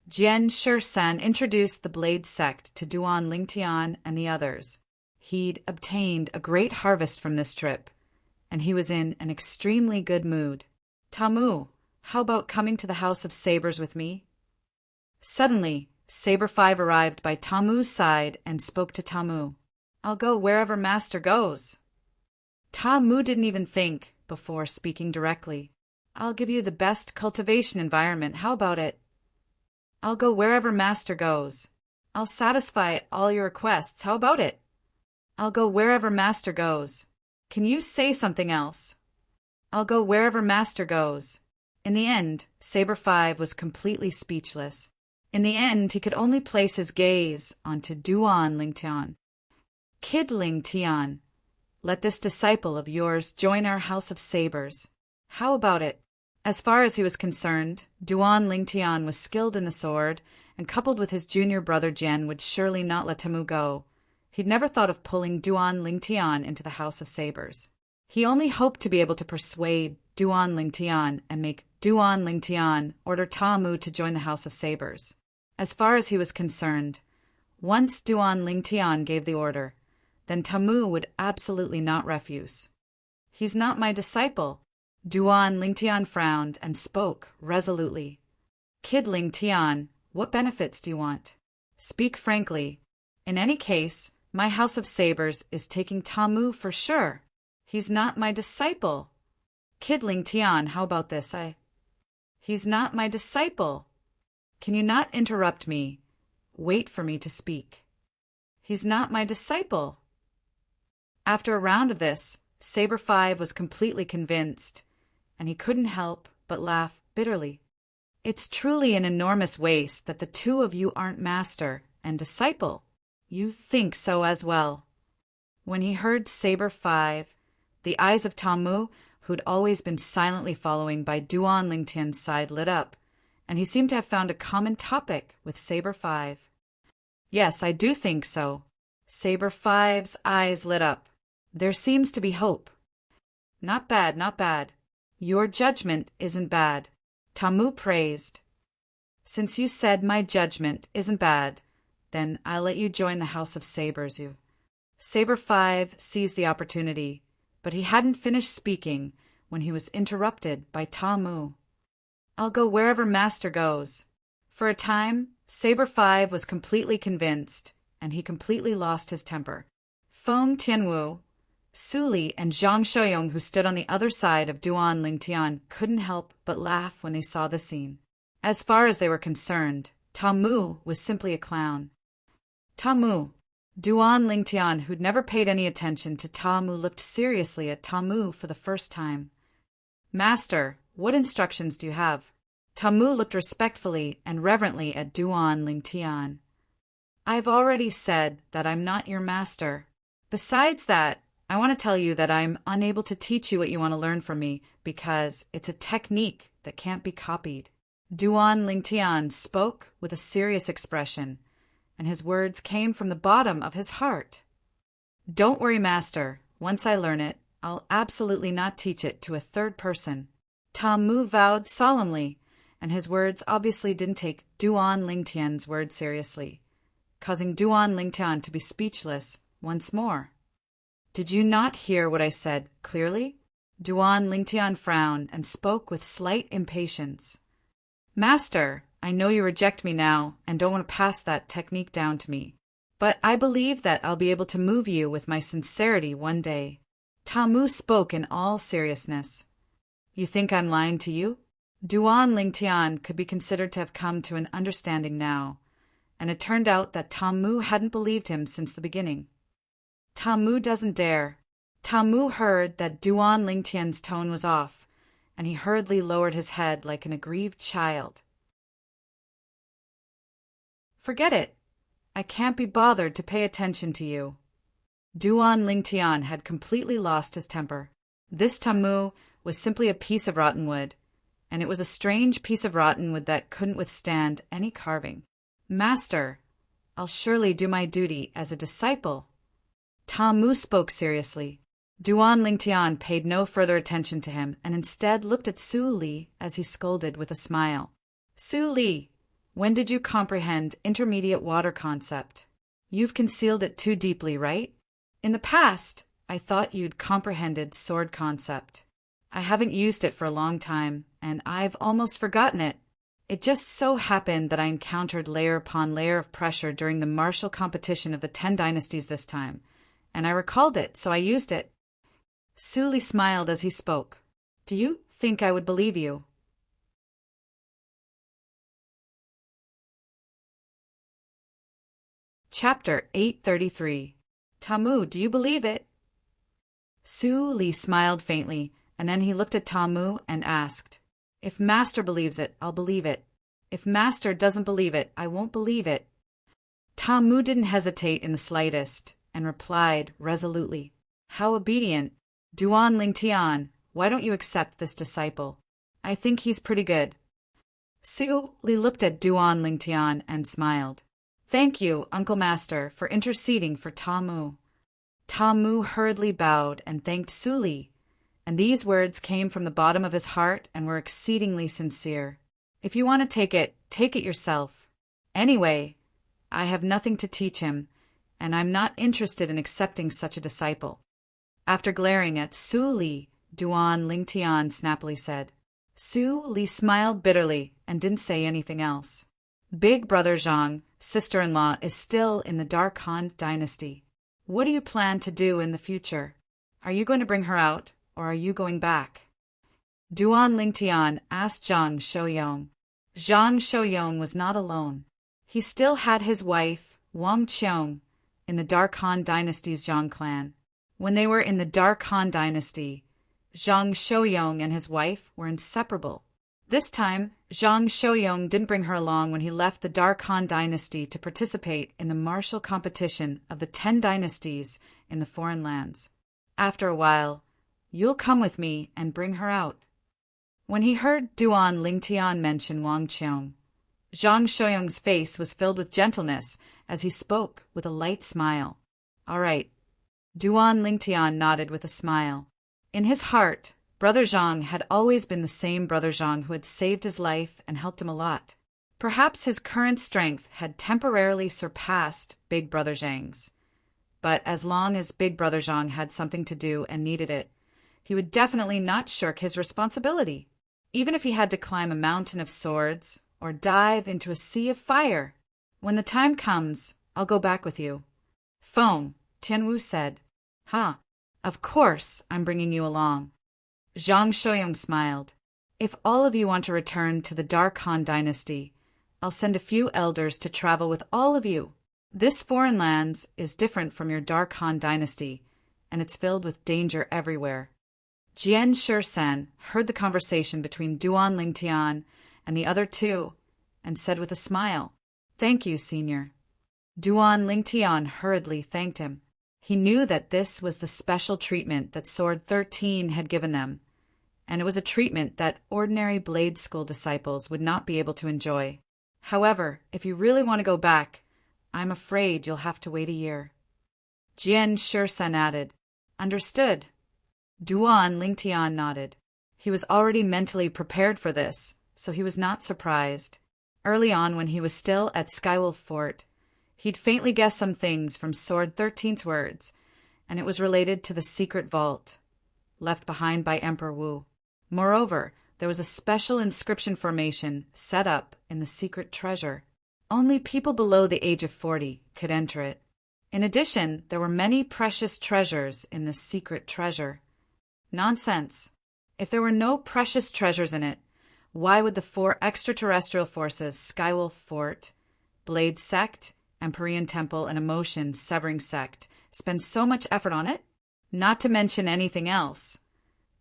Jian Shisan introduced the Blade sect to Duan Lingtian and the others. He'd obtained a great harvest from this trip, and he was in an extremely good mood. Tamu, how about coming to the House of Sabers with me? Suddenly, Saber 5 arrived by Tamu's side and spoke to Tamu. I'll go wherever Master goes. Tamu didn't even think before speaking directly. I'll give you the best cultivation environment. How about it? I'll go wherever Master goes. I'll satisfy all your requests. How about it? I'll go wherever Master goes. Can you say something else? I'll go wherever Master goes. In the end, Saber 5 was completely speechless. In the end, he could only place his gaze onto Duan Lingtian. Kid Lingtian, let this disciple of yours join our House of Sabers. How about it? As far as he was concerned, Duan Lingtian was skilled in the sword, and coupled with his junior brother Jian would surely not let Tamu go. He'd never thought of pulling Duan Lingtian into the House of Sabers. He only hoped to be able to persuade Duan Lingtian and make Duan Lingtian order Tamu to join the House of Sabers. As far as he was concerned, once Duan Lingtian gave the order, then Tamu would absolutely not refuse. He's not my disciple. Duan Lingtian frowned and spoke resolutely. Kid Lingtian, what benefits do you want? Speak frankly. In any case, my House of Sabers is taking Tamu for sure. He's not my disciple. Kid Lingtian, how about this? He's not my disciple. Can you not interrupt me? Wait for me to speak. He's not my disciple. After a round of this, Saber 5 was completely convinced, and he couldn't help but laugh bitterly. It's truly an enormous waste that the two of you aren't master and disciple. You think so as well. When he heard Saber 5, the eyes of Tamu, who'd always been silently following by Duan Lingtian's side, lit up, and he seemed to have found a common topic with Saber 5. Yes, I do think so. Saber 5's eyes lit up. There seems to be hope. Not bad, not bad. Your judgment isn't bad. Tamu praised. Since you said my judgment isn't bad, then I'll let you join the House of Sabers. Saber 5 seized the opportunity, but he hadn't finished speaking when he was interrupted by Tamu. I'll go wherever Master goes. For a time, Saber 5 was completely convinced, and he completely lost his temper. Feng Tianwu, Su Li and Zhang Shouyong, who stood on the other side of Duan Lingtian, couldn't help but laugh when they saw the scene. As far as they were concerned, Ta Mu was simply a clown. Ta Mu. Duan Lingtian, who'd never paid any attention to Ta Mu, looked seriously at Ta Mu for the first time. Master, what instructions do you have? Ta Mu looked respectfully and reverently at Duan Lingtian. I've already said that I'm not your master. Besides that, I want to tell you that I'm unable to teach you what you want to learn from me because it's a technique that can't be copied. Duan Lingtian spoke with a serious expression, and his words came from the bottom of his heart. Don't worry, Master. Once I learn it, I'll absolutely not teach it to a third person. Ta Mu vowed solemnly, and his words obviously didn't take Duan Lingtian's words seriously, causing Duan Lingtian to be speechless once more. Did you not hear what I said clearly? Duan Lingtian frowned and spoke with slight impatience. Master, I know you reject me now and don't want to pass that technique down to me, but I believe that I'll be able to move you with my sincerity one day. Ta Mu spoke in all seriousness. You think I'm lying to you? Duan Lingtian could be considered to have come to an understanding now, and it turned out that Ta Mu hadn't believed him since the beginning. Ta Mu doesn't dare. Ta Mu heard that Duan Lingtian's tone was off, and he hurriedly lowered his head like an aggrieved child. Forget it. I can't be bothered to pay attention to you. Duan Lingtian had completely lost his temper. This Ta Mu was simply a piece of rotten wood, and it was a strange piece of rotten wood that couldn't withstand any carving. Master, I'll surely do my duty as a disciple. Ta Mu spoke seriously. Duan Lingtian paid no further attention to him and instead looked at Su Li as he scolded with a smile. Su Li, when did you comprehend intermediate water concept? You've concealed it too deeply, right? In the past, I thought you'd comprehended sword concept. I haven't used it for a long time, and I've almost forgotten it. It just so happened that I encountered layer upon layer of pressure during the martial competition of the 10 dynasties this time, and I recalled it, so I used it. Su Li smiled as he spoke. Do you think I would believe you? Chapter 833. Ta Mu, do you believe it? Su Li smiled faintly, and then he looked at Ta Mu and asked, If Master believes it, I'll believe it. If Master doesn't believe it, I won't believe it. Ta Mu didn't hesitate in the slightest, and replied resolutely, How obedient. Duan Lingtian, why don't you accept this disciple? I think he's pretty good. Su Li looked at Duan Lingtian and smiled. Thank you, Uncle Master, for interceding for Ta Mu. Ta Mu hurriedly bowed and thanked Su Li, and these words came from the bottom of his heart and were exceedingly sincere. If you want to take it yourself. Anyway, I have nothing to teach him, and I'm not interested in accepting such a disciple. After glaring at Su Li, Duan Lingtian snappily said. Su Li smiled bitterly and didn't say anything else. Big brother Zhang, sister-in-law, is still in the Dark Han dynasty. What do you plan to do in the future? Are you going to bring her out, or are you going back? Duan Lingtian asked Zhang Shouyong. Zhang Shouyong was not alone. He still had his wife, Wang Qiong, in the Dark Han dynasty's Zhang clan. When they were in the Dark Han dynasty, Zhang Shouyong and his wife were inseparable. This time, Zhang Shouyong didn't bring her along when he left the Dark Han dynasty to participate in the martial competition of the 10 dynasties in the foreign lands. After a while, you'll come with me and bring her out. When he heard Duan Lingtian mention Wang Qiong, Zhang Shouyong's face was filled with gentleness as he spoke with a light smile. All right. Duan Lingtian nodded with a smile. In his heart, Brother Zhang had always been the same Brother Zhang who had saved his life and helped him a lot. Perhaps his current strength had temporarily surpassed Big Brother Zhang's. But as long as Big Brother Zhang had something to do and needed it, he would definitely not shirk his responsibility, even if he had to climb a mountain of swords or dive into a sea of fire. When the time comes, I'll go back with you. Feng, Tianwu said. Ha, Of course, I'm bringing you along. Zhang Shouyang smiled. If all of you want to return to the Dark Han dynasty, I'll send a few elders to travel with all of you. This foreign lands is different from your Dark Han dynasty, and it's filled with danger everywhere. Jian Shisan heard the conversation between Duan Lingtian and the other two, and said with a smile, "Thank you, Senior." Duan Lingtian hurriedly thanked him. He knew that this was the special treatment that Sword 13 had given them, and it was a treatment that ordinary Blade School disciples would not be able to enjoy. However, if you really want to go back, I'm afraid you'll have to wait a year. Jian Shisan added, "Understood." Duan Lingtian nodded. He was already mentally prepared for this, so he was not surprised. Early on, when he was still at Skywolf Fort, he'd faintly guessed some things from Sword 13's words, and it was related to the secret vault left behind by Emperor Wu. Moreover, there was a special inscription formation set up in the secret treasure. Only people below the age of 40 could enter it. In addition, there were many precious treasures in the secret treasure. Nonsense. If there were no precious treasures in it, why would the 4 extraterrestrial forces, Skywolf Fort, Blade Sect, Empyrean Temple, and Emotion Severing Sect, spend so much effort on it? Not to mention anything else.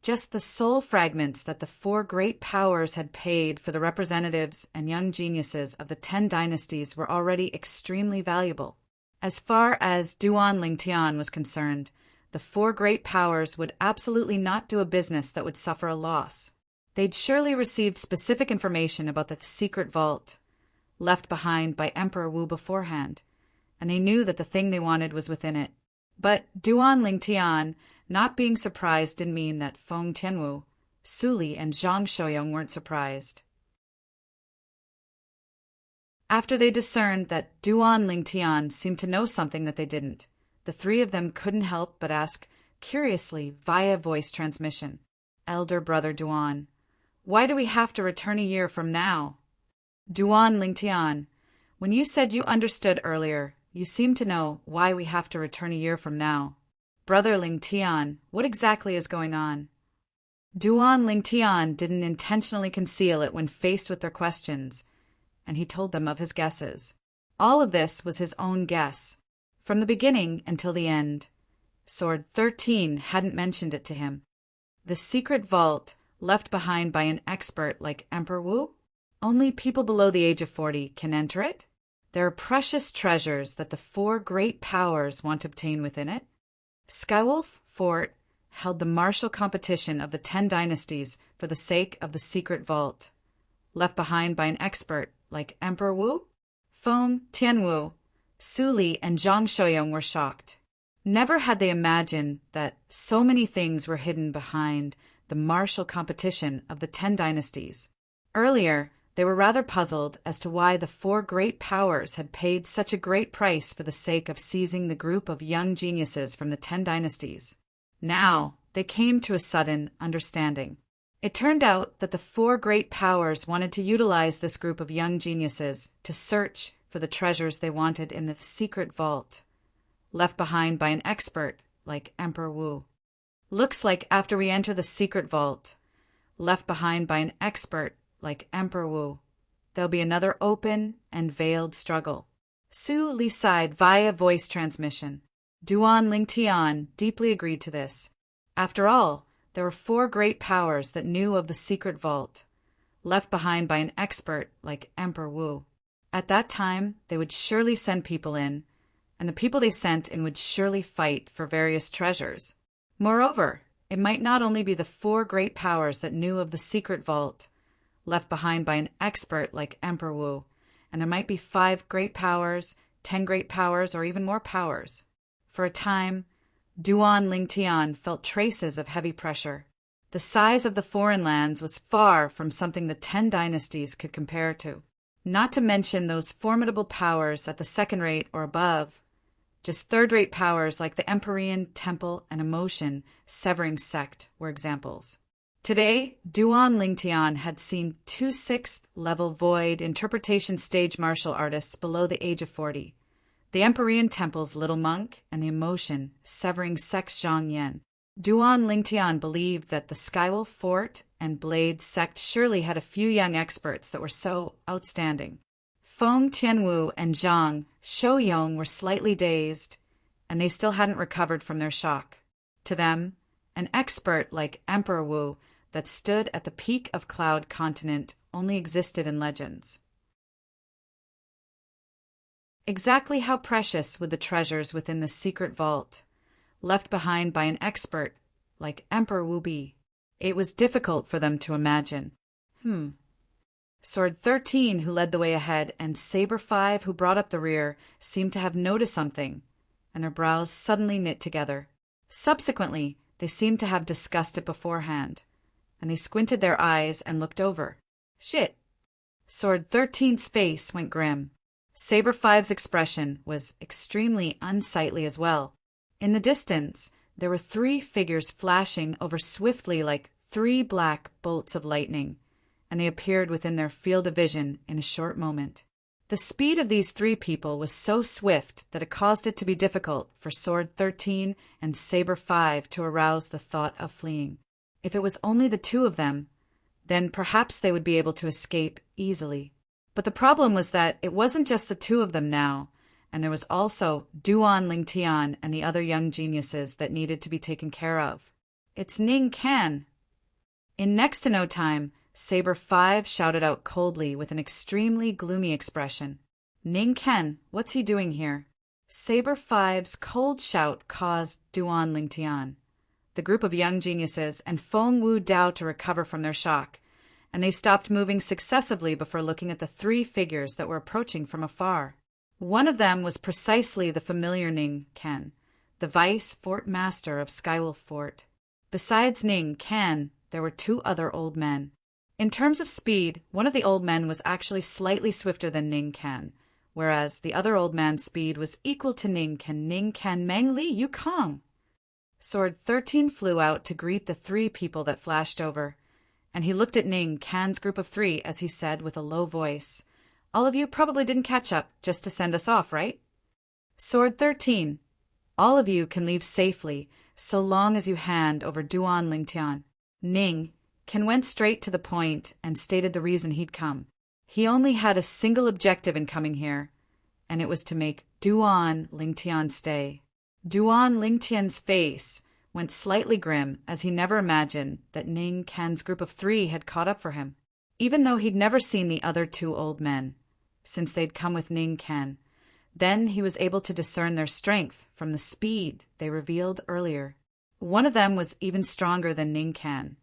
Just the soul fragments that the 4 great powers had paid for the representatives and young geniuses of the 10 dynasties were already extremely valuable. As far as Duan Lingtian was concerned, the 4 great powers would absolutely not do a business that would suffer a loss. They'd surely received specific information about the secret vault left behind by Emperor Wu beforehand, and they knew that the thing they wanted was within it. But Duan Lingtian not being surprised didn't mean that Feng Tianwu, Su Li, and Zhang Shouyang weren't surprised. After they discerned that Duan Lingtian seemed to know something that they didn't, the 3 of them couldn't help but ask curiously via voice transmission, "Elder Brother Duan, why do we have to return a year from now?" Duan Lingtian, when you said you understood earlier, you seem to know why we have to return a year from now. Brother Lingtian, what exactly is going on? Duan Lingtian didn't intentionally conceal it when faced with their questions, and he told them of his guesses. All of this was his own guess, from the beginning until the end. Sword 13 hadn't mentioned it to him. The secret vault left behind by an expert like Emperor Wu? Only people below the age of 40 can enter it? There are precious treasures that the 4 great powers want to obtain within it. Skywolf Fort held the martial competition of the 10 dynasties for the sake of the secret vault, left behind by an expert like Emperor Wu? Feng Tianwu, Su Li, and Zhang Shouyang were shocked. Never had they imagined that so many things were hidden behind the martial competition of the 10 dynasties. Earlier, they were rather puzzled as to why the 4 great powers had paid such a great price for the sake of seizing the group of young geniuses from the 10 dynasties. Now, they came to a sudden understanding. It turned out that the 4 great powers wanted to utilize this group of young geniuses to search for the treasures they wanted in the secret vault, left behind by an expert like Emperor Wu. Looks like after we enter the secret vault, left behind by an expert like Emperor Wu, there'll be another open and veiled struggle. Su Li sighed via voice transmission. Duan Lingtian deeply agreed to this. After all, there were 4 great powers that knew of the secret vault, left behind by an expert like Emperor Wu. At that time, they would surely send people in, and the people they sent in would surely fight for various treasures. Moreover, it might not only be the 4 great powers that knew of the secret vault, left behind by an expert like Emperor Wu, and there might be 5 great powers, 10 great powers, or even more powers. For a time, Duan Lingtian felt traces of heavy pressure. The size of the foreign lands was far from something the 10 dynasties could compare to. Not to mention those formidable powers at the second-rate or above. Just third-rate powers like the Empyrean Temple and Emotion Severing Sect were examples. Today, Duan Lingtian had seen 2 6th-level void interpretation stage martial artists below the age of 40, the Empyrean Temple's Little Monk and the Emotion Severing Sect's Zhang Yan. Duan Lingtian believed that the Skywolf Fort and Blade sect surely had a few young experts that were so outstanding. Feng Tianwu and Zhang Shouyong were slightly dazed, and they still hadn't recovered from their shock. To them, an expert like Emperor Wu that stood at the peak of Cloud Continent only existed in legends. Exactly how precious would the treasures within the secret vault, left behind by an expert like Emperor Wu be? It was difficult for them to imagine. Sword 13, who led the way ahead, and Saber 5, who brought up the rear, seemed to have noticed something, and their brows suddenly knit together. Subsequently, they seemed to have discussed it beforehand, and they squinted their eyes and looked over. Shit! Sword 13's face went grim. Saber 5's expression was extremely unsightly as well. In the distance, there were 3 figures flashing over swiftly like 3 black bolts of lightning, and they appeared within their field of vision in a short moment. The speed of these 3 people was so swift that it caused it to be difficult for Sword 13 and Saber 5 to arouse the thought of fleeing. If it was only the 2 of them, then perhaps they would be able to escape easily. But the problem was that it wasn't just the 2 of them now, and there was also Duan Lingtian and the other young geniuses that needed to be taken care of. It's Ning Can. In next to no time, Saber 5 shouted out coldly with an extremely gloomy expression. Ning Ken, what's he doing here? Saber 5's cold shout caused Duan Lingtian, the group of young geniuses, and Feng Wu Dao to recover from their shock, and they stopped moving successively before looking at the 3 figures that were approaching from afar. One of them was precisely the familiar Ning Ken, the vice fort master of Skywolf Fort. Besides Ning Ken, there were 2 other old men. In terms of speed, one of the old men was actually slightly swifter than Ning Ken, whereas the other old man's speed was equal to Ning Ken. Ning Ken, Meng Li, Yukong! Sword 13 flew out to greet the 3 people that flashed over, and he looked at Ning Can's group of 3 as he said with a low voice, "All of you probably didn't catch up just to send us off, right? Sword 13, all of you can leave safely so long as you hand over Duan Lingtian." Ning Can went straight to the point and stated the reason he'd come. He only had a single objective in coming here, and it was to make Duan Lingtian stay. Duan Lingtian's face went slightly grim as he never imagined that Ning Can's group of 3 had caught up for him. Even though he'd never seen the other 2 old men, since they'd come with Ning Can, then he was able to discern their strength from the speed they revealed earlier. One of them was even stronger than Ning Can,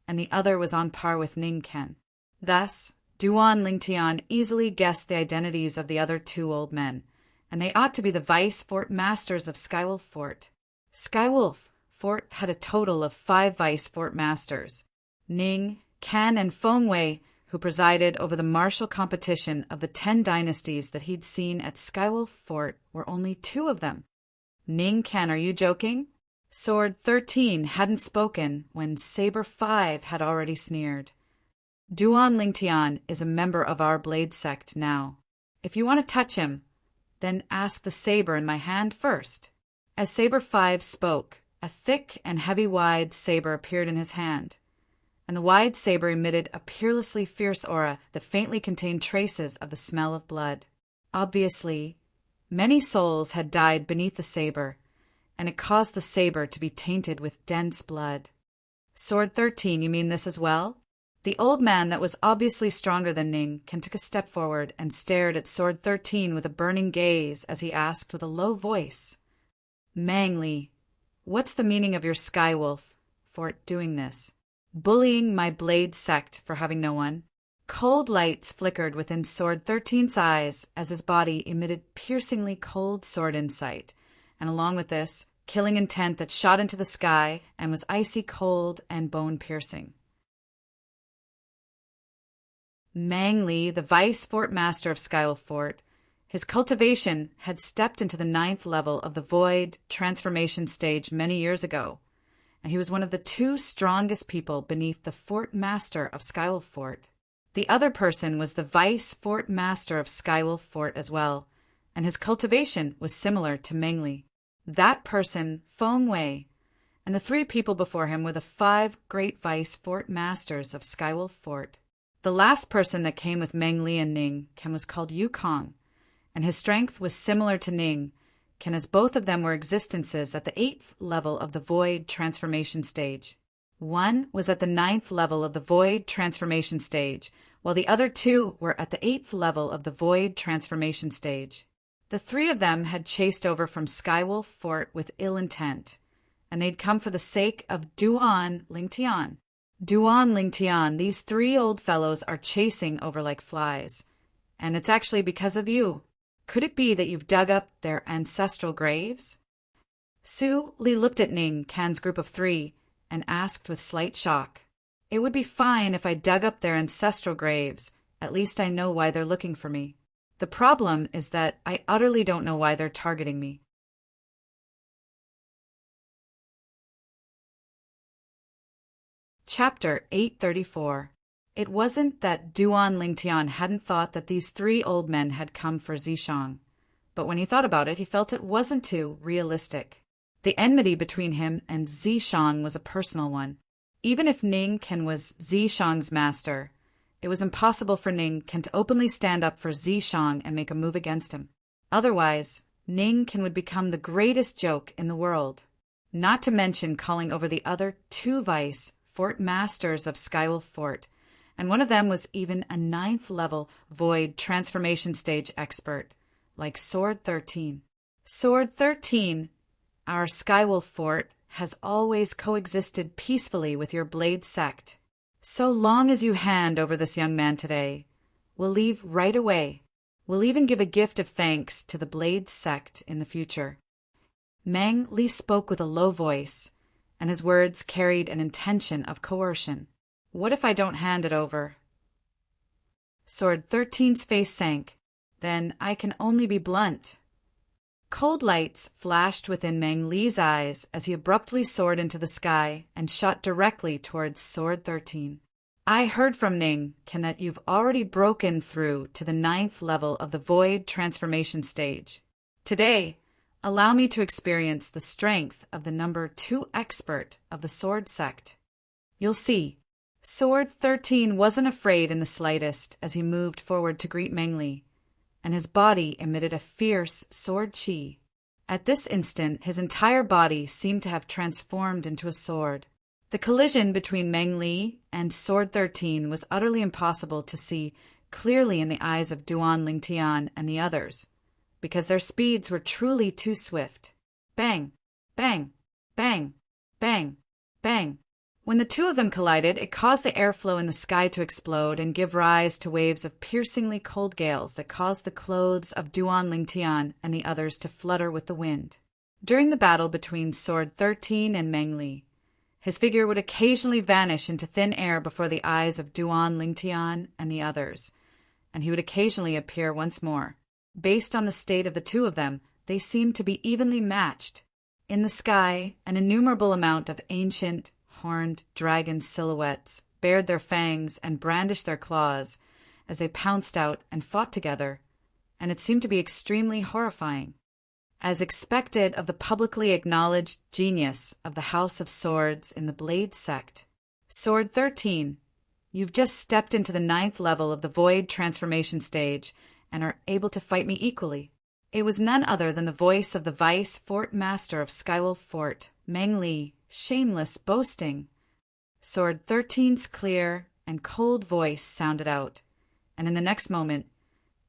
and the other was on par with Ning Can. Thus, Duan Lingtian easily guessed the identities of the other 2 old men, and they ought to be the vice fort masters of Skywolf Fort. Skywolf Fort had a total of 5 vice fort masters. Ning Can and Feng Wei, who presided over the martial competition of the 10 dynasties that he'd seen at Skywolf Fort, were only 2 of them. Ning Can, are you joking? Sword 13 hadn't spoken when Saber 5 had already sneered. Duan Lingtian is a member of our Blade sect now. If you want to touch him, then ask the saber in my hand first. As Saber 5 spoke, a thick and heavy wide saber appeared in his hand, and the wide saber emitted a peerlessly fierce aura that faintly contained traces of the smell of blood. Obviously, many souls had died beneath the saber, and it caused the saber to be tainted with dense blood. Sword 13, you mean this as well? The old man that was obviously stronger than Ning Can took a step forward and stared at Sword 13 with a burning gaze as he asked with a low voice, "Mang Li, what's the meaning of your Skywolf Fort doing this? Bullying my Blade sect for having no one?" Cold lights flickered within Sword 13's eyes as his body emitted piercingly cold sword insight, and along with this, killing intent that shot into the sky and was icy cold and bone-piercing. Mang Li, the vice fort master of Skywolf Fort, his cultivation had stepped into the 9th level of the Void transformation stage many years ago, and he was one of the 2 strongest people beneath the fort master of Skywolf Fort. The other person was the vice fort master of Skywolf Fort as well, and his cultivation was similar to Meng Li. That person, Feng Wei, and the 3 people before him were the 5 great vice fort masters of Skywolf Fort. The last person that came with Meng Li and Ning Ken was called Yukong, and his strength was similar to Ning Ken, as both of them were existences at the 8th level of the Void Transformation Stage. One was at the 9th level of the Void Transformation Stage, while the other 2 were at the 8th level of the Void Transformation Stage. The 3 of them had chased over from Skywolf Fort with ill intent, and they'd come for the sake of Duan Lingtian. Duan Lingtian, these 3 old fellows are chasing over like flies, and it's actually because of you. Could it be that you've dug up their ancestral graves? Su Li looked at Ning Can's group of 3 and asked with slight shock, "It would be fine if I dug up their ancestral graves. At least I know why they're looking for me. The problem is that I utterly don't know why they're targeting me." Chapter 834. It wasn't that Duan Lingtian hadn't thought that these 3 old men had come for Zishang, but when he thought about it, he felt it wasn't too realistic. The enmity between him and Zishang was a personal one. Even if Ning Ken was Zishang's master, it was impossible for Ning Ken to openly stand up for Zishang and make a move against him. Otherwise, Ning Ken would become the greatest joke in the world, not to mention calling over the other 2 vice fort masters of Skywolf Fort, and one of them was even a 9th level Void Transformation Stage expert, like Sword 13. Sword 13, our Skywolf Fort has always coexisted peacefully with your Blade sect. So long as you hand over this young man today, we'll leave right away. We'll even give a gift of thanks to the Blade sect in the future. Meng Li spoke with a low voice, and his words carried an intention of coercion. "What if I don't hand it over?" Sword 13's face sank. "Then I can only be blunt." Cold lights flashed within Meng Li's eyes as he abruptly soared into the sky and shot directly towards Sword 13. "I heard from Ning Ken that you've already broken through to the 9th level of the Void Transformation Stage. Today, allow me to experience the strength of the number 2 expert of the Sword Sect. You'll see." Sword 13 wasn't afraid in the slightest as he moved forward to greet Meng Li, and his body emitted a fierce sword chi. At this instant, his entire body seemed to have transformed into a sword. The collision between Meng Li and Sword 13 was utterly impossible to see clearly in the eyes of Duan Lingtian and the others, because their speeds were truly too swift. Bang! Bang! Bang! Bang! Bang! When the 2 of them collided, it caused the airflow in the sky to explode and give rise to waves of piercingly cold gales that caused the clothes of Duan Lingtian and the others to flutter with the wind. During the battle between Sword 13 and Meng Li, his figure would occasionally vanish into thin air before the eyes of Duan Lingtian and the others, and he would occasionally appear once more. Based on the state of the 2 of them, they seemed to be evenly matched. In the sky, an innumerable amount of ancient, horned dragon silhouettes bared their fangs and brandished their claws as they pounced out and fought together, and it seemed to be extremely horrifying. As expected of the publicly acknowledged genius of the House of Swords in the Blade sect, Sword 13, you've just stepped into the 9th level of the Void Transformation Stage and are able to fight me equally. It was none other than the voice of the Vice Fort Master of Skywolf Fort, Meng Li, shameless boasting. Sword 13's clear and cold voice sounded out, and in the next moment,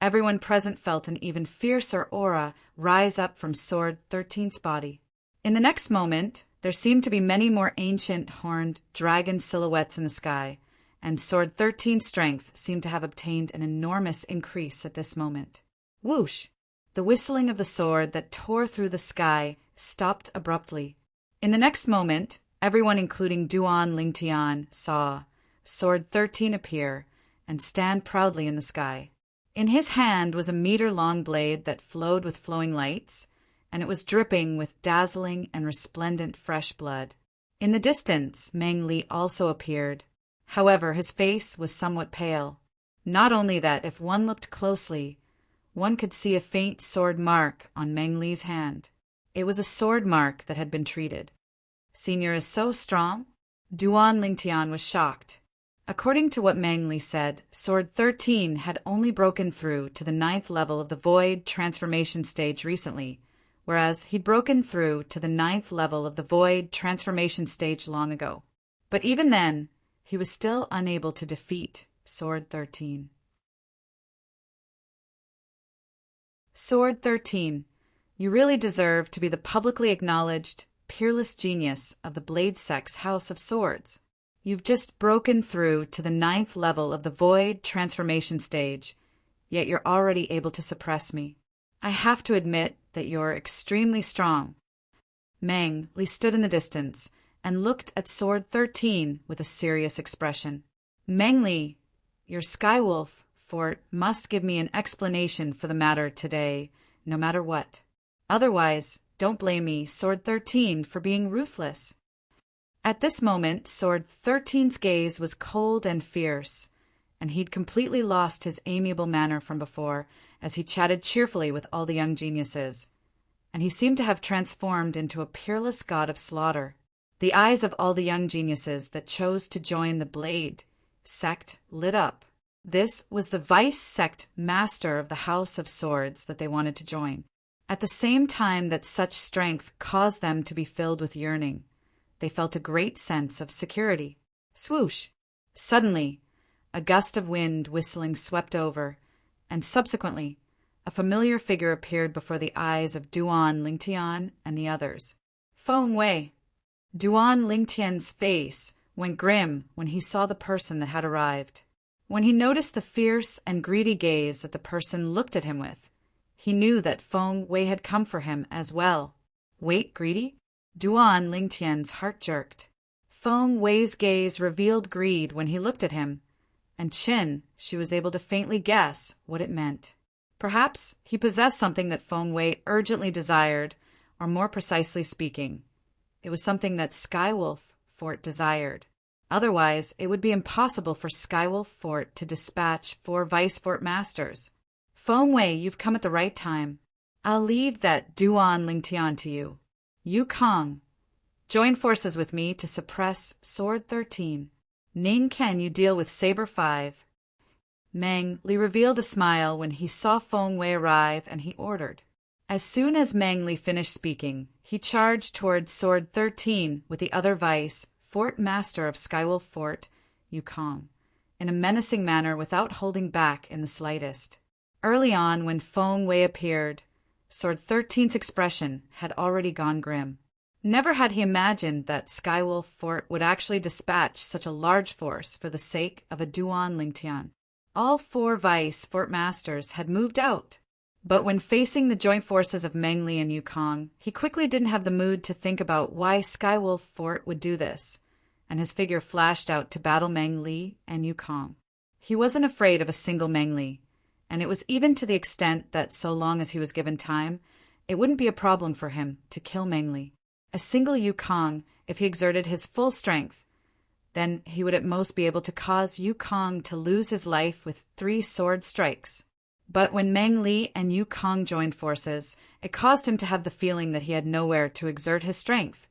everyone present felt an even fiercer aura rise up from Sword 13's body. In the next moment, there seemed to be many more ancient horned dragon silhouettes in the sky, and Sword 13's strength seemed to have obtained an enormous increase at this moment. Whoosh! The whistling of the sword that tore through the sky stopped abruptly. In the next moment, everyone including Duan Lingtian saw Sword 13 appear and stand proudly in the sky. In his hand was a meter-long blade that flowed with flowing lights, and it was dripping with dazzling and resplendent fresh blood. In the distance, Meng Li also appeared. However, his face was somewhat pale. Not only that, if one looked closely, one could see a faint sword mark on Meng Li's hand. It was a sword mark that had been treated. Senior is so strong? Duan Lingtian was shocked. According to what Meng Li said, Sword 13 had only broken through to the 9th level of the Void transformation stage recently, whereas he'd broken through to the 9th level of the Void transformation stage long ago. But even then, he was still unable to defeat Sword 13. Sword 13, you really deserve to be the publicly acknowledged, peerless genius of the Blade Sect's House of Swords. You've just broken through to the 9th level of the Void transformation stage, yet you're already able to suppress me. I have to admit that you're extremely strong. Meng Li stood in the distance and looked at Sword 13 with a serious expression. Meng Li, your Skywolf Fort must give me an explanation for the matter today, no matter what. Otherwise, don't blame me, Sword 13, for being ruthless. At this moment, Sword 13's gaze was cold and fierce, and he'd completely lost his amiable manner from before as he chatted cheerfully with all the young geniuses, and he seemed to have transformed into a peerless god of slaughter. The eyes of all the young geniuses that chose to join the Blade sect lit up. This was the vice sect master of the House of Swords that they wanted to join. At the same time that such strength caused them to be filled with yearning, they felt a great sense of security. Swoosh! Suddenly, a gust of wind whistling swept over, and subsequently, a familiar figure appeared before the eyes of Duan Lingtian and the others. Feng Wei. Duan Lingtian's face went grim when he saw the person that had arrived. When he noticed the fierce and greedy gaze that the person looked at him with, he knew that Feng Wei had come for him as well. Wait, greedy? Duan Lingtian's heart jerked. Feng Wei's gaze revealed greed when he looked at him, and she was able to faintly guess what it meant. Perhaps he possessed something that Feng Wei urgently desired, or more precisely speaking, it was something that Skywolf Fort desired. Otherwise, it would be impossible for Skywolf Fort to dispatch 4 Vice Fort Masters. Feng Wei, you've come at the right time. I'll leave that Duan Lingtian to you. Yu Kong, join forces with me to suppress Sword 13. Ning Ken, you deal with Saber 5. Meng Li revealed a smile when he saw Feng Wei arrive, and he ordered. As soon as Meng Li finished speaking, he charged toward Sword 13 with the other Vice Fort Master of Skywolf Fort, Yu Kong, in a menacing manner without holding back in the slightest. Early on, when Feng Wei appeared, Sword 13's expression had already gone grim. Never had he imagined that Skywolf Fort would actually dispatch such a large force for the sake of a Duan Lingtian. All 4 Vice Fort Masters had moved out, but when facing the joint forces of Meng Li and Yu Kong, he quickly didn't have the mood to think about why Skywolf Fort would do this, and his figure flashed out to battle Meng Li and Yu Kong. He wasn't afraid of a single Meng Li, and it was even to the extent that so long as he was given time, it wouldn't be a problem for him to kill Meng Li. A single Yu Kong, if he exerted his full strength, then he would at most be able to cause Yu Kong to lose his life with 3 sword strikes. But when Meng Li and Yu Kong joined forces, it caused him to have the feeling that he had nowhere to exert his strength,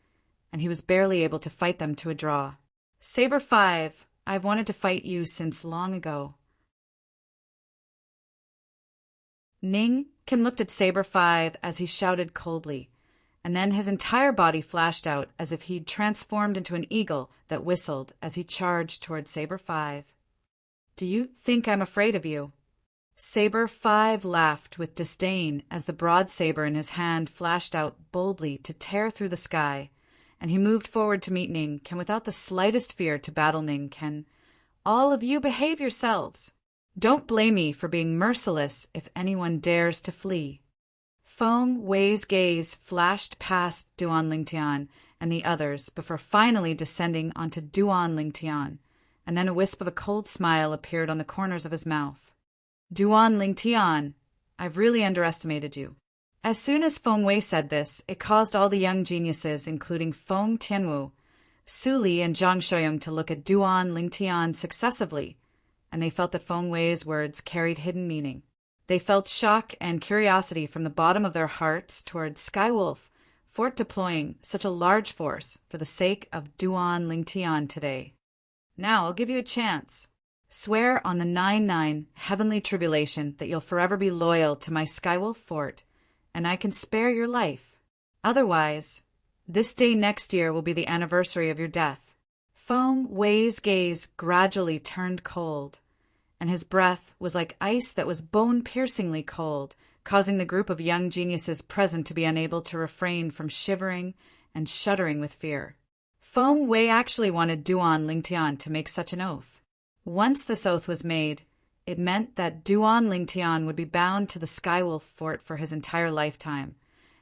and he was barely able to fight them to a draw. Saber 5, I've wanted to fight you since long ago. Ning Ken looked at Saber 5 as he shouted coldly, and then his entire body flashed out as if he'd transformed into an eagle that whistled as he charged toward Saber 5. Do you think I'm afraid of you? Saber 5 laughed with disdain as the broad saber in his hand flashed out boldly to tear through the sky, and he moved forward to meet Ning Ken without the slightest fear to battle Ning Ken. All of you behave yourselves. Don't blame me for being merciless if anyone dares to flee. Feng Wei's gaze flashed past Duan Lingtian and the others before finally descending onto Duan Lingtian, and then a wisp of a cold smile appeared on the corners of his mouth. Duan Lingtian, I've really underestimated you. As soon as Feng Wei said this, it caused all the young geniuses, including Feng Tianwu, Su Li, and Zhang Shouyong, to look at Duan Lingtian successively, and they felt that Feng Wei's words carried hidden meaning. They felt shock and curiosity from the bottom of their hearts toward Skywolf Fort deploying such a large force for the sake of Duan Lingtian today. Now I'll give you a chance. Swear on the 9-9 heavenly tribulation that you'll forever be loyal to my Skywolf Fort, and I can spare your life. Otherwise, this day next year will be the anniversary of your death. Feng Wei's gaze gradually turned cold, and his breath was like ice that was bone-piercingly cold, causing the group of young geniuses present to be unable to refrain from shivering and shuddering with fear. Feng Wei actually wanted Duan Lingtian to make such an oath. Once this oath was made, it meant that Duan Lingtian would be bound to the Skywolf Fort for his entire lifetime,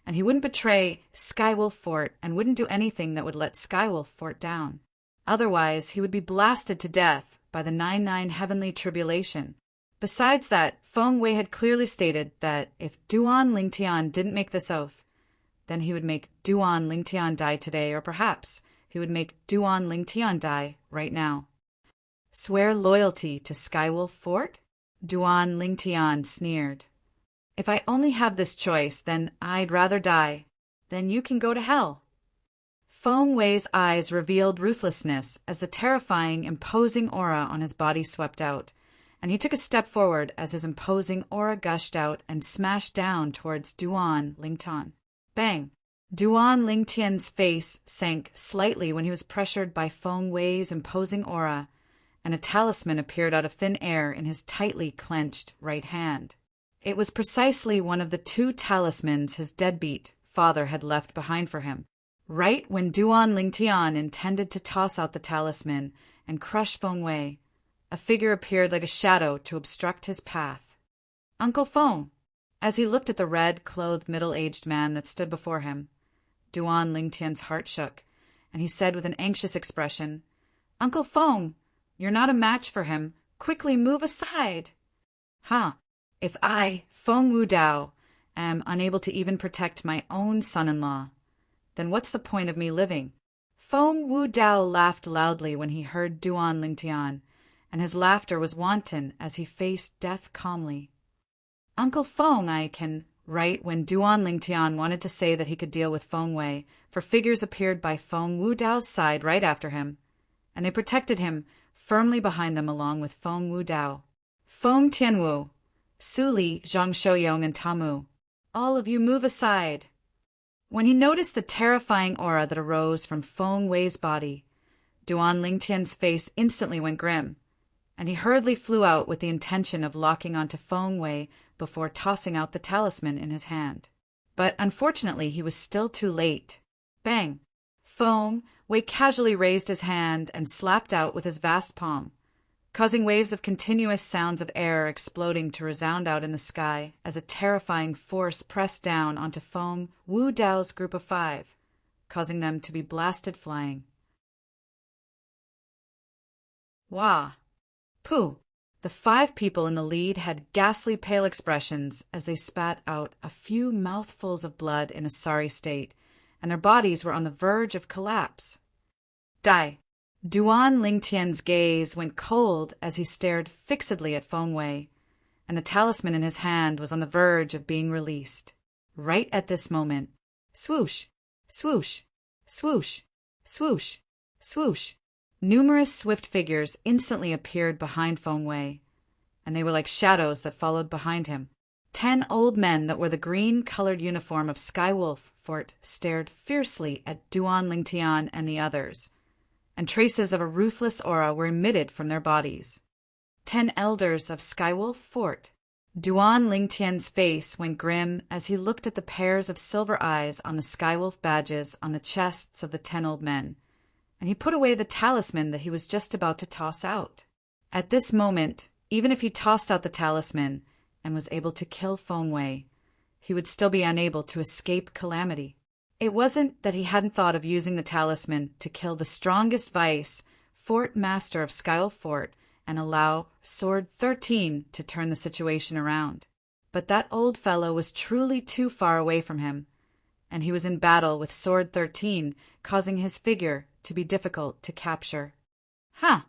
and he wouldn't betray Skywolf Fort and wouldn't do anything that would let Skywolf Fort down. Otherwise, he would be blasted to death by the 9-9 heavenly tribulation. Besides that, Feng Wei had clearly stated that if Duan Lingtian didn't make this oath, then he would make Duan Lingtian die today, or perhaps he would make Duan Lingtian die right now. Swear loyalty to Skywolf Fort? Duan Lingtian sneered. If I only have this choice, then I'd rather die. Then you can go to hell. Feng Wei's eyes revealed ruthlessness as the terrifying, imposing aura on his body swept out, and he took a step forward as his imposing aura gushed out and smashed down towards Duan Lingtian. Bang! Duan Lingtian's face sank slightly when he was pressured by Feng Wei's imposing aura, and a talisman appeared out of thin air in his tightly clenched right hand. It was precisely one of the 2 talismans his deadbeat father had left behind for him. Right when Duan Lingtian intended to toss out the talisman and crush Feng Wei, a figure appeared like a shadow to obstruct his path. Uncle Feng! As he looked at the red-clothed middle-aged man that stood before him, Duan Lingtian's heart shook, and he said with an anxious expression, "Uncle Feng, you're not a match for him. Quickly move aside." "Huh. If I, Feng Wudao, am unable to even protect my own son-in-law, then what's the point of me living?" Feng Wudao laughed loudly when he heard Duan Lingtian, and his laughter was wanton as he faced death calmly. "Uncle Feng, I can—" Right when Duan Lingtian wanted to say that he could deal with Feng Wei, for figures appeared by Feng Wudao's side right after him, and they protected him firmly behind them along with Feng Wudao. "Feng Tianwu, Su Li, Zhang Shouyong, and Tamu, all of you move aside." When he noticed the terrifying aura that arose from Feng Wei's body, Duan Lingtian's face instantly went grim, and he hurriedly flew out with the intention of locking onto Feng Wei before tossing out the talisman in his hand. But unfortunately, he was still too late. Bang! Feng Wei casually raised his hand and slapped out with his vast palm, causing waves of continuous sounds of air exploding to resound out in the sky as a terrifying force pressed down onto Feng Wudao's group of 5, causing them to be blasted flying. Wah! Pooh! The 5 people in the lead had ghastly pale expressions as they spat out a few mouthfuls of blood in a sorry state, and their bodies were on the verge of collapse. Die! Duan Lingtian's gaze went cold as he stared fixedly at Feng Wei, and the talisman in his hand was on the verge of being released. Right at this moment, swoosh, swoosh, swoosh, swoosh, swoosh, numerous swift figures instantly appeared behind Feng Wei, and they were like shadows that followed behind him. 10 old men that wore the green-colored uniform of Skywolf Fort stared fiercely at Duan Lingtian and the others, and traces of a ruthless aura were emitted from their bodies. 10 elders of Skywolf Fort. Duan Lingtian's face went grim as he looked at the pairs of silver eyes on the Skywolf badges on the chests of the 10 old men, and he put away the talisman that he was just about to toss out. At this moment, even if he tossed out the talisman and was able to kill Feng Wei, he would still be unable to escape calamity. It wasn't that he hadn't thought of using the talisman to kill the strongest vice Fort Master of Skywolf Fort and allow Sword 13 to turn the situation around. But that old fellow was truly too far away from him, and he was in battle with Sword 13, causing his figure to be difficult to capture. Ha!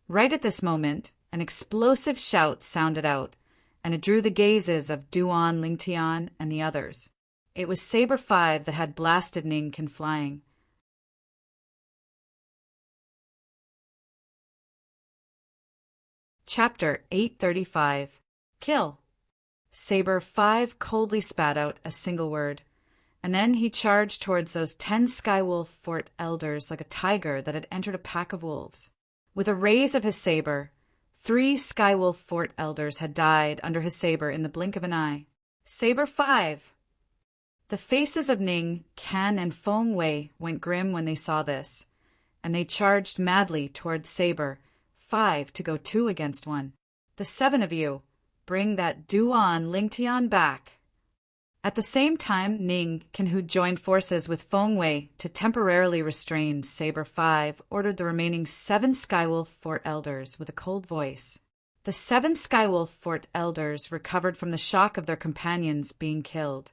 Right at this moment, an explosive shout sounded out, and it drew the gazes of Duan Lingtian and the others. It was Saber 5 that had blasted Ning Kin flying. Chapter 835. Kill. Saber 5 coldly spat out a single word, and then he charged towards those 10 Skywolf Fort elders like a tiger that had entered a pack of wolves. With a raise of his saber, 3 Skywolf Fort elders had died under his saber in the blink of an eye. Saber 5! The faces of Ning, Kan, and Feng Wei went grim when they saw this, and they charged madly towards Saber 5 to go 2 against 1. The 7 of you, bring that Duan Lingtian back. At the same time, Ning Kin, who joined forces with Feng Wei to temporarily restrain Saber 5, ordered the remaining 7 Skywolf Fort elders with a cold voice. The 7 Skywolf Fort elders recovered from the shock of their companions being killed,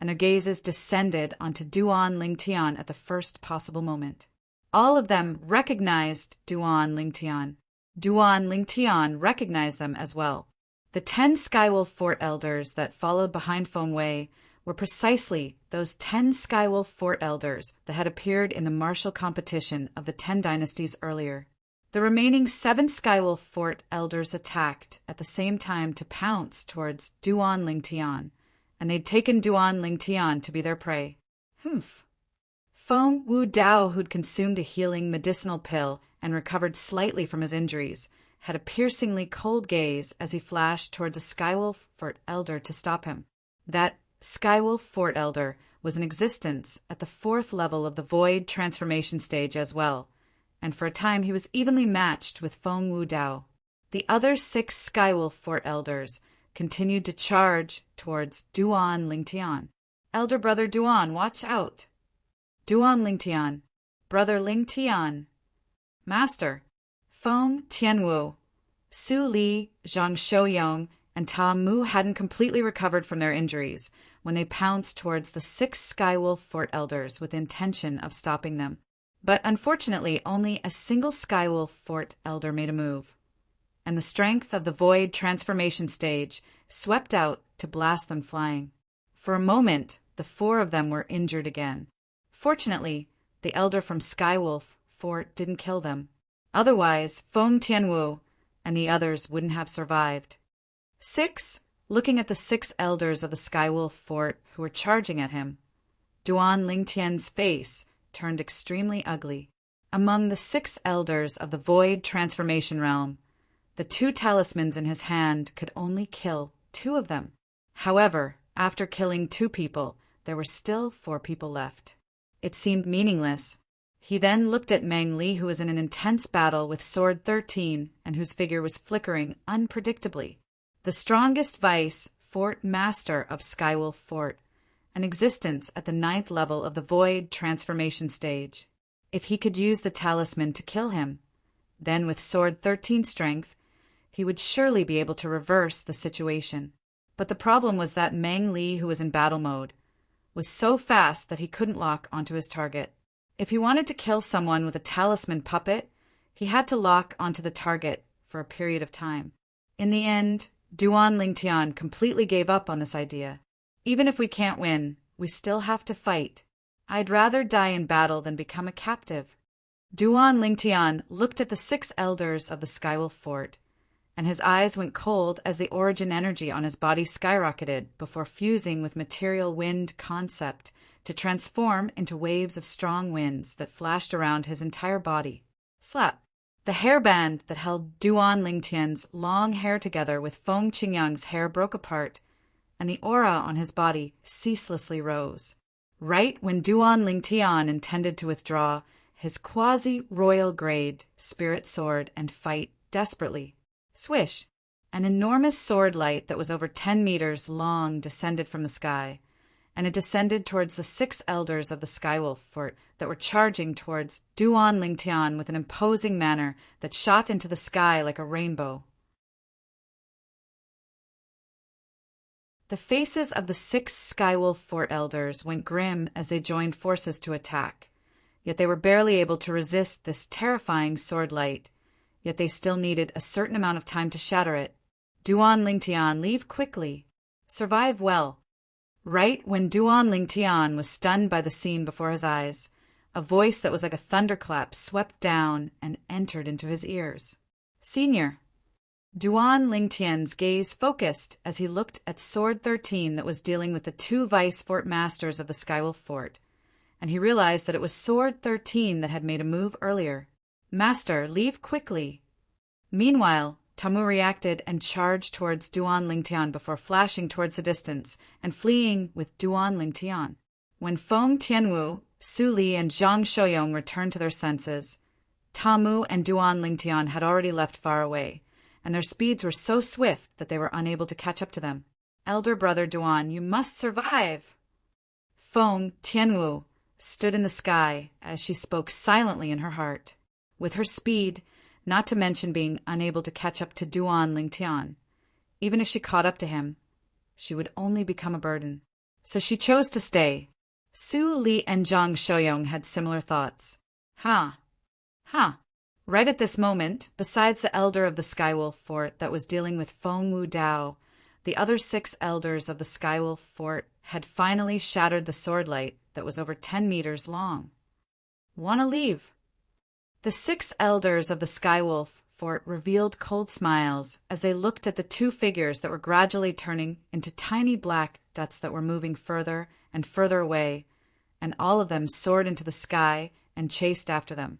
and their gazes descended onto Duan Lingtian at the first possible moment. All of them recognized Duan Lingtian. Duan Lingtian recognized them as well. The 10 Skywolf Fort elders that followed behind Feng Wei were precisely those 10 Skywolf Fort elders that had appeared in the martial competition of the 10 dynasties earlier. The remaining 7 Skywolf Fort elders attacked at the same time to pounce towards Duan Lingtian, and they'd taken Duan Lingtian to be their prey. Humph. Feng Wu Dao, who'd consumed a healing medicinal pill and recovered slightly from his injuries, had a piercingly cold gaze as he flashed towards a Skywolf Fort elder to stop him. That Skywolf Fort elder was in existence at the 4th level of the Void transformation stage as well, and for a time he was evenly matched with Feng Wu Dao. The other 6 Skywolf Fort elders continued to charge towards Duan Lingtian. Elder brother Duan, watch out! Duan Lingtian, brother Lingtian. Master, Feng Tianwu, Su Li, Zhang Shouyong, and Ta Mu hadn't completely recovered from their injuries when they pounced towards the 6 Skywolf Fort elders with the intention of stopping them. But unfortunately, only a single Skywolf Fort elder made a move, and the strength of the Void transformation stage swept out to blast them flying. For a moment, the 4 of them were injured again. Fortunately, the elder from Skywolf Fort didn't kill them. Otherwise, Feng Tianwu and the others wouldn't have survived. 6, looking at the 6 elders of the Skywolf Fort who were charging at him, Duan Lingtian's face turned extremely ugly. Among the 6 elders of the Void transformation realm, the 2 talismans in his hand could only kill 2 of them. However, after killing 2 people, there were still 4 people left. It seemed meaningless. He then looked at Meng Li, who was in an intense battle with Sword 13 and whose figure was flickering unpredictably. The strongest vice Fort Master of Skywolf Fort, an existence at the 9th level of the Void transformation stage. If he could use the talisman to kill him, then with Sword 13 strength, he would surely be able to reverse the situation. But the problem was that Meng Li, who was in battle mode, was so fast that he couldn't lock onto his target. If he wanted to kill someone with a talisman puppet, he had to lock onto the target for a period of time. In the end, Duan Lingtian completely gave up on this idea. Even if we can't win, we still have to fight. I'd rather die in battle than become a captive. Duan Lingtian looked at the 6 elders of the Skywolf Fort, and his eyes went cold as the origin energy on his body skyrocketed before fusing with material wind concept to transform into waves of strong winds that flashed around his entire body. Slap! The hairband that held Duan Lingtian's long hair together with Feng Qingyang's hair broke apart, and the aura on his body ceaselessly rose. Right when Duan Lingtian intended to withdraw his quasi-royal grade spirit sword and fight desperately. Swish! An enormous sword light that was over 10 meters long descended from the sky, and it descended towards the 6 elders of the Skywolf Fort that were charging towards Duan Lingtian with an imposing manner that shot into the sky like a rainbow. The faces of the 6 Skywolf Fort elders went grim as they joined forces to attack, yet they were barely able to resist this terrifying sword light, yet they still needed a certain amount of time to shatter it. Duan Lingtian, leave quickly. Survive well. Right when Duan Lingtian was stunned by the scene before his eyes, a voice that was like a thunderclap swept down and entered into his ears. Senior. Duan Lingtian's gaze focused as he looked at Sword 13 that was dealing with the two vice fort masters of the Skywolf Fort, and he realized that it was Sword 13 that had made a move earlier. Master, leave quickly. Meanwhile, Tamu reacted and charged towards Duan Lingtian before flashing towards the distance and fleeing with Duan Lingtian. When Feng Tianwu, Su Li, and Zhang Shouyong returned to their senses, Tamu and Duan Lingtian had already left far away, and their speeds were so swift that they were unable to catch up to them. Elder brother Duan, you must survive! Feng Tianwu stood in the sky as she spoke silently in her heart. With her speed, not to mention being unable to catch up to Duan Lingtian, even if she caught up to him, she would only become a burden. So she chose to stay. Su Li and Zhang Shouyong had similar thoughts. Right at this moment, besides the elder of the Skywolf Fort that was dealing with Feng Wu Dao, the other 6 elders of the Skywolf Fort had finally shattered the sword light that was over 10 meters long. Wanna leave? The 6 elders of the Skywolf Fort revealed cold smiles as they looked at the 2 figures that were gradually turning into tiny black dots that were moving further and further away, and all of them soared into the sky and chased after them.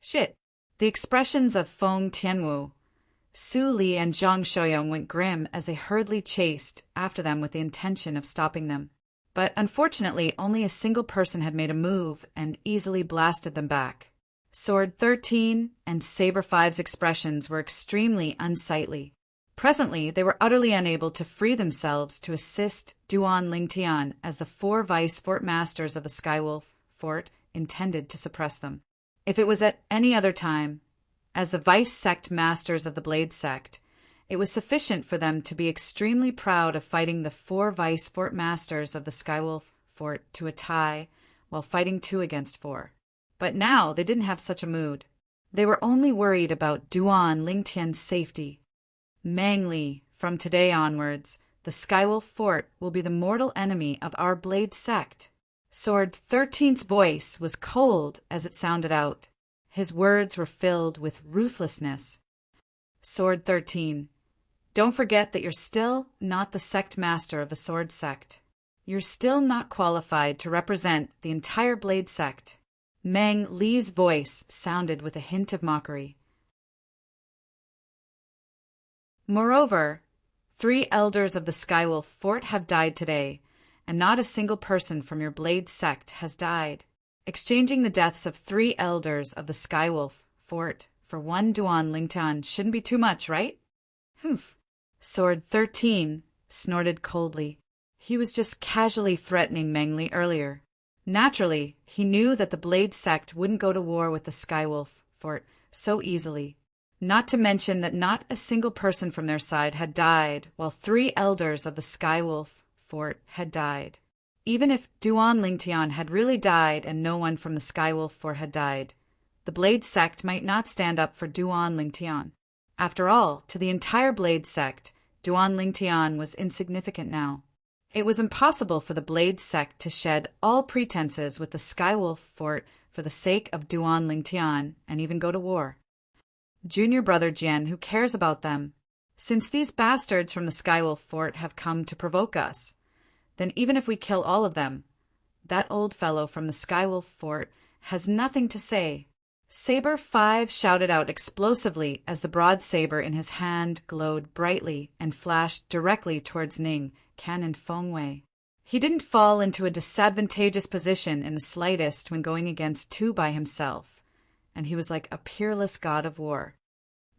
Shit. The expressions of Feng Tianwu, Su Li, and Zhang Shouyong went grim as they hurriedly chased after them with the intention of stopping them. But unfortunately, only a single person had made a move and easily blasted them back. Sword 13 and Saber 5's expressions were extremely unsightly. Presently, they were utterly unable to free themselves to assist Duan Lingtian as the 4 vice fort masters of the Skywolf Fort intended to suppress them. If it was at any other time, as the vice sect masters of the Blade sect, it was sufficient for them to be extremely proud of fighting the 4 vice fort masters of the Skywolf Fort to a tie while fighting 2 against 4. But now they didn't have such a mood. They were only worried about Duan Lingtian's safety. Mang Li, from today onwards, the Skywolf Fort will be the mortal enemy of our Blade sect. Sword 13's voice was cold as it sounded out. His words were filled with ruthlessness. Sword 13, don't forget that you're still not the sect master of the Sword sect. You're still not qualified to represent the entire Blade sect. Mang Li's voice sounded with a hint of mockery. Moreover, 3 elders of the Skywolf Fort have died today, and not a single person from your Blade sect has died. Exchanging the deaths of 3 elders of the Skywolf Fort for 1 Duan Lingtian shouldn't be too much, right? Humph. Sword 13 snorted coldly. He was just casually threatening Mang Li earlier. Naturally, he knew that the Blade sect wouldn't go to war with the Skywolf Fort so easily. Not to mention that not a single person from their side had died, while 3 elders of the Skywolf Fort had died. Even if Duan Lingtian had really died and no one from the Skywolf Fort had died, the Blade sect might not stand up for Duan Lingtian. After all, to the entire Blade sect, Duan Lingtian was insignificant now. It was impossible for the Blade sect to shed all pretenses with the Skywolf Fort for the sake of Duan Lingtian and even go to war. Junior brother Jian, who cares about them? Since these bastards from the Skywolf Fort have come to provoke us, then even if we kill all of them, that old fellow from the Skywolf Fort has nothing to say. Saber 5 shouted out explosively as the broad saber in his hand glowed brightly and flashed directly towards Ning, Ken, and Fengwei. He didn't fall into a disadvantageous position in the slightest when going against 2 by himself, and he was like a peerless god of war.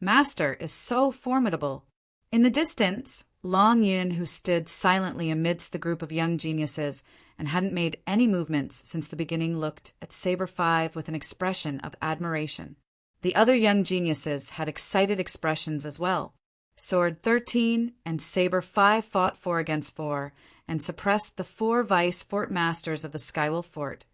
Master is so formidable. In the distance, Long Yun, who stood silently amidst the group of young geniuses and hadn't made any movements since the beginning, looked at Saber 5 with an expression of admiration. The other young geniuses had excited expressions as well. Sword 13 and Saber 5 fought 4 against 4 and suppressed the 4 vice fort masters of the Skywolf Fort,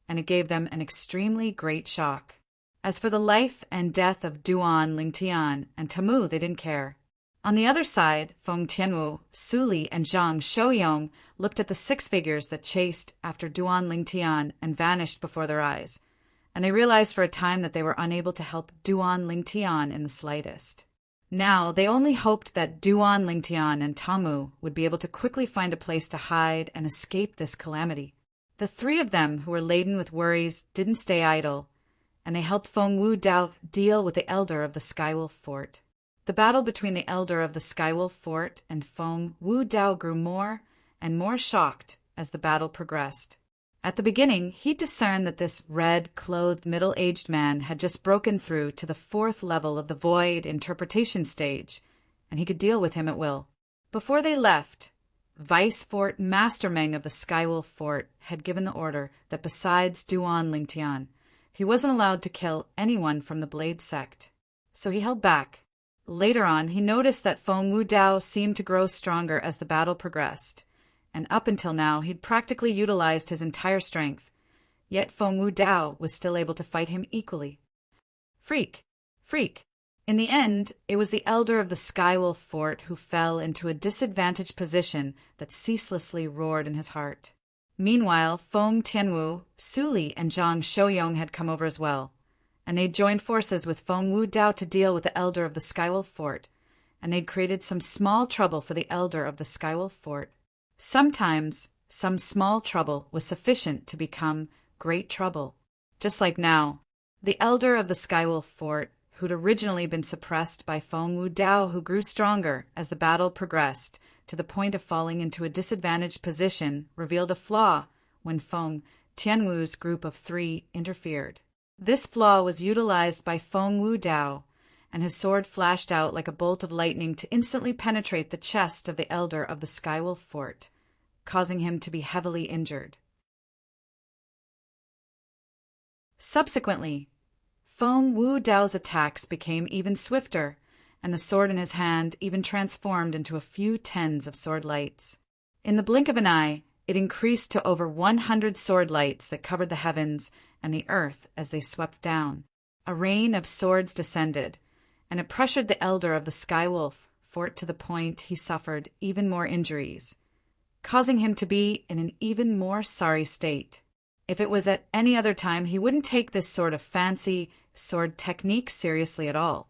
and it gave them an extremely great shock. As for the life and death of Duan Lingtian and Tamu, they didn't care. On the other side, Feng Tianwu, Su Li, and Zhang Shouyong looked at the six figures that chased after Duan Lingtian and vanished before their eyes, and they realized for a time that they were unable to help Duan Lingtian in the slightest. Now, they only hoped that Duan Lingtian and Tamu would be able to quickly find a place to hide and escape this calamity. The three of them, who were laden with worries, didn't stay idle, and they helped Feng Wu Dao deal with the elder of the Skywolf Fort. The battle between the elder of the Skywolf Fort and Feng Wu Dao grew more and more shocked as the battle progressed. At the beginning, he discerned that this red-clothed middle-aged man had just broken through to the 4th level of the Void interpretation stage, and he could deal with him at will. Before they left, Vice Fort Master Meng of the Skywolf Fort had given the order that besides Duan Lingtian, he wasn't allowed to kill anyone from the Blade Sect. So he held back. Later on, he noticed that Feng Wu Dao seemed to grow stronger as the battle progressed, and up until now he'd practically utilized his entire strength. Yet Feng Wu Dao was still able to fight him equally. Freak! In the end, it was the elder of the Skywolf Fort who fell into a disadvantaged position that ceaselessly roared in his heart. Meanwhile, Feng Tianwu, Su Li, and Zhang Shouyong had come over as well, and they'd joined forces with Feng Wu Dao to deal with the elder of the Skywolf Fort, and they'd created some small trouble for the elder of the Skywolf Fort. Sometimes, some small trouble was sufficient to become great trouble. Just like now, the elder of the Skywolf Fort, who'd originally been suppressed by Feng Wu Dao, who grew stronger as the battle progressed to the point of falling into a disadvantaged position, revealed a flaw when Feng Tianwu's group of 3 interfered. This flaw was utilized by Feng Wu Dao, and his sword flashed out like a bolt of lightning to instantly penetrate the chest of the elder of the Skywolf Fort, causing him to be heavily injured. Subsequently, Feng Wu Dao's attacks became even swifter, and the sword in his hand even transformed into a few tens of sword lights. In the blink of an eye, it increased to over 100 sword lights that covered the heavens and the earth as they swept down. A rain of swords descended, and it pressured the elder of the Skywolf Fort to the point he suffered even more injuries, causing him to be in an even more sorry state. If it was at any other time, he wouldn't take this sort of fancy sword technique seriously at all.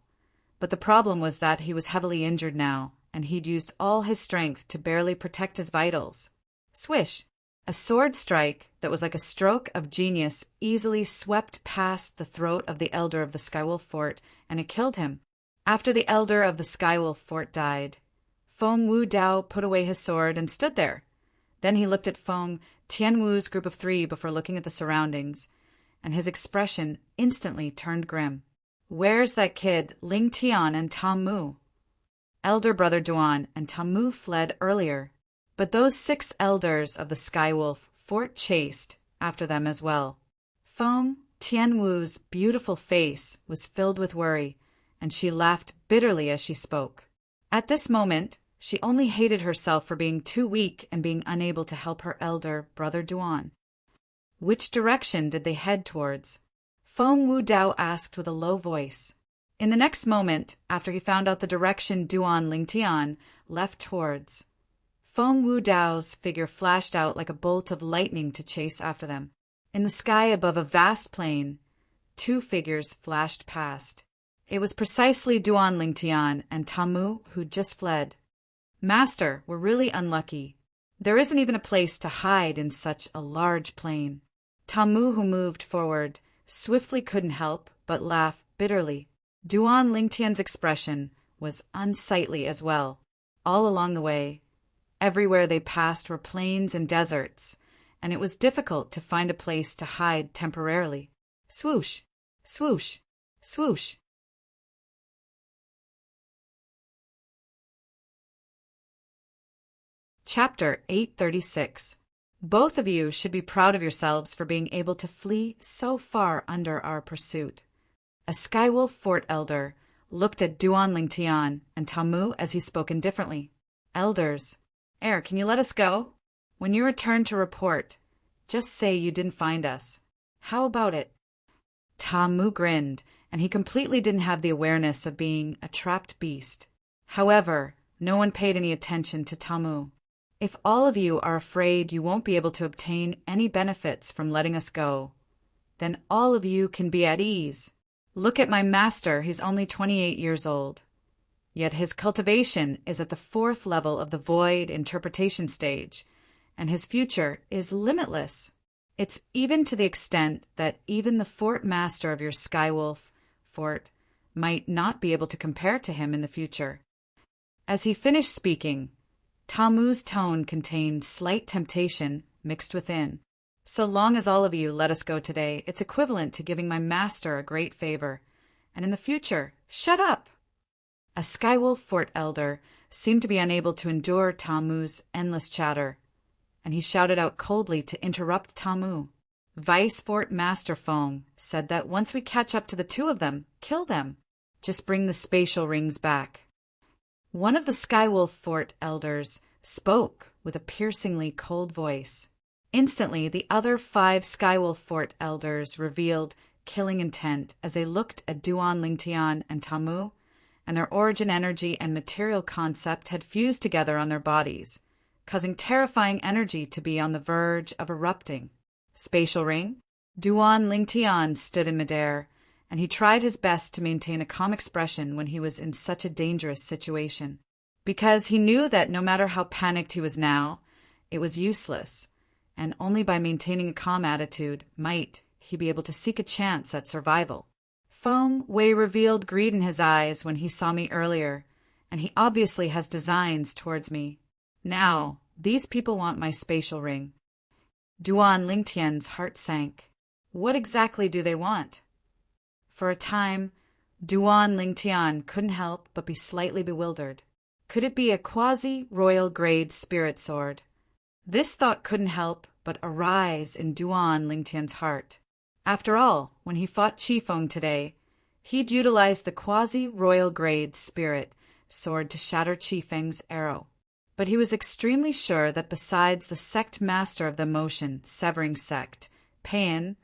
But the problem was that he was heavily injured now, and he'd used all his strength to barely protect his vitals. Swish! A sword strike that was like a stroke of genius easily swept past the throat of the elder of the Skywolf Fort, and it killed him. After the elder of the Skywolf Fort died, Feng Wu Dao put away his sword and stood there. Then he looked at Feng Tianwu's group of 3 before looking at the surroundings, and his expression instantly turned grim. Where's that kid, Ling Tian and Tamu? Elder brother Duan and Tamu fled earlier, but those 6 elders of the Skywolf Fort chased after them as well. Feng Tianwu's beautiful face was filled with worry, and she laughed bitterly as she spoke. At this moment, she only hated herself for being too weak and being unable to help her elder brother Duan. Which direction did they head towards? Feng Wu Dao asked with a low voice. In the next moment, after he found out the direction Duan Lingtian left towards, Feng Wu Dao's figure flashed out like a bolt of lightning to chase after them. In the sky above a vast plain, 2 figures flashed past. It was precisely Duan Lingtian and Tamu who'd just fled. Master, we're really unlucky. There isn't even a place to hide in such a large plain. Tamu, who moved forward, swiftly couldn't help but laugh bitterly. Duan Lingtian's expression was unsightly as well. All along the way, everywhere they passed were plains and deserts, and it was difficult to find a place to hide temporarily. Swoosh! Swoosh! Swoosh! Chapter 836. Both of you should be proud of yourselves for being able to flee so far under our pursuit. A Skywolf Fort elder looked at Duan Lingtian and Tamu as he spoke indifferently. Elders, can you let us go? When you return to report, just say you didn't find us. How about it? Tamu grinned, and he completely didn't have the awareness of being a trapped beast. However, no one paid any attention to Tamu. If all of you are afraid you won't be able to obtain any benefits from letting us go, then all of you can be at ease. Look at my master, he's only 28 years old. Yet his cultivation is at the 4th level of the void interpretation stage, and his future is limitless. It's even to the extent that even the fort master of your Skywolf fort might not be able to compare to him in the future. As he finished speaking, Tamu's tone contained slight temptation mixed within. So long as all of you let us go today, it's equivalent to giving my master a great favor. And in the future, shut up! A Skywolf fort elder seemed to be unable to endure Tamu's endless chatter, and he shouted out coldly to interrupt Tamu. Vice Fort Master Foam said that once we catch up to the 2 of them, kill them. Just bring the spatial rings back. One of the Skywolf Fort elders spoke with a piercingly cold voice. Instantly, the other 5 Skywolf Fort elders revealed killing intent as they looked at Duan Lingtian and Tamu, and their origin energy and material concept had fused together on their bodies, causing terrifying energy to be on the verge of erupting. Spatial ring? Duan Lingtian stood in midair, and he tried his best to maintain a calm expression when he was in such a dangerous situation, because he knew that no matter how panicked he was now, it was useless, and only by maintaining a calm attitude might he be able to seek a chance at survival. Feng Wei revealed greed in his eyes when he saw me earlier, and he obviously has designs towards me. Now, these people want my spatial ring. Duan Lingtian's heart sank. What exactly do they want? For a time, Duan Lingtian couldn't help but be slightly bewildered. Could it be a quasi-royal grade spirit sword? This thought couldn't help but arise in Duan Lingtian's heart. After all, when he fought Qifeng today, he'd utilized the quasi-royal grade spirit sword to shatter Qifeng's arrow. But he was extremely sure that besides the sect master of the motion severing sect, Payan,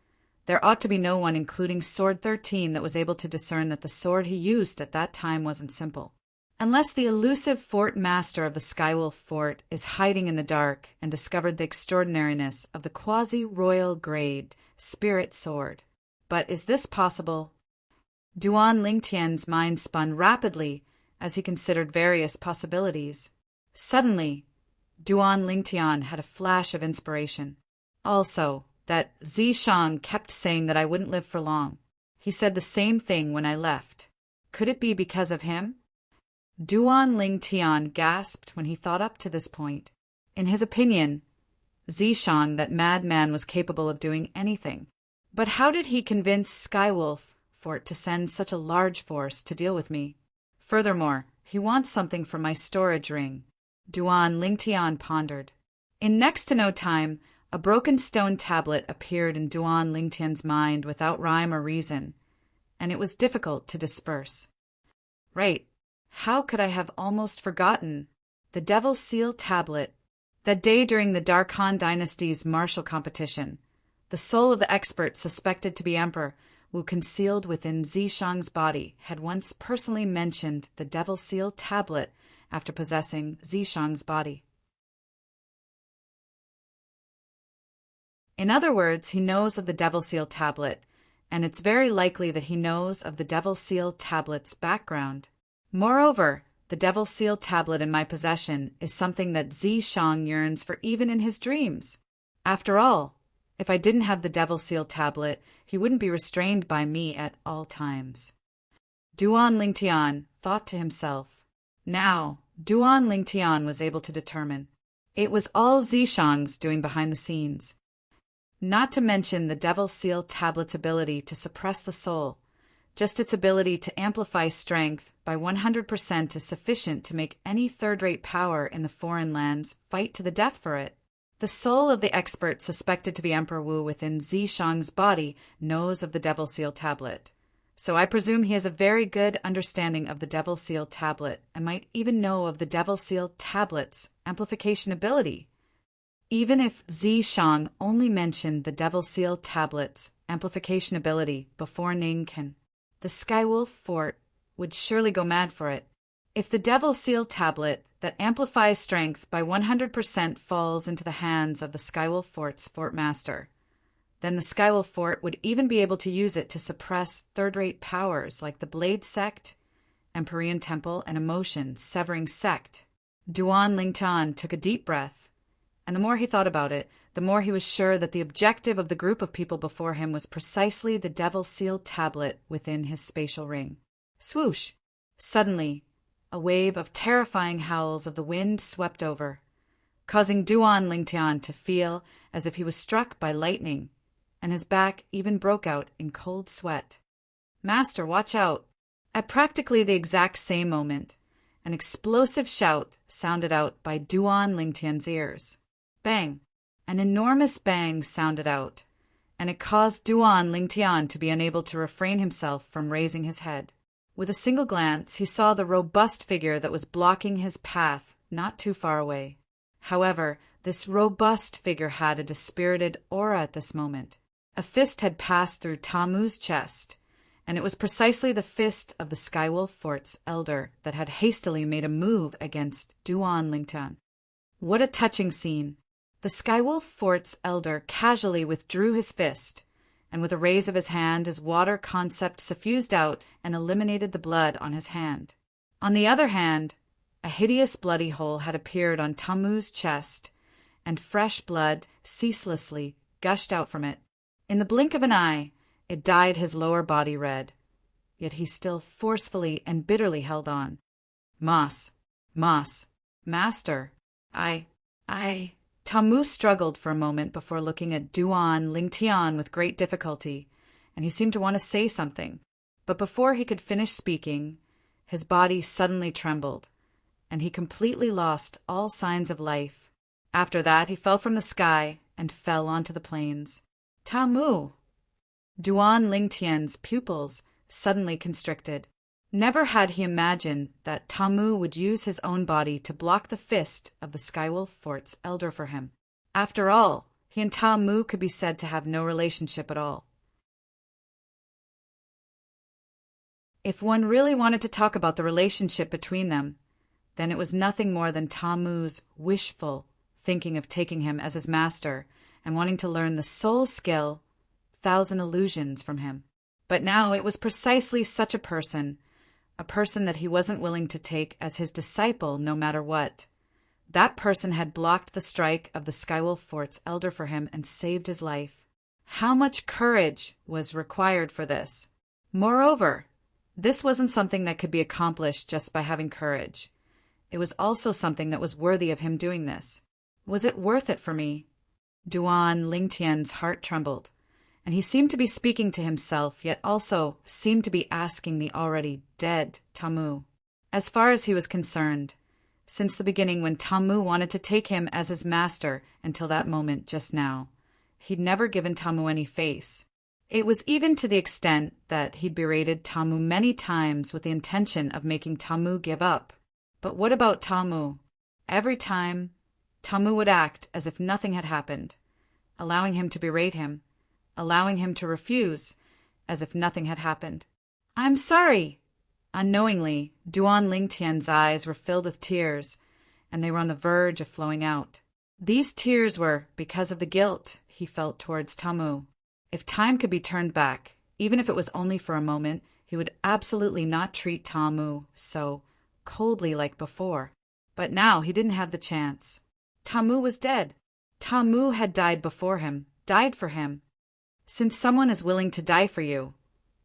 there ought to be no one, including Sword 13, that was able to discern that the sword he used at that time wasn't simple. Unless the elusive fort master of the Skywolf fort is hiding in the dark and discovered the extraordinariness of the quasi-royal grade spirit sword. But is this possible? Duan Lingtian's mind spun rapidly as he considered various possibilities. Suddenly, Duan Lingtian had a flash of inspiration. Also, that Zishang kept saying that I wouldn't live for long. He said the same thing when I left. Could it be because of him? Duan Lingtian gasped when he thought up to this point. In his opinion, Zishang, that madman, was capable of doing anything. But how did he convince Skywolf Fort to send such a large force to deal with me? Furthermore, he wants something from my storage ring. Duan Lingtian pondered. In next to no time, a broken stone tablet appeared in Duan Lingtian's mind without rhyme or reason, and it was difficult to disperse. Right. How could I have almost forgotten? The Devil Seal tablet. That day during the Darkhan dynasty's martial competition, the soul of the expert suspected to be Emperor Wu, concealed within Zishang's body, had once personally mentioned the Devil Seal tablet after possessing Zishang's body. In other words, he knows of the Devil Seal tablet, and it's very likely that he knows of the Devil Seal tablet's background. Moreover, the Devil Seal tablet in my possession is something that Zishang yearns for even in his dreams. After all, if I didn't have the Devil Seal tablet, he wouldn't be restrained by me at all times. Duan Lingtian thought to himself. Now, Duan Lingtian was able to determine. It was all Zishang's doing behind the scenes. Not to mention the Devil Seal tablet's ability to suppress the soul. Just its ability to amplify strength by 100% is sufficient to make any third-rate power in the foreign lands fight to the death for it. The soul of the expert suspected to be Emperor Wu within Zishang's body knows of the Devil Seal tablet. So I presume he has a very good understanding of the Devil Seal tablet and might even know of the Devil Seal tablet's amplification ability. Even if Zishang only mentioned the Devil Seal tablet's amplification ability before Ningkan, the Skywolf Fort would surely go mad for it. If the Devil Seal tablet that amplifies strength by 100% falls into the hands of the Skywolf Fort's Fort Master, then the Skywolf Fort would even be able to use it to suppress third-rate powers like the Blade Sect, Empyrean Temple, and Emotion Severing Sect. Duan Lingtian took a deep breath, and the more he thought about it, the more he was sure that the objective of the group of people before him was precisely the Devil Seal tablet within his spatial ring. Swoosh! Suddenly, a wave of terrifying howls of the wind swept over, causing Duan Lingtian to feel as if he was struck by lightning, and his back even broke out in cold sweat. "Master, watch out!" At practically the exact same moment, an explosive shout sounded out by Duan Lingtian's ears. Bang! An enormous bang sounded out, and it caused Duan Lingtian to be unable to refrain himself from raising his head. With a single glance, he saw the robust figure that was blocking his path not too far away. However, this robust figure had a dispirited aura at this moment. A fist had passed through Tamu's chest, and it was precisely the fist of the Skywolf Fort's elder that had hastily made a move against Duan Lingtian. What a touching scene! The Skywolf Fort's elder casually withdrew his fist, and with a raise of his hand his water concept suffused out and eliminated the blood on his hand. On the other hand, a hideous bloody hole had appeared on Tamu's chest, and fresh blood ceaselessly gushed out from it. In the blink of an eye, it dyed his lower body red, yet he still forcefully and bitterly held on. Moss, Master, Tamu struggled for a moment before looking at Duan Lingtian with great difficulty, and he seemed to want to say something. But before he could finish speaking, his body suddenly trembled, and he completely lost all signs of life. After that, he fell from the sky and fell onto the plains. Tamu! Duan Lingtian's pupils suddenly constricted. Never had he imagined that Tamu would use his own body to block the fist of the Skywolf Fort's elder for him. After all, he and Tamu could be said to have no relationship at all. If one really wanted to talk about the relationship between them, then it was nothing more than Tamu's wishful thinking of taking him as his master and wanting to learn the soul skill, Thousand Illusions, from him. But now it was precisely such a person that he wasn't willing to take as his disciple no matter what. That person had blocked the strike of the Skywolf Fort's elder for him and saved his life. How much courage was required for this? Moreover, this wasn't something that could be accomplished just by having courage. It was also something that was worthy of him doing this. Was it worth it for me? Duan Lingtian's heart trembled, and he seemed to be speaking to himself, yet also seemed to be asking the already dead Tamu. As far as he was concerned, since the beginning when Tamu wanted to take him as his master until that moment just now, he'd never given Tamu any face. It was even to the extent that he'd berated Tamu many times with the intention of making Tamu give up. But what about Tamu? Every time, Tamu would act as if nothing had happened, allowing him to berate him, allowing him to refuse, as if nothing had happened. "I'm sorry!" Unknowingly, Duan Lingtian's eyes were filled with tears, and they were on the verge of flowing out. These tears were because of the guilt he felt towards Tamu. If time could be turned back, even if it was only for a moment, he would absolutely not treat Tamu so coldly like before. But now he didn't have the chance. Tamu was dead. Tamu had died before him, died for him. Since someone is willing to die for you,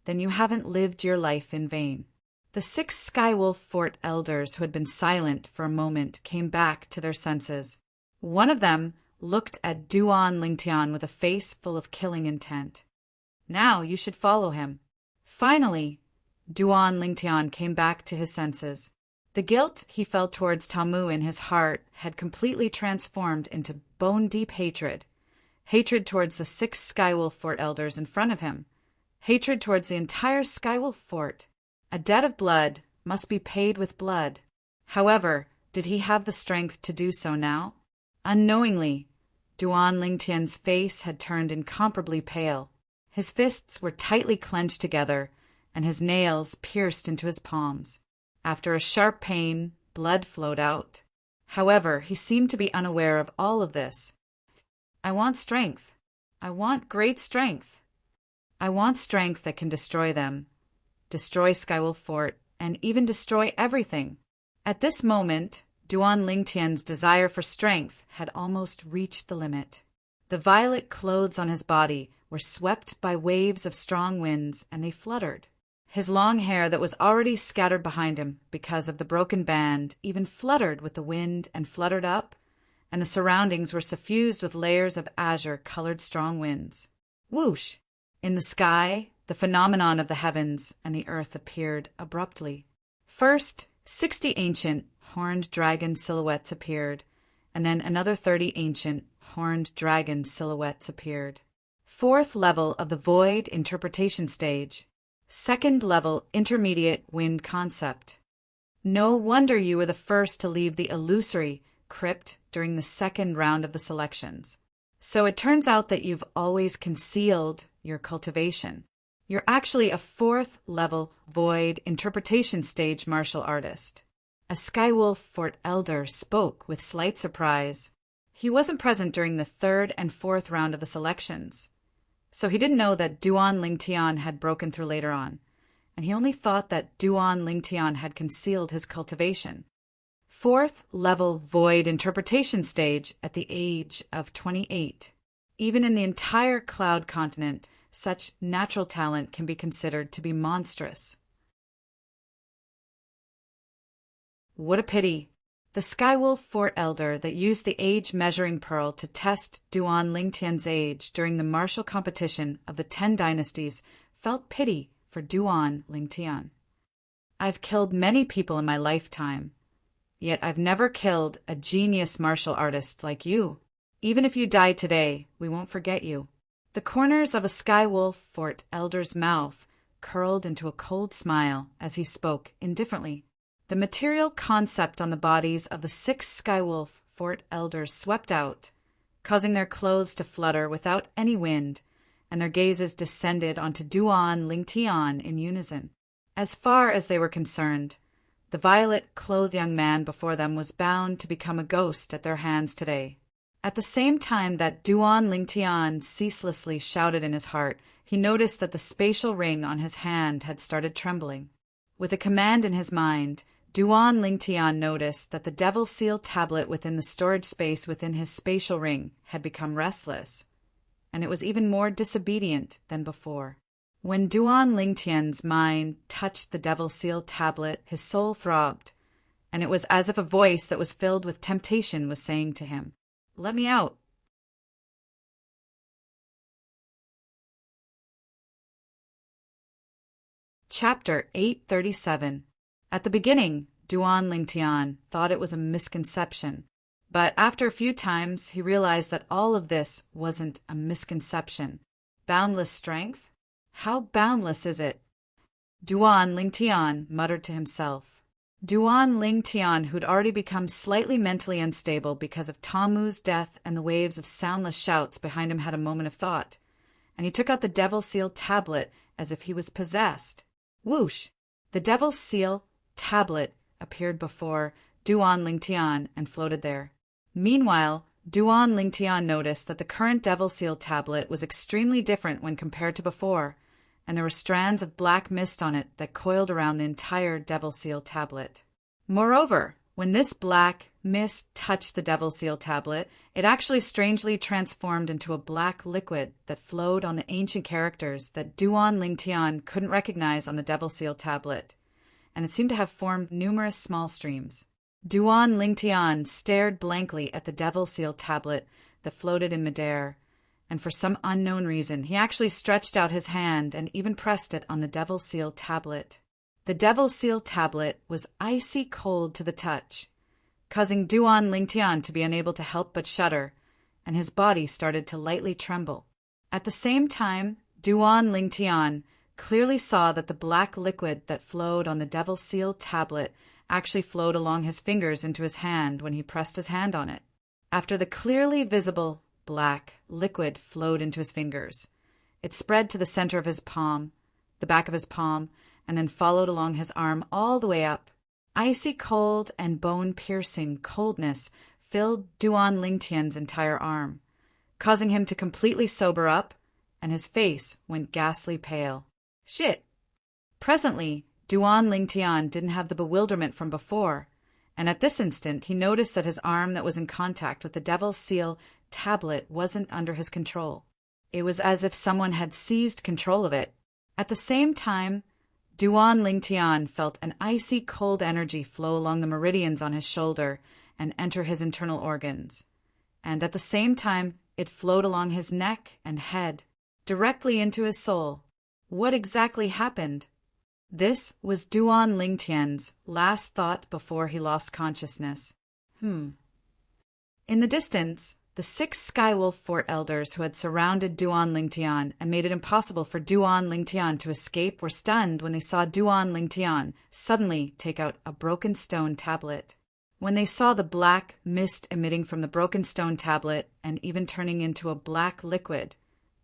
then you haven't lived your life in vain. The 6 Skywolf Fort elders who had been silent for a moment came back to their senses. One of them looked at Duan Lingtian with a face full of killing intent. "Now you should follow him." Finally, Duan Lingtian came back to his senses. The guilt he felt towards Tamu in his heart had completely transformed into bone-deep hatred. Hatred towards the 6 Skywolf Fort elders in front of him. Hatred towards the entire Skywolf Fort. A debt of blood must be paid with blood. However, did he have the strength to do so now? Unknowingly, Duan Lingtian's face had turned incomparably pale. His fists were tightly clenched together, and his nails pierced into his palms. After a sharp pain, blood flowed out. However, he seemed to be unaware of all of this. I want strength. I want great strength. I want strength that can destroy them, destroy Skywolf Fort, and even destroy everything. At this moment, Duan Lingtian's desire for strength had almost reached the limit. The violet clothes on his body were swept by waves of strong winds, and they fluttered. His long hair that was already scattered behind him because of the broken band even fluttered with the wind and fluttered up, and the surroundings were suffused with layers of azure-colored strong winds. Whoosh! In the sky, the phenomenon of the heavens and the earth appeared abruptly. First, 60 ancient, horned dragon silhouettes appeared, and then another 30 ancient, horned dragon silhouettes appeared. Fourth level of the void interpretation stage. Second level intermediate wind concept. No wonder you were the first to leave the illusory crypt during the second round of the selections. So it turns out that you've always concealed your cultivation. You're actually a fourth level void interpretation stage martial artist. A Skywolf Fort elder spoke with slight surprise. He wasn't present during the third and fourth round of the selections, so he didn't know that Duan Lingtian had broken through later on, and he only thought that Duan Lingtian had concealed his cultivation. Fourth level void interpretation stage at the age of 28. Even in the entire Cloud continent, such natural talent can be considered to be monstrous. What a pity. The Skywolf Fort elder that used the age measuring pearl to test Duan Lingtian's age during the martial competition of the 10 dynasties felt pity for Duan Lingtian. I've killed many people in my lifetime, yet I've never killed a genius martial artist like you. Even if you die today, we won't forget you. The corners of a Skywolf Fort elder's mouth curled into a cold smile as he spoke indifferently. The material concept on the bodies of the 6 Skywolf Fort elders swept out, causing their clothes to flutter without any wind, and their gazes descended onto Duan Lingtian in unison. As far as they were concerned, the violet-clothed young man before them was bound to become a ghost at their hands today. At the same time that Duan Lingtian ceaselessly shouted in his heart, he noticed that the spatial ring on his hand had started trembling. With a command in his mind, Duan Lingtian noticed that the Devil Seal tablet within the storage space within his spatial ring had become restless, and it was even more disobedient than before. When Duan Lingtian's mind touched the Devil Seal tablet, his soul throbbed, and it was as if a voice that was filled with temptation was saying to him, "Let me out." Chapter 837. At the beginning, Duan Lingtian thought it was a misconception, but after a few times he realized that all of this wasn't a misconception. Boundless strength? How boundless is it? Duan Lingtian muttered to himself. Duan Lingtian, who'd already become slightly mentally unstable because of Tamu's death and the waves of soundless shouts behind him, had a moment of thought, and he took out the Devil Seal tablet as if he was possessed. Whoosh! The Devil Seal tablet appeared before Duan Lingtian and floated there. Meanwhile, Duan Lingtian noticed that the current Devil Seal tablet was extremely different when compared to before, and there were strands of black mist on it that coiled around the entire Devil Seal tablet. Moreover, when this black mist touched the Devil Seal tablet, it actually strangely transformed into a black liquid that flowed on the ancient characters that Duan Lingtian couldn't recognize on the Devil Seal tablet, and it seemed to have formed numerous small streams. Duan Lingtian stared blankly at the Devil Seal tablet that floated in midair, and for some unknown reason he actually stretched out his hand and even pressed it on the Devil Seal tablet. The Devil Seal tablet was icy cold to the touch, causing Duan Lingtian to be unable to help but shudder, and his body started to lightly tremble. At the same time, Duan Lingtian clearly saw that the black liquid that flowed on the Devil Seal tablet actually flowed along his fingers into his hand when he pressed his hand on it. After the clearly visible black liquid flowed into his fingers, it spread to the center of his palm, the back of his palm, and then followed along his arm all the way up, Icy cold and bone-piercing coldness filled Duan Lingtian's entire arm, causing him to completely sober up, and his face went ghastly pale. Shit! Presently, Duan Lingtian didn't have the bewilderment from before, and at this instant he noticed that his arm that was in contact with the Devil's Seal tablet wasn't under his control. It was as if someone had seized control of it. At the same time, Duan Lingtian felt an icy cold energy flow along the meridians on his shoulder and enter his internal organs. And at the same time, it flowed along his neck and head, directly into his soul. What exactly happened? This was Duan Lingtian's last thought before he lost consciousness. In the distance, the 6 Skywolf Fort elders who had surrounded Duan Lingtian and made it impossible for Duan Lingtian to escape were stunned when they saw Duan Lingtian suddenly take out a broken stone tablet. When they saw the black mist emitting from the broken stone tablet and even turning into a black liquid,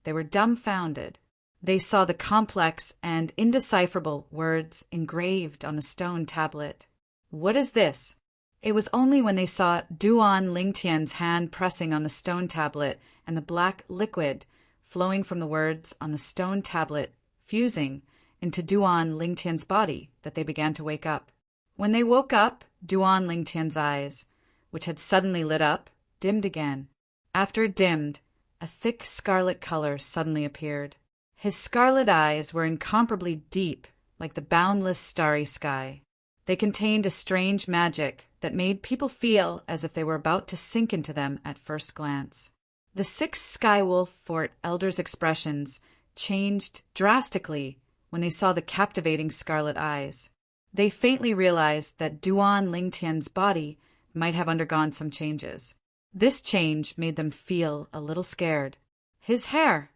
they were dumbfounded. They saw the complex and indecipherable words engraved on the stone tablet. What is this? It was only when they saw Duan Lingtian's hand pressing on the stone tablet and the black liquid flowing from the words on the stone tablet fusing into Duan Lingtian's body that they began to wake up. When they woke up, Duan Lingtian's eyes, which had suddenly lit up, dimmed again. After it dimmed, a thick scarlet color suddenly appeared. His scarlet eyes were incomparably deep, like the boundless starry sky. They contained a strange magic that made people feel as if they were about to sink into them at first glance. The 6 Skywolf Fort elders' expressions changed drastically when they saw the captivating scarlet eyes. They faintly realized that Duan Lingtian's body might have undergone some changes. This change made them feel a little scared. His hair!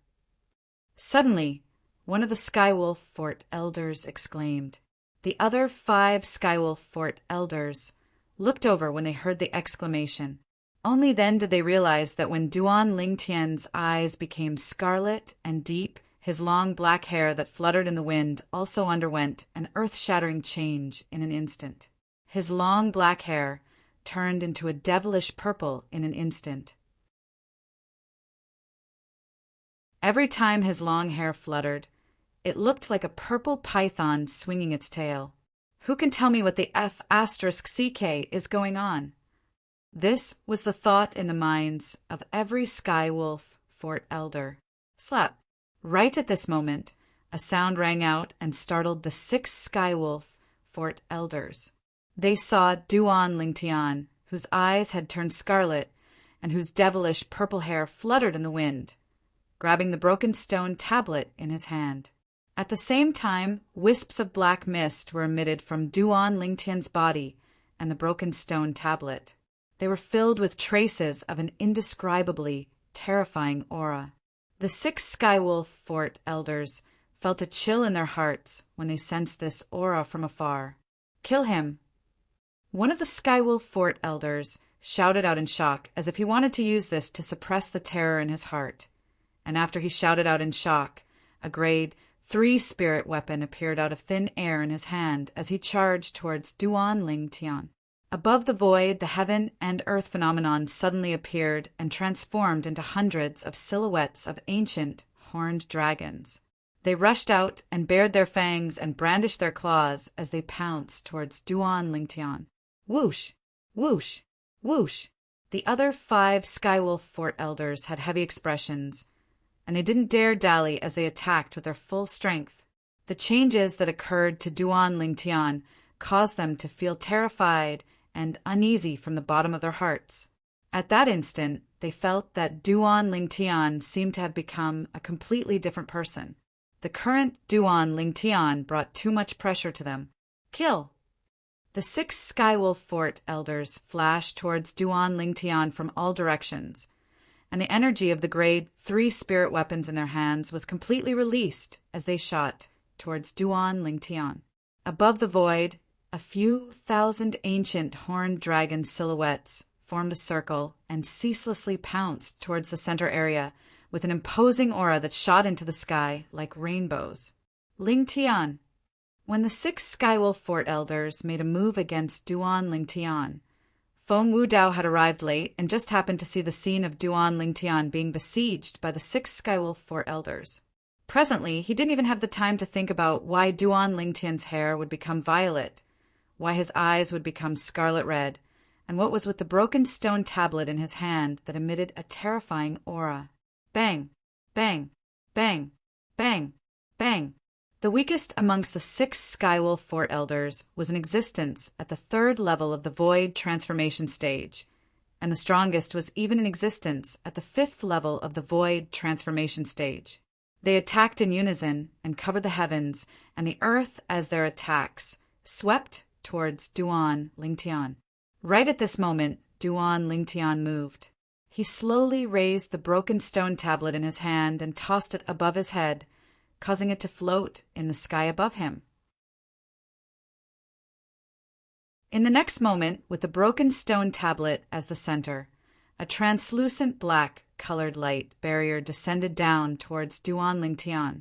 Suddenly, one of the Skywolf Fort elders exclaimed. The other 5 Skywolf Fort elders looked over when they heard the exclamation. Only then did they realize that when Duan Lingtian's eyes became scarlet and deep, his long black hair that fluttered in the wind also underwent an earth-shattering change in an instant. His long black hair turned into a devilish purple in an instant. Every time his long hair fluttered, it looked like a purple python swinging its tail. Who can tell me what the F*CK is going on? This was the thought in the minds of every Skywolf Fort elder. Slap! Right at this moment, a sound rang out and startled the 6 Skywolf Fort elders. They saw Duan Lingtian, whose eyes had turned scarlet and whose devilish purple hair fluttered in the wind, grabbing the broken stone tablet in his hand. At the same time, wisps of black mist were emitted from Duan Lingtian's body and the broken stone tablet. They were filled with traces of an indescribably terrifying aura. The 6 Skywolf Fort elders felt a chill in their hearts when they sensed this aura from afar. Kill him! One of the Skywolf Fort elders shouted out in shock as if he wanted to use this to suppress the terror in his heart. And after he shouted out in shock, a grade 3 spirit weapon appeared out of thin air in his hand as he charged towards Duan Lingtian. Above the void, the heaven and earth phenomenon suddenly appeared and transformed into hundreds of silhouettes of ancient, horned dragons. They rushed out and bared their fangs and brandished their claws as they pounced towards Duan Lingtian. Whoosh! Whoosh! Whoosh! The other 5 Skywolf Fort elders had heavy expressions, and they didn't dare dally as they attacked with their full strength. The changes that occurred to Duan Lingtian caused them to feel terrified and uneasy from the bottom of their hearts. At that instant, they felt that Duan Lingtian seemed to have become a completely different person. The current Duan Lingtian brought too much pressure to them. Kill! The 6 Skywolf Fort elders flashed towards Duan Lingtian from all directions, and the energy of the grade 3 spirit weapons in their hands was completely released as they shot towards Duan Lingtian. Above the void, a few thousand ancient horned dragon silhouettes formed a circle and ceaselessly pounced towards the center area with an imposing aura that shot into the sky like rainbows. Lingtian! When the 6 Skywolf Fort elders made a move against Duan Lingtian, Feng Wudao had arrived late and just happened to see the scene of Duan Lingtian being besieged by the 6 Skywolf Fort elders. Presently, he didn't even have the time to think about why Duan Lingtian's hair would become violet, why his eyes would become scarlet red, and what was with the broken stone tablet in his hand that emitted a terrifying aura. Bang! Bang! Bang! Bang! Bang! The weakest amongst the 6 Skywolf Fort elders was in existence at the 3rd level of the Void transformation stage, and the strongest was even in existence at the 5th level of the Void transformation stage. They attacked in unison and covered the heavens and the earth as their attacks swept towards Duan Lingtian. Right at this moment, Duan Lingtian moved. He slowly raised the broken stone tablet in his hand and tossed it above his head, causing it to float in the sky above him. In the next moment, with the broken stone tablet as the center, a translucent black-colored light barrier descended down towards Duan Lingtian,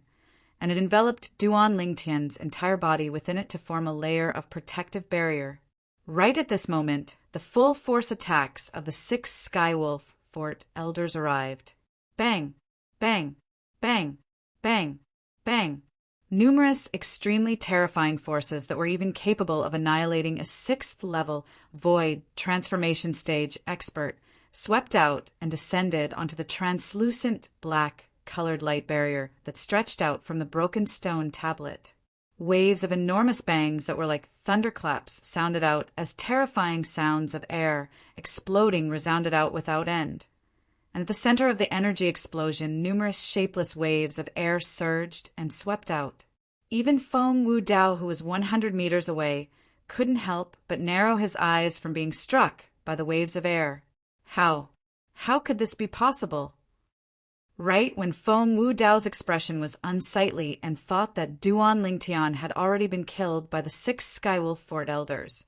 and it enveloped Duan Lingtian's entire body within it to form a layer of protective barrier. Right at this moment, the full force attacks of the 6 Skywolf Fort elders arrived. Bang! Bang! Bang! Bang! Bang! Numerous extremely terrifying forces that were even capable of annihilating a 6th-level Void transformation stage expert swept out and descended onto the translucent black-colored light barrier that stretched out from the broken stone tablet. Waves of enormous bangs that were like thunderclaps sounded out as terrifying sounds of air exploding resounded out without end. And at the center of the energy explosion, numerous shapeless waves of air surged and swept out. Even Feng Wudao, who was 100 meters away, couldn't help but narrow his eyes from being struck by the waves of air. How could this be possible? Right when Feng Wudao's expression was unsightly and thought that Duan Lingtian had already been killed by the 6 Skywolf Fort elders,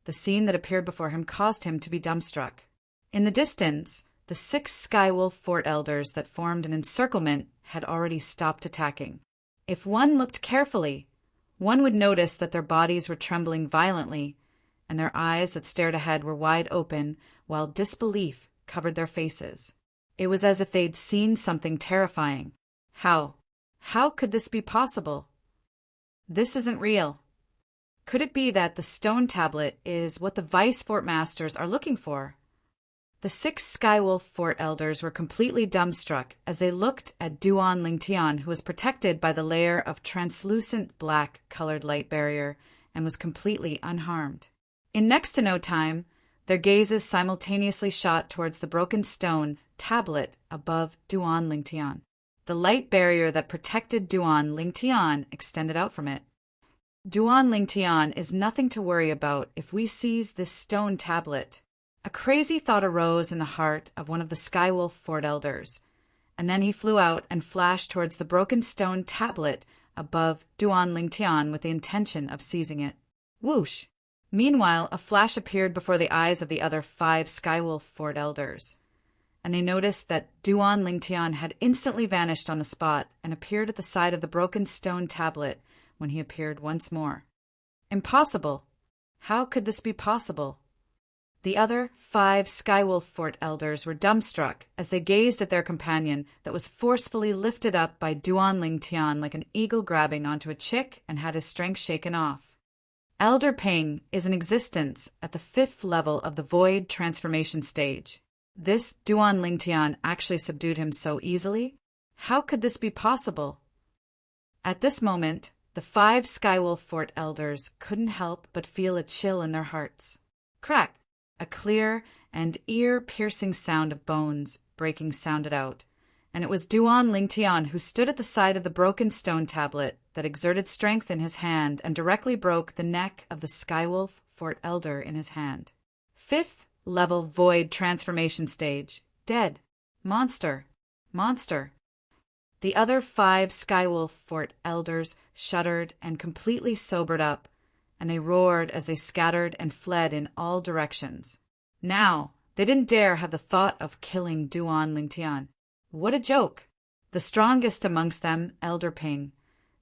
the scene that appeared before him caused him to be dumbstruck. In the distance, the 6 Skywolf Fort elders that formed an encirclement had already stopped attacking. If one looked carefully, one would notice that their bodies were trembling violently, and their eyes that stared ahead were wide open, while disbelief covered their faces. It was as if they'd seen something terrifying. How could this be possible? This isn't real. Could it be that the stone tablet is what the Vice Fort Masters are looking for? The 6 Skywolf Fort elders were completely dumbstruck as they looked at Duan Lingtian, who was protected by the layer of translucent black-colored light barrier and was completely unharmed. In next to no time, their gazes simultaneously shot towards the broken stone tablet above Duan Lingtian. The light barrier that protected Duan Lingtian extended out from it. Duan Lingtian is nothing to worry about if we seize this stone tablet. A crazy thought arose in the heart of one of the Skywolf Fort elders, and then he flew out and flashed towards the broken stone tablet above Duan Lingtian with the intention of seizing it. Whoosh! Meanwhile, a flash appeared before the eyes of the other 5 Skywolf Fort elders, and they noticed that Duan Lingtian had instantly vanished on the spot and appeared at the side of the broken stone tablet when he appeared once more. Impossible! How could this be possible? The other 5 Skywolf Fort elders were dumbstruck as they gazed at their companion that was forcefully lifted up by Duan Lingtian like an eagle grabbing onto a chick and had his strength shaken off. Elder Ping is in existence at the 5th level of the Void transformation stage. This Duan Lingtian actually subdued him so easily? How could this be possible? At this moment, the 5 Skywolf Fort elders couldn't help but feel a chill in their hearts. Crack! A clear and ear-piercing sound of bones breaking sounded out, and it was Duan Lingtian who stood at the side of the broken stone tablet that exerted strength in his hand and directly broke the neck of the Skywolf Fort elder in his hand. 5th level Void transformation stage. Dead. Monster. Monster. The other 5 Skywolf Fort elders shuddered and completely sobered up, and they roared as they scattered and fled in all directions. Now, they didn't dare have the thought of killing Duan Lingtian. What a joke! The strongest amongst them, Elder Ping,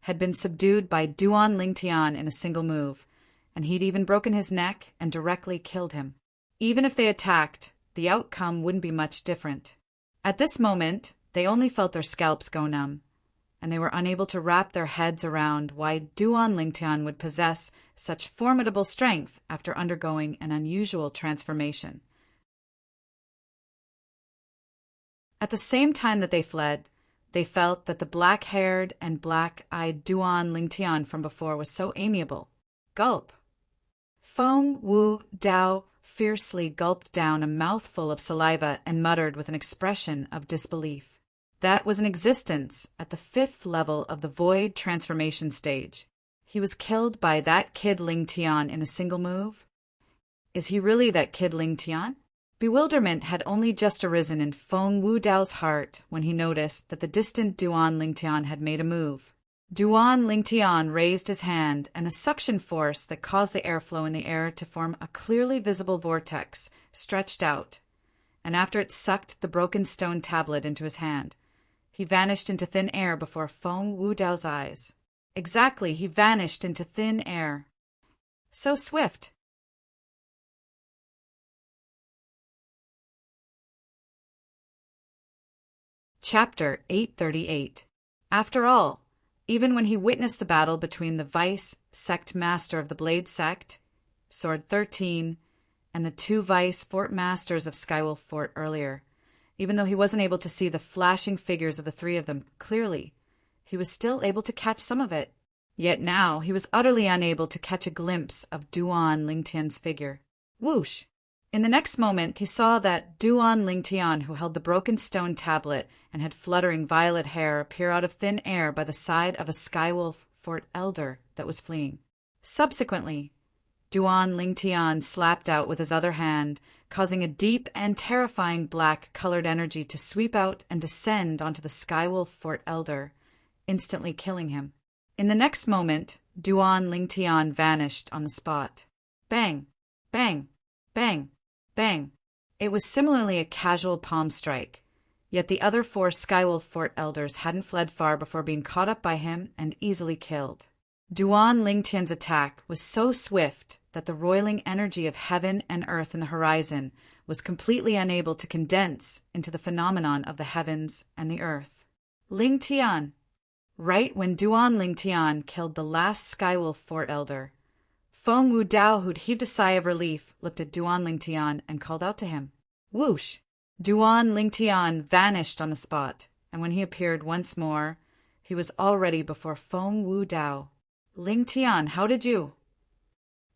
had been subdued by Duan Lingtian in a single move, and he'd even broken his neck and directly killed him. Even if they attacked, the outcome wouldn't be much different. At this moment, they only felt their scalps go numb, and they were unable to wrap their heads around why Duan Lingtian would possess such formidable strength after undergoing an unusual transformation. At the same time that they fled, they felt that the black-haired and black-eyed Duan Lingtian from before was so amiable. Gulp. Feng Wu Dao fiercely gulped down a mouthful of saliva and muttered with an expression of disbelief. That was an existence at the 5th level of the void transformation stage. He was killed by that kid Lingtian in a single move? Is he really that kid Lingtian? Bewilderment had only just arisen in Feng Wu Dao's heart when he noticed that the distant Duan Lingtian had made a move. Duan Lingtian raised his hand, and a suction force that caused the airflow in the air to form a clearly visible vortex stretched out, and after it sucked the broken stone tablet into his hand, he vanished into thin air before Feng Wu Dao's eyes. Exactly, he vanished into thin air. So swift. Chapter 838. After all, even when he witnessed the battle between the Vice Sect Master of the Blade Sect, Sword 13, and the 2 Vice Fort Masters of Skywolf Fort earlier, even though he wasn't able to see the flashing figures of the 3 of them clearly, he was still able to catch some of it. Yet now he was utterly unable to catch a glimpse of Duan Lingtian's figure. Whoosh! In the next moment he saw that Duan Lingtian who held the broken stone tablet and had fluttering violet hair appear out of thin air by the side of a Skywolf Fort elder that was fleeing. Subsequently, Duan Lingtian slapped out with his other hand, causing a deep and terrifying black-colored energy to sweep out and descend onto the Skywolf Fort elder, instantly killing him. In the next moment, Duan Lingtian vanished on the spot. Bang! Bang! Bang! Bang! It was similarly a casual palm strike, yet the other 4 Skywolf Fort elders hadn't fled far before being caught up by him and easily killed. Duan Lingtian's attack was so swift that the roiling energy of heaven and earth in the horizon was completely unable to condense into the phenomenon of the heavens and the earth. Lingtian! Right when Duan Lingtian killed the last Skywolf Fort elder, Feng Wu Dao, who'd heaved a sigh of relief, looked at Duan Lingtian and called out to him. Whoosh! Duan Lingtian vanished on the spot, and when he appeared once more, he was already before Feng Wu Dao. Lingtian, how did you?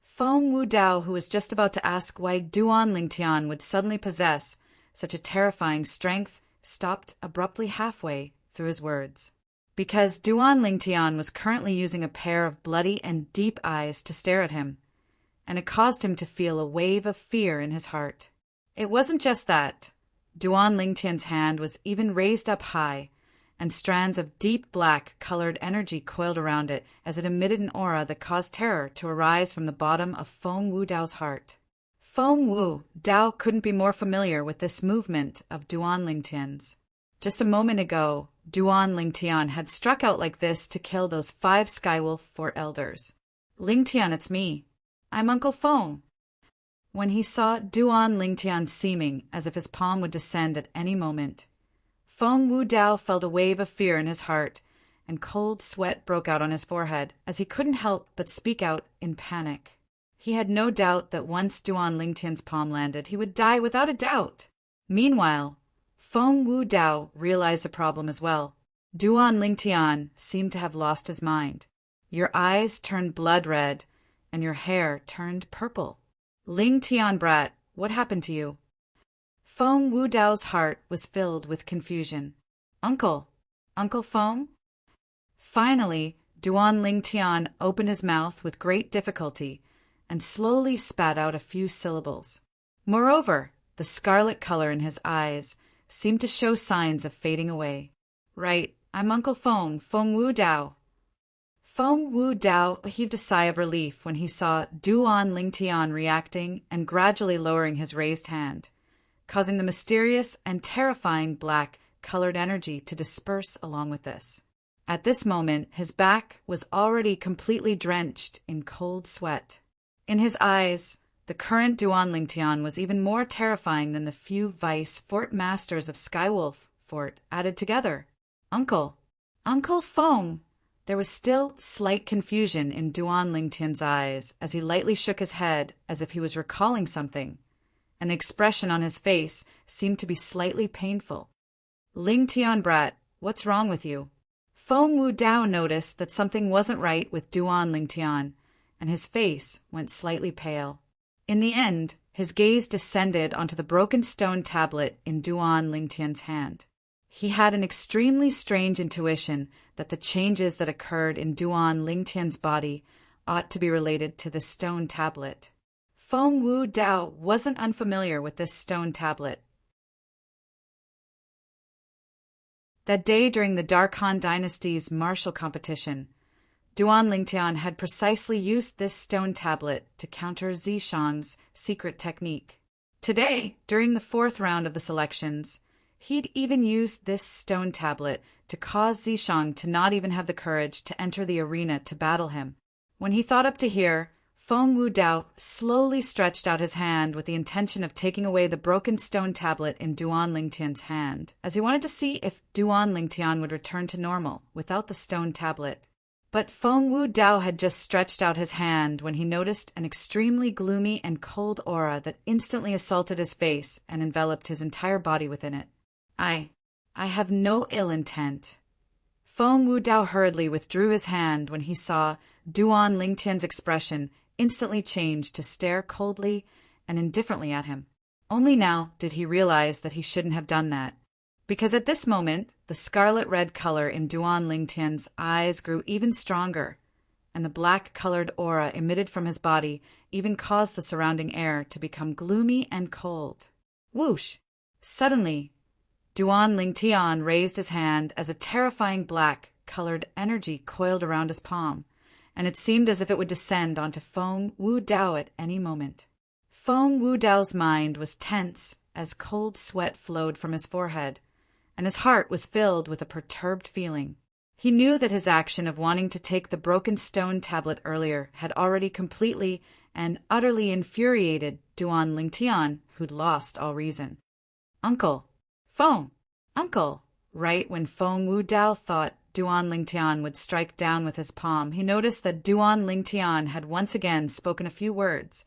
Feng Wu Dao, who was just about to ask why Duan Lingtian would suddenly possess such a terrifying strength, stopped abruptly halfway through his words. Because Duan Lingtian was currently using a pair of bloody and deep eyes to stare at him, and it caused him to feel a wave of fear in his heart. It wasn't just that. Duan Lingtian's hand was even raised up high, and strands of deep black-colored energy coiled around it as it emitted an aura that caused terror to arise from the bottom of Feng Wu Dao's heart. Feng Wu Dao couldn't be more familiar with this movement of Duan Lingtian's. Just a moment ago, Duan Lingtian had struck out like this to kill those 5 Skywolf Fort elders. Lingtian, it's me. I'm Uncle Feng. When he saw Duan Lingtian seeming as if his palm would descend at any moment, Feng Wu Dao felt a wave of fear in his heart, and cold sweat broke out on his forehead as he couldn't help but speak out in panic. He had no doubt that once Duan Lingtian's palm landed, he would die without a doubt. Meanwhile, Feng Wu Dao realized the problem as well. Duan Lingtian seemed to have lost his mind. Your eyes turned blood red, and your hair turned purple. Lingtian brat, what happened to you? Feng Wu Dao's heart was filled with confusion. Uncle Feng? Finally, Duan Lingtian opened his mouth with great difficulty and slowly spat out a few syllables. Moreover, the scarlet color in his eyes seemed to show signs of fading away. Right, I'm Uncle Feng Wu Dao. Feng Wu Dao heaved a sigh of relief when he saw Duan Lingtian reacting and gradually lowering his raised hand, causing the mysterious and terrifying black-colored energy to disperse along with this. At this moment, his back was already completely drenched in cold sweat. In his eyes, the current Duan Lingtian was even more terrifying than the few vice fort masters of Skywolf Fort added together. Uncle! Uncle Feng! There was still slight confusion in Duan Lingtian's eyes as he lightly shook his head as if he was recalling something, and the expression on his face seemed to be slightly painful. Lingtian brat, what's wrong with you? Feng Wudao noticed that something wasn't right with Duan Lingtian, and his face went slightly pale. In the end, his gaze descended onto the broken stone tablet in Duan Lingtian's hand. He had an extremely strange intuition that the changes that occurred in Duan Lingtian's body ought to be related to the stone tablet. Feng Wudao wasn't unfamiliar with this stone tablet. That day during the Dark Han Dynasty's martial competition, Duan Lingtian had precisely used this stone tablet to counter Zishan's secret technique. Today, during the fourth round of the selections, he'd even used this stone tablet to cause Zishan to not even have the courage to enter the arena to battle him. When he thought up to here, Feng Wudao slowly stretched out his hand with the intention of taking away the broken stone tablet in Duan Lingtian's hand, as he wanted to see if Duan Lingtian would return to normal without the stone tablet. But Feng Wudao had just stretched out his hand when he noticed an extremely gloomy and cold aura that instantly assaulted his face and enveloped his entire body within it. I have no ill intent. Feng Wudao hurriedly withdrew his hand when he saw Duan Lingtian's expression instantly changed to stare coldly and indifferently at him. Only now did he realize that he shouldn't have done that, because at this moment the scarlet-red color in Duan Lingtian's eyes grew even stronger, and the black-colored aura emitted from his body even caused the surrounding air to become gloomy and cold. Whoosh! Suddenly, Duan Lingtian raised his hand as a terrifying black-colored energy coiled around his palm, and it seemed as if it would descend onto Feng Wudao at any moment. Feng Wudao's mind was tense as cold sweat flowed from his forehead, and his heart was filled with a perturbed feeling. He knew that his action of wanting to take the broken stone tablet earlier had already completely and utterly infuriated Duan Lingtian, who'd lost all reason. Uncle! Feng! Uncle! Right when Feng Wudao thought Duan Lingtian would strike down with his palm, he noticed that Duan Lingtian had once again spoken a few words,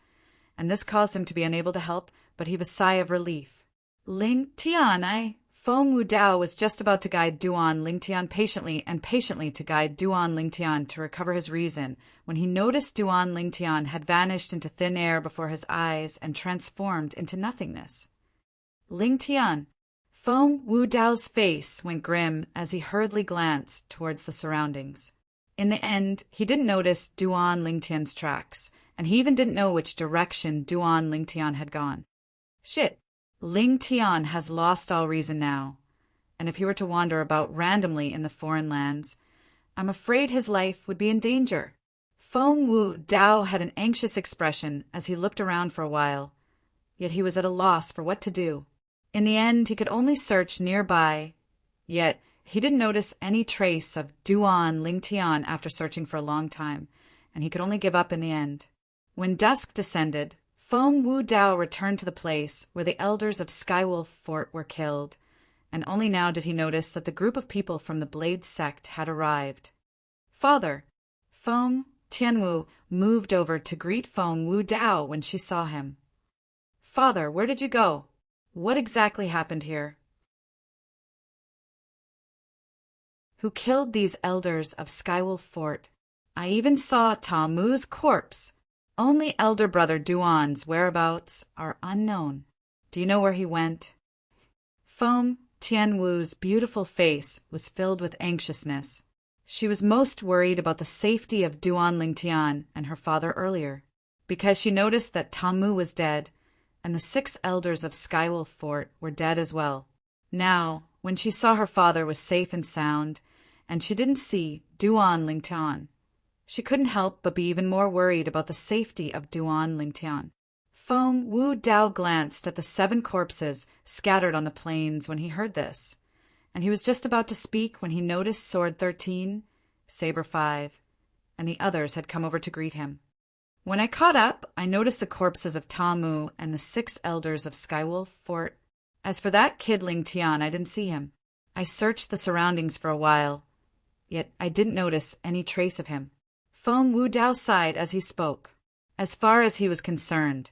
and this caused him to be unable to help but heave a sigh of relief. Lingtian, Feng Wudao was just about to guide Duan Lingtian patiently to guide Duan Lingtian to recover his reason, when he noticed Duan Lingtian had vanished into thin air before his eyes and transformed into nothingness. Lingtian! Feng Wudao's face went grim as he hurriedly glanced towards the surroundings. In the end, he didn't notice Duan Lingtian's tracks, and he even didn't know which direction Duan Lingtian had gone. Shit! Lingtian has lost all reason now, and if he were to wander about randomly in the foreign lands, I'm afraid his life would be in danger. Feng Wudao had an anxious expression as he looked around for a while, yet he was at a loss for what to do. In the end, he could only search nearby, yet he didn't notice any trace of Duan Lingtian after searching for a long time, and he could only give up in the end. When dusk descended, Feng Wudao returned to the place where the elders of Skywolf Fort were killed, and only now did he notice that the group of people from the Blade sect had arrived. Father! Feng Tianwu moved over to greet Feng Wudao when she saw him. Father, where did you go? What exactly happened here? Who killed these elders of Skywolf Fort? I even saw Ta Mu's corpse. Only elder brother Duan's whereabouts are unknown. Do you know where he went? Feng Tianwu's beautiful face was filled with anxiousness. She was most worried about the safety of Duan Lingtian and her father earlier, because she noticed that Ta Mu was dead, and the 6 elders of Skywolf Fort were dead as well. Now, when she saw her father was safe and sound, and she didn't see Duan Lingtian, she couldn't help but be even more worried about the safety of Duan Lingtian. Feng Wudao glanced at the 7 corpses scattered on the plains when he heard this, and he was just about to speak when he noticed Sword 13, Saber 5, and the others had come over to greet him. When I caught up, I noticed the corpses of Ta Mu and the 6 elders of Skywolf Fort. As for that kid Ling Tian, I didn't see him. I searched the surroundings for a while, yet I didn't notice any trace of him. Feng Wudao sighed as he spoke. As far as he was concerned,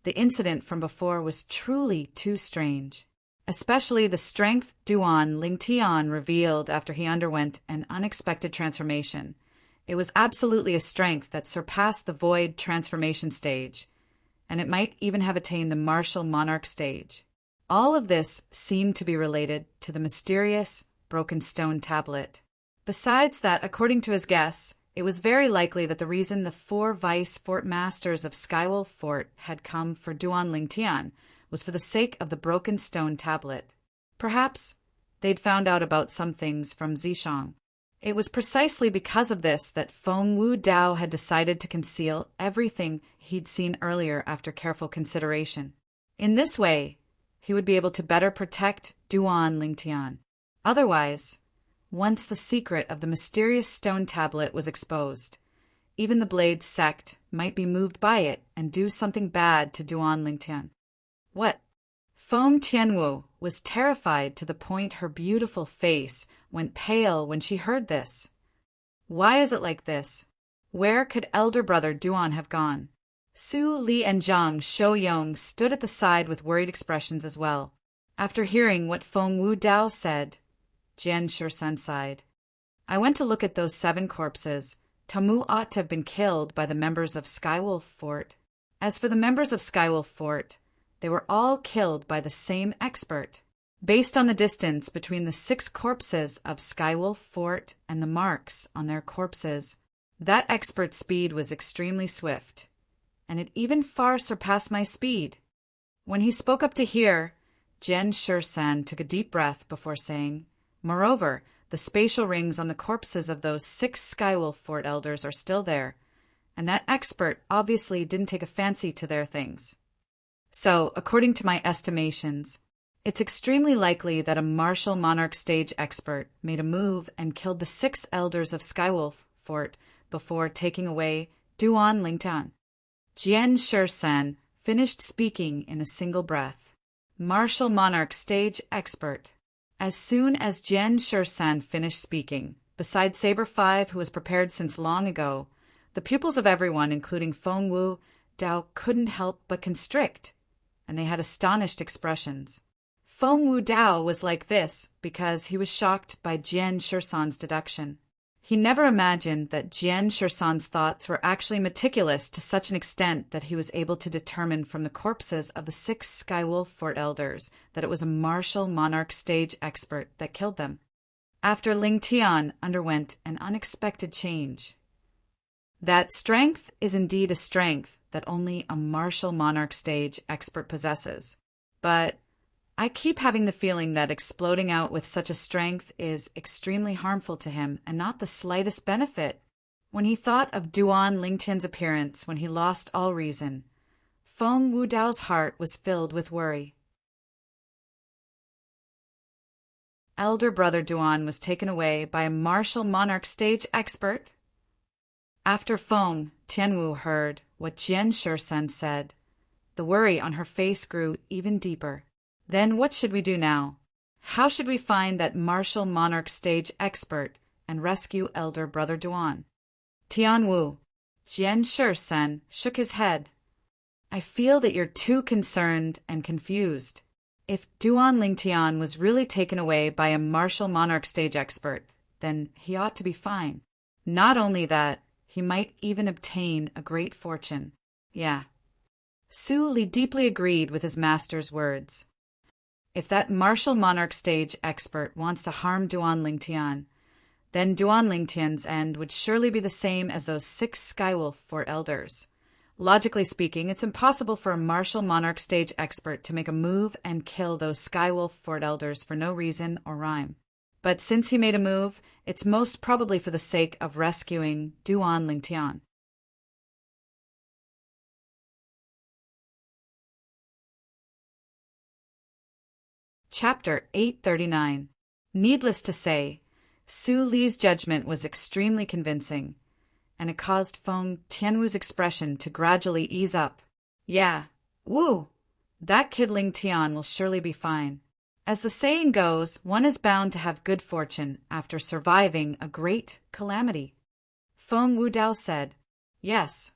the incident from before was truly too strange, especially the strength Duan Ling Tian revealed after he underwent an unexpected transformation. It was absolutely a strength that surpassed the Void transformation stage, and it might even have attained the martial Monarch stage. All of this seemed to be related to the mysterious broken stone tablet. Besides that, according to his guess, it was very likely that the reason the 4 vice fort masters of Skywolf Fort had come for Duan Ling Tian was for the sake of the broken stone tablet. Perhaps they'd found out about some things from Zishang. It was precisely because of this that Feng Wudao had decided to conceal everything he'd seen earlier after careful consideration. In this way, he would be able to better protect Duan Ling Tian. Otherwise, once the secret of the mysterious stone tablet was exposed, even the Blade sect might be moved by it and do something bad to Duan Ling Tian. What? Feng Tianwu was terrified to the point her beautiful face went pale when she heard this. Why is it like this? Where could elder brother Duan have gone? Su Li and Zhang Shouyong stood at the side with worried expressions as well. After hearing what Feng Wudao said, Jian Shursen sighed. I went to look at those 7 corpses. Tamu ought to have been killed by the members of Skywolf Fort. As for the members of Skywolf Fort, they were all killed by the same expert. Based on the distance between the 6 corpses of Skywolf Fort and the marks on their corpses, that expert's speed was extremely swift, and it even far surpassed my speed. When he spoke up to hear, Jian Shursen took a deep breath before saying, Moreover, the spatial rings on the corpses of those 6 Skywolf Fort elders are still there, and that expert obviously didn't take a fancy to their things. So, according to my estimations, it's extremely likely that a martial Monarch stage expert made a move and killed the 6 elders of Skywolf Fort before taking away Duan Ling Tian. Jian Shursen finished speaking in a single breath. Martial Monarch stage expert. As soon as Jian Shursen finished speaking, besides Saber 5, who was prepared since long ago, the pupils of everyone, including Feng Wudao, couldn't help but constrict, and they had astonished expressions. Feng Wudao was like this because he was shocked by Jian Shursen's deduction. He never imagined that Jian Shursen's thoughts were actually meticulous to such an extent that he was able to determine from the corpses of the 6 Skywolf Fort elders that it was a martial Monarch stage expert that killed them. After Ling Tian underwent an unexpected change. That strength is indeed a strength that only a martial Monarch stage expert possesses. But I keep having the feeling that exploding out with such a strength is extremely harmful to him and not the slightest benefit. When he thought of Duan Ling Tian's appearance when he lost all reason, Feng Wudao's heart was filled with worry. Elder brother Duan was taken away by a martial Monarch stage expert. After Feng Tianwu heard what Jian Shursen said, the worry on her face grew even deeper. Then what should we do now? How should we find that martial Monarch stage expert and rescue elder brother Duan? Tianwu. Jian Shursen shook his head. I feel that you're too concerned and confused. If Duan Ling Tian was really taken away by a martial Monarch stage expert, then he ought to be fine. Not only that, he might even obtain a great fortune. Yeah. Su Li deeply agreed with his master's words. If that martial Monarch stage expert wants to harm Duan Ling Tian, then Duan Ling Tian's end would surely be the same as those 6 Skywolf Fort elders. Logically speaking, it's impossible for a martial Monarch stage expert to make a move and kill those Skywolf Fort elders for no reason or rhyme. But since he made a move, it's most probably for the sake of rescuing Duan Ling Tian. Chapter 839. Needless to say, Su Li's judgment was extremely convincing, and it caused Feng Tianwu's expression to gradually ease up. Yeah, Wu, that kid Ling Tian will surely be fine. As the saying goes, one is bound to have good fortune after surviving a great calamity. Feng Wudao said, Yes.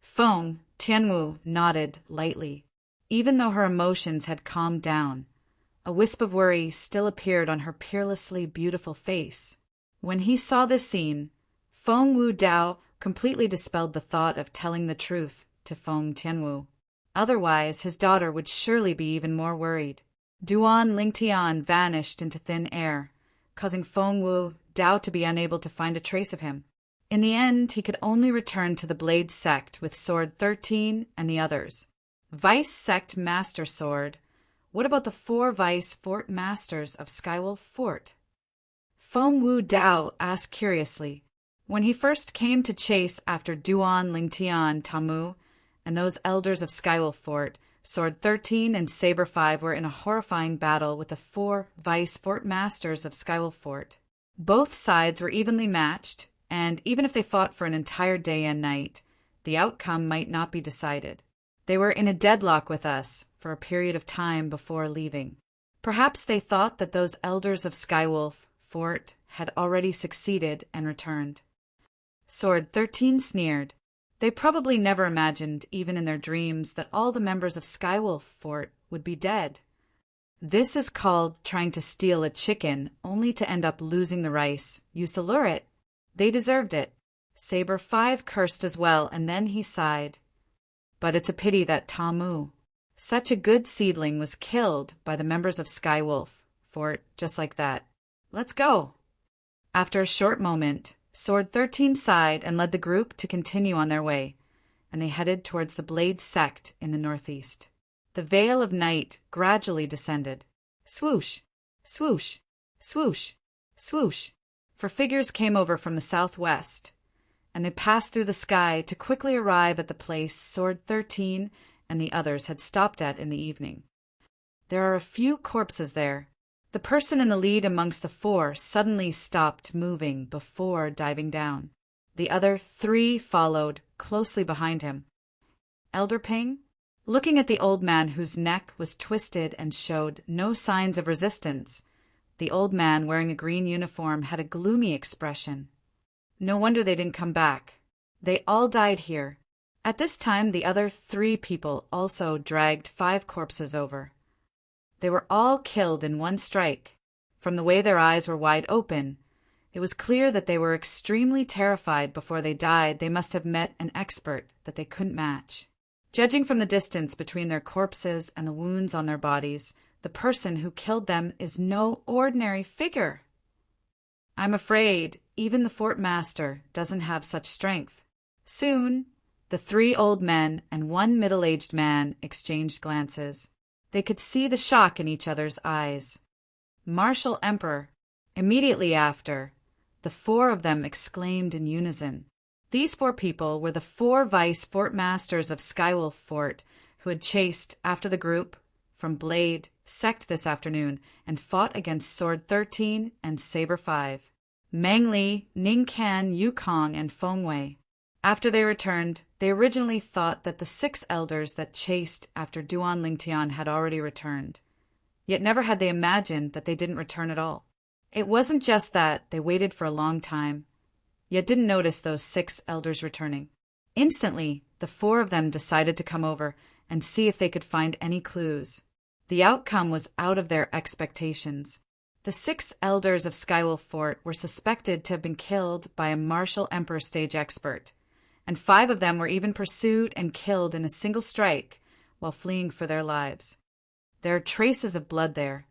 Feng Tianwu nodded lightly. Even though her emotions had calmed down, a wisp of worry still appeared on her peerlessly beautiful face. When he saw this scene, Feng Wudao completely dispelled the thought of telling the truth to Feng Tianwu. Otherwise, his daughter would surely be even more worried. Duan Lingtian vanished into thin air, causing Feng Wudao to be unable to find a trace of him. In the end, he could only return to the Blade Sect with Sword 13 and the others. Vice Sect Master Sword. What about the 4 Vice Fort Masters of Skywolf Fort? Feng Wudao asked curiously. When he first came to chase after Duan Lingtian Tamu and those elders of Skywolf Fort, Sword 13 and Saber 5 were in a horrifying battle with the 4 Vice Fort Masters of Skywolf Fort. Both sides were evenly matched, and even if they fought for an entire day and night, the outcome might not be decided. They were in a deadlock with us for a period of time before leaving. Perhaps they thought that those elders of Skywolf Fort had already succeeded and returned. Sword 13 sneered. They probably never imagined, even in their dreams, that all the members of Skywolf Fort would be dead. This is called trying to steal a chicken only to end up losing the rice used to lure it. They deserved it. Saber 5 cursed as well, and then he sighed. But it's a pity that Tamu, such a good seedling, was killed by the members of Skywolf Fort just like that. Let's go. After a short moment, Sword 13 sighed and led the group to continue on their way, and they headed towards the Blade Sect in the northeast. The veil of night gradually descended. Swoosh, swoosh, swoosh, swoosh. For figures came over from the southwest, and they passed through the sky to quickly arrive at the place Sword 13 and the others had stopped at in the evening. There are a few corpses there. The person in the lead amongst the 4 suddenly stopped moving before diving down. The other 3 followed closely behind him. Elder Ping, looking at the old man whose neck was twisted and showed no signs of resistance, the old man wearing a green uniform had a gloomy expression. No wonder they didn't come back. They all died here. At this time, the other 3 people also dragged 5 corpses over. They were all killed in one strike. From the way their eyes were wide open, it was clear that they were extremely terrified. Before they died, they must have met an expert that they couldn't match. Judging from the distance between their corpses and the wounds on their bodies, the person who killed them is no ordinary figure. I'm afraid even the Fort Master doesn't have such strength. Soon, the 3 old men and 1 middle-aged man exchanged glances. They could see the shock in each other's eyes. Martial Emperor. Immediately after, the 4 of them exclaimed in unison. These 4 people were the 4 Vice Fort Masters of Skywolf Fort who had chased after the group from Blade Sect this afternoon and fought against Sword 13 and Saber 5. Meng Li, Ning Kan, Yukong, and Feng Wei. After they returned, they originally thought that the 6 elders that chased after Duan Lingtian had already returned. Yet never had they imagined that they didn't return at all. It wasn't just that they waited for a long time, yet didn't notice those 6 elders returning. Instantly, the 4 of them decided to come over and see if they could find any clues. The outcome was out of their expectations. The 6 elders of Skywolf Fort were suspected to have been killed by a martial emperor stage expert, and 5 of them were even pursued and killed in a single strike while fleeing for their lives. There are traces of blood there.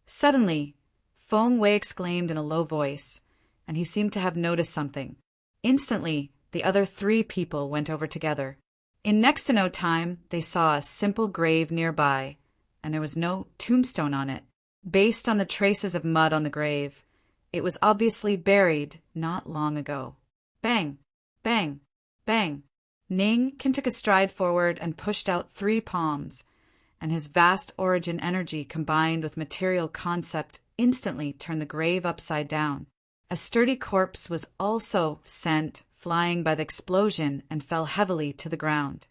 Suddenly, Feng Wei exclaimed in a low voice, and he seemed to have noticed something. Instantly, the other 3 people went over together. In next to no time, they saw a simple grave nearby, and there was no tombstone on it. Based on the traces of mud on the grave, it was obviously buried not long ago. Bang! Bang! Bang! Ning Kan took a stride forward and pushed out 3 palms, and his vast origin energy combined with material concept instantly turned the grave upside down. A sturdy corpse was also sent flying by the explosion and fell heavily to the ground.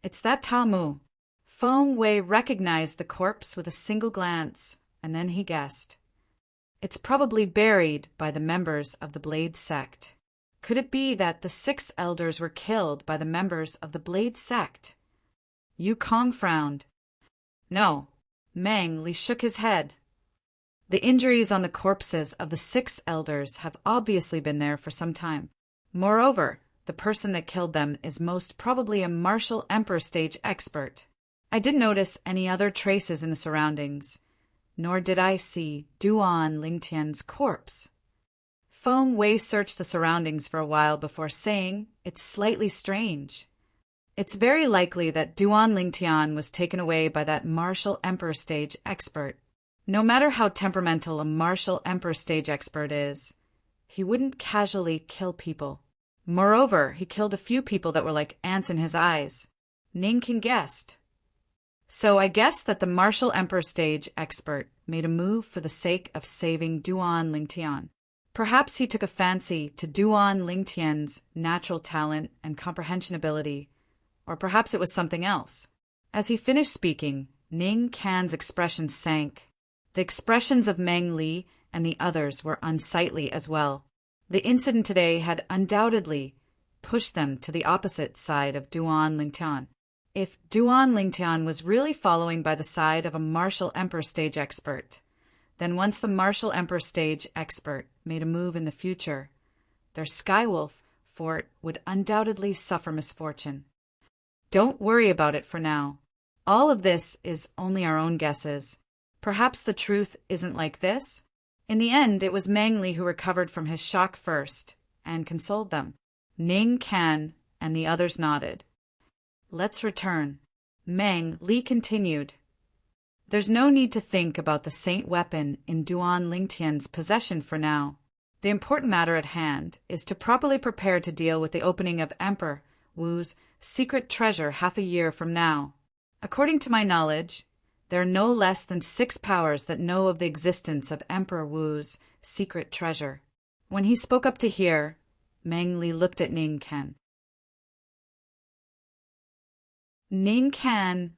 "It's that Tamu." Feng Wei recognized the corpse with a single glance, and then he guessed. "It's probably buried by the members of the Blade sect." Could it be that the 6 elders were killed by the members of the Blade sect? Yu Kong frowned. No. Meng Li shook his head. The injuries on the corpses of the 6 elders have obviously been there for some time. Moreover, the person that killed them is most probably a martial emperor stage expert. I didn't notice any other traces in the surroundings, nor did I see Duan Lingtian's corpse. Feng Wei searched the surroundings for a while before saying, "It's slightly strange. It's very likely that Duan Lingtian was taken away by that martial emperor stage expert. No matter how temperamental a martial emperor stage expert is, he wouldn't casually kill people. Moreover, he killed a few people that were like ants in his eyes." Ningkin guessed. "So I guess that the martial emperor stage expert made a move for the sake of saving Duan Lingtian. Perhaps he took a fancy to Duan Lingtian's natural talent and comprehension ability, or perhaps it was something else." As he finished speaking, Ning Can's expression sank. The expressions of Meng Li and the others were unsightly as well. The incident today had undoubtedly pushed them to the opposite side of Duan Lingtian. If Duan Lingtian was really following by the side of a martial emperor stage expert, then once the martial emperor stage expert made a move in the future, their Skywolf fort would undoubtedly suffer misfortune. Don't worry about it for now. All of this is only our own guesses. Perhaps the truth isn't like this? In the end, it was Meng Li who recovered from his shock first and consoled them. Ning Can and the others nodded. "Let's return." Meng Li continued. "There's no need to think about the saint weapon in Duan Lingtian's possession for now. The important matter at hand is to properly prepare to deal with the opening of Emperor Wu's secret treasure half a year from now. According to my knowledge, there are no less than 6 powers that know of the existence of Emperor Wu's secret treasure." When he spoke up to hear, Meng Li looked at Ning Can. "Ning Can,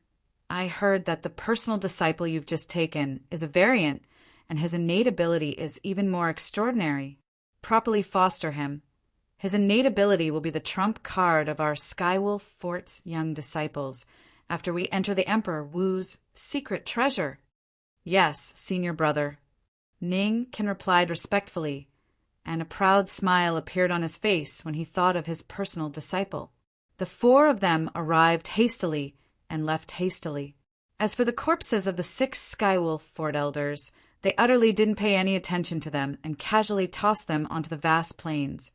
I heard that the personal disciple you've just taken is a variant, and his innate ability is even more extraordinary. Properly foster him. His innate ability will be the trump card of our Skywolf Fort's young disciples after we enter the Emperor Wu's secret treasure." "Yes, senior brother." Ning Can replied respectfully, and a proud smile appeared on his face when he thought of his personal disciple. The 4 of them arrived hastily and left hastily. As for the corpses of the 6 Skywolf Fort elders, they utterly didn't pay any attention to them and casually tossed them onto the vast plains,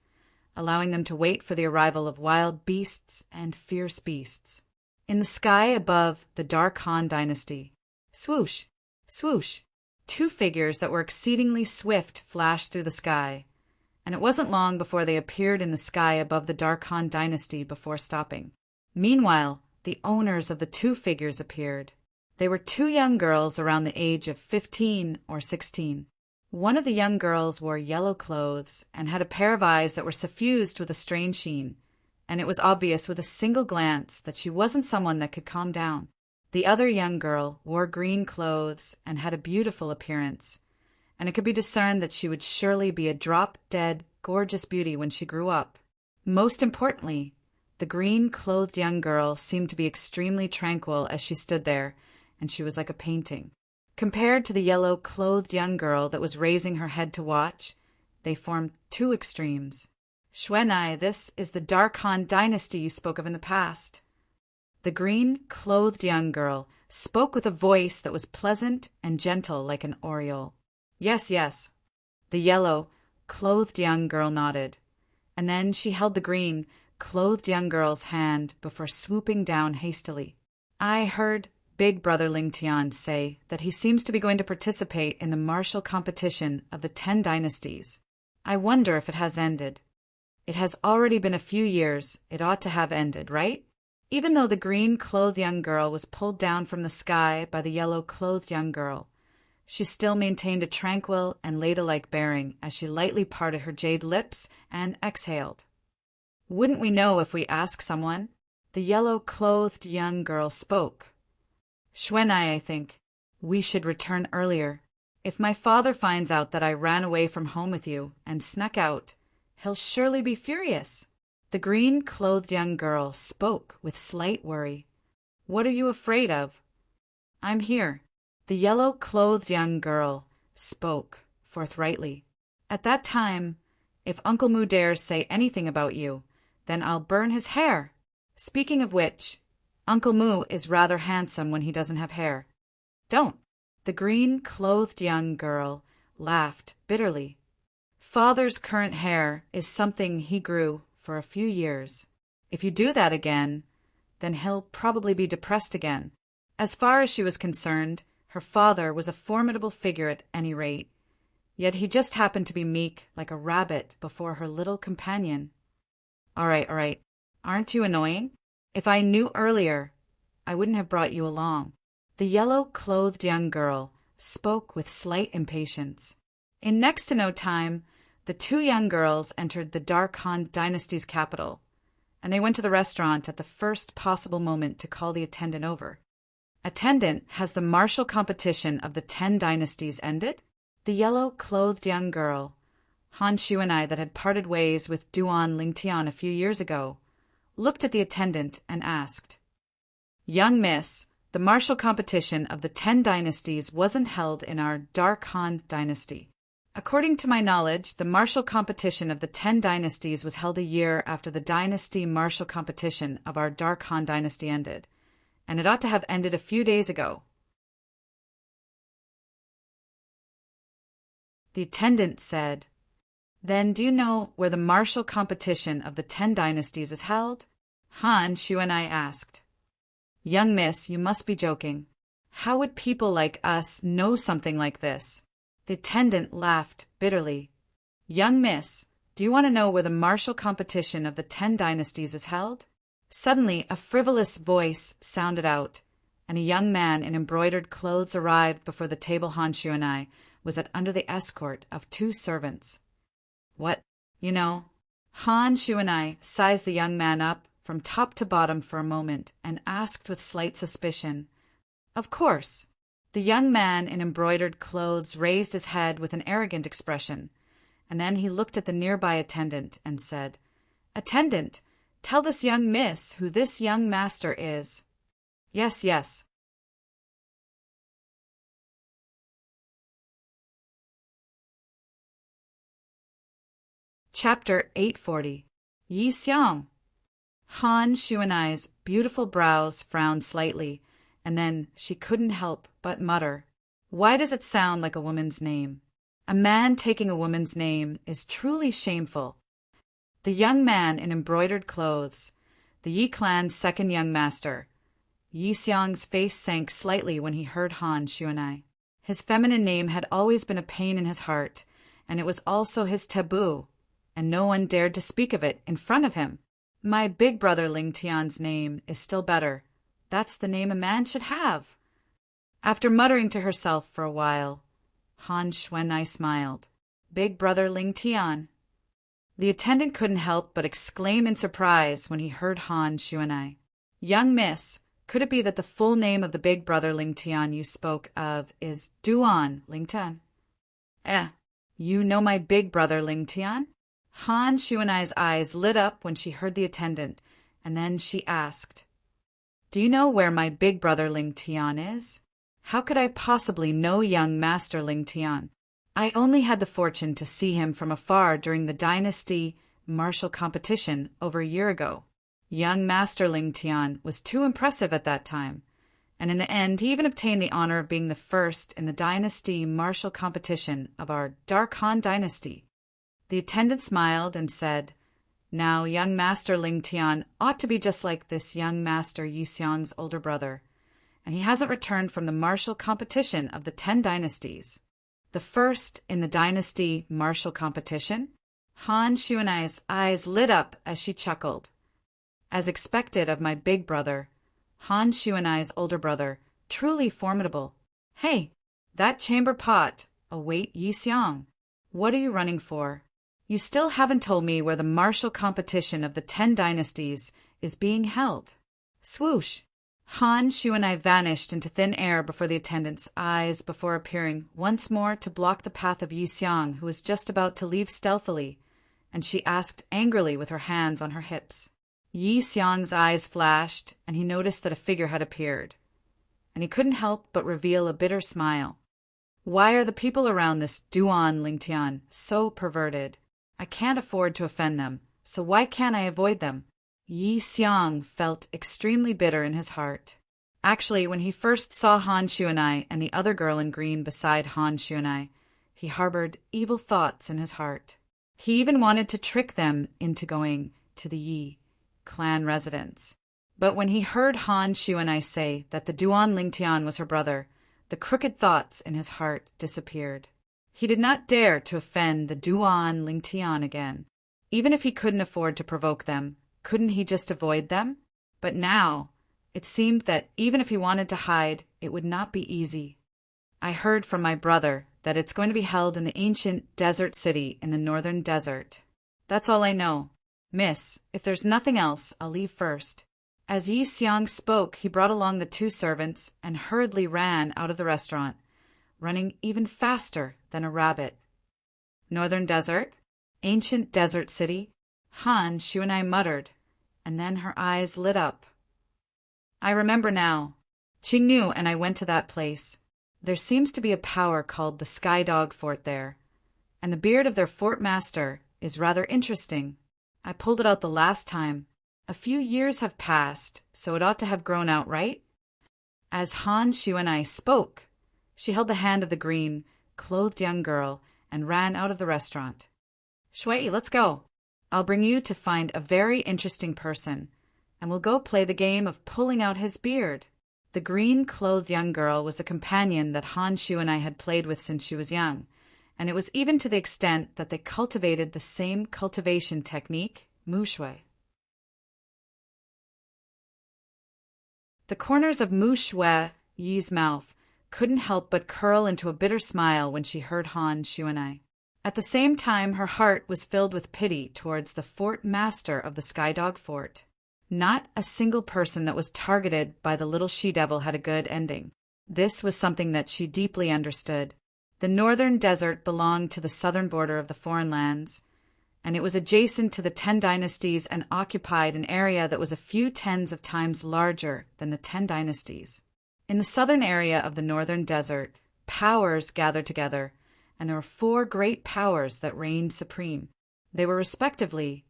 allowing them to wait for the arrival of wild beasts and fierce beasts. In the sky above the Dark Han dynasty, swoosh, swoosh, 2 figures that were exceedingly swift flashed through the sky, and it wasn't long before they appeared in the sky above the Dark Han dynasty before stopping. Meanwhile, the owners of the 2 figures appeared. They were 2 young girls around the age of 15 or 16. One of the young girls wore yellow clothes and had a pair of eyes that were suffused with a strange sheen, and it was obvious with a single glance that she wasn't someone that could calm down. The other young girl wore green clothes and had a beautiful appearance, and it could be discerned that she would surely be a drop-dead, gorgeous beauty when she grew up. Most importantly, the green-clothed young girl seemed to be extremely tranquil as she stood there, and she was like a painting. Compared to the yellow-clothed young girl that was raising her head to watch, they formed 2 extremes. "Xuanai, this is the Dark Han dynasty you spoke of in the past." The green-clothed young girl spoke with a voice that was pleasant and gentle like an oriole. "Yes, yes." The yellow-clothed young girl nodded, and then she held the green-clothed young girl's hand before swooping down hastily. "I heard Big Brother Lingtian say that he seems to be going to participate in the martial competition of the 10 dynasties. I wonder if it has ended. It has already been a few years. It ought to have ended, right?" Even though the green-clothed young girl was pulled down from the sky by the yellow-clothed young girl, she still maintained a tranquil and ladylike bearing as she lightly parted her jade lips and exhaled. "Wouldn't we know if we ask someone?" The yellow-clothed young girl spoke. "Xuanai, I think. We should return earlier. If my father finds out that I ran away from home with you and snuck out, he'll surely be furious." The green-clothed young girl spoke with slight worry. "What are you afraid of?" "I'm here." The yellow-clothed young girl spoke forthrightly. "At that time, if Uncle Moo dares say anything about you, then I'll burn his hair. Speaking of which, Uncle Moo is rather handsome when he doesn't have hair." "Don't." The green-clothed young girl laughed bitterly. "Father's current hair is something he grew for a few years. If you do that again, then he'll probably be depressed again." As far as she was concerned, her father was a formidable figure at any rate, yet he just happened to be meek like a rabbit before her little companion. All right. Aren't you annoying? If I knew earlier, I wouldn't have brought you along." The yellow-clothed young girl spoke with slight impatience. In next to no time, the two young girls entered the Dark Han dynasty's capital, and they went to the restaurant at the first possible moment to call the attendant over. "Attendant, has the martial competition of the 10 dynasties ended?" The yellow-clothed young girl, Han Xuanai that had parted ways with Duan Lingtian a few years ago, looked at the attendant and asked, "Young miss, the martial competition of the 10 dynasties wasn't held in our Dark Han dynasty. According to my knowledge, the martial competition of the 10 dynasties was held a year after the dynasty martial competition of our Dark Han dynasty ended, and it ought to have ended a few days ago." The attendant said, "Then do you know where the martial competition of the 10 dynasties is held?" Han Xuanai asked. "Young miss, you must be joking. How would people like us know something like this?" The attendant laughed bitterly. "Young miss, do you want to know where the martial competition of the 10 dynasties is held?" Suddenly, a frivolous voice sounded out, and a young man in embroidered clothes arrived before the table Han Xuanai was at under the escort of 2 servants. "What, you know?" Han Xuanai sized the young man up from top to bottom for a moment and asked with slight suspicion, "Of course." The young man in embroidered clothes raised his head with an arrogant expression, and then he looked at the nearby attendant and said, "Attendant, tell this young miss who this young master is." Yes. Chapter 840. Yi Xiang. Han Xuanai's beautiful brows frowned slightly, and then she couldn't help but mutter, "Why does it sound like a woman's name? A man taking a woman's name is truly shameful." The young man in embroidered clothes, the Yi clan's second young master. Yi Xiang's face sank slightly when he heard Han Xuanai. His feminine name had always been a pain in his heart, and it was also his taboo, and no one dared to speak of it in front of him. "My big brother Ling Tian's name is still better. That's the name a man should have." After muttering to herself for a while, Han Xuanai smiled. "Big brother Ling Tian." The attendant couldn't help but exclaim in surprise when he heard Han Xuanai. "Young miss, could it be that the full name of the big brother Ling Tian you spoke of is Duan Ling Tian?" You know my big brother Ling Tian?" Han Xuanai's eyes lit up when she heard the attendant, and then she asked, "Do you know where my big brother Ling Tian is?" "How could I possibly know young Master Ling Tian? I only had the fortune to see him from afar during the dynasty martial competition over a year ago. Young Master Ling Tian was too impressive at that time, and in the end he even obtained the honor of being the first in the dynasty martial competition of our Dark Han dynasty." The attendant smiled and said, "Now young Master Ling Tian ought to be just like this young Master Yi Xiang's older brother, and he hasn't returned from the martial competition of the 10 dynasties." "The first in the dynasty martial competition?" Han Xuanai's eyes lit up as she chuckled. As expected of my big brother, Han Xuanai's older brother, truly formidable. Hey, that chamber pot, await Yi Xiang. What are you running for? You still haven't told me where the martial competition of the 10 dynasties is being held. Swoosh! Han Xuanai vanished into thin air before the attendant's eyes before appearing once more to block the path of Yi Xiang, who was just about to leave stealthily, and she asked angrily with her hands on her hips. Yi Xiang's eyes flashed, and he noticed that a figure had appeared, and he couldn't help but reveal a bitter smile. Why are the people around this Duan Lingtian so perverted? I can't afford to offend them, so why can't I avoid them? Yi Xiang felt extremely bitter in his heart. Actually, when he first saw Han Xuanai and the other girl in green beside Han Xuanai, he harbored evil thoughts in his heart. He even wanted to trick them into going to the Yi clan residence. But when he heard Han Xuanai say that the Duan Lingtian was her brother, the crooked thoughts in his heart disappeared. He did not dare to offend the Duan Lingtian again. Even if he couldn't afford to provoke them, couldn't he just avoid them? But now, it seemed that even if he wanted to hide, it would not be easy. I heard from my brother that it's going to be held in the ancient desert city in the northern desert. That's all I know. Miss, if there's nothing else, I'll leave first. As Yi Xiang spoke, he brought along the 2 servants and hurriedly ran out of the restaurant, running even faster than a rabbit. Northern desert? Ancient desert city? Han Xuanai muttered, and then her eyes lit up. I remember now. Qingnu and I went to that place. There seems to be a power called the Sky Dog Fort there, and the beard of their fort master is rather interesting. I pulled it out the last time. A few years have passed, so it ought to have grown out, right? As Han Xuanai spoke, she held the hand of the green, clothed young girl and ran out of the restaurant. Shui, let's go. I'll bring you to find a very interesting person, and we'll go play the game of pulling out his beard. The green-clothed young girl was the companion that Han Xuanai had played with since she was young, and it was even to the extent that they cultivated the same cultivation technique, Mu Shui. The corners of Mu Shui Yi's mouth couldn't help but curl into a bitter smile when she heard Han Xuanai. At the same time, her heart was filled with pity towards the fort master of the Skydog Fort. Not a single person that was targeted by the little she-devil had a good ending. This was something that she deeply understood. The northern desert belonged to the southern border of the foreign lands, and it was adjacent to the 10 dynasties and occupied an area that was a few tens of times larger than the 10 dynasties. In the southern area of the northern desert, powers gathered together, and there were 4 great powers that reigned supreme. They were respectively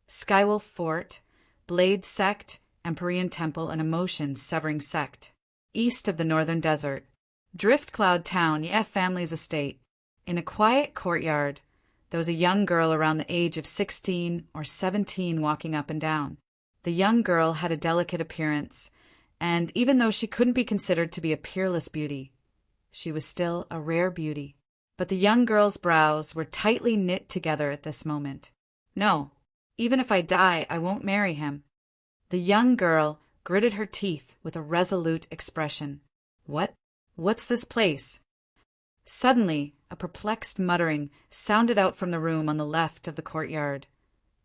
Skywolf Fort, Blade Sect, Empyrean Temple, and Emotion Severing Sect. East of the northern desert, Drift Cloud Town, Ye family's estate. In a quiet courtyard, there was a young girl around the age of 16 or 17 walking up and down. The young girl had a delicate appearance, and even though she couldn't be considered to be a peerless beauty, she was still a rare beauty. But the young girl's brows were tightly knit together at this moment. No, even if I die, I won't marry him. The young girl gritted her teeth with a resolute expression. What's this place? Suddenly, a perplexed muttering sounded out from the room on the left of the courtyard,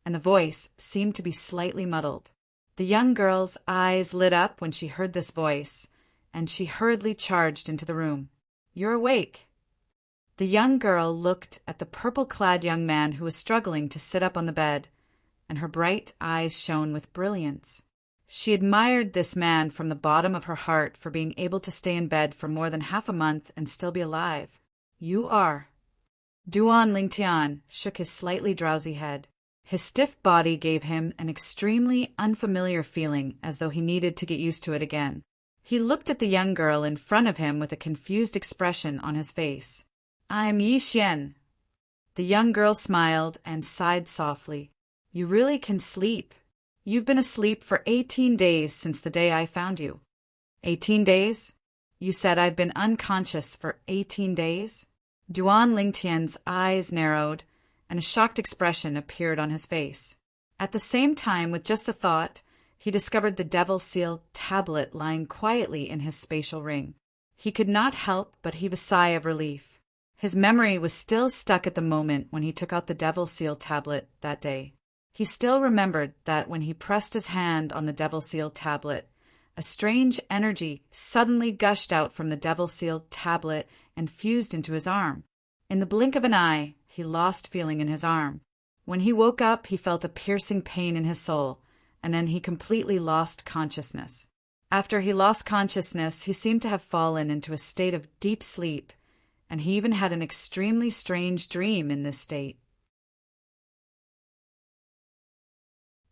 and the voice seemed to be slightly muddled. The young girl's eyes lit up when she heard this voice, and she hurriedly charged into the room. You're awake. The young girl looked at the purple-clad young man who was struggling to sit up on the bed, and her bright eyes shone with brilliance. She admired this man from the bottom of her heart for being able to stay in bed for more than half a month and still be alive. You are. Duan Lingtian shook his slightly drowsy head. His stiff body gave him an extremely unfamiliar feeling, as though he needed to get used to it again. He looked at the young girl in front of him with a confused expression on his face. I'm Yi Xian. The young girl smiled and sighed softly. You really can sleep. You've been asleep for 18 days since the day I found you. 18 days? You said I've been unconscious for 18 days? Duan Lingtian's eyes narrowed, and a shocked expression appeared on his face. At the same time, with just a thought, he discovered the Devil Seal tablet lying quietly in his spatial ring. He could not help but heave a sigh of relief. His memory was still stuck at the moment when he took out the Devil Seal tablet that day. He still remembered that when he pressed his hand on the Devil Seal tablet, a strange energy suddenly gushed out from the Devil Seal tablet and fused into his arm. In the blink of an eye, he lost feeling in his arm. When he woke up, he felt a piercing pain in his soul, and then he completely lost consciousness. After he lost consciousness, he seemed to have fallen into a state of deep sleep, and he even had an extremely strange dream in this state.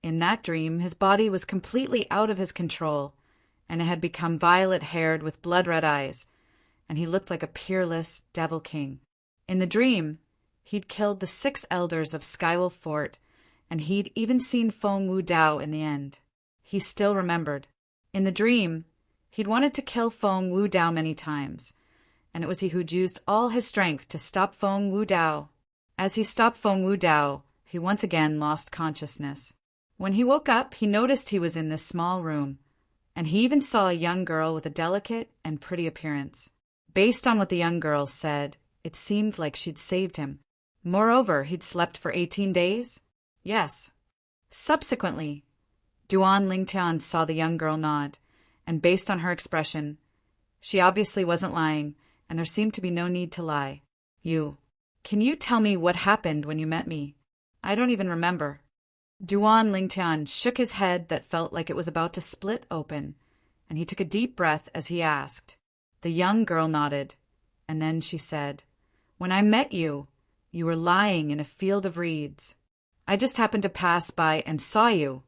In that dream, his body was completely out of his control, and it had become violet-haired with blood-red eyes, and he looked like a peerless devil king. In the dream, he'd killed the 6 elders of Skywolf Fort, and he'd even seen Feng Wu Dao in the end. He still remembered. In the dream, he'd wanted to kill Feng Wu Dao many times, and it was he who'd used all his strength to stop Feng Wu Dao. As he stopped Feng Wu Dao, he once again lost consciousness. When he woke up, he noticed he was in this small room, and he even saw a young girl with a delicate and pretty appearance. Based on what the young girl said, it seemed like she'd saved him. Moreover, he'd slept for 18 days? Yes. Subsequently, Duan Lingtian saw the young girl nod, and based on her expression, she obviously wasn't lying, and there seemed to be no need to lie. Can you tell me what happened when you met me? I don't even remember. Duan Lingtian shook his head that felt like it was about to split open, and he took a deep breath as he asked. The young girl nodded, and then she said, "When I met you, you were lying in a field of reeds. I just happened to pass by and saw you,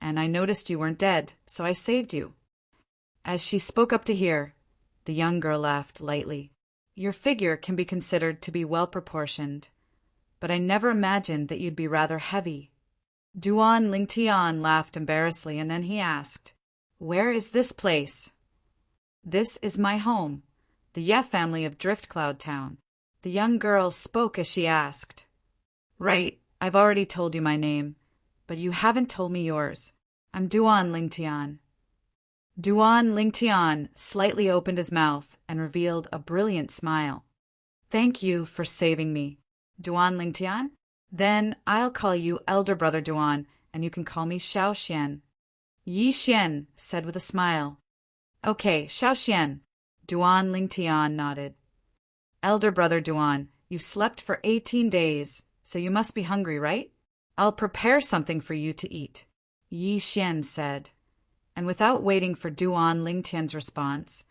and I noticed you weren't dead, so I saved you." As she spoke up to hear, the young girl laughed lightly. "Your figure can be considered to be well-proportioned, but I never imagined that you'd be rather heavy." Duan Lingtian laughed embarrassedly, and then he asked, "Where is this place?" "This is my home, the Ye family of Driftcloud Town." The young girl spoke as she asked, "Right, I've already told you my name, but you haven't told me yours. I'm Duan Lingtian." Duan Lingtian slightly opened his mouth and revealed a brilliant smile. "Thank you for saving me, Duan Lingtian. Then I'll call you Elder Brother Duan, and you can call me Xiao Xian." Yi Xian said with a smile. "Okay, Xiao Xian." Duan Lingtian nodded. "Elder Brother Duan, you've slept for 18 days, so you must be hungry, right? I'll prepare something for you to eat," Yi Xian said. And without waiting for Duan Lingtian's response,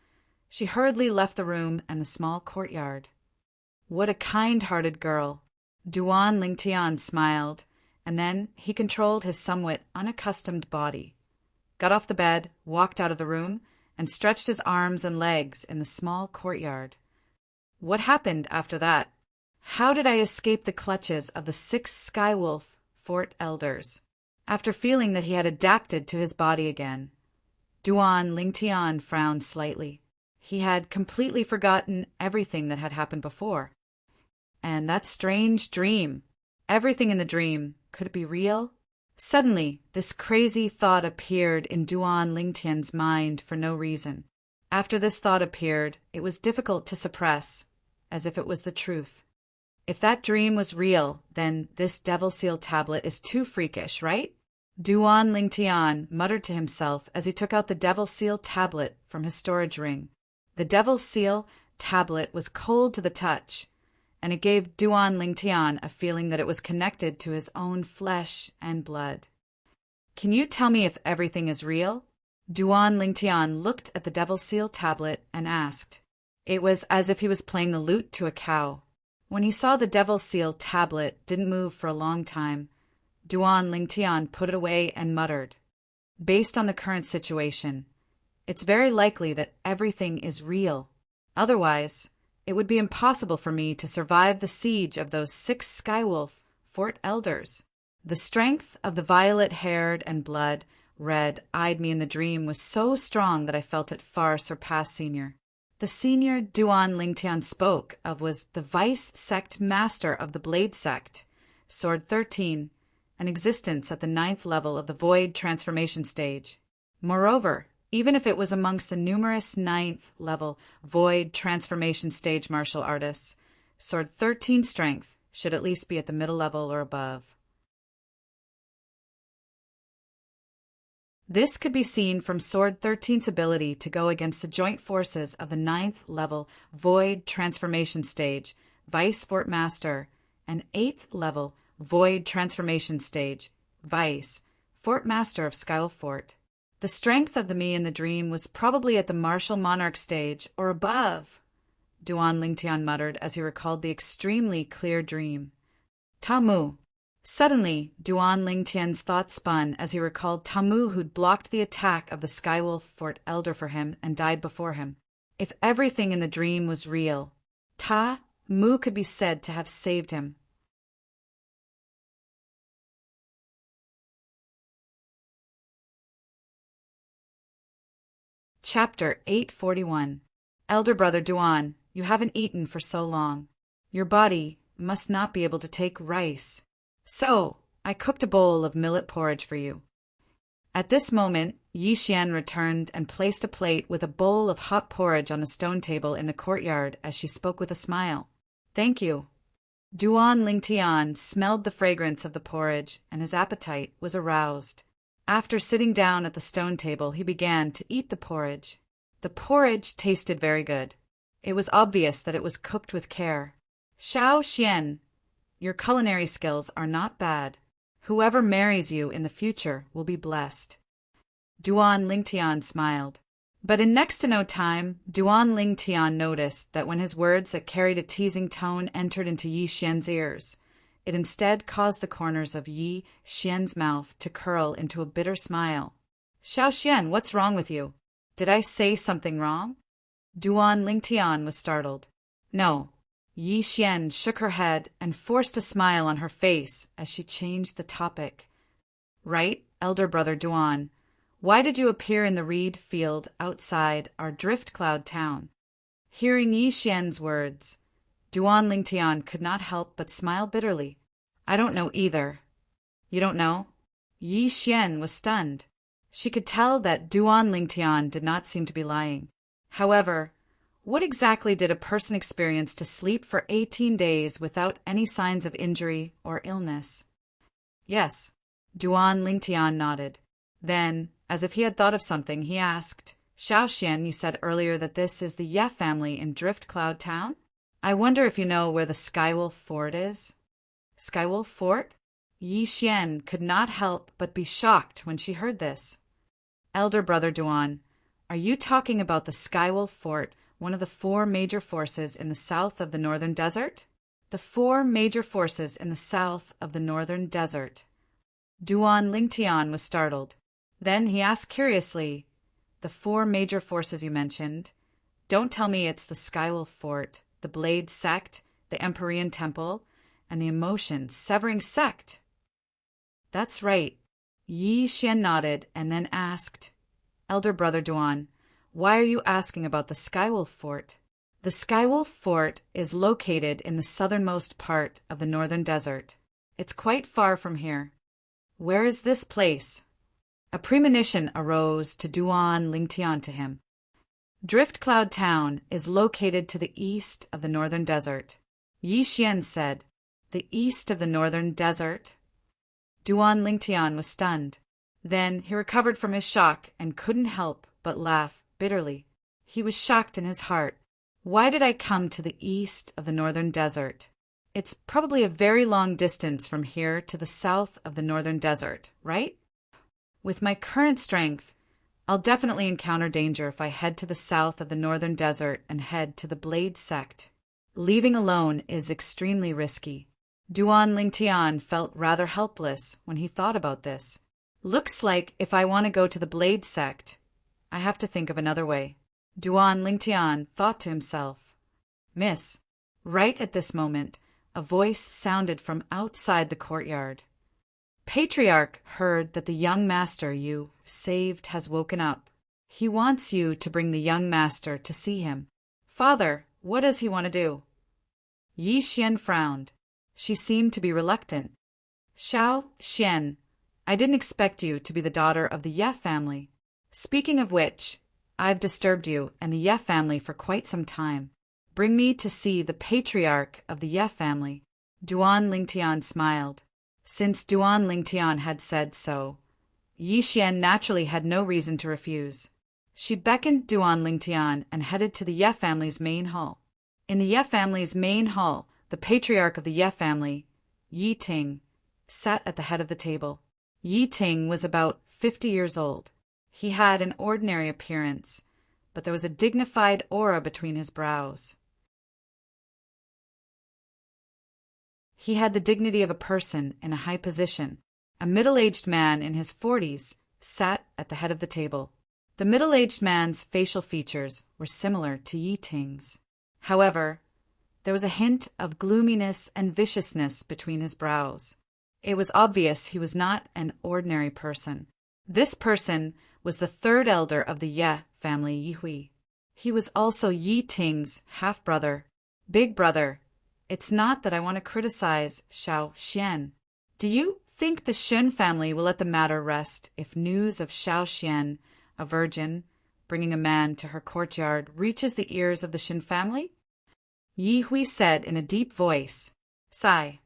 she hurriedly left the room and the small courtyard. What a kind-hearted girl. Duan Lingtian smiled, and then he controlled his somewhat unaccustomed body, got off the bed, walked out of the room, and stretched his arms and legs in the small courtyard. What happened after that? How did I escape the clutches of the 6 Skywolf Fort elders? After feeling that he had adapted to his body again, Duan Lingtian frowned slightly. He had completely forgotten everything that had happened before. And that strange dream. Everything in the dream, could it be real? Suddenly, this crazy thought appeared in Duan Lingtian's mind for no reason. After this thought appeared, it was difficult to suppress, as if it was the truth. If that dream was real, then this Devil Seal tablet is too freakish, right? Duan Lingtian muttered to himself as he took out the Devil Seal tablet from his storage ring. The Devil Seal tablet was cold to the touch, and it gave Duan Lingtian a feeling that it was connected to his own flesh and blood. "Can you tell me if everything is real?" Duan Lingtian looked at the Devil Seal tablet and asked. It was as if he was playing the lute to a cow. When he saw the Devil Seal tablet didn't move for a long time, Duan Lingtian put it away and muttered, "Based on the current situation, it's very likely that everything is real. Otherwise, it would be impossible for me to survive the siege of those 6 Skywolf Fort elders." The strength of the violet-haired and blood-red-eyed me in the dream was so strong that I felt it far surpass Senior. The Senior Duan Lingtian spoke of was the Vice Sect Master of the Blade Sect, Sword 13, an existence at the 9th level of the void transformation stage. Moreover, even if it was amongst the numerous 9th level void transformation stage martial artists, Sword 13 strength should at least be at the middle level or above. This could be seen from Sword 13's ability to go against the joint forces of the 9th level void transformation stage, Vice Fort Master, and 8th level void transformation stage, Vice Fort Master of Skywell Fort. The strength of the me in the dream was probably at the martial monarch stage or above, Duan Lingtian muttered as he recalled the extremely clear dream. Tamu. Suddenly, Duan Lingtian's thoughts spun as he recalled Tamu, who'd blocked the attack of the Skywell Fort Elder for him and died before him. If everything in the dream was real, Ta-Mu could be said to have saved him. Chapter 841. Elder Brother Duan, you haven't eaten for so long. Your body must not be able to take rice. So, I cooked a bowl of millet porridge for you. At this moment, Yi Xian returned and placed a plate with a bowl of hot porridge on a stone table in the courtyard as she spoke with a smile. Thank you. Duan Lingtian smelled the fragrance of the porridge, and his appetite was aroused. After sitting down at the stone table, he began to eat the porridge. The porridge tasted very good. It was obvious that it was cooked with care. Xiao Xian, your culinary skills are not bad. Whoever marries you in the future will be blessed. Duan Lingtian smiled. But in next to no time, Duan Lingtian noticed that when his words that carried a teasing tone entered into Yi Xian's ears, it instead caused the corners of Yi Xian's mouth to curl into a bitter smile. Xiao Xian, what's wrong with you? Did I say something wrong? Duan Lingtian was startled. No. Yi Xian shook her head and forced a smile on her face as she changed the topic. Right, Elder Brother Duan. Why did you appear in the reed field outside our Drift Cloud town? Hearing Yi Xian's words, Duan Lingtian could not help but smile bitterly. I don't know either. You don't know? Yi Xian was stunned. She could tell that Duan Lingtian did not seem to be lying. However, what exactly did a person experience to sleep for 18 days without any signs of injury or illness? Yes, Duan Lingtian nodded. Then, as if he had thought of something, he asked, Xiao Xian, you said earlier that this is the Ye family in Drift Cloud Town? I wonder if you know where the Skywell Fort is? Skywell Fort? Yi Xian could not help but be shocked when she heard this. Elder Brother Duan, are you talking about the Skywell Fort, one of the 4 major forces in the south of the Northern Desert? The 4 major forces in the south of the Northern Desert. Duan Lingtian was startled. Then he asked curiously, the 4 major forces you mentioned, don't tell me it's the Skywell Fort, the Blade Sect, the Empyrean Temple, and the Emotion-Severing Sect. That's right. Yi Xian nodded and then asked, Elder Brother Duan, why are you asking about the Skywell Fort? The Skywell Fort is located in the southernmost part of the Northern Desert. It's quite far from here. Where is this place? A premonition arose to Duan Lingtian to him. Drift Cloud Town is located to the east of the Northern Desert. Yi Xian said, the east of the Northern Desert? Duan Lingtian was stunned. Then he recovered from his shock and couldn't help but laugh bitterly. He was shocked in his heart. Why did I come to the east of the Northern Desert? It's probably a very long distance from here to the south of the Northern Desert, right? With my current strength, I'll definitely encounter danger if I head to the south of the Northern Desert and head to the Blade Sect. Leaving alone is extremely risky. Duan Lingtian felt rather helpless when he thought about this. Looks like if I want to go to the Blade Sect, I have to think of another way. Duan Lingtian thought to himself. Miss, right at this moment, a voice sounded from outside the courtyard. Patriarch heard that the young master you saved has woken up. He wants you to bring the young master to see him. Father, what does he want to do? Yi Xian frowned. She seemed to be reluctant. Xiao Xian, I didn't expect you to be the daughter of the Ye family. Speaking of which, I've disturbed you and the Ye family for quite some time. Bring me to see the patriarch of the Ye family. Duan Lingtian smiled. Since Duan Lingtian had said so, Yi Xian naturally had no reason to refuse. She beckoned Duan Lingtian and headed to the Ye family's main hall. In the Ye family's main hall, the patriarch of the Ye family, Yi Ting, sat at the head of the table. Yi Ting was about 50 years old. He had an ordinary appearance, but there was a dignified aura between his brows. He had the dignity of a person in a high position. A middle-aged man in his 40s sat at the head of the table. The middle-aged man's facial features were similar to Yi Ting's. However, there was a hint of gloominess and viciousness between his brows. It was obvious he was not an ordinary person. This person was the third elder of the Ye family, Yi Hui. He was also Yi Ting's half-brother, big brother. It's not that I want to criticize Xiao Xian. Do you think the Shen family will let the matter rest if news of Xiao Xian, a virgin, bringing a man to her courtyard, reaches the ears of the Shen family? Yi Hui said in a deep voice. Sigh.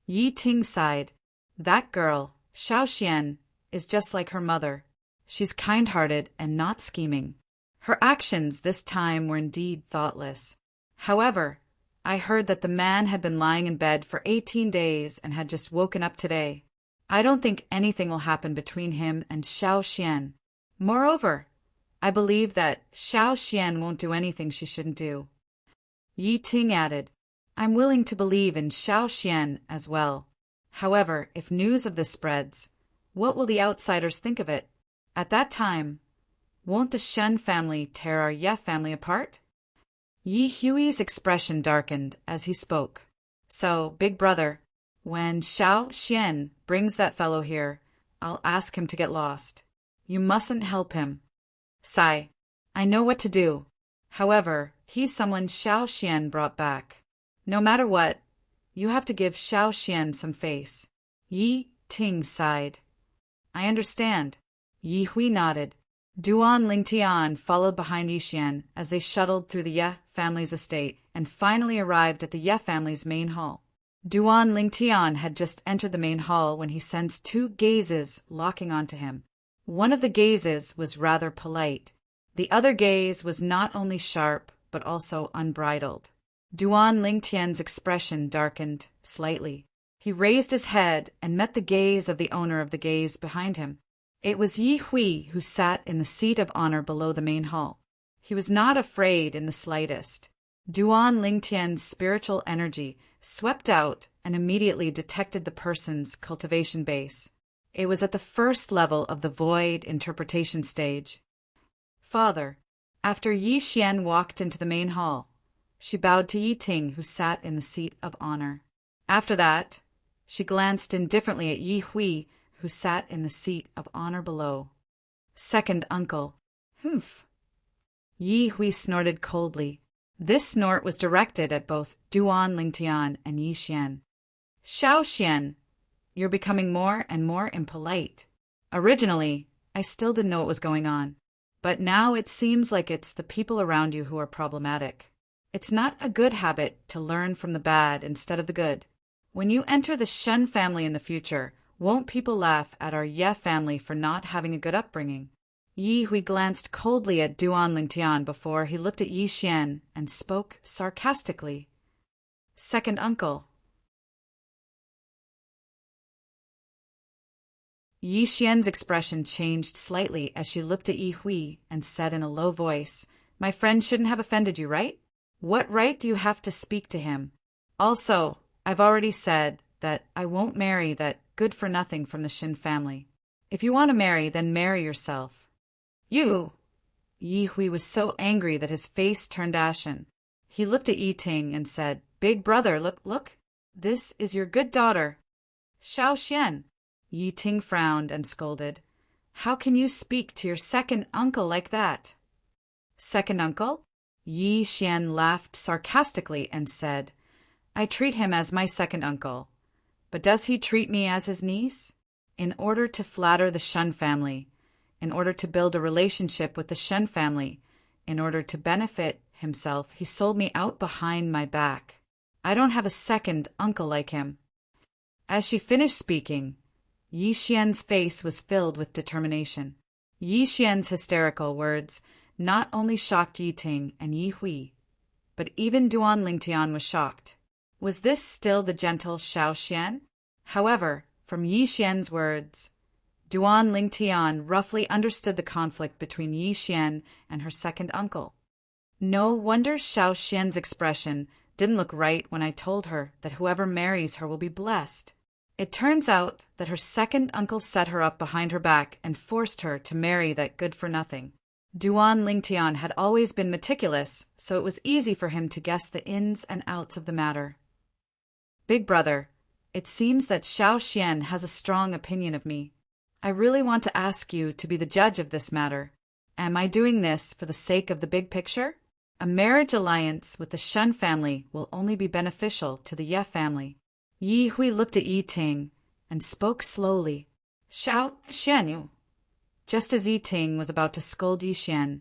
Yi Ting sighed. That girl, Xiao Xian, is just like her mother. She's kind-hearted and not scheming. Her actions this time were indeed thoughtless. However, I heard that the man had been lying in bed for 18 days and had just woken up today. I don't think anything will happen between him and Xiao Xian. Moreover, I believe that Xiao Xian won't do anything she shouldn't do. Yi Ting added, I'm willing to believe in Xiao Xian as well. However, if news of this spreads, what will the outsiders think of it? At that time, won't the Shen family tear our Ye family apart? Yi Hui's expression darkened as he spoke. So, big brother, when Xiao Xian brings that fellow here, I'll ask him to get lost. You mustn't help him. Sigh. I know what to do. However, he's someone Xiao Xian brought back. No matter what, you have to give Xiao Xian some face. Yi Ting sighed. I understand. Yi Hui nodded. Duan Lingtian followed behind Yi Xian as they shuttled through the Ye family's estate and finally arrived at the Ye family's main hall. Duan Lingtian had just entered the main hall when he sensed two gazes locking onto him. One of the gazes was rather polite. The other gaze was not only sharp, but also unbridled. Duan Lingtian's expression darkened slightly. He raised his head and met the gaze of the owner of the gaze behind him. It was Yi Hui who sat in the seat of honor below the main hall. He was not afraid in the slightest. Duan Lingtian's spiritual energy swept out and immediately detected the person's cultivation base. It was at the first level of the void interpretation stage. Father. After Yi Xian walked into the main hall, she bowed to Yi Ting, who sat in the seat of honor. After that, she glanced indifferently at Yi Hui, who sat in the seat of honor below. Second uncle. Humph. Yi Hui snorted coldly. This snort was directed at both Duan Lingtian and Yi Xian. Xiao Xian, you're becoming more and more impolite. Originally, I still didn't know what was going on, but now it seems like it's the people around you who are problematic. It's not a good habit to learn from the bad instead of the good. When you enter the Shen family in the future, won't people laugh at our Ye family for not having a good upbringing? Yi Hui glanced coldly at Duan Lingtian before he looked at Yi Xian and spoke sarcastically. Second uncle. Yi Xian's expression changed slightly as she looked at Yi Hui and said in a low voice, My friend shouldn't have offended you, right? What right do you have to speak to him? Also, I've already said that I won't marry that good-for-nothing from the Shin family. If you want to marry, then marry yourself. You! Yi Hui was so angry that his face turned ashen. He looked at Yi Ting and said, Big brother, look. This is your good daughter. Xiao Xian. Yi Ting frowned and scolded. How can you speak to your second uncle like that? Second uncle? Yi Xian laughed sarcastically and said, I treat him as my second uncle. But does he treat me as his niece? In order to flatter the Shun family, in order to build a relationship with the Shun family, in order to benefit himself, he sold me out behind my back. I don't have a second uncle like him." As she finished speaking, Yi Xian's face was filled with determination. Yi Xian's hysterical words not only shocked Yi Ting and Yi Hui, but even Duan Lingtian was shocked. Was this still the gentle Xiao Xian? However, from Yi Xian's words, Duan Lingtian roughly understood the conflict between Yi Xian and her second uncle. No wonder Xiao Xian's expression didn't look right when I told her that whoever marries her will be blessed. It turns out that her second uncle set her up behind her back and forced her to marry that good-for-nothing. Duan Lingtian had always been meticulous, so it was easy for him to guess the ins and outs of the matter. "Big brother, it seems that Xiao Xian has a strong opinion of me. I really want to ask you to be the judge of this matter. Am I doing this for the sake of the big picture? A marriage alliance with the Shun family will only be beneficial to the Ye family." Yi Hui looked at Yi Ting and spoke slowly. "Xiao Xianyu." Just as Yi Ting was about to scold Yi Xian,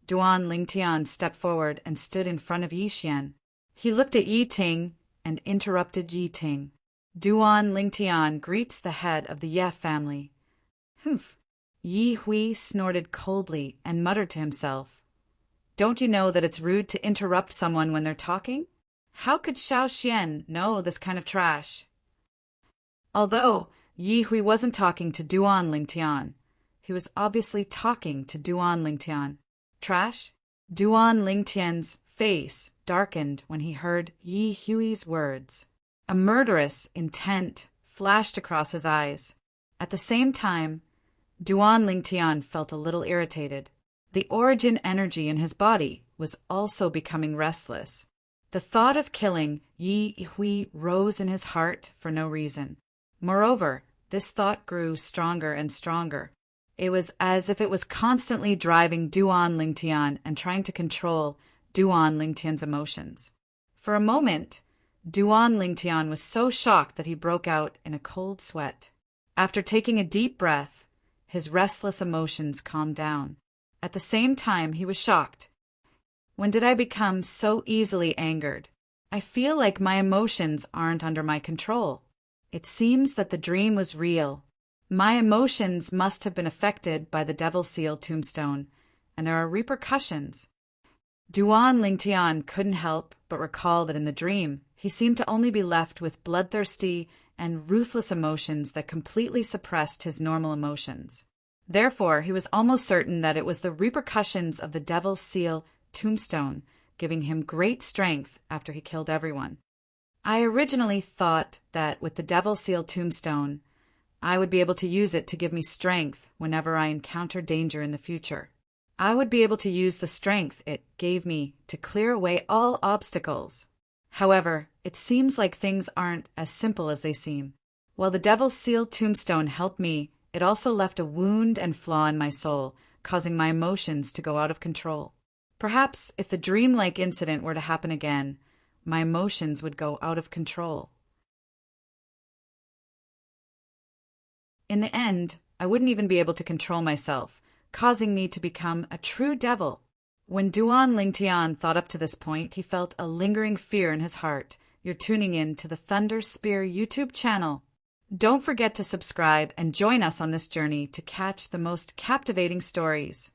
Duan Lingtian stepped forward and stood in front of Yi Xian. He looked at Yi Ting and interrupted Yi Ting. "Duan Lingtian greets the head of the Ye family." "Humph." Yi Hui snorted coldly and muttered to himself, "Don't you know that it's rude to interrupt someone when they're talking? How could Xiao Xian know this kind of trash?" Although Yi Hui wasn't talking to Duan Lingtian, he was obviously talking to Duan Lingtian. Trash? Duan Lingtian's face darkened when he heard Yi Hui's words. A murderous intent flashed across his eyes. At the same time, Duan Lingtian felt a little irritated. The origin energy in his body was also becoming restless. The thought of killing Yi Hui rose in his heart for no reason. Moreover, this thought grew stronger and stronger. It was as if it was constantly driving Duan Lingtian and trying to control Duan Lingtian's emotions. For a moment, Duan Lingtian was so shocked that he broke out in a cold sweat. After taking a deep breath, his restless emotions calmed down. At the same time, he was shocked. When did I become so easily angered? I feel like my emotions aren't under my control. It seems that the dream was real. My emotions must have been affected by the Devil Seal tombstone, and there are repercussions. Duan Lingtian couldn't help but recall that in the dream, he seemed to only be left with bloodthirsty and ruthless emotions that completely suppressed his normal emotions. Therefore, he was almost certain that it was the repercussions of the Devil Seal tombstone giving him great strength after he killed everyone. I originally thought that with the Devil Seal tombstone, I would be able to use it to give me strength whenever I encounter danger in the future. I would be able to use the strength it gave me to clear away all obstacles. However, it seems like things aren't as simple as they seem. While the Devil Seal tombstone helped me, it also left a wound and flaw in my soul, causing my emotions to go out of control. Perhaps if the dreamlike incident were to happen again, my emotions would go out of control. In the end, I wouldn't even be able to control myself, causing me to become a true devil. When Duan Lingtian thought up to this point, he felt a lingering fear in his heart. You're tuning in to the Thunder Spear YouTube channel. Don't forget to subscribe and join us on this journey to catch the most captivating stories.